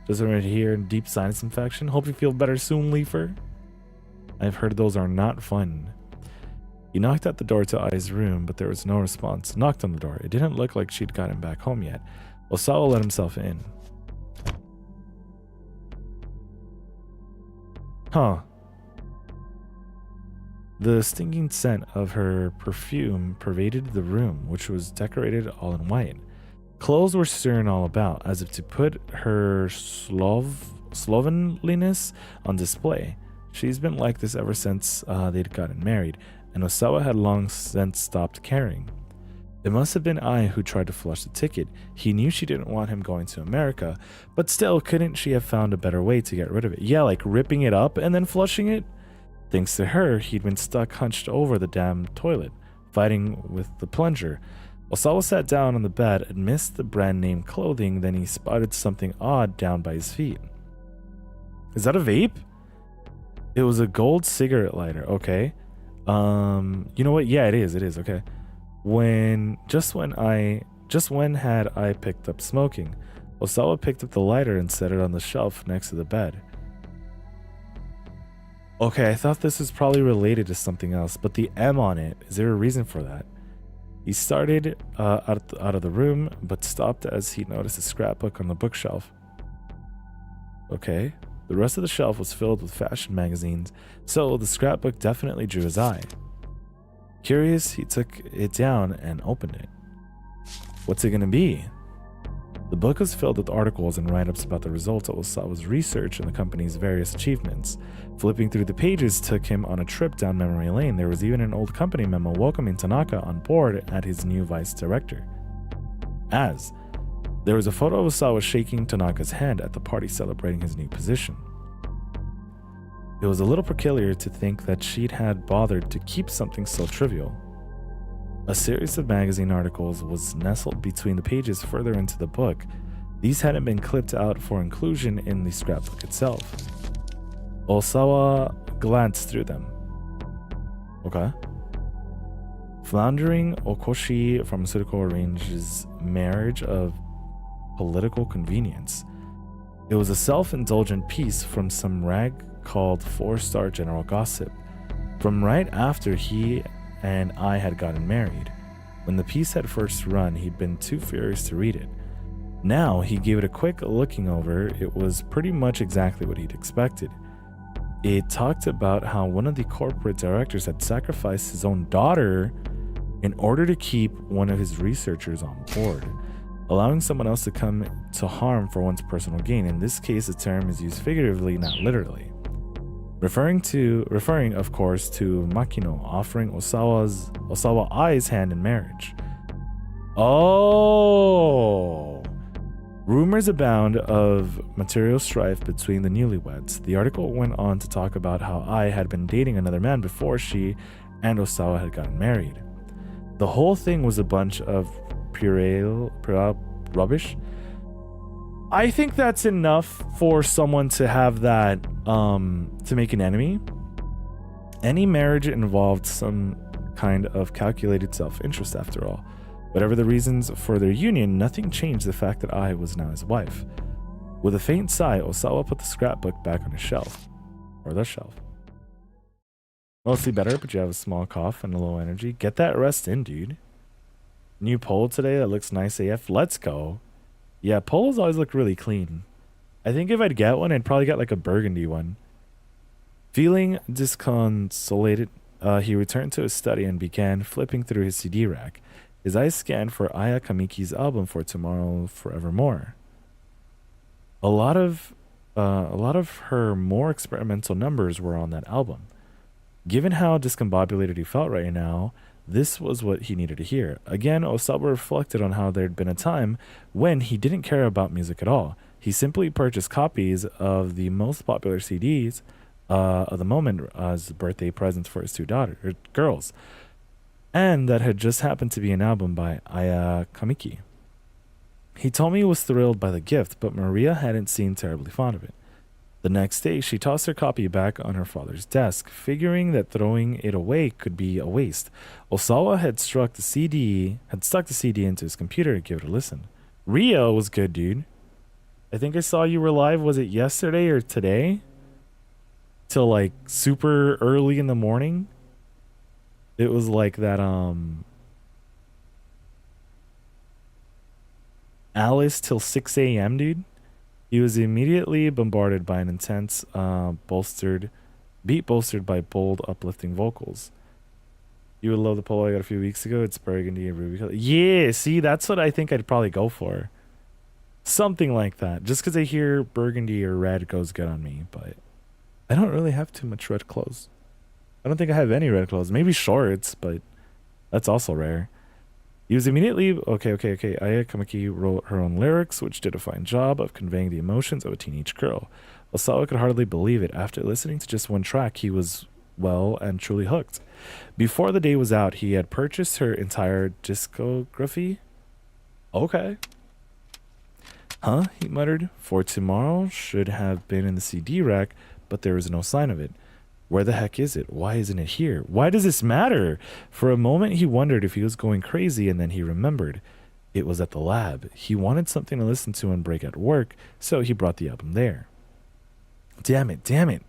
Just right here, deep sinus infection. Hope you feel better soon, Leafer. I've heard those are not fun. He knocked at the door to Ai's room, but there was no response. Knocked on the door. It didn't look like she'd gotten back home yet. Osawa let himself in. Huh. The stinking scent of her perfume pervaded the room, which was decorated all in white. Clothes were strewn all about, as if to put her slovenliness on display. She's been like this ever since they'd gotten married, and Osawa had long since stopped caring. It must have been I who tried to flush the ticket. He knew she didn't want him going to America, but still, couldn't she have found a better way to get rid of it? Yeah, like ripping it up and then flushing it? Thanks to her, he'd been stuck hunched over the damn toilet, fighting with the plunger. Osawa sat down on the bed amidst the brand name clothing, then he spotted something odd down by his feet. Is that a vape? It was a gold cigarette lighter, okay. You know what? Yeah, it is, okay. Just when had I picked up smoking? Osawa picked up the lighter and set it on the shelf next to the bed. Okay, I thought this was probably related to something else, but the M on it, is there a reason for that? He started out of the room, but stopped as he noticed a scrapbook on the bookshelf. Okay, the rest of the shelf was filled with fashion magazines, so the scrapbook definitely drew his eye. Curious, he took it down and opened it. What's it gonna be? The book was filled with articles and write-ups about the results of Osawa's research and the company's various achievements. Flipping through the pages took him on a trip down memory lane. There was even an old company memo welcoming Tanaka on board as his new vice director. There was a photo of Osawa shaking Tanaka's hand at the party celebrating his new position. It was a little peculiar to think that she'd had bothered to keep something so trivial. A series of magazine articles was nestled between the pages further into the book. These hadn't been clipped out for inclusion in the scrapbook itself. Osawa glanced through them. Okay. Floundering Okoshi Pharmaceutical arranges marriage of political convenience. It was a self-indulgent piece from some rag called 4-Star General Gossip, from right after he and I had gotten married. When the piece had first run, he'd been too furious to read it. Now, he gave it a quick looking over. It was pretty much exactly what he'd expected. It talked about how one of the corporate directors had sacrificed his own daughter in order to keep one of his researchers on board, allowing someone else to come to harm for one's personal gain. In this case, the term is used figuratively, not literally. Referring, of course, to Makino offering Osawa Ai's hand in marriage. Oh! Rumors abound of material strife between the newlyweds. The article went on to talk about how Ai had been dating another man before she and Osawa had gotten married. The whole thing was a bunch of puerile rubbish. I think that's enough for someone to have that, to make an enemy. Any marriage involved some kind of calculated self-interest after all. Whatever the reasons for their union, nothing changed the fact that I was now his wife. With a faint sigh, Osawa put the scrapbook back on his shelf. Or the shelf. Mostly better, but you have a small cough and a low energy. Get that rest in, dude. New pole today that looks nice AF. Let's go. Yeah, polos always look really clean. I think if I'd get one, I'd probably get like a burgundy one. Feeling disconsolated, he returned to his study and began flipping through his CD rack. His eyes scanned for Aya Kamiki's album For Tomorrow Forevermore. A lot of her more experimental numbers were on that album. Given how discombobulated he felt right now, this was what he needed to hear. Again, Osawa reflected on how there'd been a time when he didn't care about music at all. He simply purchased copies of the most popular CDs of the moment as birthday presents for his two girls. And that had just happened to be an album by Aya Kamiki. He told me he was thrilled by the gift, but Maria hadn't seemed terribly fond of it. The next day, she tossed her copy back on her father's desk, figuring that throwing it away could be a waste. Osawa had stuck the CD into his computer to give it a listen. Rio was good, dude. I think I saw you were live, was it yesterday or today? Till like super early in the morning. It was like that Alice till 6 a.m., dude. He was immediately bombarded by an intense, bolstered by bold, uplifting vocals. You would love the polo I got a few weeks ago. It's burgundy and ruby color. Yeah, see, that's what I think I'd probably go for. Something like that. Just because I hear burgundy or red goes good on me, but I don't really have too much red clothes. I don't think I have any red clothes. Maybe shorts, but that's also rare. He was immediately okay. Aya Kamiki wrote her own lyrics, which did a fine job of conveying the emotions of a teenage girl. Osawa could hardly believe it. After listening to just one track, he was well and truly hooked. Before the day was out, he had purchased her entire discography. Okay. Huh? He muttered. For Tomorrow should have been in the CD rack, but there was no sign of it. Where the heck is it? Why isn't it here? Why does this matter? For a moment, he wondered if he was going crazy, and then he remembered. It was at the lab. He wanted something to listen to and break at work, so he brought the album there. Damn it.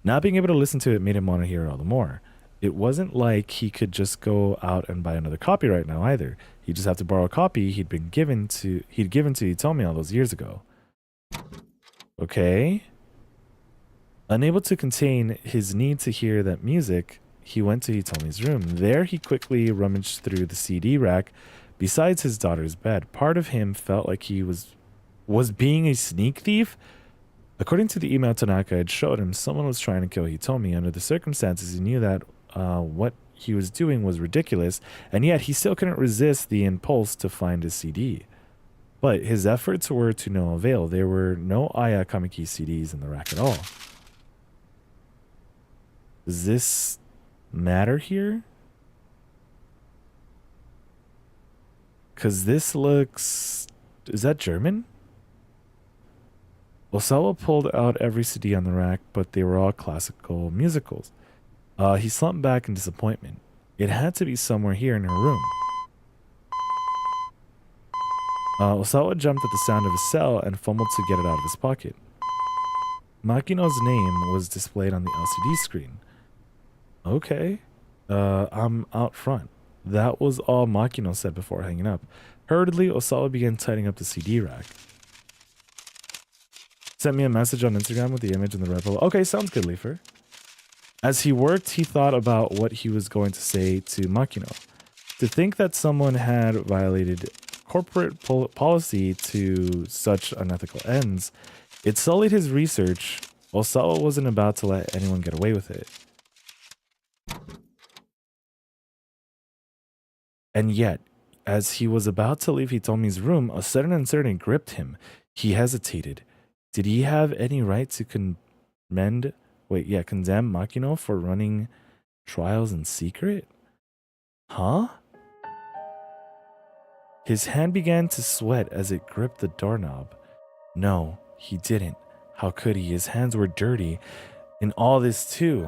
Not being able to listen to it made him want to hear it all the more. It wasn't like he could just go out and buy another copy right now either. He'd just have to borrow a copy he'd given to Hitomi all those years ago. Okay. Unable to contain his need to hear that music, he went to Hitomi's room. There he quickly rummaged through the CD rack besides his daughter's bed. Part of him felt like he was being a sneak thief. According to the email Tanaka had showed him, someone was trying to kill Hitomi. Under the circumstances, he knew that what he was doing was ridiculous, and yet he still couldn't resist the impulse to find his CD. But his efforts were to no avail. There were no Aya Kamiki CDs in the rack at all. Does this matter here? Because this looks... Is that German? Osawa pulled out every CD on the rack, but they were all classical musicals. He slumped back in disappointment. It had to be somewhere here in her room. Osawa jumped at the sound of his cell and fumbled to get it out of his pocket. Makino's name was displayed on the LCD screen. Okay. I'm out front. That was all Makino said before hanging up. Hurriedly, Osawa began tightening up the CD rack. Sent me a message on Instagram with the image and the red polo. Okay, sounds good, Leifer. As he worked, he thought about what he was going to say to Makino. To think that someone had violated corporate policy to such unethical ends, it sullied his research. Osawa wasn't about to let anyone get away with it. And yet, as he was about to leave Hitomi's room, a sudden uncertainty gripped him. He hesitated. Did he have any right to condemn Makino for running trials in secret? Huh? His hand began to sweat as it gripped the doorknob. No, he didn't. How could he? His hands were dirty. And all this too.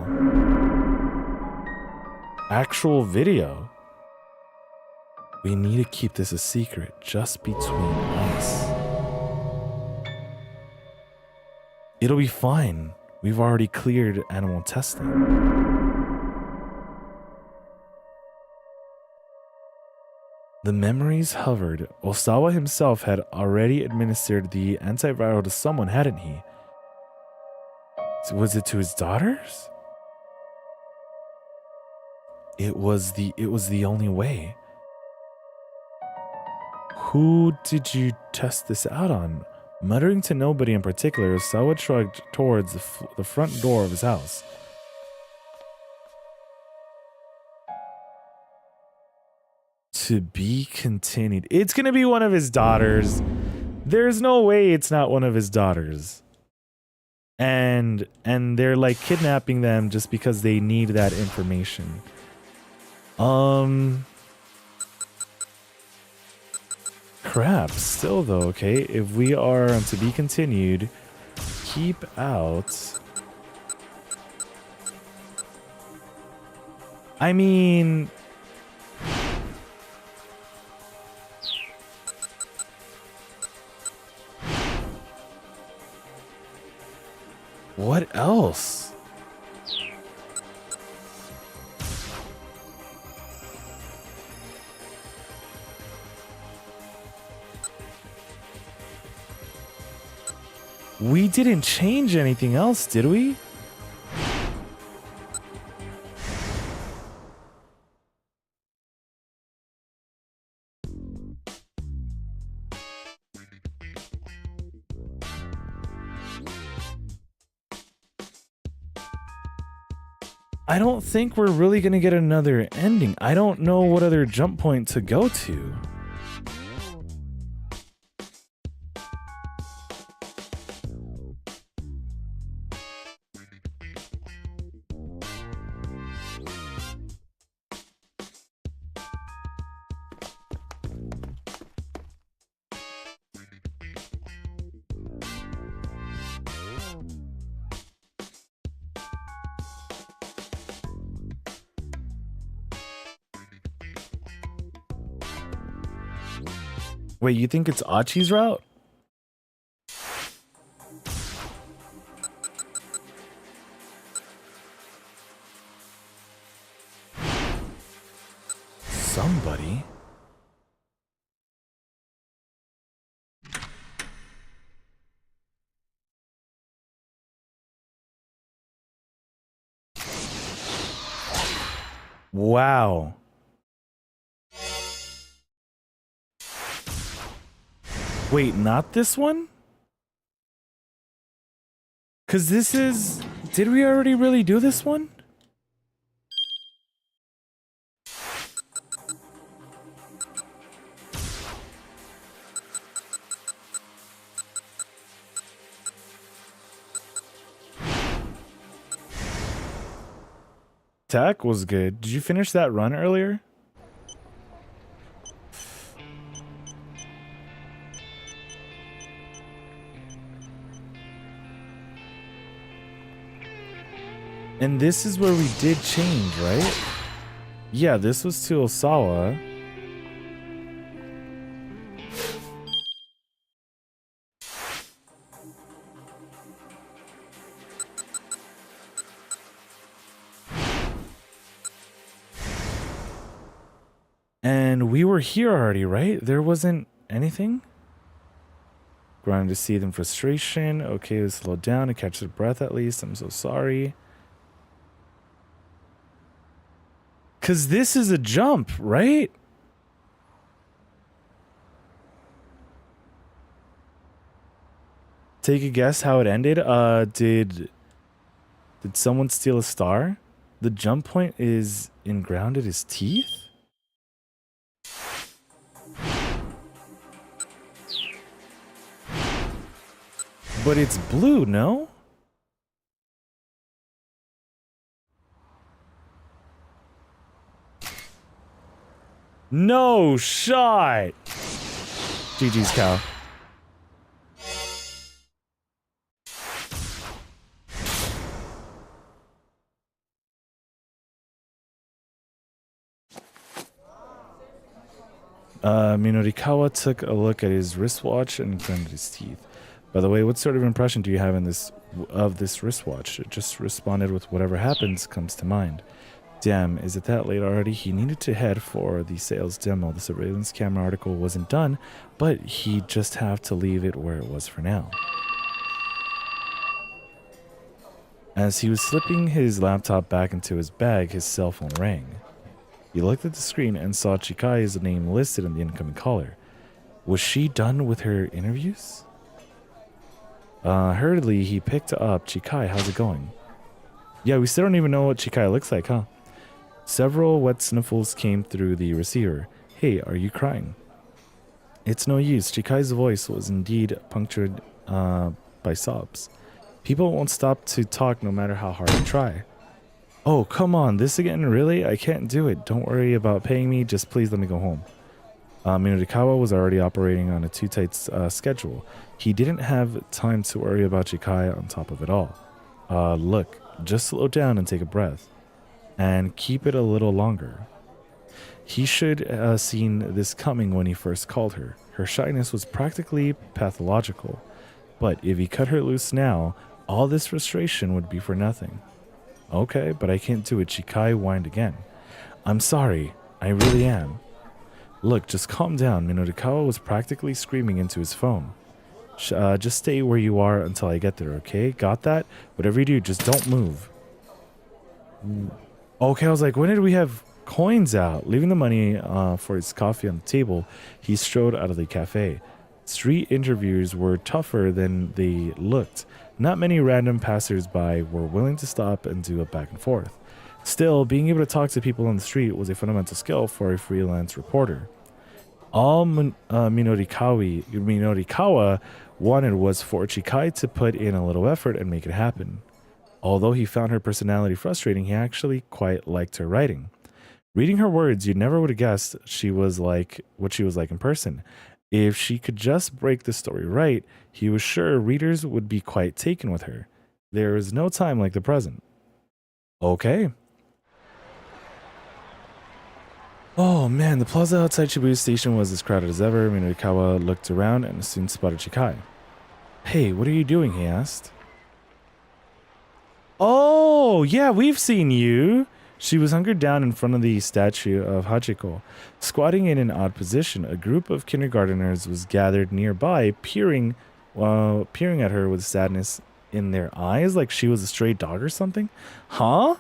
Actual video. We need to keep this a secret, just between us. It'll be fine. We've already cleared animal testing. The memories hovered. Osawa himself had already administered the antiviral to someone, hadn't he? Was it to his daughters? It was the only way. Who did you test this out on? Muttering to nobody in particular, Osawa shrugged towards the front door of his house. To be continued. It's gonna be one of his daughters. There's no way it's not one of his daughters. And they're like kidnapping them just because they need that information. Crap. Still though, okay. If we are on to be continued, keep out. I mean, what else? We didn't change anything else, did we? I don't think we're really gonna get another ending. I don't know what other jump point to go to. Wait, you think it's Achi's route? Somebody? Wow. Wait, not this one? Because this is... Did we already really do this one? Attack was good. Did you finish that run earlier? And this is where we did change, right? Yeah, this was to Osawa. And we were here already, right? There wasn't anything? Grinding to see them frustration. Okay, let's slow down and catch their breath at least. I'm so sorry. Because this is a jump, right? Take a guess how it ended. Did someone steal a star? The jump point is engrounded his teeth? But it's blue, no? No shot! GG's, cow. Minorikawa took a look at his wristwatch and grinded his teeth. By the way, what sort of impression do you have of this wristwatch? It just responded with whatever happens comes to mind. Damn, is it that late already? He needed to head for the sales demo. The surveillance camera article wasn't done, but he'd just have to leave it where it was for now. As he was slipping his laptop back into his bag, his cell phone rang. He looked at the screen and saw Chikai's name listed in the incoming caller. Was she done with her interviews? Hurriedly, he picked up. Chikai, how's it going? Yeah, we still don't even know what Chikai looks like, huh? Several wet sniffles came through the receiver. Hey, are you crying? It's no use. Chikai's voice was indeed punctured by sobs. People won't stop to talk no matter how hard I try. Oh, come on. This again? Really? I can't do it. Don't worry about paying me. Just please let me go home. Minodikawa was already operating on a too tight schedule. He didn't have time to worry about Chikai on top of it all. Look, just slow down and take a breath. And keep it a little longer. He should have seen this coming when he first called her. Her shyness was practically pathological. But if he cut her loose now, all this frustration would be for nothing. Okay, but I can't do it. Chikai whined again. I'm sorry. I really am. Look, just calm down. Minodikawa was practically screaming into his phone. Just stay where you are until I get there, okay? Got that? Whatever you do, just don't move. Okay, I was like, when did we have coins out? Leaving the money for his coffee on the table, he strode out of the cafe. Street interviews were tougher than they looked. Not many random passers-by were willing to stop and do a back and forth. Still, being able to talk to people on the street was a fundamental skill for a freelance reporter. All Minodikawa wanted was for Chikai to put in a little effort and make it happen. Although he found her personality frustrating, he actually quite liked her writing. Reading her words, you never would have guessed she was like what she was like in person. If she could just break the story right, he was sure readers would be quite taken with her. There is no time like the present. Okay. Oh man, the plaza outside Shibuya Station was as crowded as ever. Minodikawa looked around and soon spotted Chikai. Hey, what are you doing? He asked. Oh, yeah, we've seen you. She was hunkered down in front of the statue of Hachiko. Squatting in an odd position, a group of kindergarteners was gathered nearby, peering at her with sadness in their eyes, like she was a stray dog or something. Huh?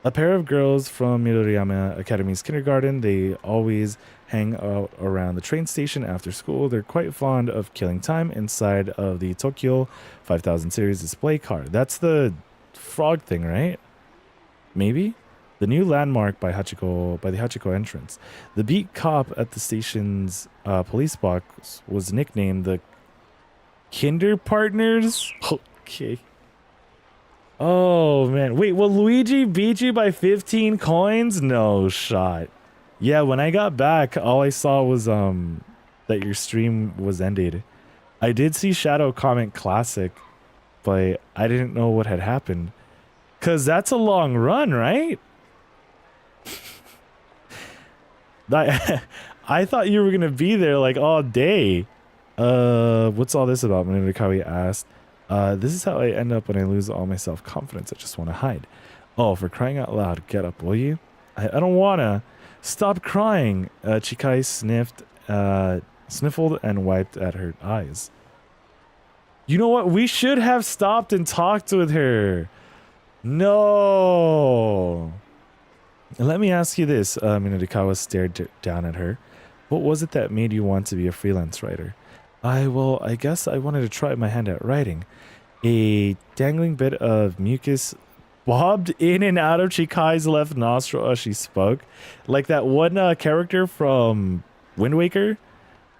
A pair of girls from Midoriyama Academy's kindergarten. They always hang out around the train station after school. They're quite fond of killing time inside of the Tokyo 5000 series display car. That's the frog thing, right? Maybe? The new landmark by the Hachiko entrance. The beat cop at the station's police box was nicknamed the Kinder Partners. Okay. Oh, man. Wait, will Luigi beat you by 15 coins? No shot. Yeah, when I got back, all I saw was that your stream was ended. I did see Shadow comment classic, but I didn't know what had happened. Because that's a long run, right? I thought you were going to be there like all day. What's all this about? Minodikawa asked. This is how I end up when I lose all my self-confidence. I just want to hide. Oh, for crying out loud, get up, will you? I don't want to. Stop crying. Chikai sniffled and wiped at her eyes. You know what? We should have stopped and talked with her. No. Let me ask you this. Minodikawa stared down at her. What was it that made you want to be a freelance writer? I guess I wanted to try my hand at writing. A dangling bit of mucus bobbed in and out of Chikai's left nostril as she spoke. Like that one character from Wind Waker.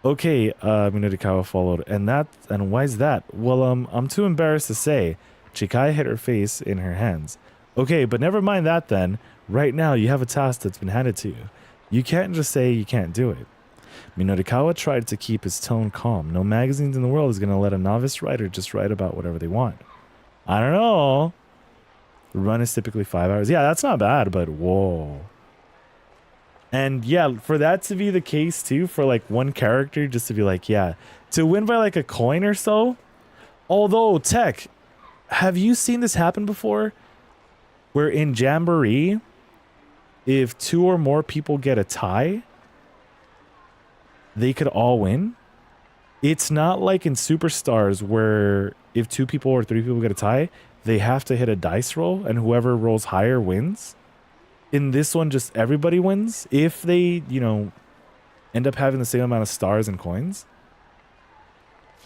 Okay, Minodikawa followed. And why's that? Well, I'm too embarrassed to say. Chikai hid her face in her hands. Okay, but never mind that then. Right now, you have a task that's been handed to you. You can't just say you can't do it. Minodikawa tried to keep his tone calm. No magazines in the world is going to let a novice writer just write about whatever they want. I don't know. The run is typically 5 hours. Yeah, that's not bad, but whoa. And yeah, for that to be the case too, for like one character just to be like, yeah, to win by like a coin or so. Although, Tech, have you seen this happen before? Where in Jamboree, if 2 or more people get a tie, they could all win. It's not like in Superstars where if 2 people or 3 people get a tie, they have to hit a dice roll and whoever rolls higher wins. In this one, just everybody wins if they, you know, end up having the same amount of stars and coins.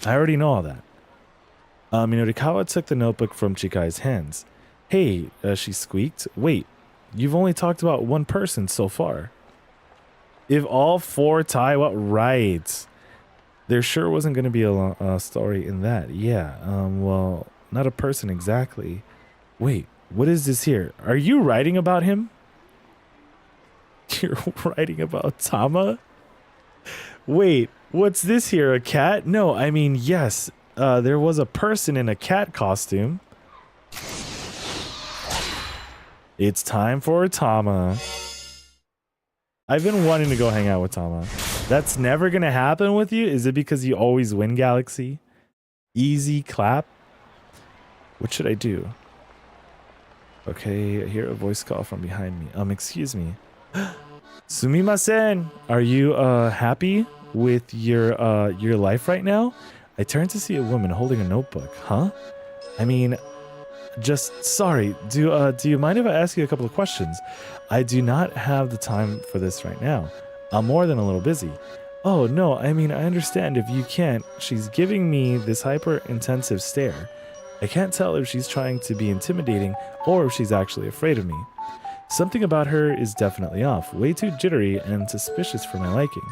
I already know all that. Rikawa took the notebook from Chikai's hands. Hey, she squeaked. Wait, you've only talked about one person so far. If all 4 tie, what? Right. There sure wasn't going to be a story in that. Yeah, well, not a person exactly. Wait, what is this here? Are you writing about him? You're writing about Tama? Wait, what's this here? A cat? No, I mean, yes. There was a person in a cat costume. It's time for Tama. I've been wanting to go hang out with Tama. That's never gonna happen with you? Is it because you always win, Galaxy? Easy clap. What should I do? Okay, I hear a voice call from behind me. Excuse me. Sumimasen, are you happy with your life right now? I turned to see a woman holding a notebook. Huh? I mean, just sorry. Do you mind if I ask you a couple of questions? I do not have the time for this right now. I'm more than a little busy. Oh no, I mean, I understand if you can't. She's giving me this hyper intensive stare. I can't tell if she's trying to be intimidating or if she's actually afraid of me. Something about her is definitely off, way too jittery and suspicious for my liking.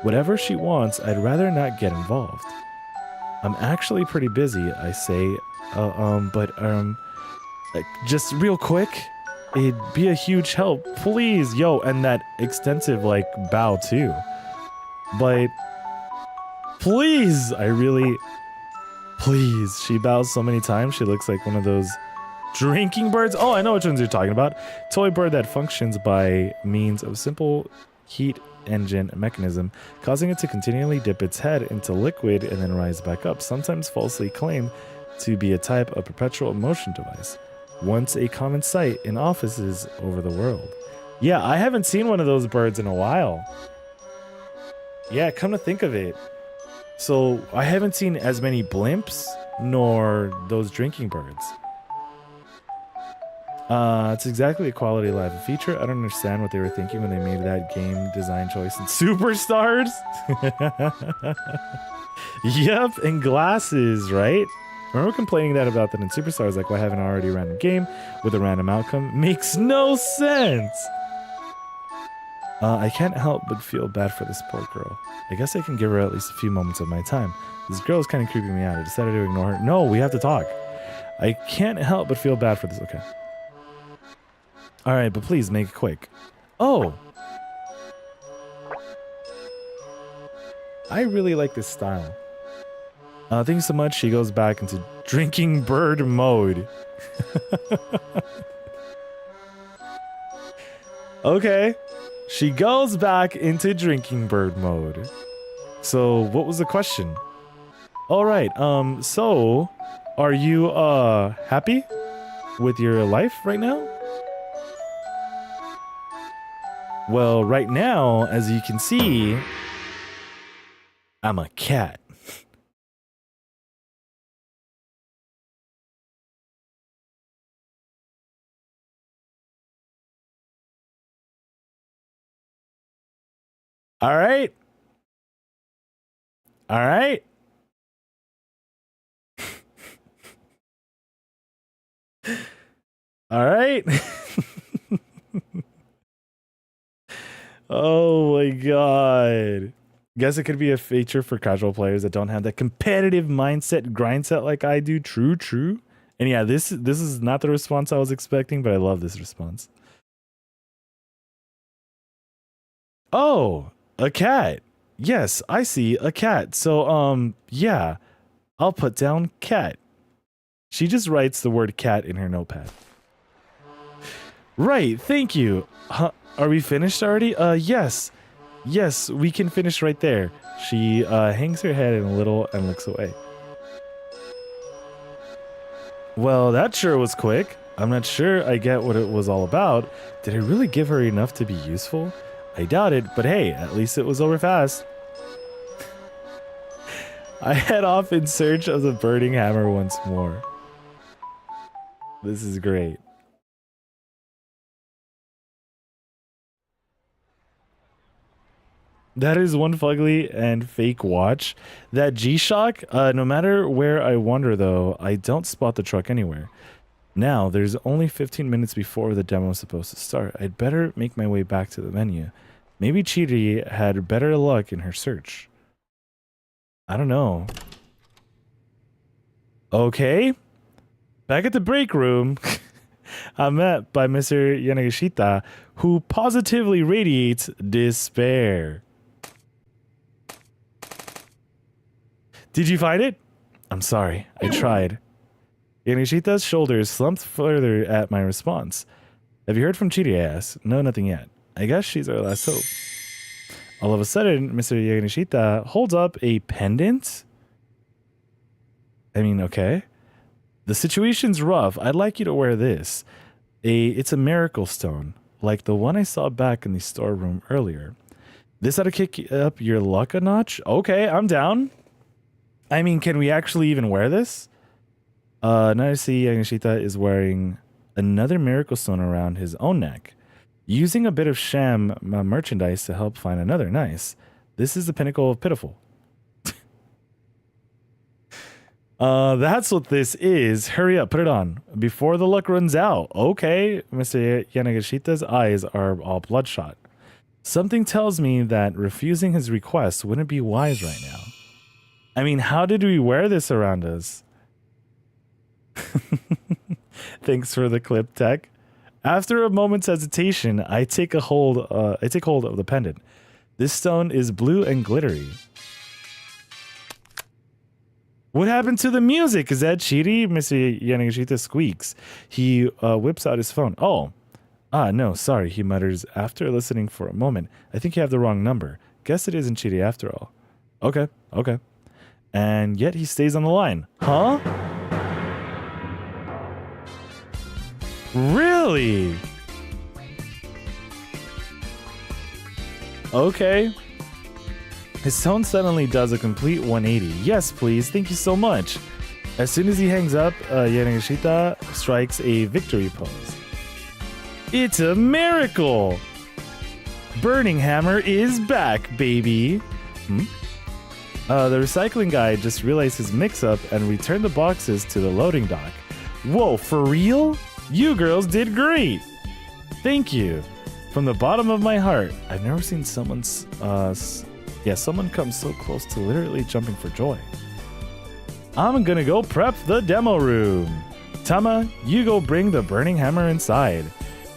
Whatever she wants, I'd rather not get involved. I'm actually pretty busy, I say, just real quick, it'd be a huge help, please, yo, and that extensive, like, bow too. But, please, please, she bows so many times, she looks like one of those drinking birds. Oh, I know which ones you're talking about. Toy bird that functions by means of simple heat engine mechanism, causing it to continually dip its head into liquid and then rise back up, sometimes falsely claimed to be a type of perpetual motion device. Once a common sight in offices over the world. Yeah, I haven't seen one of those birds in a while. Yeah, come to think of it. So I haven't seen as many blimps nor those drinking birds. It's exactly a quality of life feature. I don't understand what they were thinking when they made that game design choice in Superstars. Yep, and glasses, right? Remember complaining about that in Superstars, like why haven't I already random game with a random outcome? Makes no sense! I can't help but feel bad for this poor girl. I guess I can give her at least a few moments of my time. This girl is kind of creeping me out. I decided to ignore her. No, we have to talk. I can't help but feel bad for this. Okay. Alright, but please make it quick. Oh! I really like this style. Thank you so much. She goes back into drinking bird mode. Okay. She goes back into drinking bird mode. So, what was the question? Alright, so, are you, happy with your life right now? Well, right now, as you can see, I'm a cat. All right. All right. All right. Oh my god. Guess it could be a feature for casual players that don't have that competitive mindset, grind set like I do. True, true. And yeah, this is not the response I was expecting, but I love this response. Oh, a cat. Yes, I see a cat. So, yeah, I'll put down cat. She just writes the word cat in her notepad. Right, thank you. Are we finished already? Yes. Yes, we can finish right there. She hangs her head in a little and looks away. Well, that sure was quick. I'm not sure I get what it was all about. Did I really give her enough to be useful? I doubt it, but hey, at least it was over fast. I head off in search of the burning hammer once more. This is great. That is one fugly and fake watch. That G-Shock, no matter where I wander though, I don't spot the truck anywhere. Now, there's only 15 minutes before the demo is supposed to start. I'd better make my way back to the venue. Maybe Chiri had better luck in her search. I don't know. Okay. Back at the break room, I'm met by Mr. Yanagishita, who positively radiates despair. Did you find it? I'm sorry, I tried. Yanagishita's shoulders slumped further at my response. Have you heard from Chiri? I asked. No, nothing yet. I guess she's our last hope. All of a sudden, Mr. Yanagishita holds up a pendant? I mean, okay. The situation's rough. I'd like you to wear this. It's a miracle stone, like the one I saw back in the storeroom earlier. This ought to kick up your luck a notch? Okay, I'm down. I mean, can we actually even wear this? Now I see Yanagishita is wearing another miracle stone around his own neck, using a bit of sham merchandise to help find another. Nice. This is the pinnacle of pitiful. That's what this is. Hurry up, put it on before the luck runs out. Okay, Mr. Yanagishita's eyes are all bloodshot. Something tells me that refusing his request wouldn't be wise right now. I mean, how did we wear this around us? Thanks for the clip, Tech. After a moment's hesitation, I take hold of the pendant. This stone is blue and glittery. What happened to the music? Is that Chiri? Mr. Yanagishita squeaks. He whips out his phone. Oh. No, sorry, he mutters after listening for a moment. I think you have the wrong number. Guess it isn't Chiri after all. Okay. And yet he stays on the line. Huh? Really? Okay. His tone suddenly does a complete 180. Yes, please. Thank you so much. As soon as he hangs up, Yanagishita strikes a victory pose. It's a miracle! Burning Hammer is back, baby. The recycling guy just realized his mix-up and returned the boxes to the loading dock. Whoa, for real? You girls did great! Thank you. From the bottom of my heart, I've never seen someone come so close to literally jumping for joy. I'm gonna go prep the demo room. Tama, you go bring the burning hammer inside.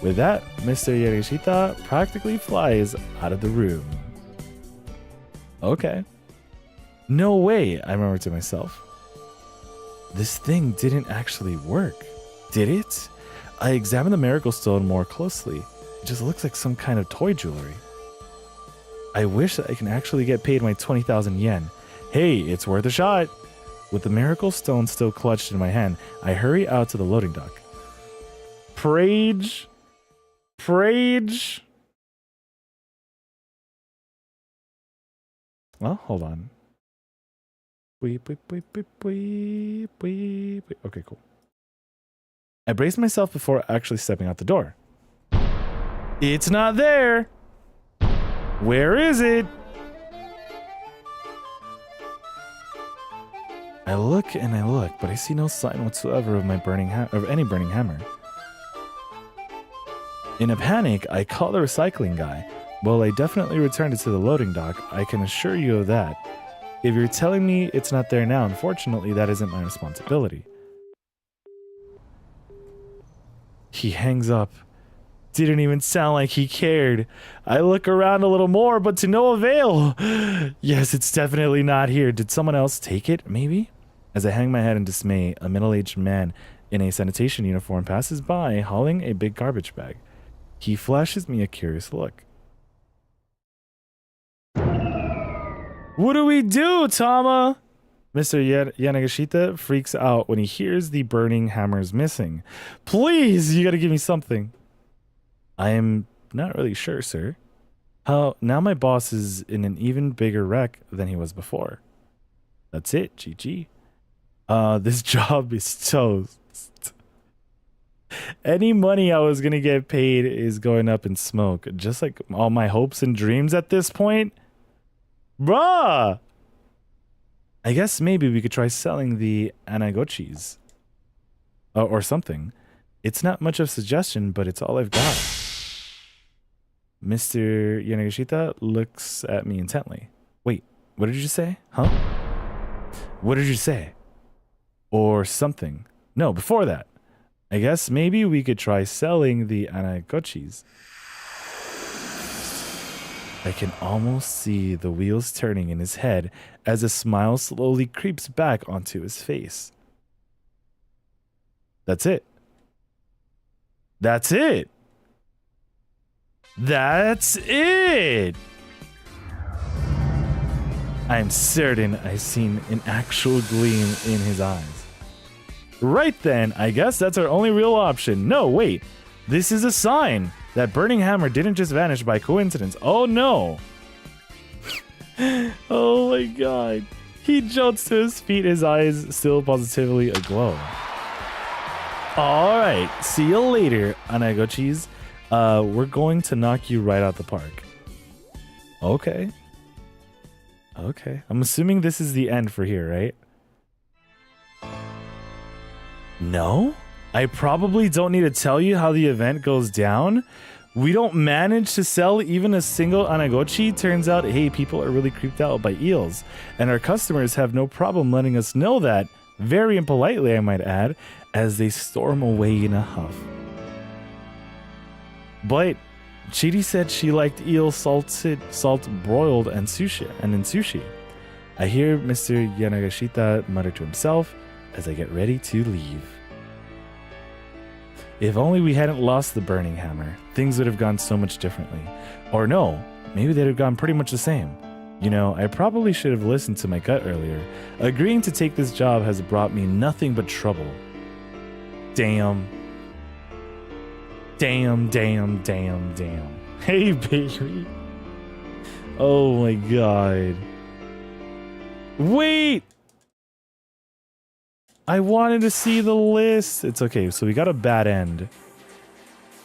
With that, Mr. Yanagishita practically flies out of the room. Okay. No way, I murmured to myself. This thing didn't actually work, did it? I examined the miracle stone more closely. It just looks like some kind of toy jewelry. I wish that I can actually get paid my 20,000 yen. Hey, it's worth a shot. With the miracle stone still clutched in my hand, I hurry out to the loading dock. Prage. Well, hold on. Okay, cool. I brace myself before actually stepping out the door. It's not there. Where is it? I look and I look, but I see no sign whatsoever of any burning hammer. In a panic, I call the recycling guy. Well, I definitely returned it to the loading dock. I can assure you of that. If you're telling me it's not there now, unfortunately, that isn't my responsibility. He hangs up. Didn't even sound like he cared. I look around a little more, but to no avail. Yes, it's definitely not here. Did someone else take it, maybe? As I hang my head in dismay, a middle-aged man in a sanitation uniform passes by, hauling a big garbage bag. He flashes me a curious look. What do we do, Tama? Mr. Yanagashita freaks out when he hears the burning hammers missing. Please, you gotta give me something. I am not really sure, sir. How now my boss is in an even bigger wreck than he was before. That's it, GG. This job is toast. Any money I was gonna get paid is going up in smoke. Just like all my hopes and dreams at this point. Bruh! I guess maybe we could try selling the anagochis. Or something. It's not much of a suggestion, but it's all I've got. Mr. Yanagashita looks at me intently. Wait, what did you say? Huh? What did you say? Or something. No, before that. I guess maybe we could try selling the anagochis. I can almost see the wheels turning in his head as a smile slowly creeps back onto his face. That's it. That's it. That's it. I'm certain I've seen an actual gleam in his eyes. Right then, I guess that's our only real option. No, wait. This is a sign. That burning hammer didn't just vanish by coincidence. Oh no. Oh my god. He jumps to his feet, his eyes still positively aglow. Alright, see you later, anagochis. We're going to knock you right out the park. Okay. Okay. I'm assuming this is the end for here, right? No? I probably don't need to tell you how the event goes down. We don't manage to sell even a single anagochi. Turns out, hey, people are really creeped out by eels. And our customers have no problem letting us know that, very impolitely I might add, as they storm away in a huff. But Chidi said she liked eel salt broiled and in sushi. I hear Mr. Yanagashita mutter to himself as I get ready to leave. If only we hadn't lost the burning hammer, things would have gone so much differently. Or no, maybe they'd have gone pretty much the same. You know, I probably should have listened to my gut earlier. Agreeing to take this job has brought me nothing but trouble. Damn. Damn, damn, damn, damn. Hey, baby. Oh my god. Wait! I wanted to see the list. It's okay, so we got a bad end.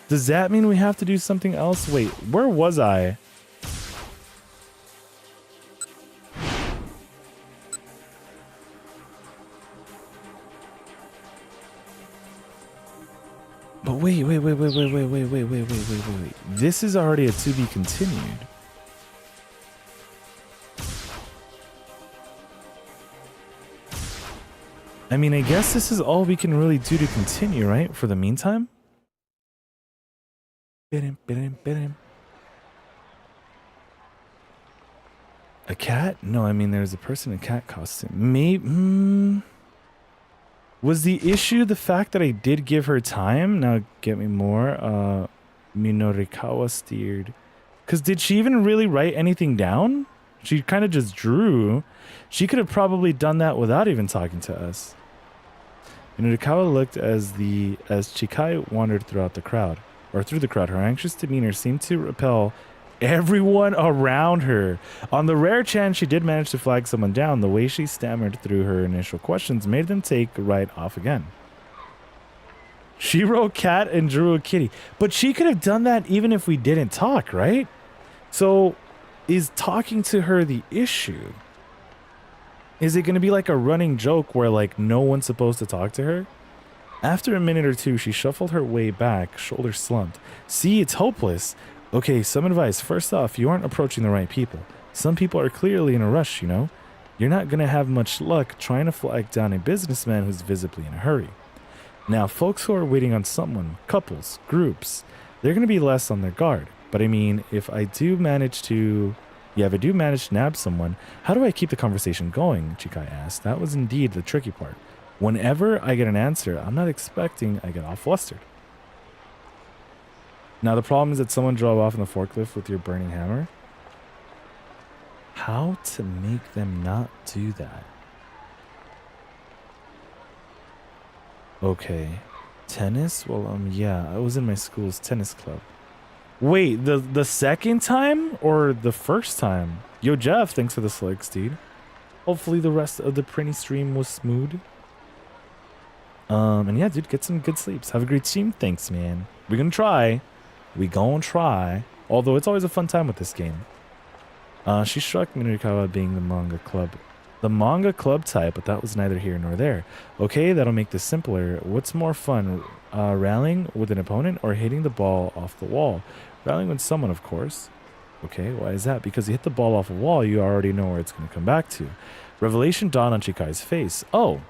Does that mean we have to do something else? Wait, where was I? But wait. This is already a to be continued. I mean, I guess this is all we can really do to continue, right? For the meantime? A cat? No, I mean, there's a person in a cat costume. Maybe... Was the issue the fact that I did give her time? Now get me more. Minorikawa steered. Because did she even really write anything down? She kind of just drew. She could have probably done that without even talking to us. Minorikawa looked as Chikai wandered through the crowd. Her anxious demeanor seemed to repel everyone around her. On the rare chance she did manage to flag someone down, the way she stammered through her initial questions made them take right off again. She wrote cat and drew a kitty. But she could have done that even if we didn't talk, right? So, is talking to her the issue? Is it going to be like a running joke where like no one's supposed to talk to her? After a minute or two, she shuffled her way back, shoulders slumped. See, it's hopeless. Okay, some advice. First off, you aren't approaching the right people. Some people are clearly in a rush, you know? You're not going to have much luck trying to flag down a businessman who's visibly in a hurry. Now, folks who are waiting on someone, couples, groups, they're going to be less on their guard. But I mean, if I do manage to nab someone, how do I keep the conversation going? Chikai asked. That was indeed the tricky part. Whenever I get an answer, I'm not expecting I get all flustered. Now the problem is that someone drove off in the forklift with your burning hammer. How to make them not do that? Okay. Tennis? Well, yeah, I was in my school's tennis club. Wait, the second time or the first time? Yo, Jeff, thanks for the slugs, dude. Hopefully the rest of the Prinny stream was smooth. And yeah, dude, get some good sleeps. Have a great stream. Thanks, man. We're gonna try. We gonna try. Although it's always a fun time with this game. She struck Minurikawa being the manga club type, but that was neither here nor there. Okay, that'll make this simpler. What's more fun, rallying with an opponent or hitting the ball off the wall? Rallying with someone, of course. Okay, why is that? Because you hit the ball off a wall, you already know where it's going to come back to. Revelation dawned on Chikai's face. Oh,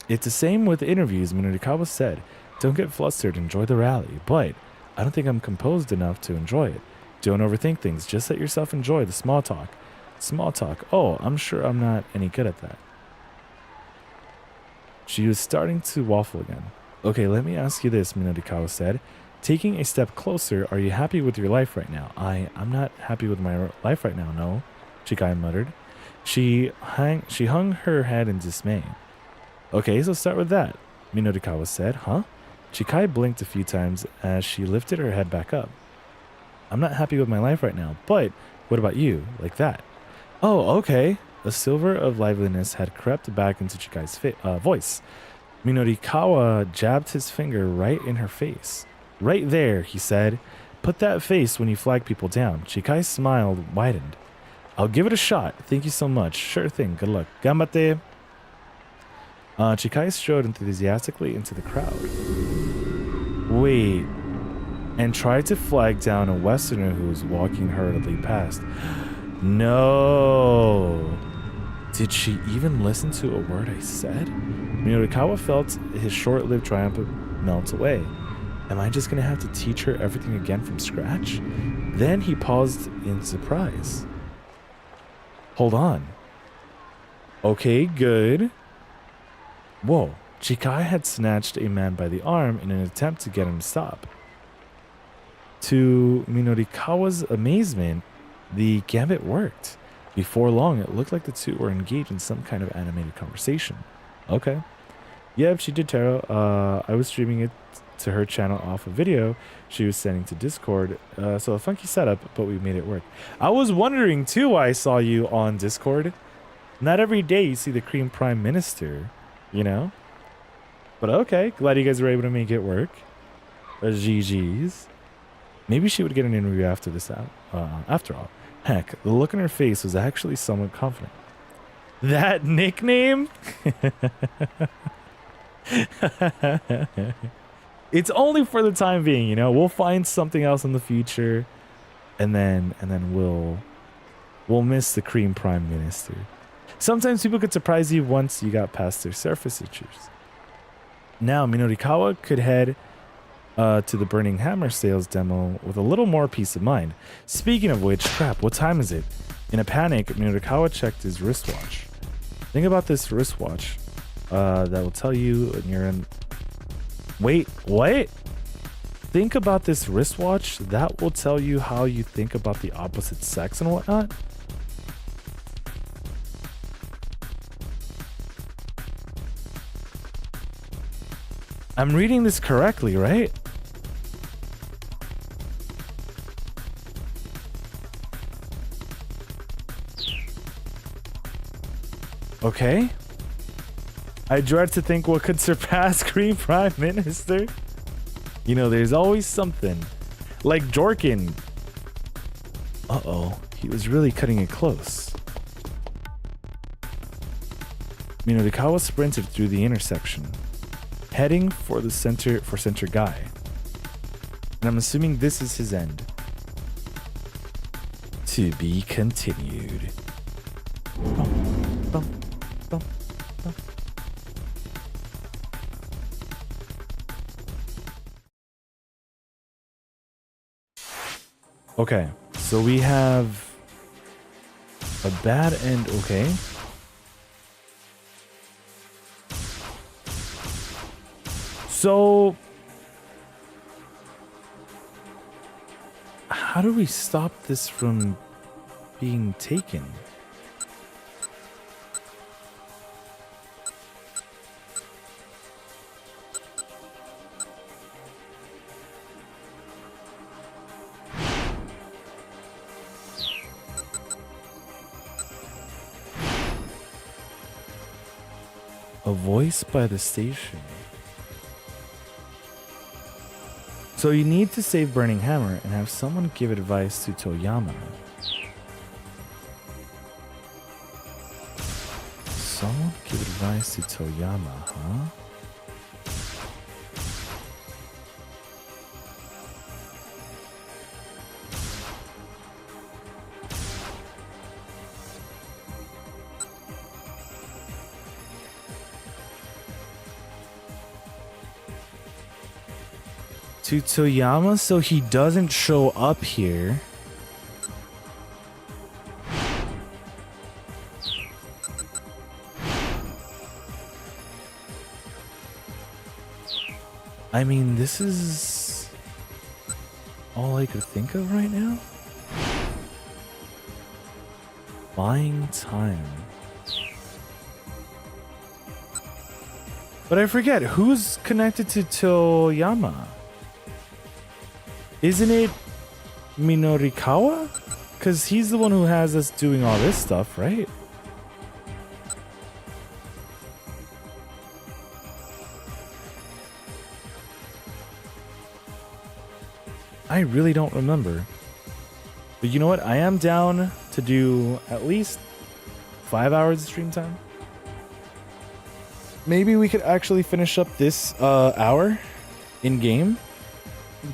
it's the same with interviews. Minurikawa said, don't get flustered, enjoy the rally. But I don't think I'm composed enough to enjoy it. Don't overthink things. Just let yourself enjoy the small talk. Small talk. Oh, I'm sure I'm not any good at that. She was starting to waffle again. Okay, let me ask you this, Minurikawa said. Taking a step closer, are you happy with your life right now? I'm not happy with my life right now, no, Chikai muttered. She hung her head in dismay. Okay, so start with that, Minurikawa said. Huh? Chikai blinked a few times as she lifted her head back up. I'm not happy with my life right now, but what about you? Like that. Oh, okay. A silver of liveliness had crept back into Chikai's voice. Minurikawa jabbed his finger right in her face. Right there, he said. Put that face when you flag people down. Chikai's smile widened. I'll give it a shot. Thank you so much. Sure thing. Good luck. Ganbatte. Chikai strode enthusiastically into the crowd. Wait. And tried to flag down a Westerner who was walking hurriedly past. No. Did she even listen to a word I said? Minurikawa felt his short-lived triumph melt away. Am I just going to have to teach her everything again from scratch? Then he paused in surprise. Hold on. Okay, good. Whoa. Chikai had snatched a man by the arm in an attempt to get him to stop. To Minurikawa's amazement, the gambit worked. Before long, it looked like the two were engaged in some kind of animated conversation. Okay. Yep, she did tarot. I was streaming it to her channel off a video she was sending to Discord. So a funky setup, but we made it work. I was wondering too why I saw you on Discord. Not every day you see the Cream Prime Minister, you know? But okay, glad you guys were able to make it work. GG's. Maybe she would get an interview after this after all. Heck, the look on her face was actually somewhat confident. That nickname? It's only for the time being, you know. We'll find something else in the future, and then we'll miss the Cream Prime Minister. Sometimes people could surprise you once you got past their surface issues. Now Minurikawa could head to the Burning Hammer sales demo with a little more peace of mind. Speaking of which, crap, what time is it? In a panic, Minurikawa checked his wristwatch. Think about this wristwatch that will tell you when you're in... Wait, what? Think about this wristwatch that will tell you how you think about the opposite sex and whatnot? I'm reading this correctly, right? Okay. I dread to think what could surpass Cream Prime Minister. You know, there's always something. Like Jorkin. Uh-oh. He was really cutting it close. Minurikawa sprinted through the intersection, heading for the center guy. And I'm assuming this is his end. To be continued. Bum, bum, bum, bum. Okay, so we have a bad end, okay. So, how do we stop this from being taken? A voice by the station. So you need to save Burning Hammer and have someone give advice to Toyama. Someone give advice to Toyama, huh? To Toyama so he doesn't show up here. I mean, this is all I could think of right now. Buying time. But I forget, who's connected to Toyama? Isn't it Minorikawa? Because he's the one who has us doing all this stuff, right? I really don't remember. But you know what? I am down to do at least 5 hours of stream time. Maybe we could actually finish up this hour in game.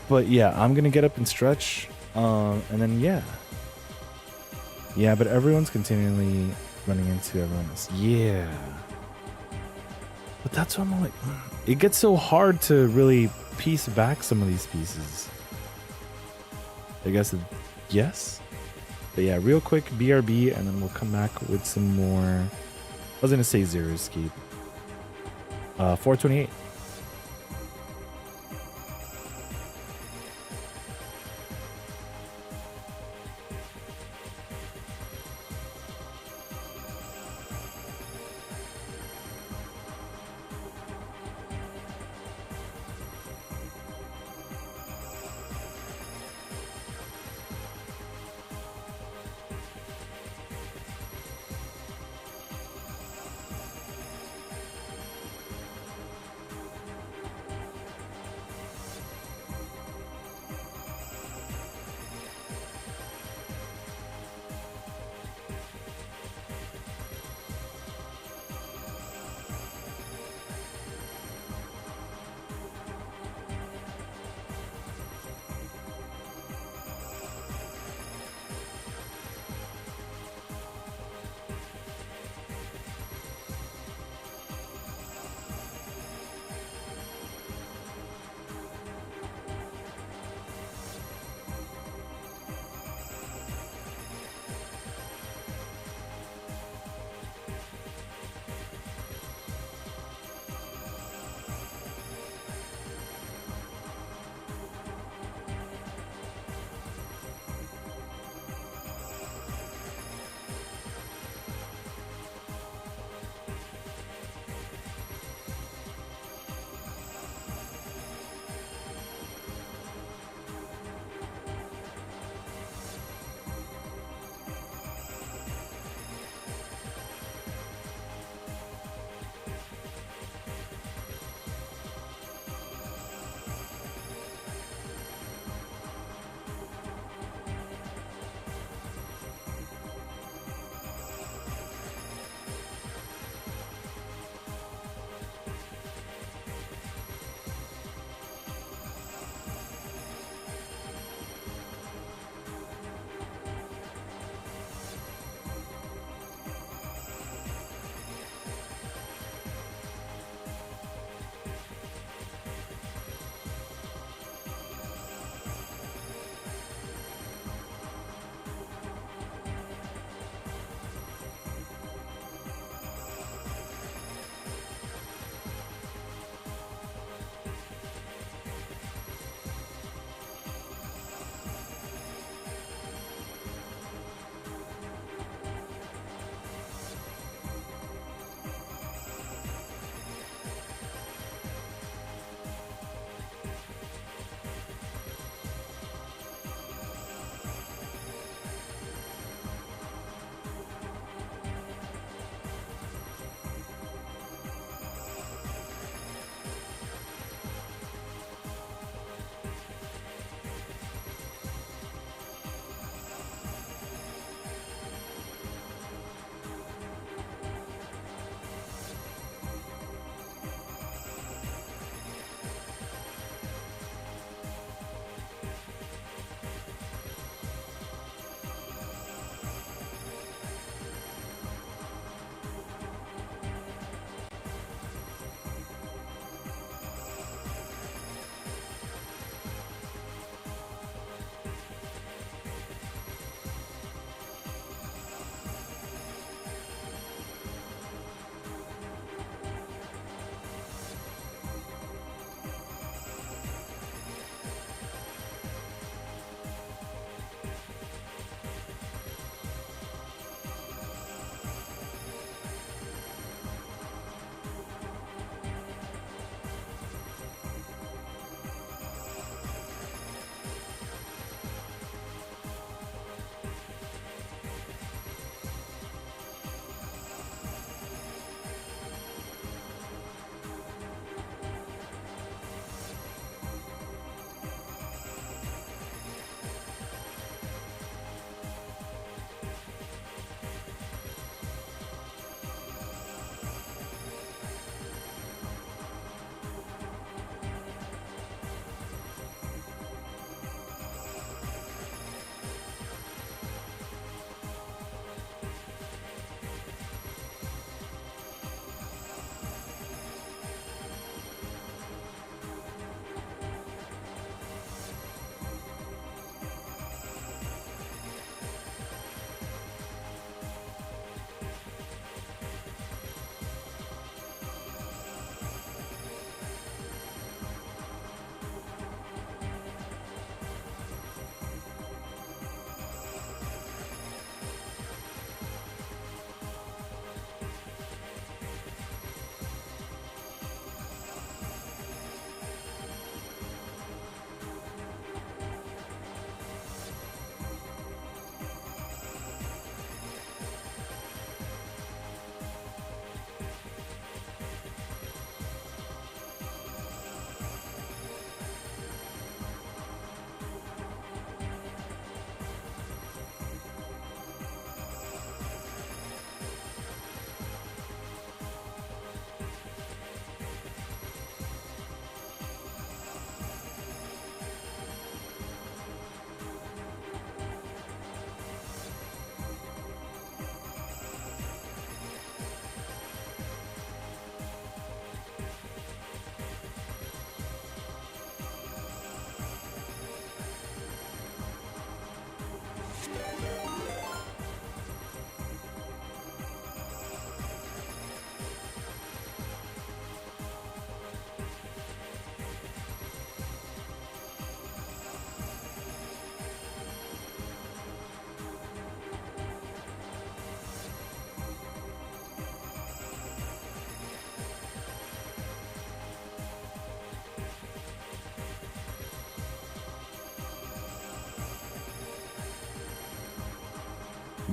But yeah, I'm gonna get up and stretch, and then yeah, but everyone's continually running into everyone else. Yeah, but that's what I'm like. It gets so hard to really piece back some of these pieces. I guess yes, but yeah, real quick BRB, and then we'll come back with some more. I was gonna say Zero Escape. 428.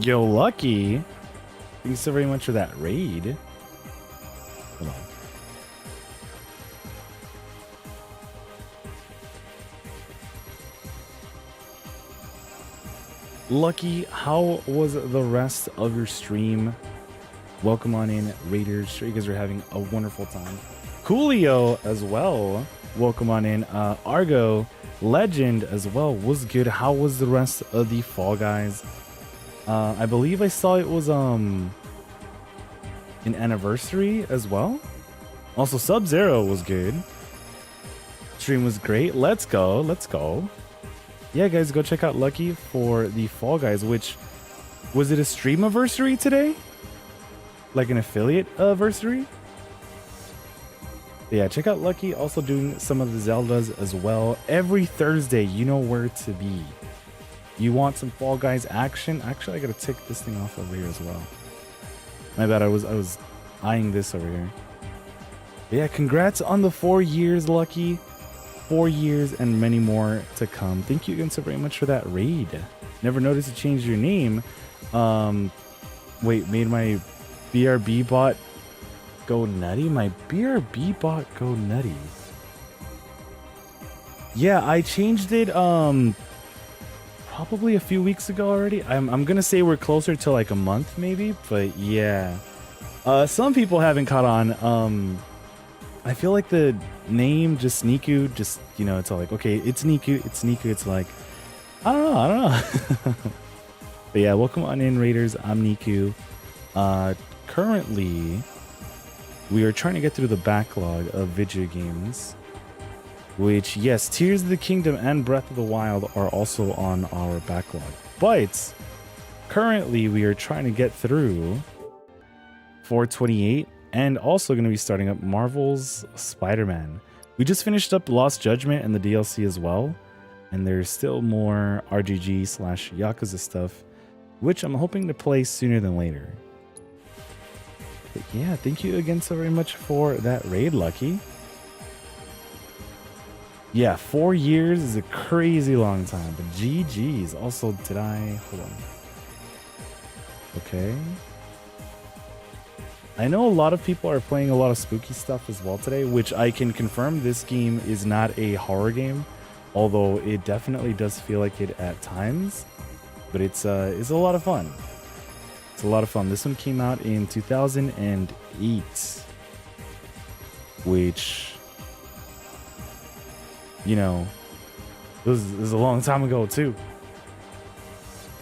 Yo, Lucky. Thank you so very much for that raid. Hold on. Lucky, how was the rest of your stream? Welcome on in, Raiders. Sure you guys are having a wonderful time. Coolio as well. Welcome on in. Argo, Legend as well. Was good. How was the rest of the Fall Guys? I believe I saw it was an anniversary as well. Also, Sub-Zero was good. Stream was great. Let's go. Let's go. Yeah, guys, go check out Lucky for the Fall Guys, which was it a stream anniversary today? Like an affiliate anniversary? Yeah, check out Lucky. Also doing some of the Zeldas as well. Every Thursday, you know where to be. You want some Fall Guys action? Actually, I gotta tick this thing off over here as well. My bad, I was eyeing this over here. But yeah, congrats on the 4 years, Lucky. 4 years and many more to come. Thank you again so very much for that raid. Never noticed you changed your name. Wait, made my BRB bot go nutty? My BRB bot go nutty. Yeah, I changed it probably a few weeks ago already. I'm gonna say we're closer to like a month maybe, but yeah. Some people haven't caught on. I feel like the name just Niku, just, you know, it's all like, okay, it's Niku, it's Niku. It's like, I don't know. But yeah, welcome on in, Raiders. I'm Niku. Currently, we are trying to get through the backlog of video games, which, yes, Tears of the Kingdom and Breath of the Wild are also on our backlog. But currently, we are trying to get through 428 and also going to be starting up Marvel's Spider-Man. We just finished up Lost Judgment and the DLC as well, and there's still more RGG/Yakuza stuff, which I'm hoping to play sooner than later. But yeah, thank you again so very much for that raid, Lucky. Yeah, 4 years is a crazy long time, but GG's. Also, hold on. Okay. I know a lot of people are playing a lot of spooky stuff as well today, which I can confirm this game is not a horror game, although it definitely does feel like it at times. But it's a lot of fun. It's a lot of fun. This one came out in 2008, which, you know, this is a long time ago too.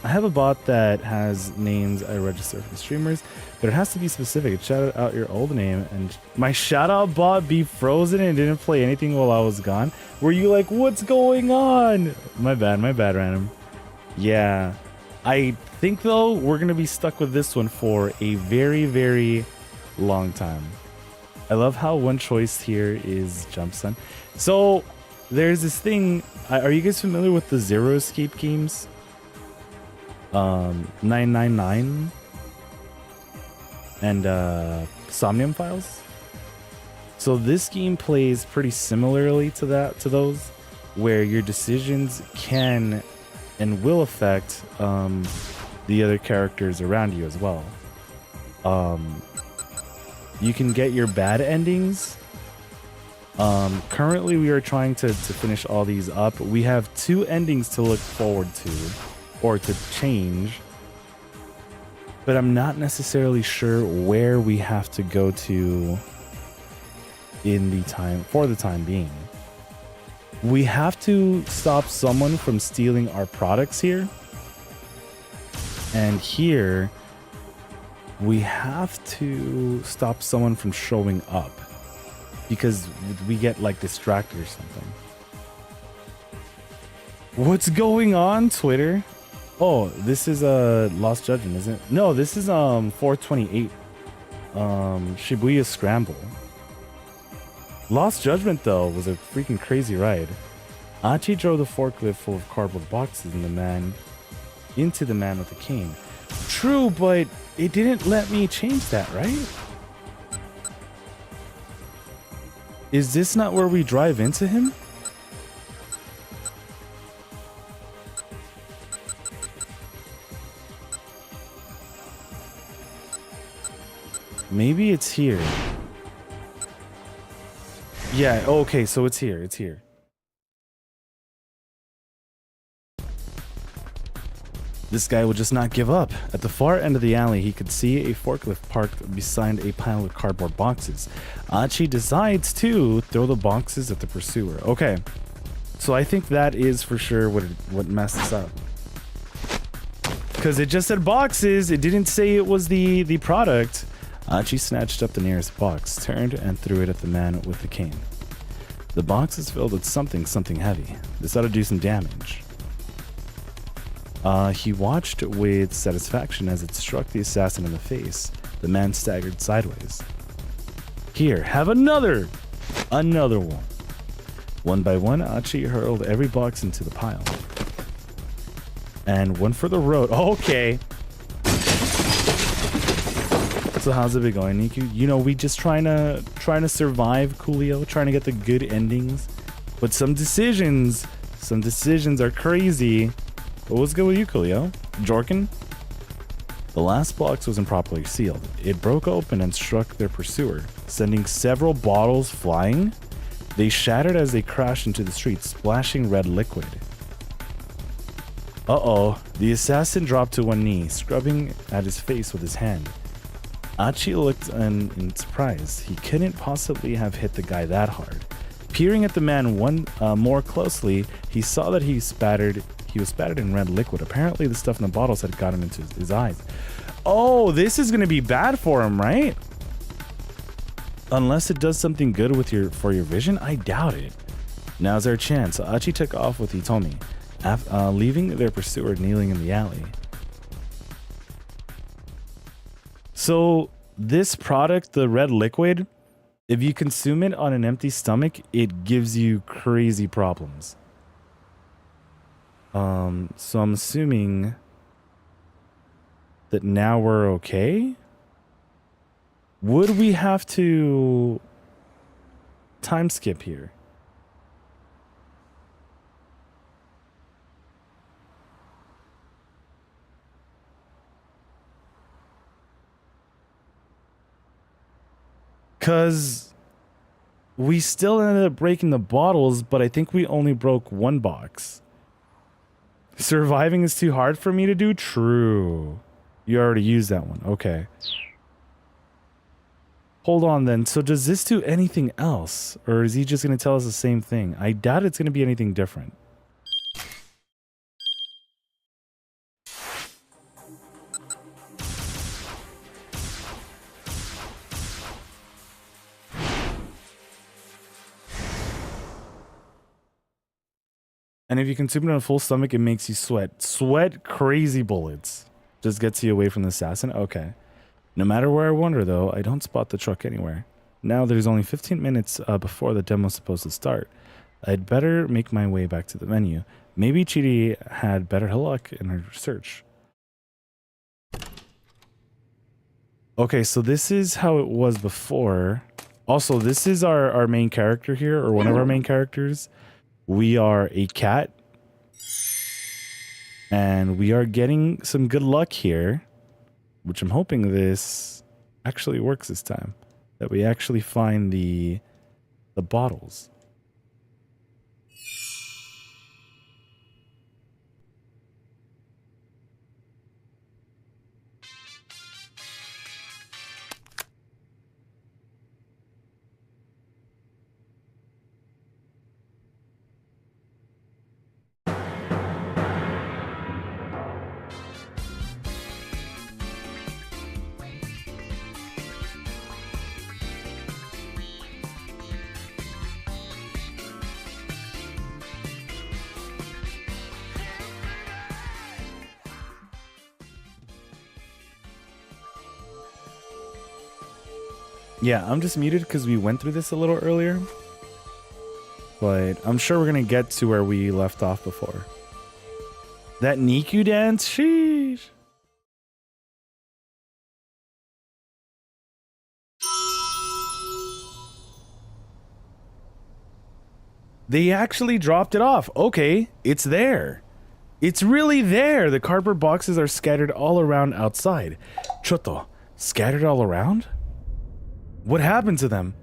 I have a bot that has names I register for the streamers, but it has to be specific. Shout out your old name, and my shout out bot be frozen and didn't play anything while I was gone. Were you like, what's going on? My bad, random. Yeah, I think though we're gonna be stuck with this one for a very, very long time. I love how one choice here is Jump Sun. So there's this thing. Are you guys familiar with the Zero Escape games? 999 and Somnium Files. So this game plays pretty similarly to those, where your decisions can and will affect the other characters around you as well. You can get your bad endings. Currently we are trying to finish all these up. We have 2 endings to look forward to, or to change, but I'm not necessarily sure where we have to go to for the time being. We have to stop someone from stealing our products here, and here we have to stop someone from showing up because we get like distracted or something. What's going on, Twitter? Oh, this is Lost Judgment, isn't it? No, this is 428. Shibuya Scramble. Lost Judgment though was a freaking crazy ride. Achi drove the forklift full of cardboard boxes and into the man with the cane. True, but it didn't let me change that, right? Is this not where we drive into him? Maybe it's here. Yeah, okay, so it's here. It's here. This guy would just not give up. At the far end of the alley, he could see a forklift parked beside a pile of cardboard boxes. Achi decides to throw the boxes at the pursuer. Okay, so I think that is for sure what messed us up. Because it just said boxes, it didn't say it was the product. Achi snatched up the nearest box, turned, and threw it at the man with the cane. The box is filled with something heavy. This ought to do some damage. He watched with satisfaction as it struck the assassin in the face. The man staggered sideways. Here, have another! Another one. One by one, Achi hurled every box into the pile. And one for the road. Okay. So how's it been going, Niku? You know, we just trying to survive, Coolio, trying to get the good endings. But some decisions are crazy. What was good with you, Coolio? Jorkin? The last box was improperly sealed. It broke open and struck their pursuer, sending several bottles flying. They shattered as they crashed into the street, splashing red liquid. Uh-oh. The assassin dropped to one knee, scrubbing at his face with his hand. Achi looked in surprise. He couldn't possibly have hit the guy that hard. Peering at the man more closely, he saw that he was spattered in red liquid. Apparently the stuff in the bottles had gotten into his eyes. Oh, this is going to be bad for him, right? Unless it does something good for your vision? I doubt it. Now's our chance. Achi took off with Hitomi, leaving their pursuer kneeling in the alley. So this product, the red liquid, if you consume it on an empty stomach, it gives you crazy problems. So I'm assuming that now we're okay. Would we have to time skip here? Because we still ended up breaking the bottles, but I think we only broke one box. Surviving is too hard for me to do? True. You already used that one. Okay. Hold on then. So does this do anything else? Or is he just going to tell us the same thing? I doubt it's going to be anything different. And if you consume it on a full stomach, it makes you sweat. Sweat crazy bullets. Just gets you away from the assassin? Okay. No matter where I wander, though, I don't spot the truck anywhere. Now there's only 15 minutes before the demo's supposed to start. I'd better make my way back to the venue. Maybe Chidi had better luck in her search. Okay, so this is how it was before. Also, this is our main character here, or one of our main characters. We are a cat. And we are getting some good luck here, which I'm hoping this actually works this time. That we actually find the bottles. Yeah, I'm just muted because we went through this a little earlier. But I'm sure we're going to get to where we left off before. That Niku dance? Sheesh. They actually dropped it off. Okay, it's there. It's really there. The cardboard boxes are scattered all around outside. Choto, scattered all around? What happened to them?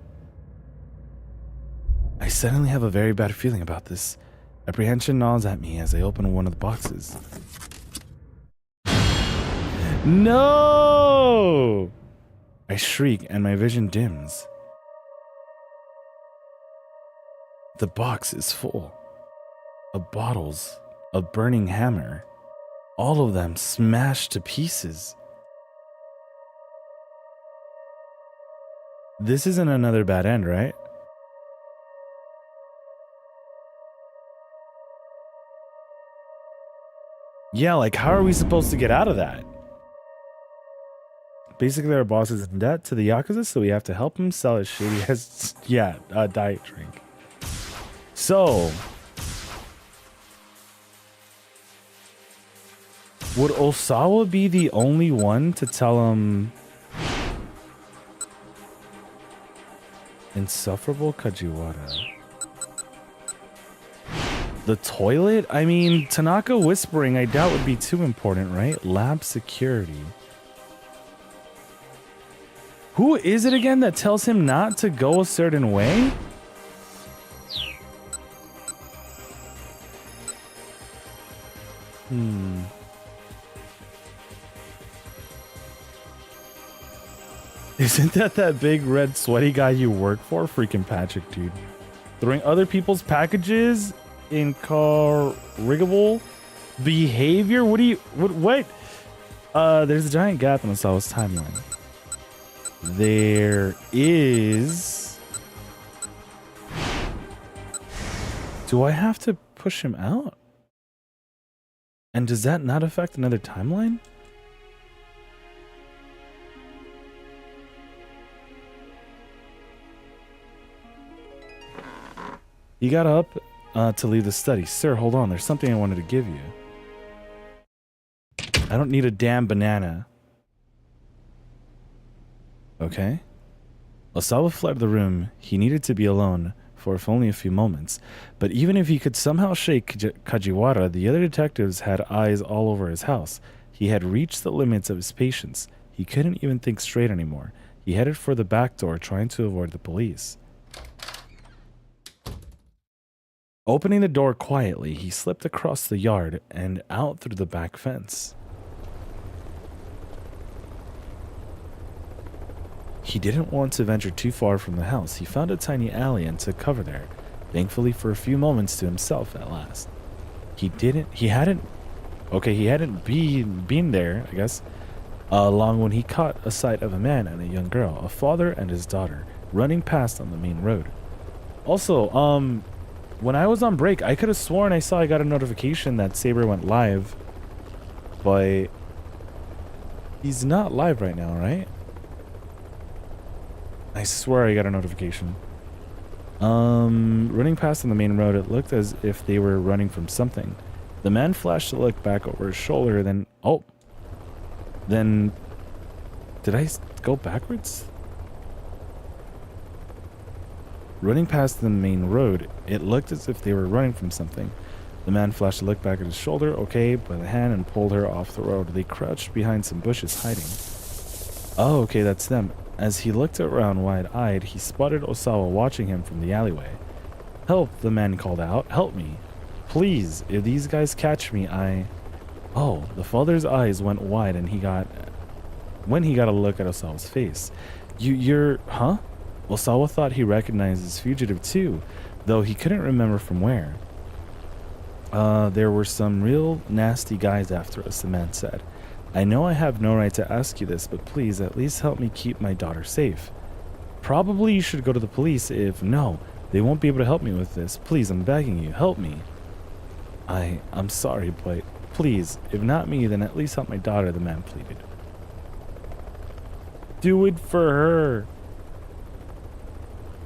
I suddenly have a very bad feeling about this. Apprehension gnaws at me as I open one of the boxes. No! I shriek and my vision dims. The box is full of bottles of burning hammer, all of them smashed to pieces. This isn't another bad end, right? Yeah, like how are we supposed to get out of that? Basically, our boss is in debt to the Yakuza, so we have to help him sell his shitty ass, diet drink. So, would Osawa be the only one to tell him insufferable Kajiwara? The toilet? I mean, Tanaka whispering I doubt would be too important, right? Lab security. Who is it again that tells him not to go a certain way? Isn't that big red sweaty guy you work for? Freaking Patrick, dude. Throwing other people's packages incorrigible behavior? What? There's a giant gap in Osawa's timeline. There is... Do I have to push him out? And does that not affect another timeline? He got up to leave the study. Sir, hold on. There's something I wanted to give you. I don't need a damn banana. Okay. Osawa fled the room. He needed to be alone for if only a few moments. But even if he could somehow shake Kajiwara, the other detectives had eyes all over his house. He had reached the limits of his patience. He couldn't even think straight anymore. He headed for the back door, trying to avoid the police. Opening the door quietly, he slipped across the yard and out through the back fence. He didn't want to venture too far from the house. He found a tiny alley and took cover there, thankfully for a few moments to himself at last. He hadn't been there, I guess, long when he caught a sight of a man and a young girl, a father and his daughter, running past on the main road. Also, when I was on break, I could have sworn I got a notification that Saber went live, but he's not live right now, right? I swear I got a notification. Running past on the main road, it looked as if they were running from something. The man flashed a look back over his shoulder, then did I go backwards? Running past the main road, it looked as if they were running from something. The man flashed a look back at his shoulder, okay, by the hand, and pulled her off the road. They crouched behind some bushes, hiding. Oh, okay, that's them. As he looked around wide-eyed, he spotted Osawa watching him from the alleyway. Help, the man called out. Help me. Please, if these guys catch me, Oh, the father's eyes went wide and when he got a look at Osawa's face. Huh? Osawa thought he recognized his fugitive too, though he couldn't remember from where. There were some real nasty guys after us, the man said. I know I have no right to ask you this, but please at least help me keep my daughter safe. Probably you should go to the police if... No, they won't be able to help me with this. Please, I'm begging you, help me. I'm sorry, but please, if not me, then at least help my daughter, the man pleaded. Do it for her.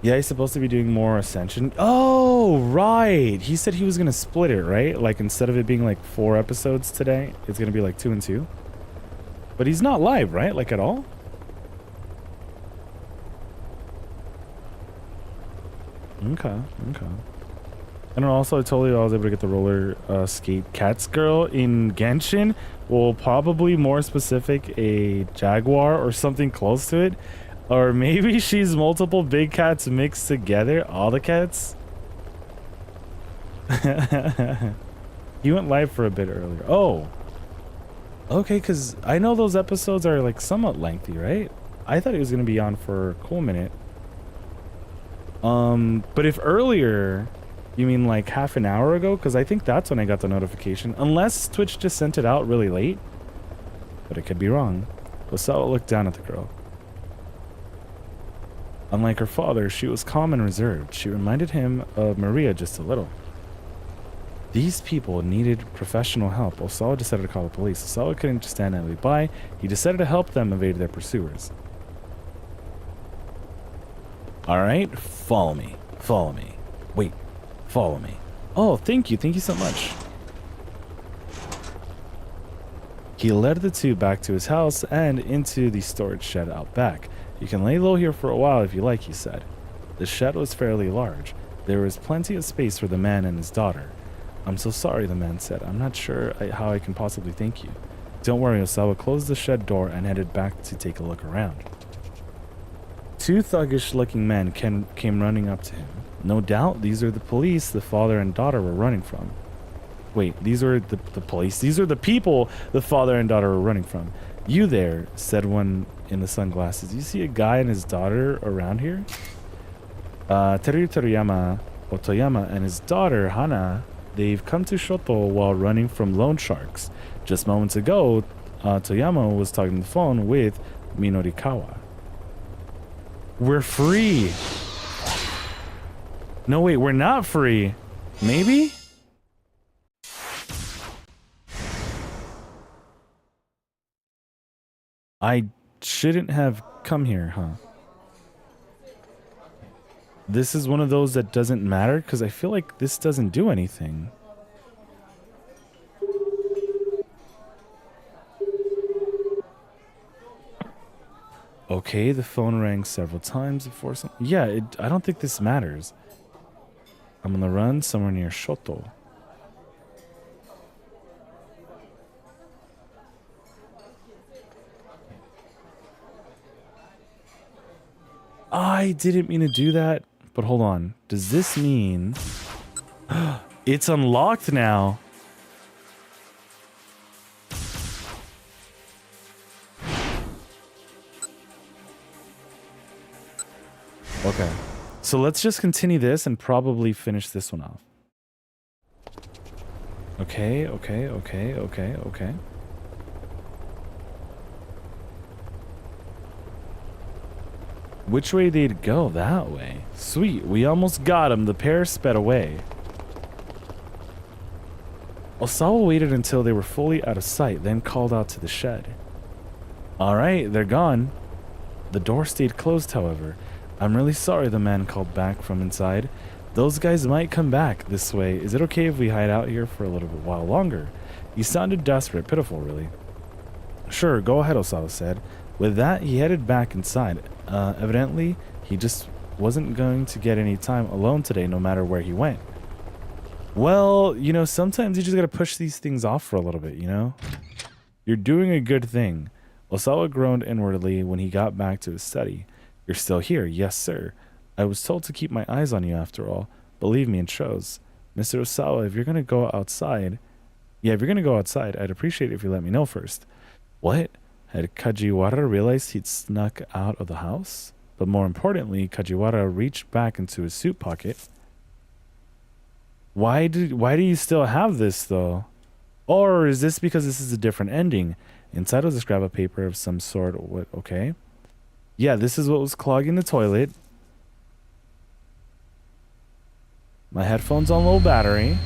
Yeah, he's supposed to be doing more Ascension. Oh, right. He said he was going to split it, right? Like, instead of it being like 4 episodes today, it's going to be like 2 and 2. But he's not live, right? Like, at all? Okay. And also, I told you I was able to get the roller skate Cats girl in Genshin. Well, probably more specific, a Jaguar or something close to it. Or maybe she's multiple big cats mixed together. All the cats? He went live for a bit earlier. Oh. Okay, because I know those episodes are like somewhat lengthy, right? I thought he was going to be on for a cool minute. But if earlier, you mean like half an hour ago? Because I think that's when I got the notification. Unless Twitch just sent it out really late. But it could be wrong. Osawa looked down at the girl. Unlike her father, she was calm and reserved. She reminded him of Maria just a little. These people needed professional help. Osawa decided to call the police. Osawa couldn't just stand idly by. He decided to help them evade their pursuers. Alright, follow me. Follow me. Wait, follow me. Oh, thank you. Thank you so much. He led the two back to his house and into the storage shed out back. You can lay low here for a while if you like, he said. The shed was fairly large. There was plenty of space for the man and his daughter. I'm so sorry, the man said. I'm not sure how I can possibly thank you. Don't worry, Osawa closed the shed door and headed back to take a look around. Two thuggish-looking men came running up to him. No doubt these are the police the father and daughter were running from. Wait, these are the police? These are the people the father and daughter were running from. You there, said one in the sunglasses. You see a guy and his daughter around here? Teru Toyama and his daughter, Hana, they've come to Shoto while running from loan sharks. Just moments ago, Toyama was talking on the phone with Minorikawa. We're free. No, wait, we're not free. Maybe? I shouldn't have come here, huh? This is one of those that doesn't matter because I feel like this doesn't do anything. Okay, the phone rang several times before some... Yeah, I don't think this matters. I'm on the run somewhere near Shoto. I didn't mean to do that, but hold on. Does this mean... It's unlocked now. Okay. So let's just continue this and probably finish this one off. Okay. Which way they'd go? That way. Sweet, we almost got him. The pair sped away. Osawa waited until they were fully out of sight, then called out to the shed. Alright, they're gone. The door stayed closed, however. I'm really sorry, the man called back from inside. Those guys might come back this way. Is it okay if we hide out here for a little while longer? He sounded desperate, pitiful, really. Sure, go ahead, Osawa said. With that, he headed back inside. Evidently, he just wasn't going to get any time alone today, no matter where he went. Well, you know, sometimes you just gotta push these things off for a little bit, you know? You're doing a good thing. Osawa groaned inwardly when he got back to his study. You're still here, yes, sir. I was told to keep my eyes on you after all. Believe me, it shows. Mr. Osawa, if you're gonna go outside... Yeah, if you're gonna go outside, I'd appreciate it if you let me know first. What? Had Kajiwara realized he'd snuck out of the house? But more importantly, Kajiwara reached back into his suit pocket. Why do you still have this, though? Or is this because this is a different ending? Inside was a scrap of paper of some sort. What? Okay. Yeah, this is what was clogging the toilet. My headphones on low battery.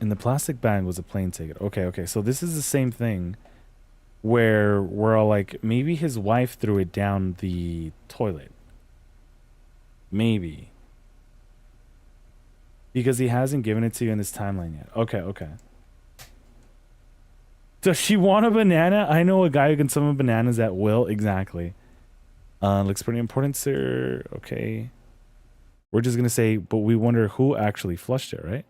In the plastic bag was a plane ticket. Okay. So this is the same thing where we're all like, maybe his wife threw it down the toilet. Maybe. Because he hasn't given it to you in this timeline yet. Okay. Does she want a banana? I know a guy who can summon bananas at will. Exactly. Looks pretty important, sir. Okay. We're just going to say, but we wonder who actually flushed it, right?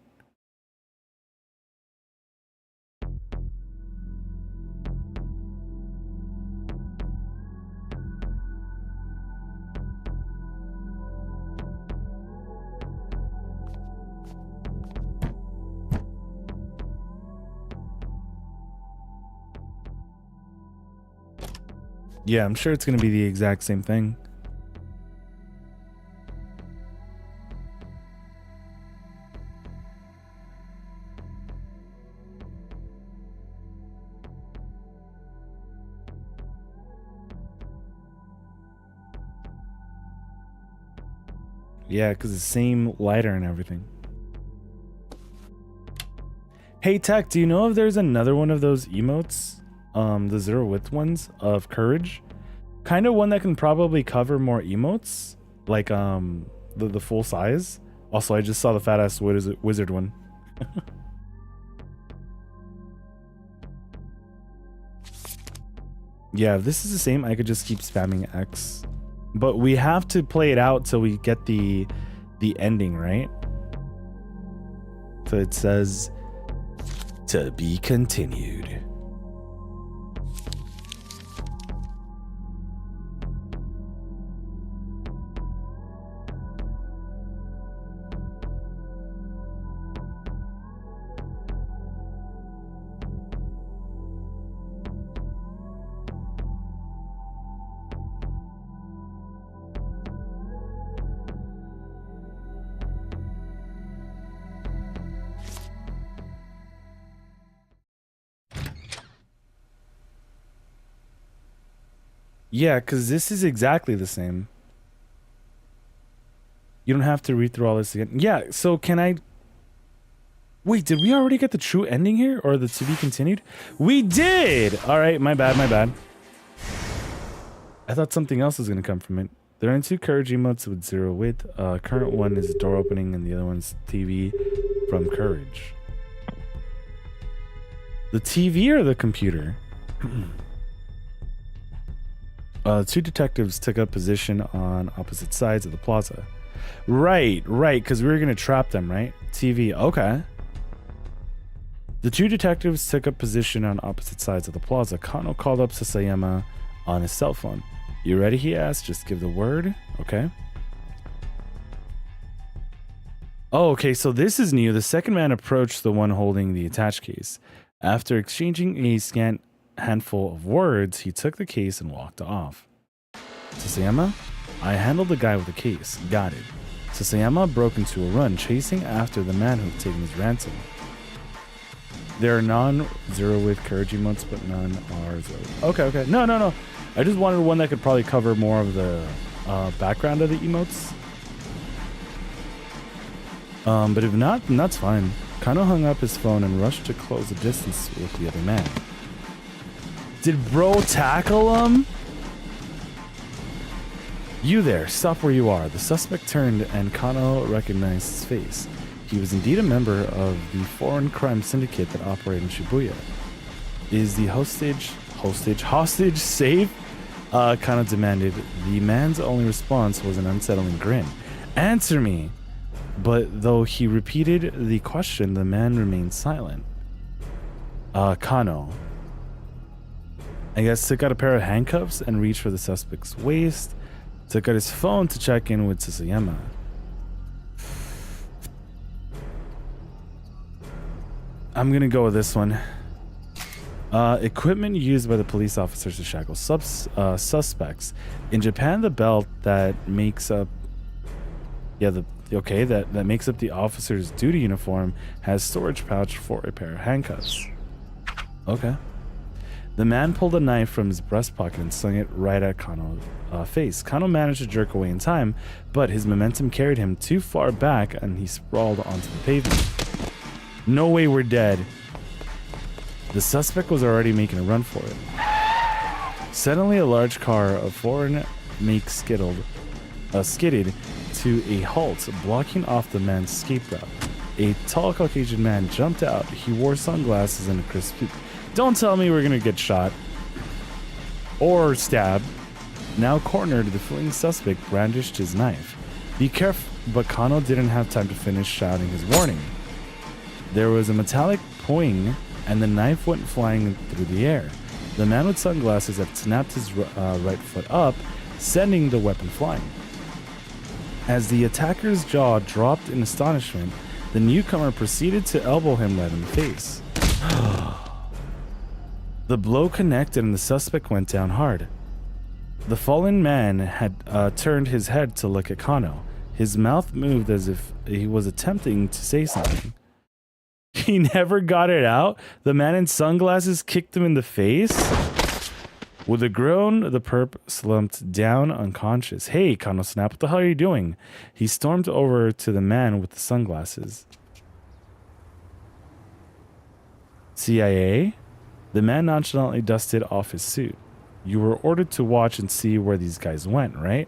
Yeah, I'm sure it's going to be the exact same thing. Yeah, because it's the same lighter and everything. Hey, Tech, do you know if there's another one of those emotes? The zero width ones of courage? Kind of one that can probably cover more emotes. Like, the full size. Also, I just saw the fat ass wizard one. Yeah, if this is the same, I could just keep spamming X. But we have to play it out till we get the ending, right? So it says, to be continued. Yeah, because this is exactly the same. You don't have to read through all this again. Yeah, so can I... Wait, did we already get the true ending here? Or the to be continued? We did! Alright, my bad, my bad. I thought something else was going to come from it. There are two courage emotes with zero width. Current one is a door opening and the other one's TV from courage. The TV or the computer? Two detectives took up position on opposite sides of the plaza. Right, because we were going to trap them, right? TV, okay. The two detectives took up position on opposite sides of the plaza. Kano called up Sasayama on his cell phone. You ready, he asked. Just give the word. Okay. Oh, okay, so this is new. The second man approached the one holding the attached case. After exchanging a scant handful of words, he took the case and walked off. Sasayama? I handled the guy with the case. Got it. Sasayama broke into a run, chasing after the man who'd taken his ransom. There are non-zero width courage emotes, but none are zero. Okay. No. I just wanted one that could probably cover more of the background of the emotes. But if not, then that's fine. Kano hung up his phone and rushed to close the distance with the other man. Did bro tackle him? You there, stop where you are. The suspect turned and Kano recognized his face. He was indeed a member of the foreign crime syndicate that operated in Shibuya. Is the hostage safe? Kano demanded. The man's only response was an unsettling grin. Answer me! But though he repeated the question, the man remained silent. Kano, I guess, took out a pair of handcuffs and reached for the suspect's waist. Took out his phone to check in with Sasayama. I'm gonna go with this one. Equipment used by the police officers to shackle suspects. In Japan, the belt that makes up that makes up the officer's duty uniform has storage pouch for a pair of handcuffs. Okay. The man pulled a knife from his breast pocket and slung it right at Kano's face. Kano managed to jerk away in time, but his momentum carried him too far back and he sprawled onto the pavement. No way we're dead. The suspect was already making a run for it. Suddenly, a large car of foreign make skidded to a halt, blocking off the man's escape route. A tall Caucasian man jumped out. He wore sunglasses and a crisp suit. Don't tell me we're gonna get shot. Or stabbed. Now cornered, the fleeing suspect brandished his knife. Be careful, but Kano didn't have time to finish shouting his warning. There was a metallic poing, and the knife went flying through the air. The man with sunglasses had snapped his right foot up, sending the weapon flying. As the attacker's jaw dropped in astonishment, the newcomer proceeded to elbow him right in the face. The blow connected and the suspect went down hard. The fallen man had turned his head to look at Kano. His mouth moved as if he was attempting to say something. He never got it out? The man in sunglasses kicked him in the face? With a groan, the perp slumped down unconscious. Hey, Kano snapped, what the hell are you doing? He stormed over to the man with the sunglasses. CIA? The man nonchalantly dusted off his suit. You were ordered to watch and see where these guys went, right?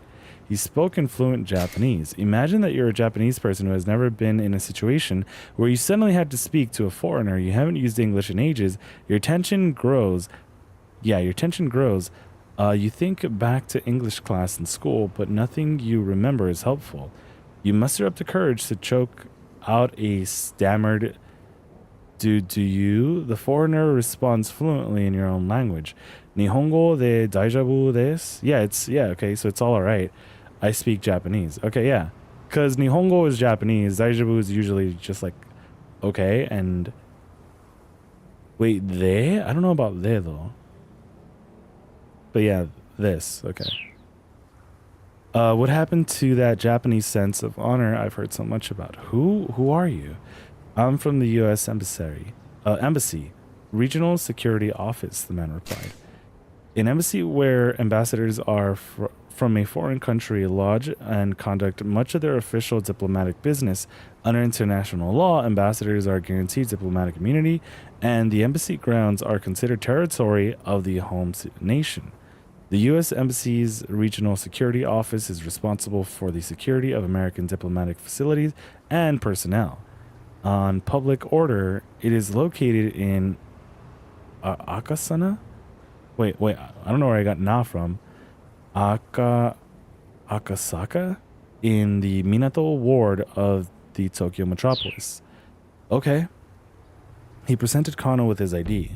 He spoke in fluent Japanese. Imagine that you're a Japanese person who has never been in a situation where you suddenly had to speak to a foreigner. You haven't used English in ages. Your tension grows. Yeah, your tension grows. You think back to English class in school, but nothing you remember is helpful. You muster up the courage to choke out a stammered do you? The foreigner responds fluently in your own language. Nihongo de daijoubu desu? Yeah, okay, so it's all right. I speak Japanese. Okay, yeah. Because Nihongo is Japanese, daijoubu is usually just like, okay, and... Wait, they? I don't know about they, though. But yeah, this, okay. What happened to that Japanese sense of honor I've heard so much about? Who are you? I'm from the U.S. Embassy, Regional Security Office, the man replied. An embassy where ambassadors are from a foreign country lodge and conduct much of their official diplomatic business under international law. Ambassadors are guaranteed diplomatic immunity, and the embassy grounds are considered territory of the home nation. The U.S. Embassy's Regional Security Office is responsible for the security of American diplomatic facilities and personnel. On public order, it is located in Akasana? Wait, I don't know where I got na from. Akasaka? In the Minato ward of the Tokyo metropolis. Okay. He presented Kano with his ID.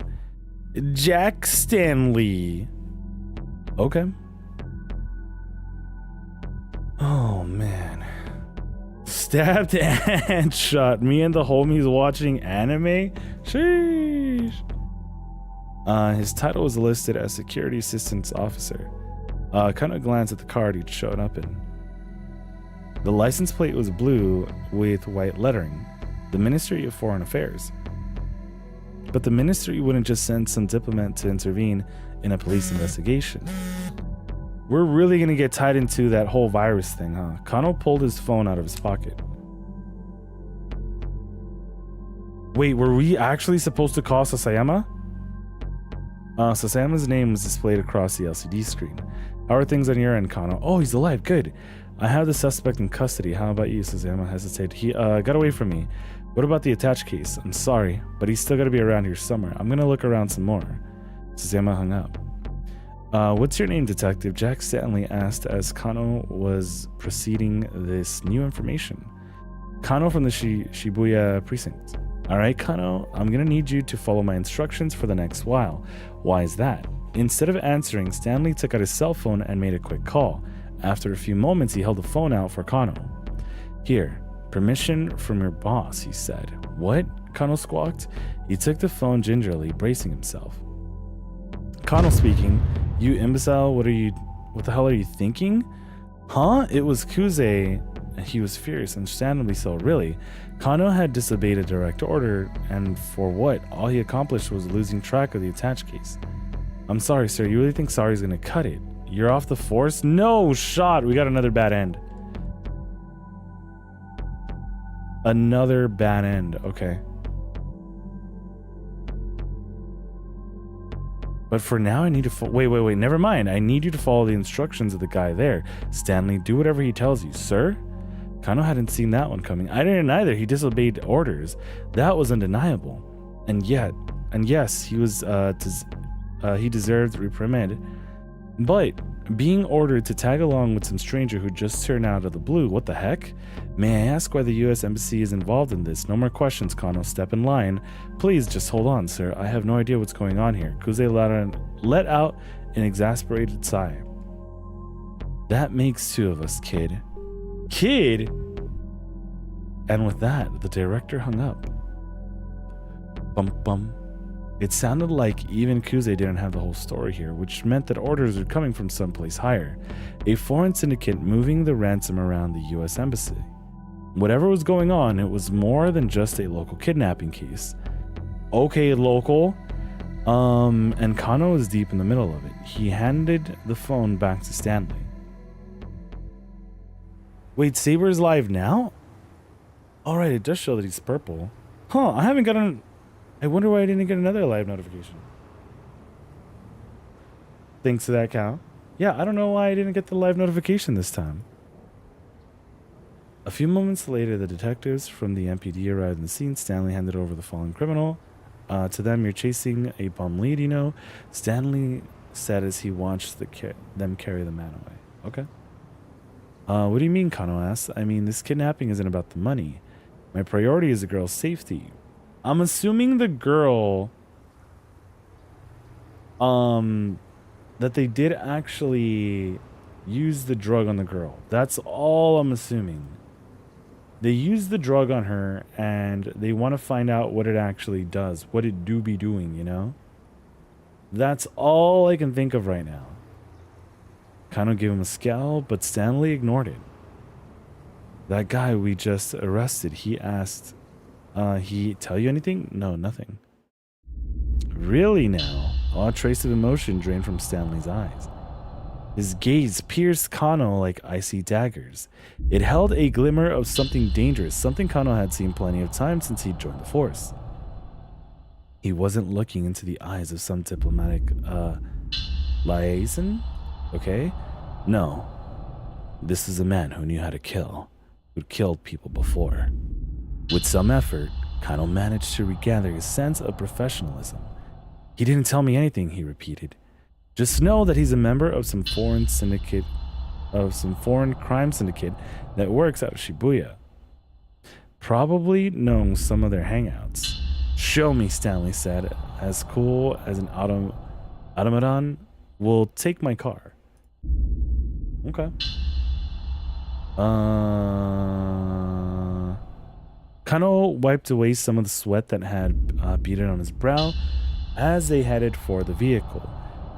Jack Stanley. Okay. Oh, man. Stabbed and shot. Me and the homies watching anime? Sheesh. His title was listed as Security Assistance Officer. Kano glanced at the card he'd shown up in. The license plate was blue with white lettering. The Ministry of Foreign Affairs. But the ministry wouldn't just send some diplomat to intervene in a police investigation. We're really gonna get tied into that whole virus thing, huh? Kano pulled his phone out of his pocket. Wait, were we actually supposed to call Sasayama? Sasayama's name was displayed across the LCD screen. How are things on your end, Kano? Oh, he's alive, good. I have the suspect in custody. How about you? Sasayama hesitated. He got away from me. What about the attached case? I'm sorry, but he's still gotta be around here somewhere. I'm gonna look around some more. Sasayama hung up. What's your name, detective? Jack Stanley asked as Kano was proceeding this new information. Kano from the Shibuya precinct. Alright, Kano, I'm gonna need you to follow my instructions for the next while. Why is that? Instead of answering, Stanley took out his cell phone and made a quick call. After a few moments, he held the phone out for Kano. Here, permission from your boss, he said. What? Kano squawked. He took the phone gingerly, bracing himself. Kano speaking. You imbecile, what the hell are you thinking? Huh? It was Kuze. He was furious, understandably so, really. Kano had disobeyed a direct order, and for what? All he accomplished was losing track of the attached case. I'm sorry, sir. You really think sorry's gonna cut it? You're off the force? No shot! We got another bad end. Another bad end. Okay. But for now, I need to wait, never mind. I need you to follow the instructions of the guy there. Stanley, do whatever he tells you, sir. Kano hadn't seen that one coming. I didn't either. He disobeyed orders. That was undeniable. And yes, he was, he deserved reprimand. But being ordered to tag along with some stranger who just turned out of the blue, what the heck? May I ask why the U.S. Embassy is involved in this? No more questions, Kano. Step in line. Please, just hold on, sir. I have no idea what's going on here. Kuze let out an exasperated sigh. That makes two of us, kid. Kid? And with that, the director hung up. Bum bum. It sounded like even Kuze didn't have the whole story here, which meant that orders were coming from someplace higher. A foreign syndicate moving the ransom around the US Embassy. Whatever was going on, it was more than just a local kidnapping case. Okay, local. And Kano is deep in the middle of it. He handed the phone back to Stanley. Wait, Saber's live now? Alright, it does show that he's purple. Huh, I haven't gotten... I wonder why I didn't get another live notification. Thanks to that cow. Yeah, I don't know why I didn't get the live notification this time. A few moments later, the detectives from the MPD arrived on the scene. Stanley handed over the fallen criminal. To them, you're chasing a bum lead, you know. Stanley said as he watched them carry the man away. Okay. What do you mean, Kano asked? I mean, this kidnapping isn't about the money. My priority is the girl's safety. I'm assuming the girl, that they did actually use the drug on the girl. That's all I'm assuming. They used the drug on her and they want to find out what it actually does, what it do be doing, you know? That's all I can think of right now. Kano gave him a scowl, but Stanley ignored it. That guy we just arrested, he asked, he tell you anything? No, nothing. Really now? All trace of emotion drained from Stanley's eyes. His gaze pierced Kano like icy daggers. It held a glimmer of something dangerous, something Kano had seen plenty of times since he'd joined the force. He wasn't looking into the eyes of some diplomatic, liaison? Okay? No. This is a man who knew how to kill, who'd killed people before. With some effort, Kano managed to regather his sense of professionalism. He didn't tell me anything, he repeated. Just know that he's a member of some foreign crime syndicate that works out of Shibuya. Probably knows some of their hangouts. Show me, Stanley said, as cool as an automaton. Will take my car. Okay. Kano wiped away some of the sweat that had beaded on his brow as they headed for the vehicle.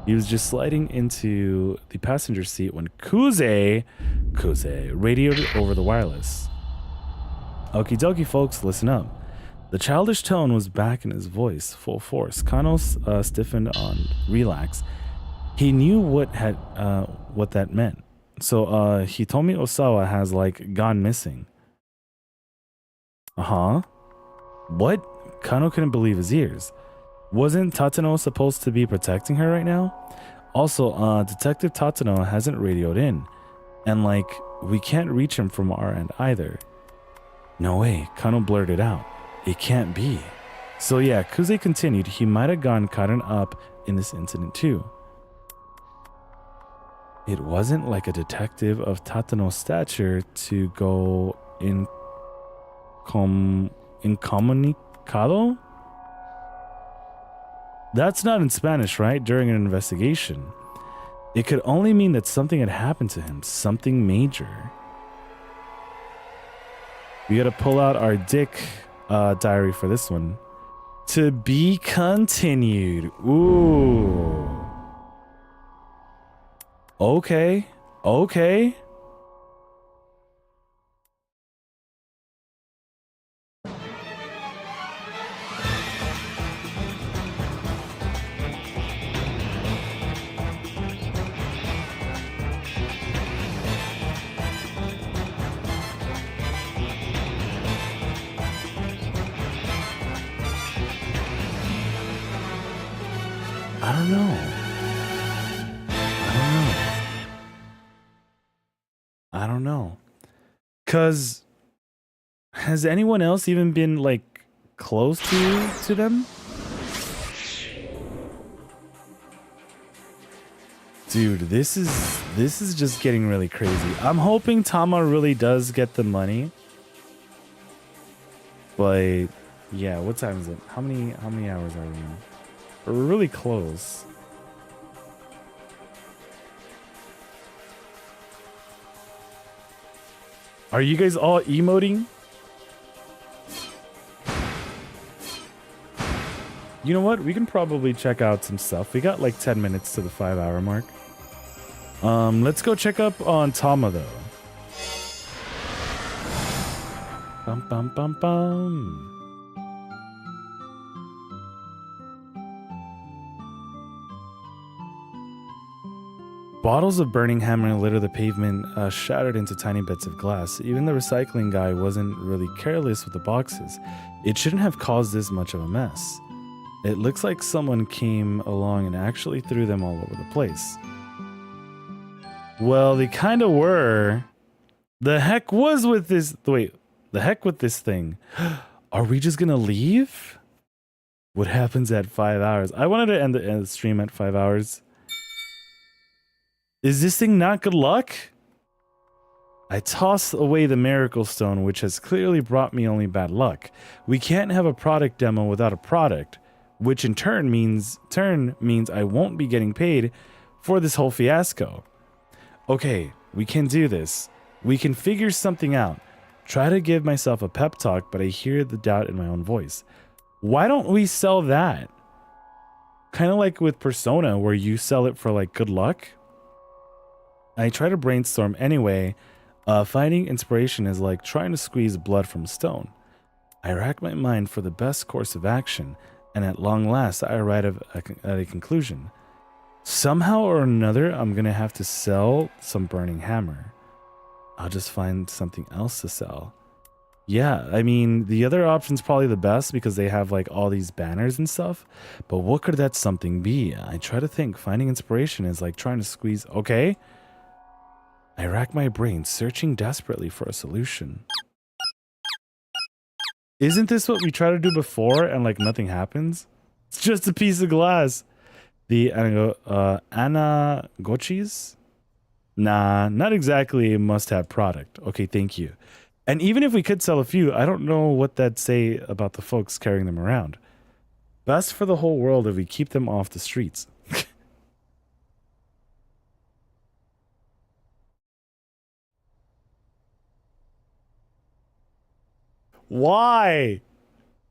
He was just sliding into the passenger seat when Kuze radioed over the wireless. Okie dokie, folks, listen up. The childish tone was back in his voice, full force. Kano stiffened on relax. He knew what that meant. So Hitomi Osawa has like gone missing. What? Kano couldn't believe his ears. Wasn't Tatano supposed to be protecting her right now? Also, Detective Tatano hasn't radioed in. And like, we can't reach him from our end either. No way, Kano blurted out. It can't be. So yeah, Kuze continued, he might have gone caught up in this incident too. It wasn't like a detective of Tatano's stature to go incomunicado? That's not in Spanish, right? During an investigation. It could only mean that something had happened to him, something major. We gotta pull out our dick diary for this one. To be continued. Ooh. Okay. Okay. I don't know. I don't know. Cause has anyone else even been like close to them? Dude, this is just getting really crazy. I'm hoping Tama really does get the money. But yeah, what time is it? How many hours are we in? We're really close. Are you guys all emoting? You know what? We can probably check out some stuff. We got like 10 minutes to the 5-hour mark. Let's go check up on Tama though. Bum bum bum bum. Bottles of burning hammer litter the pavement, shattered into tiny bits of glass. Even the recycling guy wasn't really careless with the boxes. It shouldn't have caused this much of a mess. It looks like someone came along and actually threw them all over the place. Well, they kind of were. The heck was with this... Wait, the heck with this thing. Are we just gonna leave? What happens at 5 hours? I wanted to end the stream at 5 hours. Is this thing not good luck? I toss away the miracle stone, which has clearly brought me only bad luck. We can't have a product demo without a product, which in turn means I won't be getting paid for this whole fiasco. Okay, we can do this. We can figure something out. Try to give myself a pep talk, but I hear the doubt in my own voice. Why don't we sell that? Kind of like with Persona, where you sell it for like good luck. I try to brainstorm anyway. Finding inspiration is like trying to squeeze blood from stone. I rack my mind for the best course of action, and at long last I arrive at a conclusion. Somehow or another, I'm gonna have to sell some burning hammer. I'll just find something else to sell. Yeah, I mean, the other option's probably the best because they have like all these banners and stuff, but what could that something be? I try to think. Finding inspiration is like trying to squeeze... Okay. I rack my brain, searching desperately for a solution. Isn't this what we tried to do before and like nothing happens? It's just a piece of glass. The Anagochis? Nah, not exactly a must-have product. Okay, thank you. And even if we could sell a few, I don't know what that'd say about the folks carrying them around. Best for the whole world if we keep them off the streets. Why?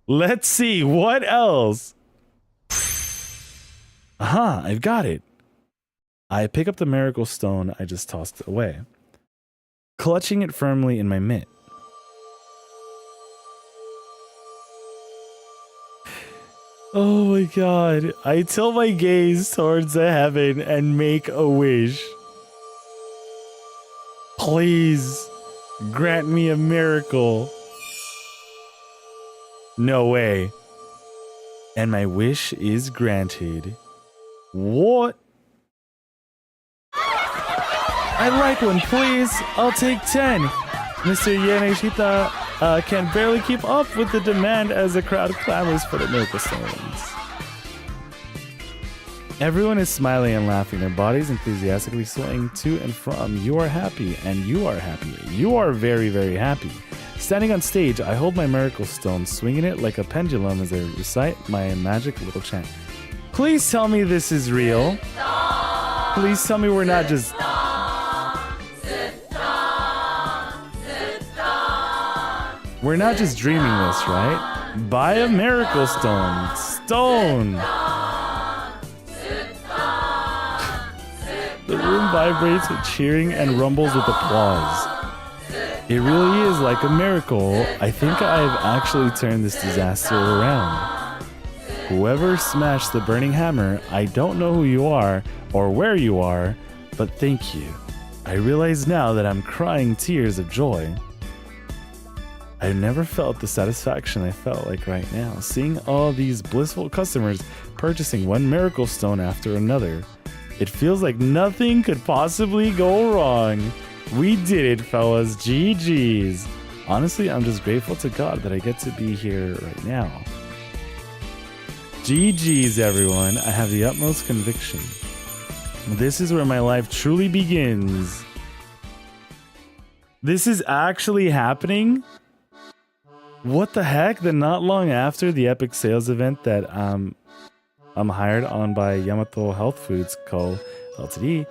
Let's see, what else? Aha, I've got it. I pick up the miracle stone I just tossed away, clutching it firmly in my mitt. Oh my god. I tilt my gaze towards the heaven and make a wish. Please, grant me a miracle. No way. And my wish is granted. What? I'd like one, please. I'll take 10. Mr. Yaneshita can barely keep up with the demand as the crowd clamors for the miracle stones. Everyone is smiling and laughing, their bodies enthusiastically swaying to and from. You are happy, and you are happy. You are very, very happy. Standing on stage, I hold my miracle stone, swinging it like a pendulum as I recite my magic little chant. Please tell me this is real. Please tell me we're not just... We're not just dreaming this, right? Buy a miracle stone. Stone! The room vibrates with cheering and rumbles with applause. It really is like a miracle. I think I've actually turned this disaster around. Whoever smashed the burning hammer, I don't know who you are or where you are, but thank you. I realize now that I'm crying tears of joy. I've never felt the satisfaction I felt like right now, seeing all these blissful customers purchasing one miracle stone after another. It feels like nothing could possibly go wrong. We did it, fellas. GG's. Honestly, I'm just grateful to God that I get to be here right now. GG's, everyone. I have the utmost conviction. This is where my life truly begins. This is actually happening? What the heck? Then not long after the epic sales event that I'm hired on by Yamato Health Foods Co. Ltd.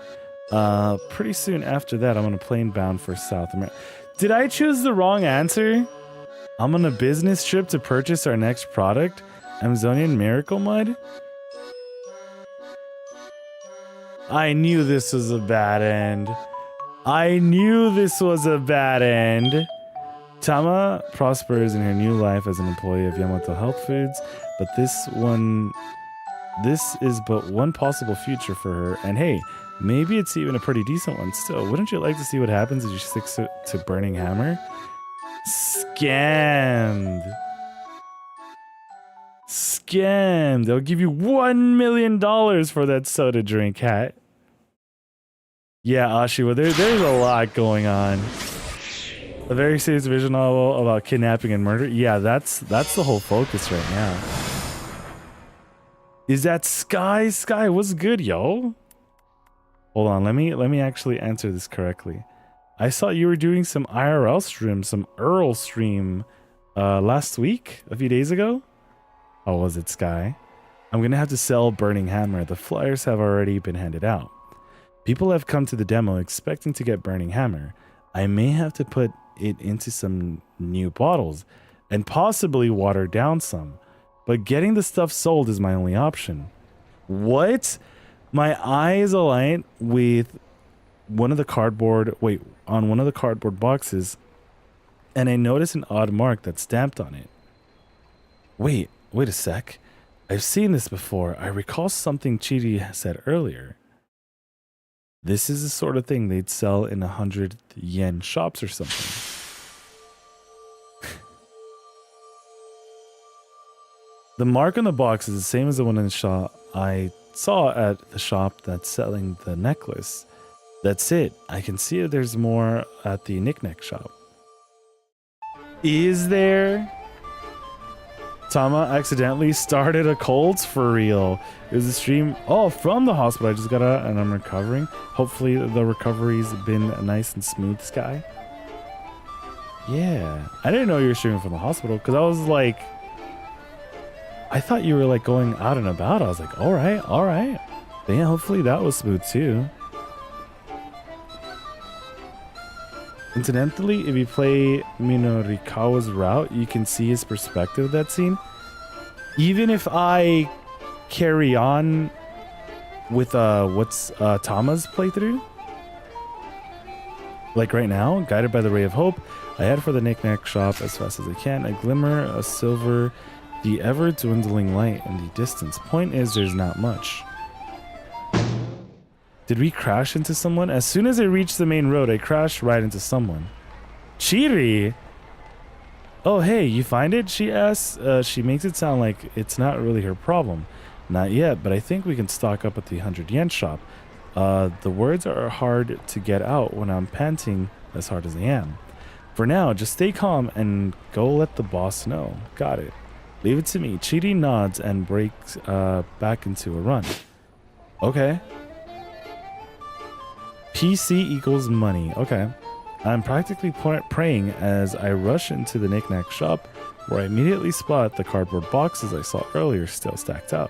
Pretty soon after that, I'm on a plane bound for South America. Did I choose the wrong answer? I'm on a business trip to purchase our next product. Amazonian Miracle Mud? I knew this was a bad end. I knew this was a bad end. Tama prospers in her new life as an employee of Yamato Health Foods, but this is but one possible future for her. And hey, maybe it's even a pretty decent one still. Wouldn't you like to see what happens if you stick to Burning Hammer? Scammed. Scammed. They'll give you $1 million for that soda drink, hat. Yeah, Ashiwa, there's a lot going on. A very serious visual novel about kidnapping and murder. Yeah, that's the whole focus right now. Is that Sky? Sky, what's good, yo? Hold on, let me actually answer this correctly. I saw you were doing some IRL stream, some Earl stream last week, a few days ago. Oh, was it Sky? I'm gonna have to sell Burning Hammer. The flyers have already been handed out. People have come to the demo expecting to get Burning Hammer. I may have to put it into some new bottles and possibly water down some, but getting the stuff sold is my only option. What? My eyes align with one of the cardboard, on one of the cardboard boxes, and I notice an odd mark that's stamped on it. Wait a sec. I've seen this before. I recall something Chidi said earlier. This is the sort of thing they'd sell in 100 yen shops or something. The mark on the box is the same as the one in the shop I saw at the shop that's selling the necklace. That's it. I can see if there's more at the knickknack shop. Is there? Tama accidentally started a cult for real. It was a stream from the hospital. I just got out and I'm recovering. Hopefully the recovery's been nice and smooth, Sky. Yeah. I didn't know you were streaming from the hospital because I was like, I thought you were like going out and about. I was like, all right. But yeah, hopefully that was smooth too. Incidentally, if you play Minorikawa's route, you can see his perspective of that scene. Even if I carry on with Tama's playthrough, like right now, guided by the ray of hope, I head for the knickknack shop as fast as I can. A glimmer, a silver, the ever dwindling light in the distance. Point is, there's not much. Did we crash into someone? As soon as I reached the main road, I crashed right into someone. Chiri! Oh, hey, you find it? She asks. She makes it sound like it's not really her problem. Not yet, but I think we can stock up at the 100 yen shop. The words are hard to get out when I'm panting as hard as I am. For now, just stay calm and go let the boss know. Got it. Leave it to me. Chiri nods and breaks back into a run. Okay. PC equals money. Okay. I'm practically praying as I rush into the knickknack shop, where I immediately spot the cardboard boxes I saw earlier still stacked up.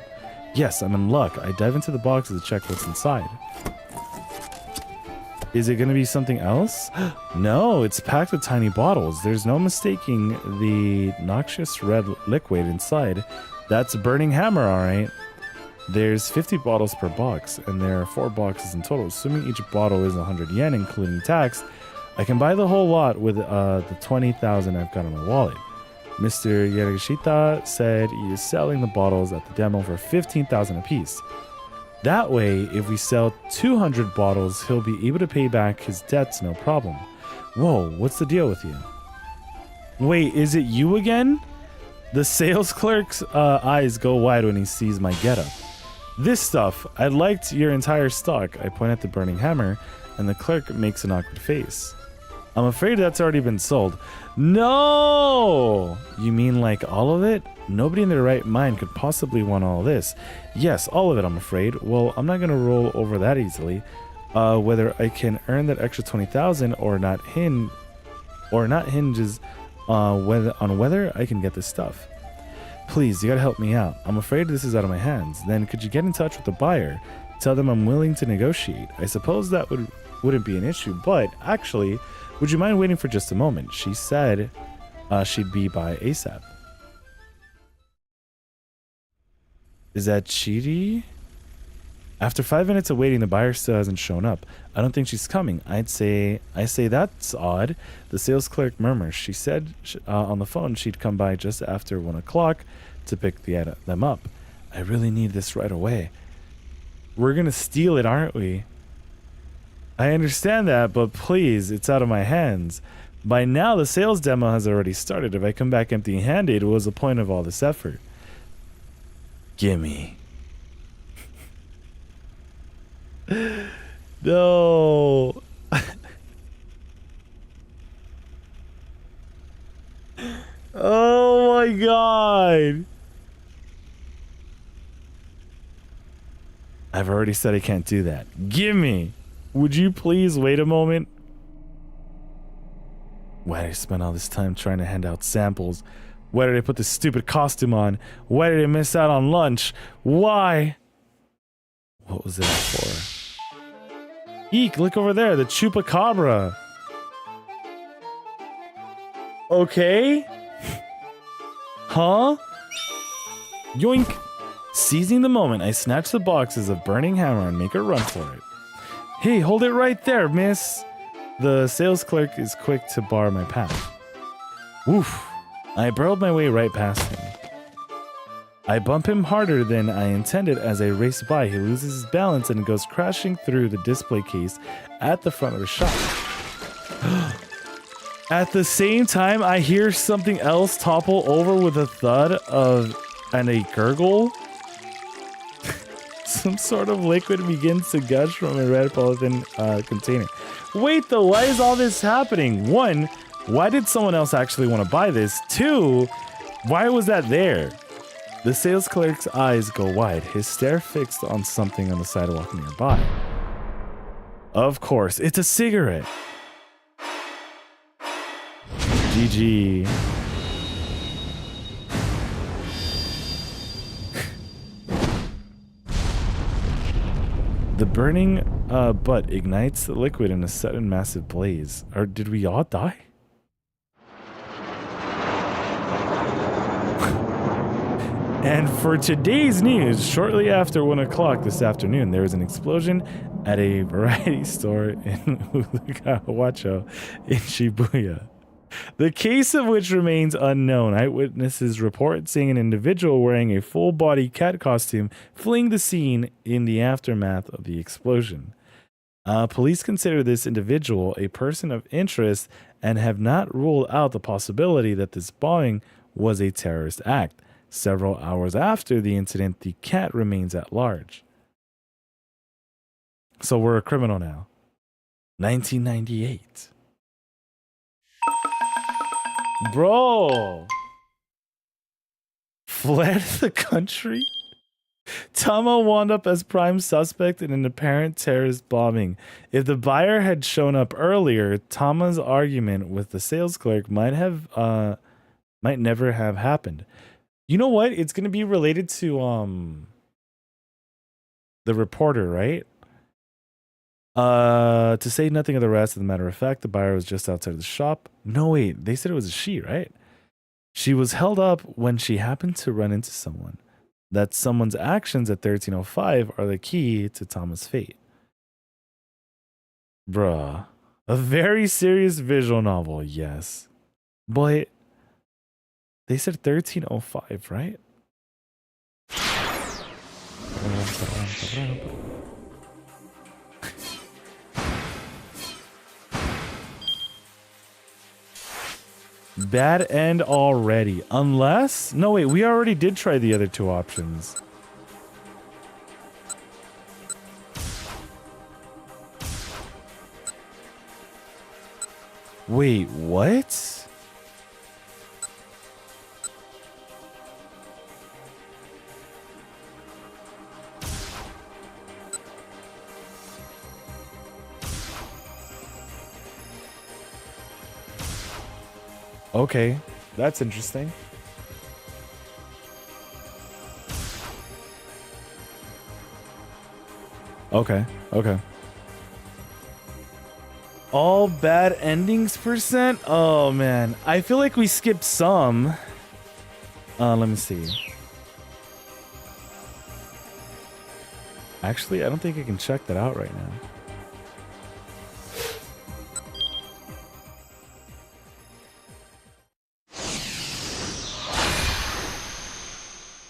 Yes, I'm in luck. I dive into the boxes to check what's inside. Is it going to be something else? No, it's packed with tiny bottles. There's no mistaking the noxious red liquid inside. That's Burning Hammer, alright. There's 50 bottles per box, and there are 4 boxes in total. Assuming each bottle is 100 yen, including tax, I can buy the whole lot with the 20,000 I've got in my wallet. Mr. Yarashita said he is selling the bottles at the demo for 15,000 apiece. That way, if we sell 200 bottles, he'll be able to pay back his debts no problem. Whoa, what's the deal with you? Wait, is it you again? The sales clerk's eyes go wide when he sees my getup. This stuff, I liked your entire stock. I point at the Burning Hammer, and the clerk makes an awkward face. I'm afraid that's already been sold. No! You mean like all of it? Nobody in their right mind could possibly want all this. Yes, all of it, I'm afraid. Well, I'm not going to roll over that easily. Whether I can earn that extra 20,000 or not hinges on whether I can get this stuff. Please, you gotta help me out. I'm afraid this is out of my hands. Then could you get in touch with the buyer? Tell them I'm willing to negotiate. I suppose that wouldn't be an issue, but actually, would you mind waiting for just a moment? She said she'd be by ASAP. Is that Chidi? After 5 minutes of waiting, the buyer still hasn't shown up. I don't think she's coming. I say that's odd. The sales clerk murmurs. She said on the phone she'd come by just after 1 o'clock to pick them up. I really need this right away. We're gonna steal it, aren't we? I understand that, but please, it's out of my hands. By now, the sales demo has already started. If I come back empty-handed, what was the point of all this effort? Gimme. No. Oh my god. I've already said I can't do that. Gimme. Would you please wait a moment? Why did I spend all this time trying to hand out samples? Why did I put this stupid costume on? Why did I miss out on lunch? Why? What was it all for? Eek, look over there, the chupacabra. Okay. Huh? Yoink. Seizing the moment, I snatch the boxes of burning hammer and make a run for it. Hey, hold it right there, miss. The sales clerk is quick to bar my path. Woof. I barreled my way right past him. I bump him harder than I intended as I race by. He loses his balance and goes crashing through the display case at the front of the shop. At the same time, I hear something else topple over with a thud and a gurgle. Some sort of liquid begins to gush from a red polythene container. Wait though, why is all this happening? 1, why did someone else actually want to buy this? 2, why was that there? The sales clerk's eyes go wide, his stare fixed on something on the sidewalk nearby. Of course, it's a cigarette. GG. The burning butt ignites the liquid in a sudden massive blaze. Or did we all die? And for today's news, shortly after 1 o'clock this afternoon, there was an explosion at a variety store in Ulugawacho in Shibuya. The case of which remains unknown. Eyewitnesses report seeing an individual wearing a full-body cat costume fleeing the scene in the aftermath of the explosion. Police consider this individual a person of interest and have not ruled out the possibility that this bombing was a terrorist act. Several hours after the incident, the cat remains at large. So we're a criminal now. 1998. Bro! Fled the country? Tama wound up as prime suspect in an apparent terrorist bombing. If the buyer had shown up earlier, Tama's argument with the sales clerk might never have happened. You know what? It's gonna be related to the reporter, right? To say nothing of the rest, as a matter of fact, the buyer was just outside of the shop. No, wait, they said it was a she, right? She was held up when she happened to run into someone. That someone's actions at 1305 are the key to Tama's fate. Bruh. A very serious visual novel, yes. But they said 1305, right? Bad end already. Unless... No, wait. We already did try the other 2 options. Wait, what? Okay, that's interesting. Okay. All bad endings %? Oh man, I feel like we skipped some. Let me see. Actually, I don't think I can check that out right now.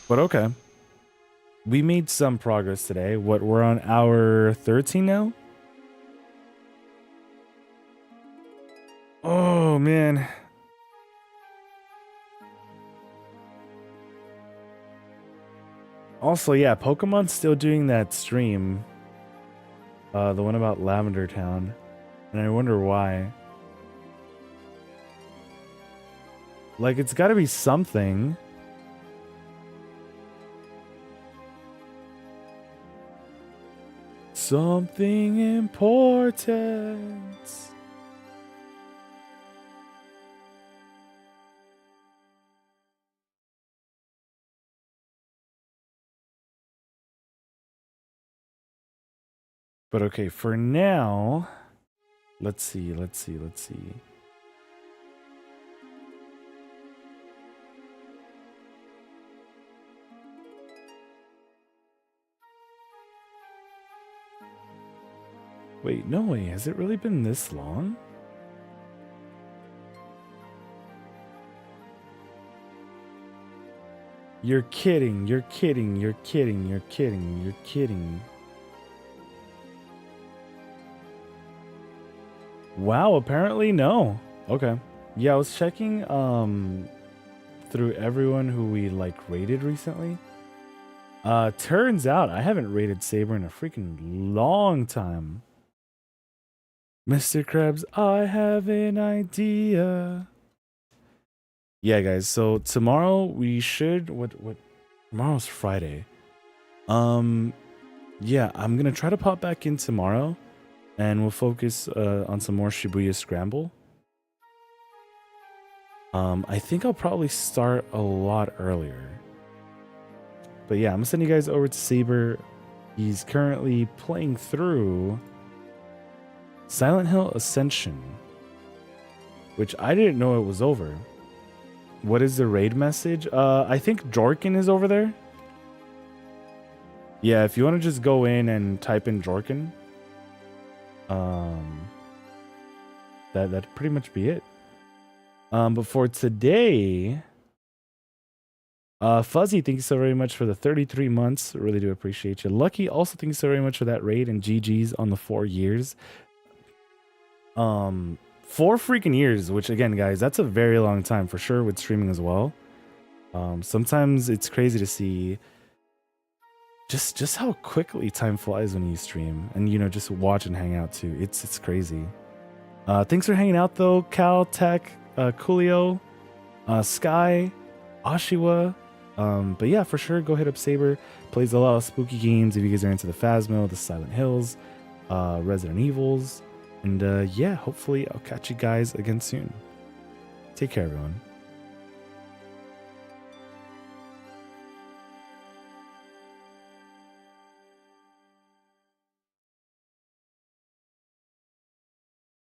But okay. We made some progress today. What, we're on hour 13 now? Oh, man. Also, yeah, Pokemon's still doing that stream. The one about Lavender Town. And I wonder why. Like, it's gotta be something. Something important. But okay, for now, let's see. Wait, no way. Has it really been this long? You're kidding. You're kidding. You're kidding. You're kidding. You're kidding. Wow, apparently no. Okay. Yeah, I was checking through everyone who we like rated recently. Turns out I haven't rated Saber in a freaking long time. Mr. Krabs, I have an idea. Yeah, guys, so tomorrow we should what tomorrow's Friday. Yeah, I'm gonna try to pop back in tomorrow and we'll focus on some more Shibuya Scramble. I think I'll probably start a lot earlier. But yeah, I'm gonna send you guys over to Saber. He's currently playing through Silent Hill Ascension, which I didn't know it was over. What is the raid message? I think Jorkin is over there. Yeah, if you want to just go in and type in Jorkin, that'd pretty much be it. But for today, Fuzzy, thank you so very much for the 33 months. Really do appreciate you. Lucky, also thank you so very much for that raid, and GG's on the 4 years. 4 freaking years, which again, guys, that's a very long time for sure with streaming as well. Sometimes it's crazy to see just how quickly time flies when you stream and, you know, just watch and hang out too. It's crazy. Thanks for hanging out though, Cal, Tech, Coolio, Sky, Ashiwa. But yeah, for sure, go hit up Saber. Plays a lot of spooky games if you guys are into the Phasmo, the Silent Hills, Resident Evils. And yeah, hopefully I'll catch you guys again soon. Take care, everyone.